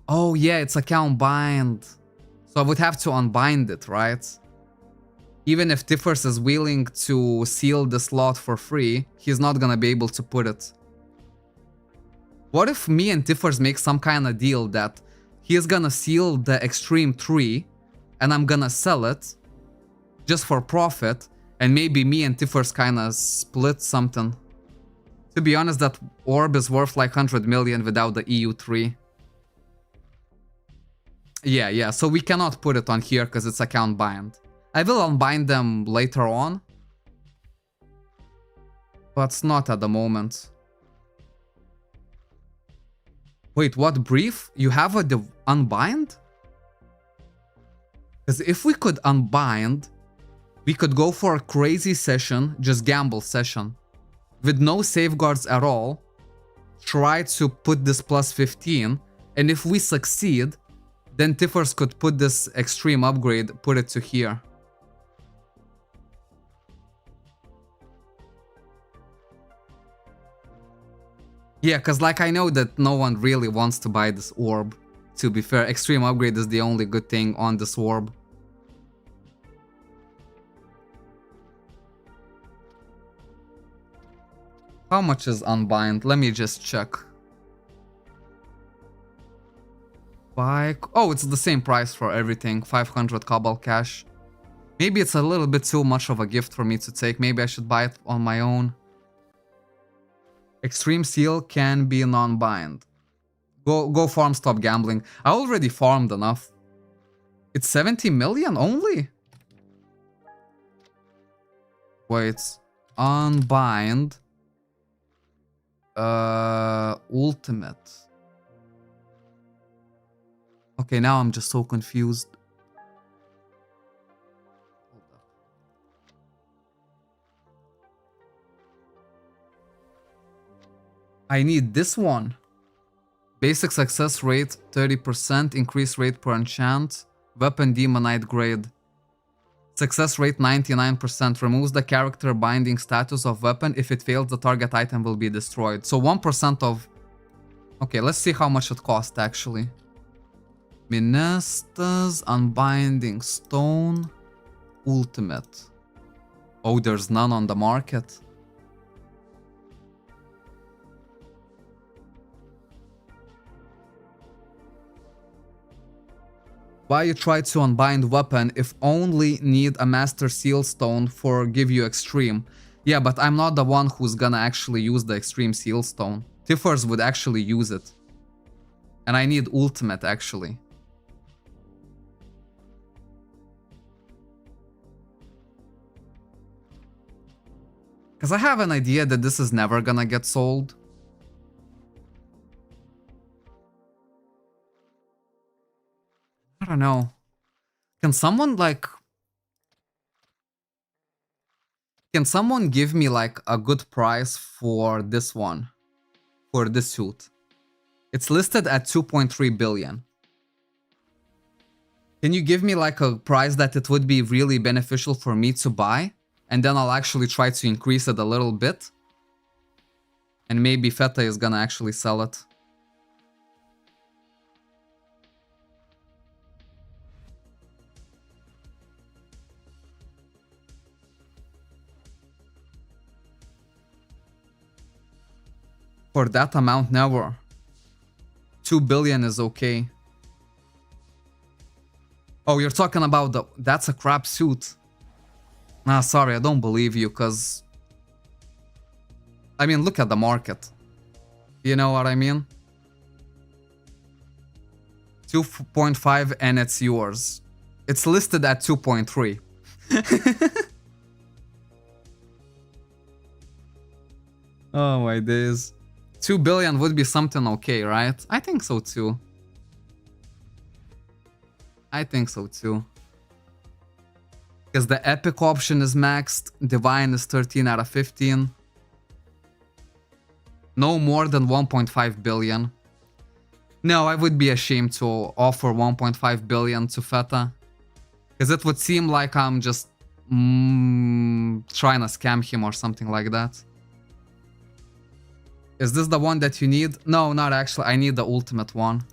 Oh yeah, it's account bind. So I would have to unbind it, right? Even if Tiffers is willing to seal the slot for free, he's not gonna be able to put it. What if me and Tiffers make some kind of deal that he's gonna seal the extreme 3 and I'm gonna sell it just for profit, and maybe me and Tiffers kinda split something. To be honest, that orb is worth like 100 million without the EU3. Yeah, so we cannot put it on here because it's account bind. I will unbind them later on, but not at the moment. Wait, what brief? You have a unbind? Because if we could unbind, we could go for a crazy session, just gamble session, with no safeguards at all, try to put this plus 15, and if we succeed, then Tiffers could put this extreme upgrade, put it to here. Yeah, because like I know that no one really wants to buy this orb. To be fair, extreme upgrade is the only good thing on this orb. How much is unbind? Let me just check. Bike. Oh, it's the same price for everything. 500 Cobble cash. Maybe it's a little bit too much of a gift for me to take. Maybe I should buy it on my own. Extreme seal can be non-bind. Go farm, stop gambling. I already farmed enough. It's 70 million only? Wait. Unbind. Ultimate. Okay, now I'm just so confused. I need this one. Basic success rate 30%, increase rate per enchant, weapon demonite grade. Success rate 99%, removes the character binding status of weapon. If it fails, the target item will be destroyed. So 1% of... Okay, let's see how much it costs actually. Minestas, Unbinding Stone, Ultimate. Oh, there's none on the market. Why you try to unbind weapon if only need a Master Seal Stone for give you extreme? Yeah, but I'm not the one who's gonna actually use the extreme Seal Stone. Tiffers would actually use it. And I need ultimate actually. Because I have an idea that this is never gonna get sold. I don't know. Can someone like... Can someone give me like a good price for this one? For this suit? It's listed at 2.3 billion. Can you give me like a price that it would be really beneficial for me to buy? And then I'll actually try to increase it a little bit. And maybe Feta is gonna actually sell it. For that amount, never. 2 billion is okay. Oh, you're talking about the... That's a crap suit. Nah, sorry, I don't believe you, cause... I mean, look at the market. You know what I mean? 2.5 and it's yours. It's listed at 2.3. Oh my days. 2 billion would be something okay, right? I think so too. I think so too. Because the epic option is maxed, divine is 13 out of 15. No more than 1.5 billion. No, I would be ashamed to offer 1.5 billion to Feta. Because it would seem like I'm just trying to scam him or something like that. Is this the one that you need? No, not actually. I need the ultimate one.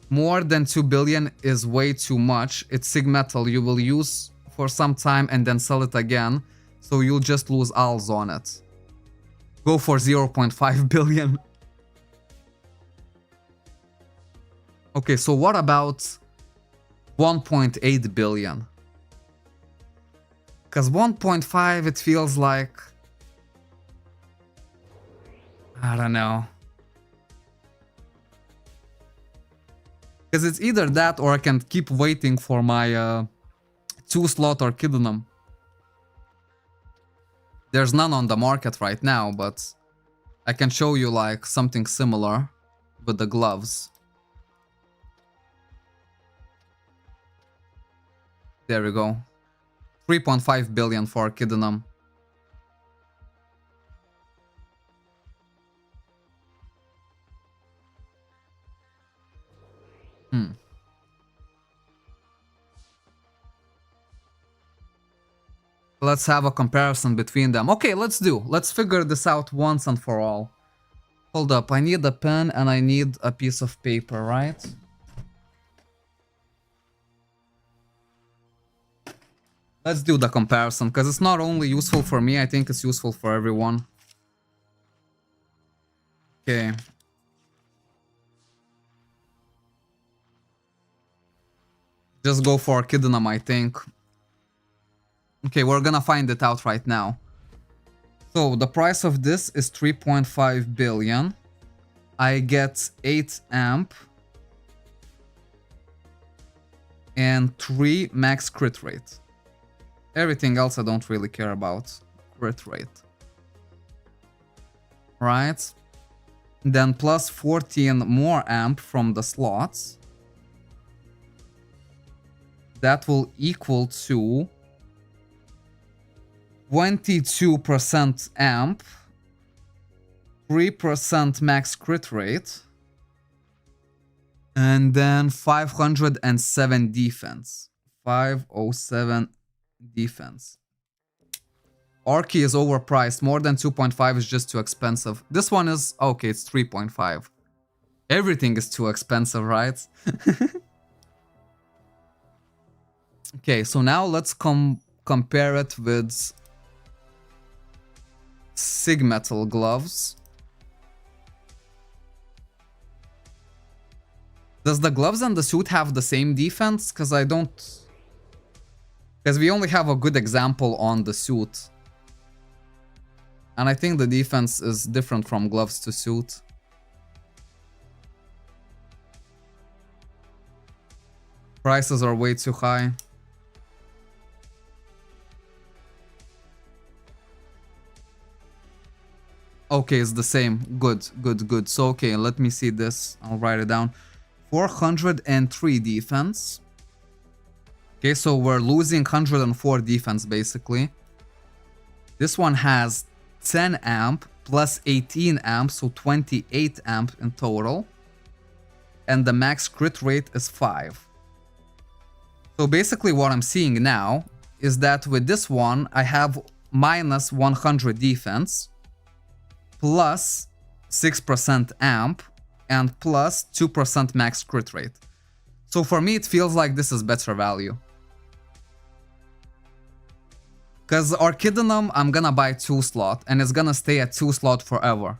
More than 2 billion is way too much. It's Sig Metal. You will use for some time and then sell it again. So you'll just lose alls on it. Go for 0.5 billion. Okay, so what about 1.8 billion? Because 1.5, it feels like... I don't know. Because it's either that or I can keep waiting for my 2-slot Orchidonum. There's none on the market right now, but I can show you like something similar with the gloves. There we go. 3.5 billion for Orchidonum. Let's have a comparison between them. Okay, let's figure this out once and for all. Hold up, I need a pen and I need a piece of paper, right? Let's do the comparison, because it's not only useful for me, I think it's useful for everyone. Okay. Just go for Orchidonum, I think. Okay, we're gonna find it out right now. So the price of this is 3.5 billion. I get 8 amp and 3 max crit rate. Everything else I don't really care about. Crit rate. Right? Then plus 14 more amp from the slots. That will equal to 22% amp, 3% max crit rate, and then 507 defense. 507 defense. Orky is overpriced. More than 2.5 is just too expensive. This one is... okay, it's 3.5. Everything is too expensive, right? Okay, so now let's compare it with Sigmetal gloves. Does the gloves and the suit have the same defense? Because I don't... because we only have a good example on the suit. And I think the defense is different from gloves to suit. Prices are way too high. Okay, it's the same. Good, good, good. So, okay, let me see this. I'll write it down. 403 defense. Okay, so we're losing 104 defense, basically. This one has 10 amp plus 18 amp, so 28 amp in total. And the max crit rate is 5. So basically what I'm seeing now is that with this one, I have minus 100 defense, plus 6% amp, and plus 2% max crit rate. So for me, it feels like this is better value. Because Archidonum, I'm gonna buy 2 slot, and it's gonna stay at 2 slot forever.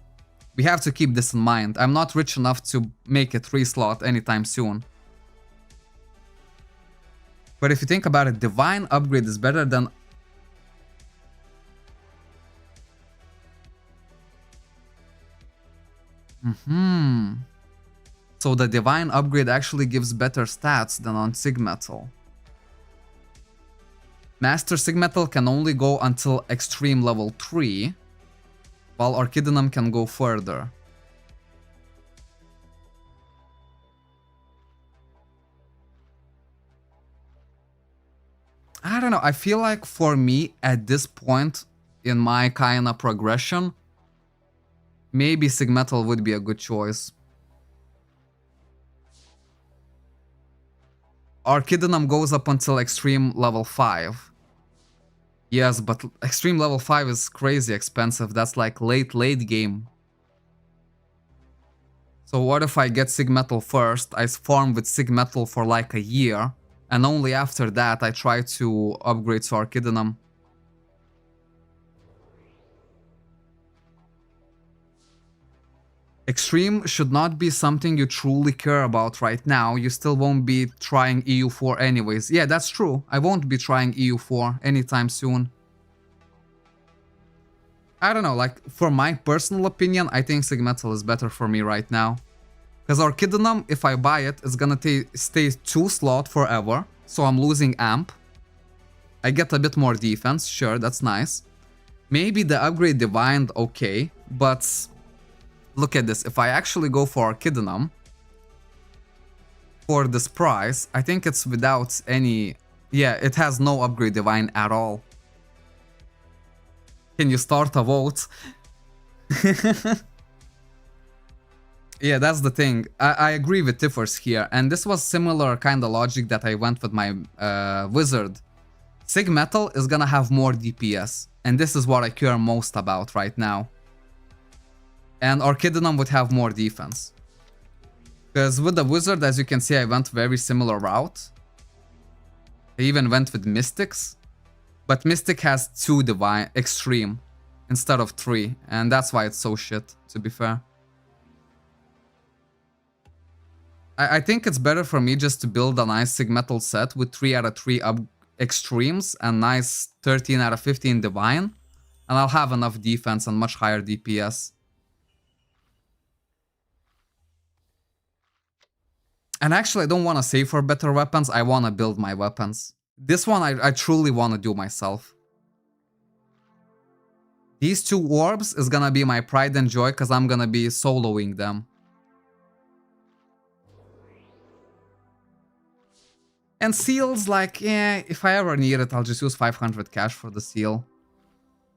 We have to keep this in mind. I'm not rich enough to make a 3 slot anytime soon. But if you think about it, Divine upgrade is better than... So the Divine upgrade actually gives better stats than on Sigmetal. Master Sigmetal can only go until Extreme level 3, while Archidonum can go further. I don't know, I feel like for me, at this point in my kinda progression, maybe Sigmetal would be a good choice. Archidonum goes up until Extreme level 5. Yes, but Extreme level 5 is crazy expensive. That's like late game. So what if I get Sigmetal first, I farm with Sigmetal for like a year, and only after that I try to upgrade to Archidonum? Extreme should not be something you truly care about right now. You still won't be trying EU4 anyways. Yeah, that's true. I won't be trying EU4 anytime soon. I don't know, like, for my personal opinion, I think Sigmetal is better for me right now. Because Archidonum, if I buy it, it's gonna stay 2 slot forever. So I'm losing amp. I get a bit more defense, sure, that's nice. Maybe the upgrade Divine, okay, but... look at this, if I actually go for Archidonum, for this price, I think it's without any... yeah, it has no upgrade Divine at all. Can you start a vote? Yeah, that's the thing. I agree with Tiffers here, and this was similar kind of logic that I went with my Wizard. Sigmetal is gonna have more DPS, and this is what I care most about right now. And Archidonum would have more defense. Because with the Wizard, as you can see, I went very similar route. I even went with Mystics. But Mystic has 2 Divine Extreme instead of 3. And that's why it's so shit, to be fair. I think it's better for me just to build a nice Sigmetal set with 3 out of 3 Extremes and nice 13 out of 15 Divine. And I'll have enough defense and much higher DPS. And actually, I don't want to save for better weapons. I want to build my weapons. This one, I truly want to do myself. These 2 orbs is gonna be my pride and joy because I'm gonna be soloing them. And seals, like, yeah, if I ever need it, I'll just use 500 cash for the seal.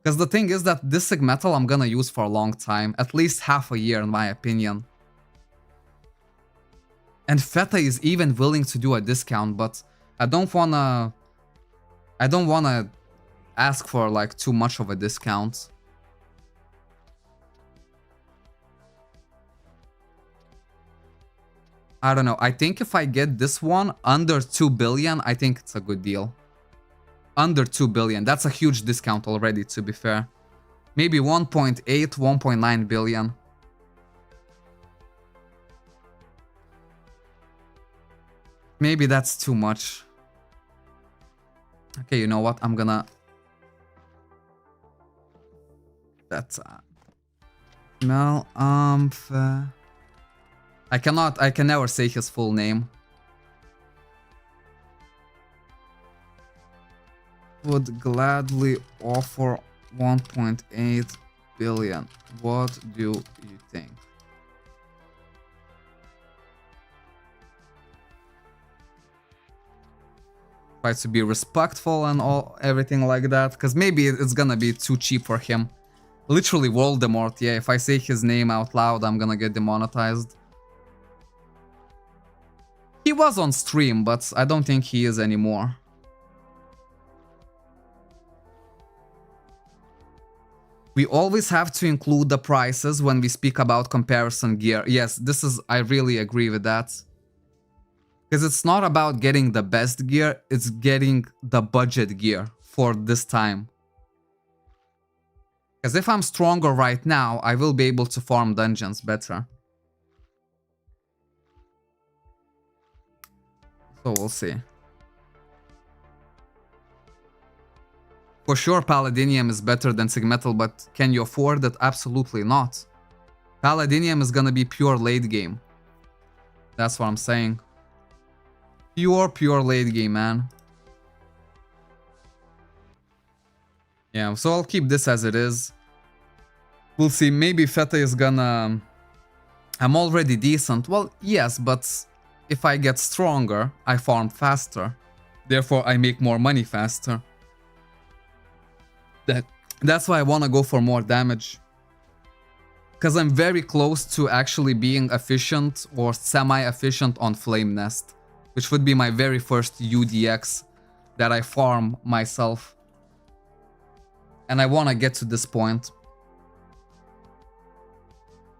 Because the thing is that this sig metal I'm gonna use for a long time. At least half a year, in my opinion. And Feta is even willing to do a discount, but I don't wanna ask for, like, too much of a discount. I don't know. I think if I get this one under 2 billion, I think it's a good deal. Under 2 billion. That's a huge discount already, to be fair. Maybe 1.8, 1.9 billion. Maybe that's too much. Okay, you know what? I'm gonna... That's... Mel, I can never say his full name. Would gladly offer 1.8 billion. What do you think? Try to be respectful and everything like that, because maybe it's gonna be too cheap for him. Literally Voldemort, yeah, if I say his name out loud, I'm gonna get demonetized. He was on stream, but I don't think he is anymore. We always have to include the prices when we speak about comparison gear. Yes, I really agree with that. Because it's not about getting the best gear, it's getting the budget gear for this time. Because if I'm stronger right now, I will be able to farm dungeons better. So we'll see. For sure, Paladinium is better than Sigmetal, but can you afford it? Absolutely not. Paladinium is gonna be pure late game. That's what I'm saying. Pure late game, man. Yeah, so I'll keep this as it is. We'll see, maybe Feta is gonna... I'm already decent. Well, yes, but if I get stronger, I farm faster. Therefore, I make more money faster. That's why I want to go for more damage. Because I'm very close to actually being efficient or semi-efficient on Flame Nest. Which would be my very first UDX that I farm myself. And I want to get to this point.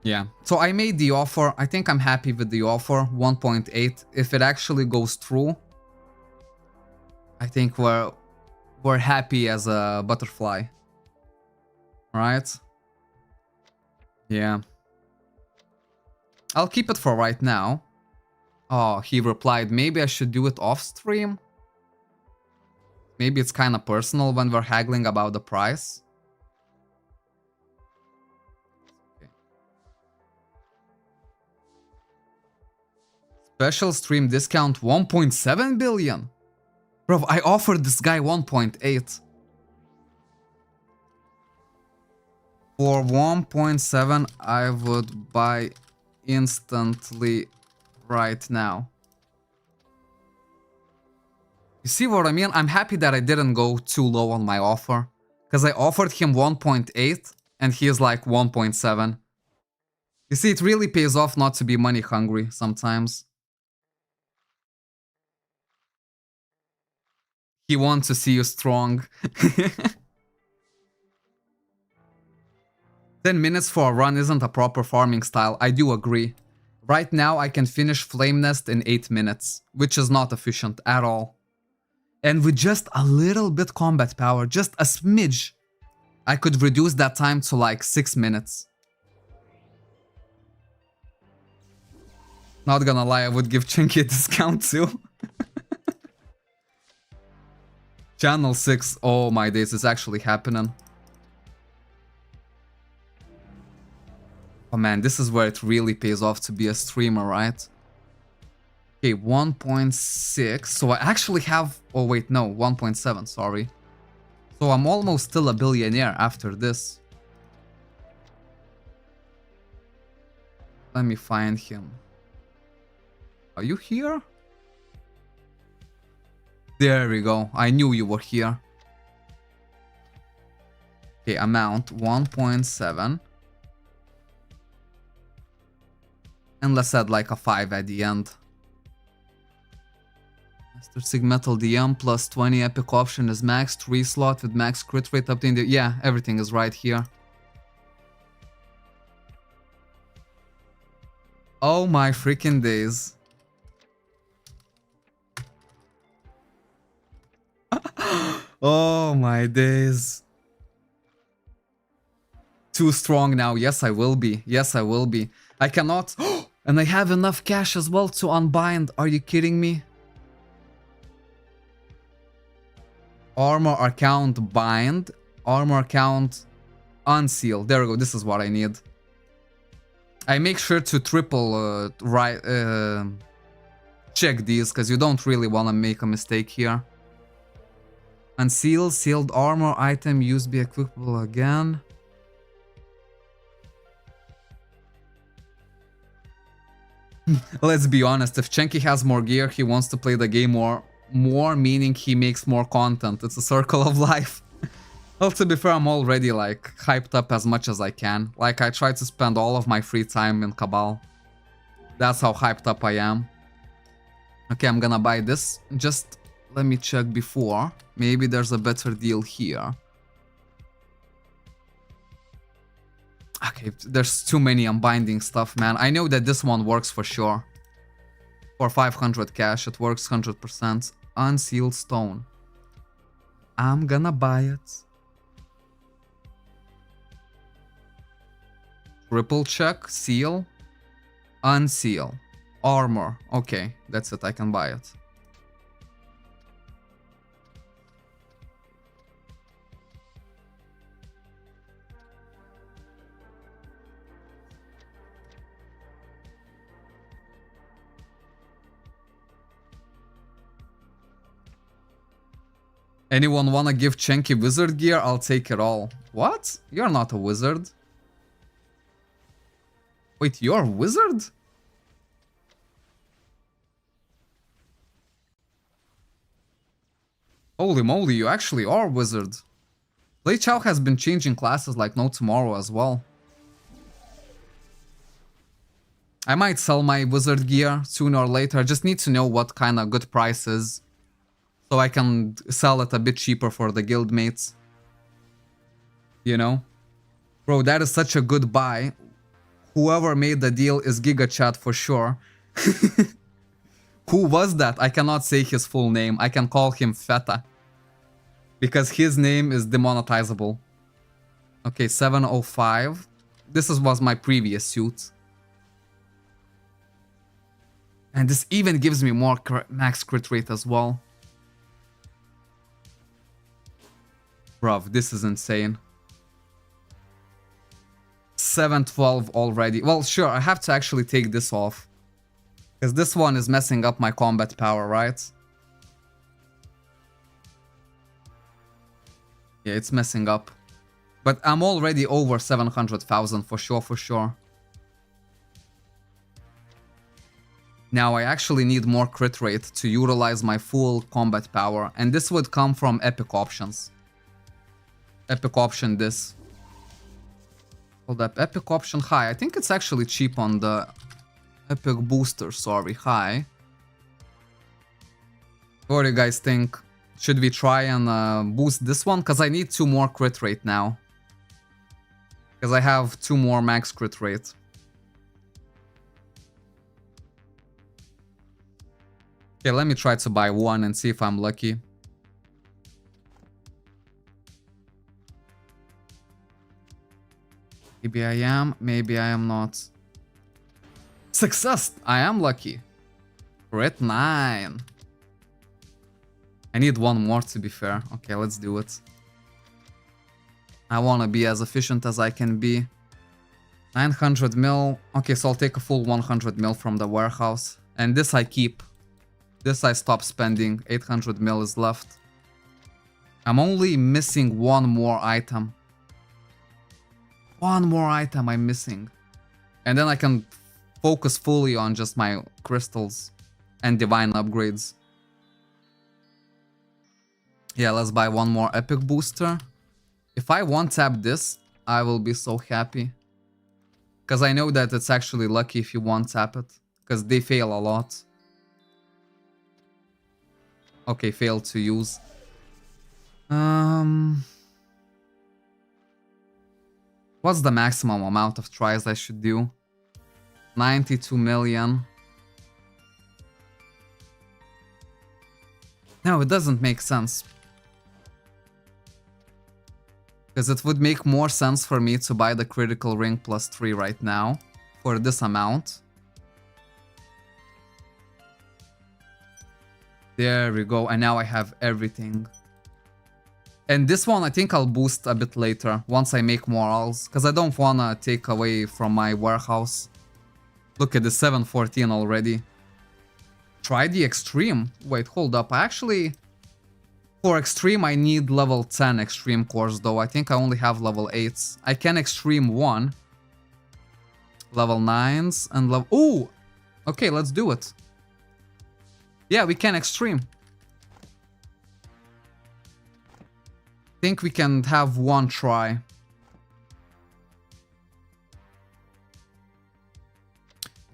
Yeah, so I made the offer. I think I'm happy with the offer, 1.8. If it actually goes through, I think we're happy as a butterfly. Right? Yeah. I'll keep it for right now. Oh, he replied, maybe I should do it off stream? Maybe it's kind of personal when we're haggling about the price. Okay. Special stream discount 1.7 billion. Bro, I offered this guy 1.8. For 1.7, I would buy instantly right now. You see what I mean? I'm happy that I didn't go too low on my offer. Because I offered him 1.8 and he is like 1.7. You see, it really pays off not to be money hungry sometimes. He wants to see you strong. 10 minutes for a run isn't a proper farming style, I do agree. Right now I can finish Flame Nest in 8 minutes, which is not efficient at all. And with just a little bit combat power, just a smidge, I could reduce that time to like 6 minutes. Not gonna lie, I would give Chinky a discount too. Channel 6, oh my days, it's actually happening. Oh man, this is where it really pays off to be a streamer, right? Okay, 1.6. So I actually have... Oh wait, no, 1.7, sorry. So I'm almost still a billionaire after this. Let me find him. Are you here? There we go. I knew you were here. Okay, amount 1.7. And let's add like a 5 at the end. Master Sig Metal DM plus 20 epic option is max. 3 slot with max crit rate up to the... Yeah, everything is right here. Oh my freaking days. Oh my days. Too strong now. Yes, I will be. Yes, I will be. I cannot... And I have enough cash as well to unbind. Are you kidding me? Armor account bind. Armor account unseal. There we go. This is what I need. I make sure to triple check these because you don't really want to make a mistake here. Unseal, sealed armor item, use be equipable again. Let's be honest, if Chenky has more gear, he wants to play the game more, meaning he makes more content. It's a circle of life. Well, to be fair, I'm already like hyped up as much as I can. Like I try to spend all of my free time in Cabal. That's how hyped up I am. Okay, I'm gonna buy this. Just let me check before. Maybe there's a better deal here. Okay, there's too many unbinding stuff, man. I know that this one works for sure. For 500 cash, it works 100%. Unsealed stone. I'm gonna buy it. Triple check, seal, unseal, armor. Okay, that's it, I can buy it. Anyone wanna give Chenky wizard gear? I'll take it all. What? You're not a wizard. Wait, you're a wizard? Holy moly, you actually are a wizard. Lei Chao has been changing classes like no tomorrow as well. I might sell my wizard gear sooner or later. I just need to know what kind of good price is, so I can sell it a bit cheaper for the guildmates. You know? Bro, that is such a good buy. Whoever made the deal is Giga Chat for sure. Who was that? I cannot say his full name. I can call him Feta. Because his name is demonetizable. Okay, 705. This was my previous suit. And this even gives me more max crit rate as well. Bruv, this is insane. 712 already. Well, sure, I have to actually take this off. Because this one is messing up my combat power, right? Yeah, it's messing up. But I'm already over 700,000 for sure, for sure. Now I actually need more crit rate to utilize my full combat power. And this would come from epic options. Epic option this. Hold up, epic option high. I think it's actually cheap on the epic booster, sorry, high. What do you guys think? Should we try and boost this one? Because I need 2 more crit rate now. Because I have 2 more max crit rate. Okay, let me try to buy 1 and see if I'm lucky. Maybe I am, maybe I am not. Success! I am lucky. Crit 9. I need 1 more to be fair. Okay, let's do it. I want to be as efficient as I can be. 900 mil. Okay, so I'll take a full 100 mil from the warehouse. And this I keep. This I stop spending. 800 mil is left. I'm only missing one more item. One more item I'm missing. And then I can focus fully on just my crystals and divine upgrades. Yeah, let's buy one more epic booster. If I one-tap this, I will be so happy. Because I know that it's actually lucky if you one-tap it. Because they fail a lot. Okay, failed to use. What's the maximum amount of tries I should do? 92 million. No, it doesn't make sense. Because it would make more sense for me to buy the critical ring +3 right now. For this amount. There we go. And now I have everything. And this one I think I'll boost a bit later. Once I make more alls. Because I don't want to take away from my warehouse. Look at the 714 already. Try the extreme. Wait, hold up. I actually... For extreme, I need level 10 extreme cores, though. I think I only have level 8s. I can extreme 1. Level 9s and level... Ooh! Okay, let's do it. Yeah, we can extreme. I think we can have one try.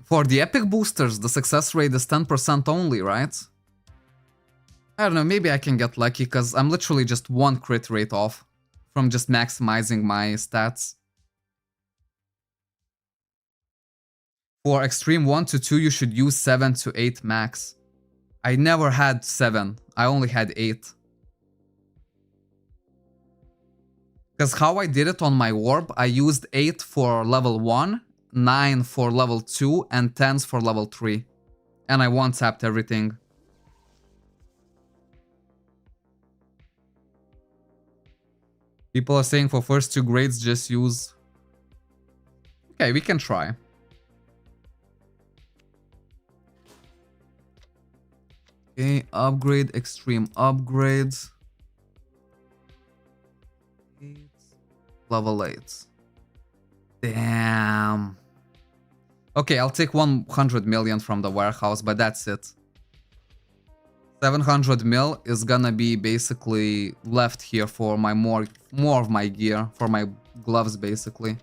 For the epic boosters, the success rate is 10% only, right? I don't know, maybe I can get lucky because I'm literally just one crit rate off from just maximizing my stats. For extreme 1 to 2, you should use 7 to 8 max. I never had 7, I only had 8. Because how I did it on my orb, I used 8 for level 1, 9 for level 2, and 10s for level 3. And I one-tapped everything. People are saying for first 2 grades, just use... Okay, we can try. Okay, upgrade, extreme upgrades. Level 8. Damn. Okay, I'll take 100 million from the warehouse, but that's it. 700 mil is gonna be basically left here for my more of my gear, for my gloves basically.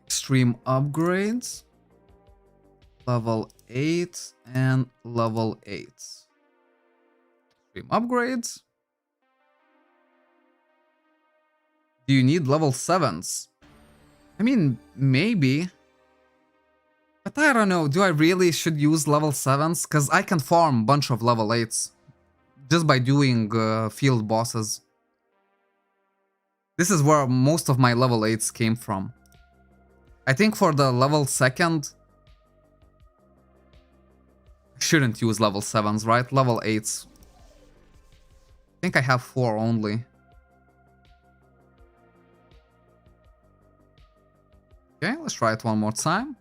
Extreme upgrades. Level 8 and level 8. Extreme upgrades. Do you need level 7s? I mean, maybe. But I don't know, do I really should use level 7s? Because I can farm a bunch of level 8s. Just by doing field bosses. This is where most of my level 8s came from. I think for the level 2nd... I shouldn't use level 7s, right? Level 8s. I think I have 4 only. Okay, let's try it one more time.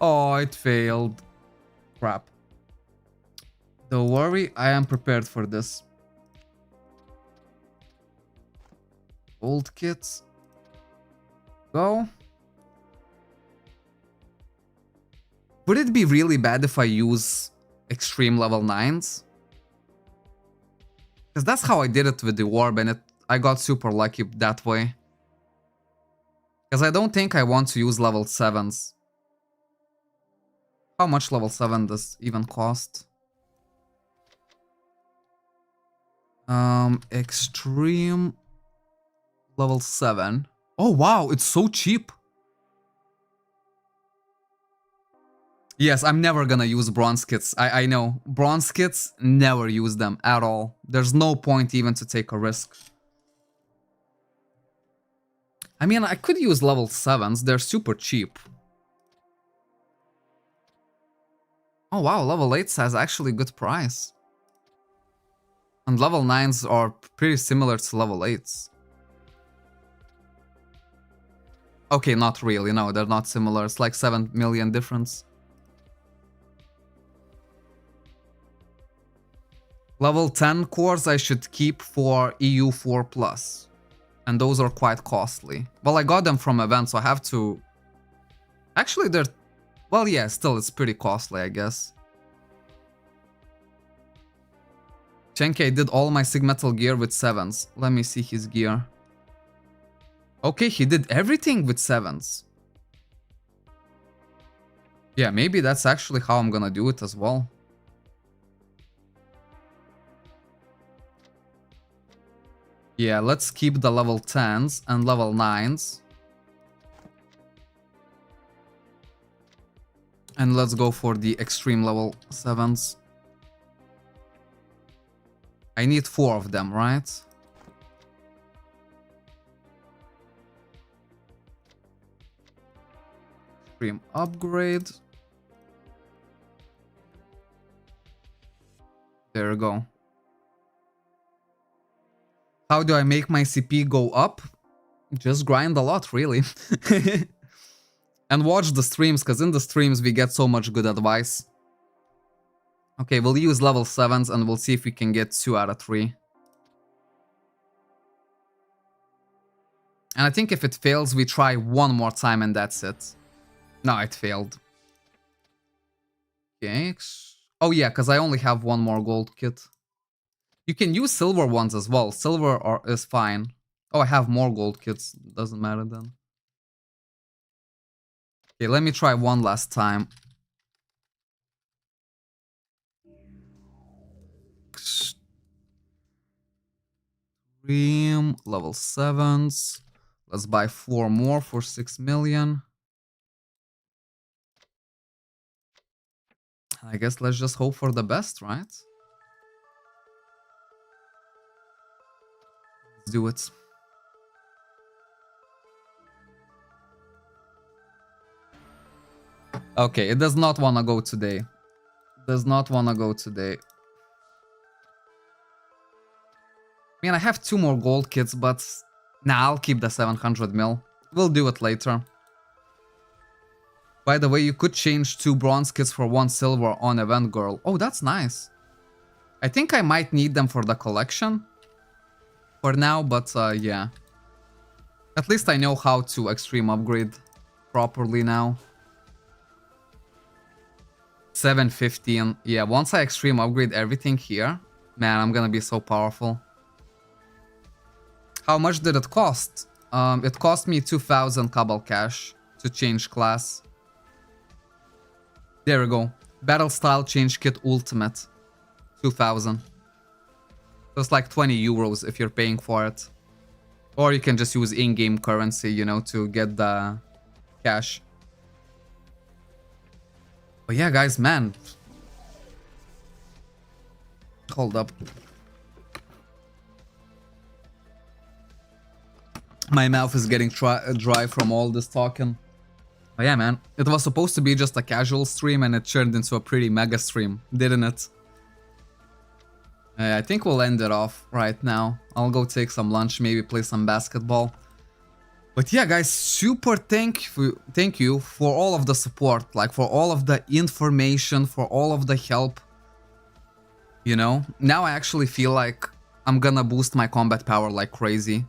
Oh, it failed. Crap. Don't worry, I am prepared for this. Old kits. Go. Would it be really bad if I use extreme level 9s? Because that's how I did it with the orb and I got super lucky that way. Because I don't think I want to use level 7s. How much level 7 does even cost? Extreme level 7. Oh wow, it's so cheap. Yes, I'm never gonna use bronze kits. I know. Bronze kits, never use them at all. There's no point even to take a risk. I mean, I could use level 7s. They're super cheap. Oh wow, level 8s has actually good price. And level 9s are pretty similar to level 8s. Okay, not really. No, they're not similar. It's like 7 million difference. Level 10 cores I should keep for EU 4+. And those are quite costly. Well, I got them from events, so I have to... Actually, they're... Well, yeah, still, it's pretty costly, I guess. Chenke did all my Sigmetal gear with 7s. Let me see his gear. Okay, he did everything with 7s. Yeah, maybe that's actually how I'm gonna do it as well. Yeah, let's keep the level 10s and level 9s. And let's go for the extreme level 7s. I need 4 of them, right? Extreme upgrade. There we go. How do I make my CP go up? Just grind a lot, really. And watch the streams, because in the streams we get so much good advice. Okay, we'll use level 7s and we'll see if we can get 2 out of 3. And I think if it fails, we try one more time and that's it. No, it failed. Okay. Oh yeah, because I only have one more gold kit. You can use silver ones as well. Silver is fine. Oh, I have more gold kits. Doesn't matter then. Okay, let me try one last time. Extreme, level 7s. Let's buy 4 more for 6 million. I guess let's just hope for the best, right? Let's do it. Okay, it does not want to go today. Does not want to go today. I mean, I have 2 more gold kits, but nah, I'll keep the 700 mil. We'll do it later. By the way, you could change 2 bronze kits for 1 silver on Event Girl. Oh, that's nice. I think I might need them for the collection for now, but yeah. At least I know how to extreme upgrade properly now. 715. Yeah, once I extreme upgrade everything here, man, I'm gonna be so powerful. How much did it cost? It cost me 2000 Cabal cash to change class. There we go. Battle style change kit ultimate. 2000. So it's like 20 euros if you're paying for it. Or you can just use in-game currency, you know, to get the cash. But yeah, guys, man. Hold up. My mouth is getting dry from all this talking. But yeah, man. It was supposed to be just a casual stream and it turned into a pretty mega stream, didn't it? I think we'll end it off right now. I'll go take some lunch, maybe play some basketball. But yeah, guys, super thank you for all of the support, like for all of the information, for all of the help. You know, now I actually feel like I'm gonna boost my combat power like crazy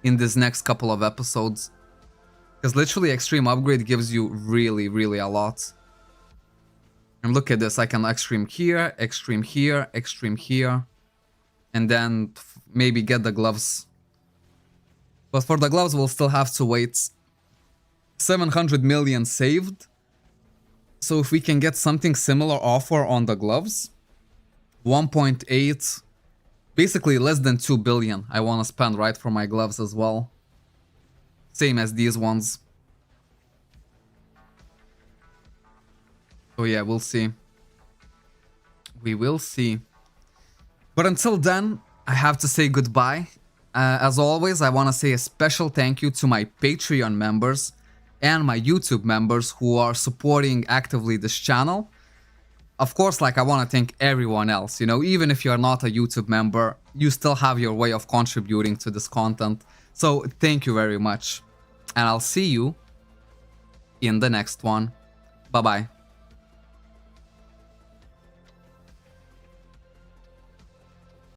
in this next couple of episodes. Because literally Extreme Upgrade gives you really, really a lot. And look at this, I can extreme here, extreme here, extreme here. And then maybe get the gloves. But for the gloves, we'll still have to wait. 700 million saved. So if we can get something similar offer on the gloves. 1.8. Basically less than 2 billion I want to spend, right, for my gloves as well. Same as these ones. So yeah, we'll see. We will see. But until then, I have to say goodbye. As always, I want to say a special thank you to my Patreon members and my YouTube members who are supporting actively this channel. Of course, like, I want to thank everyone else, you know, even if you're not a YouTube member, you still have your way of contributing to this content. So thank you very much. And I'll see you in the next one. Bye-bye.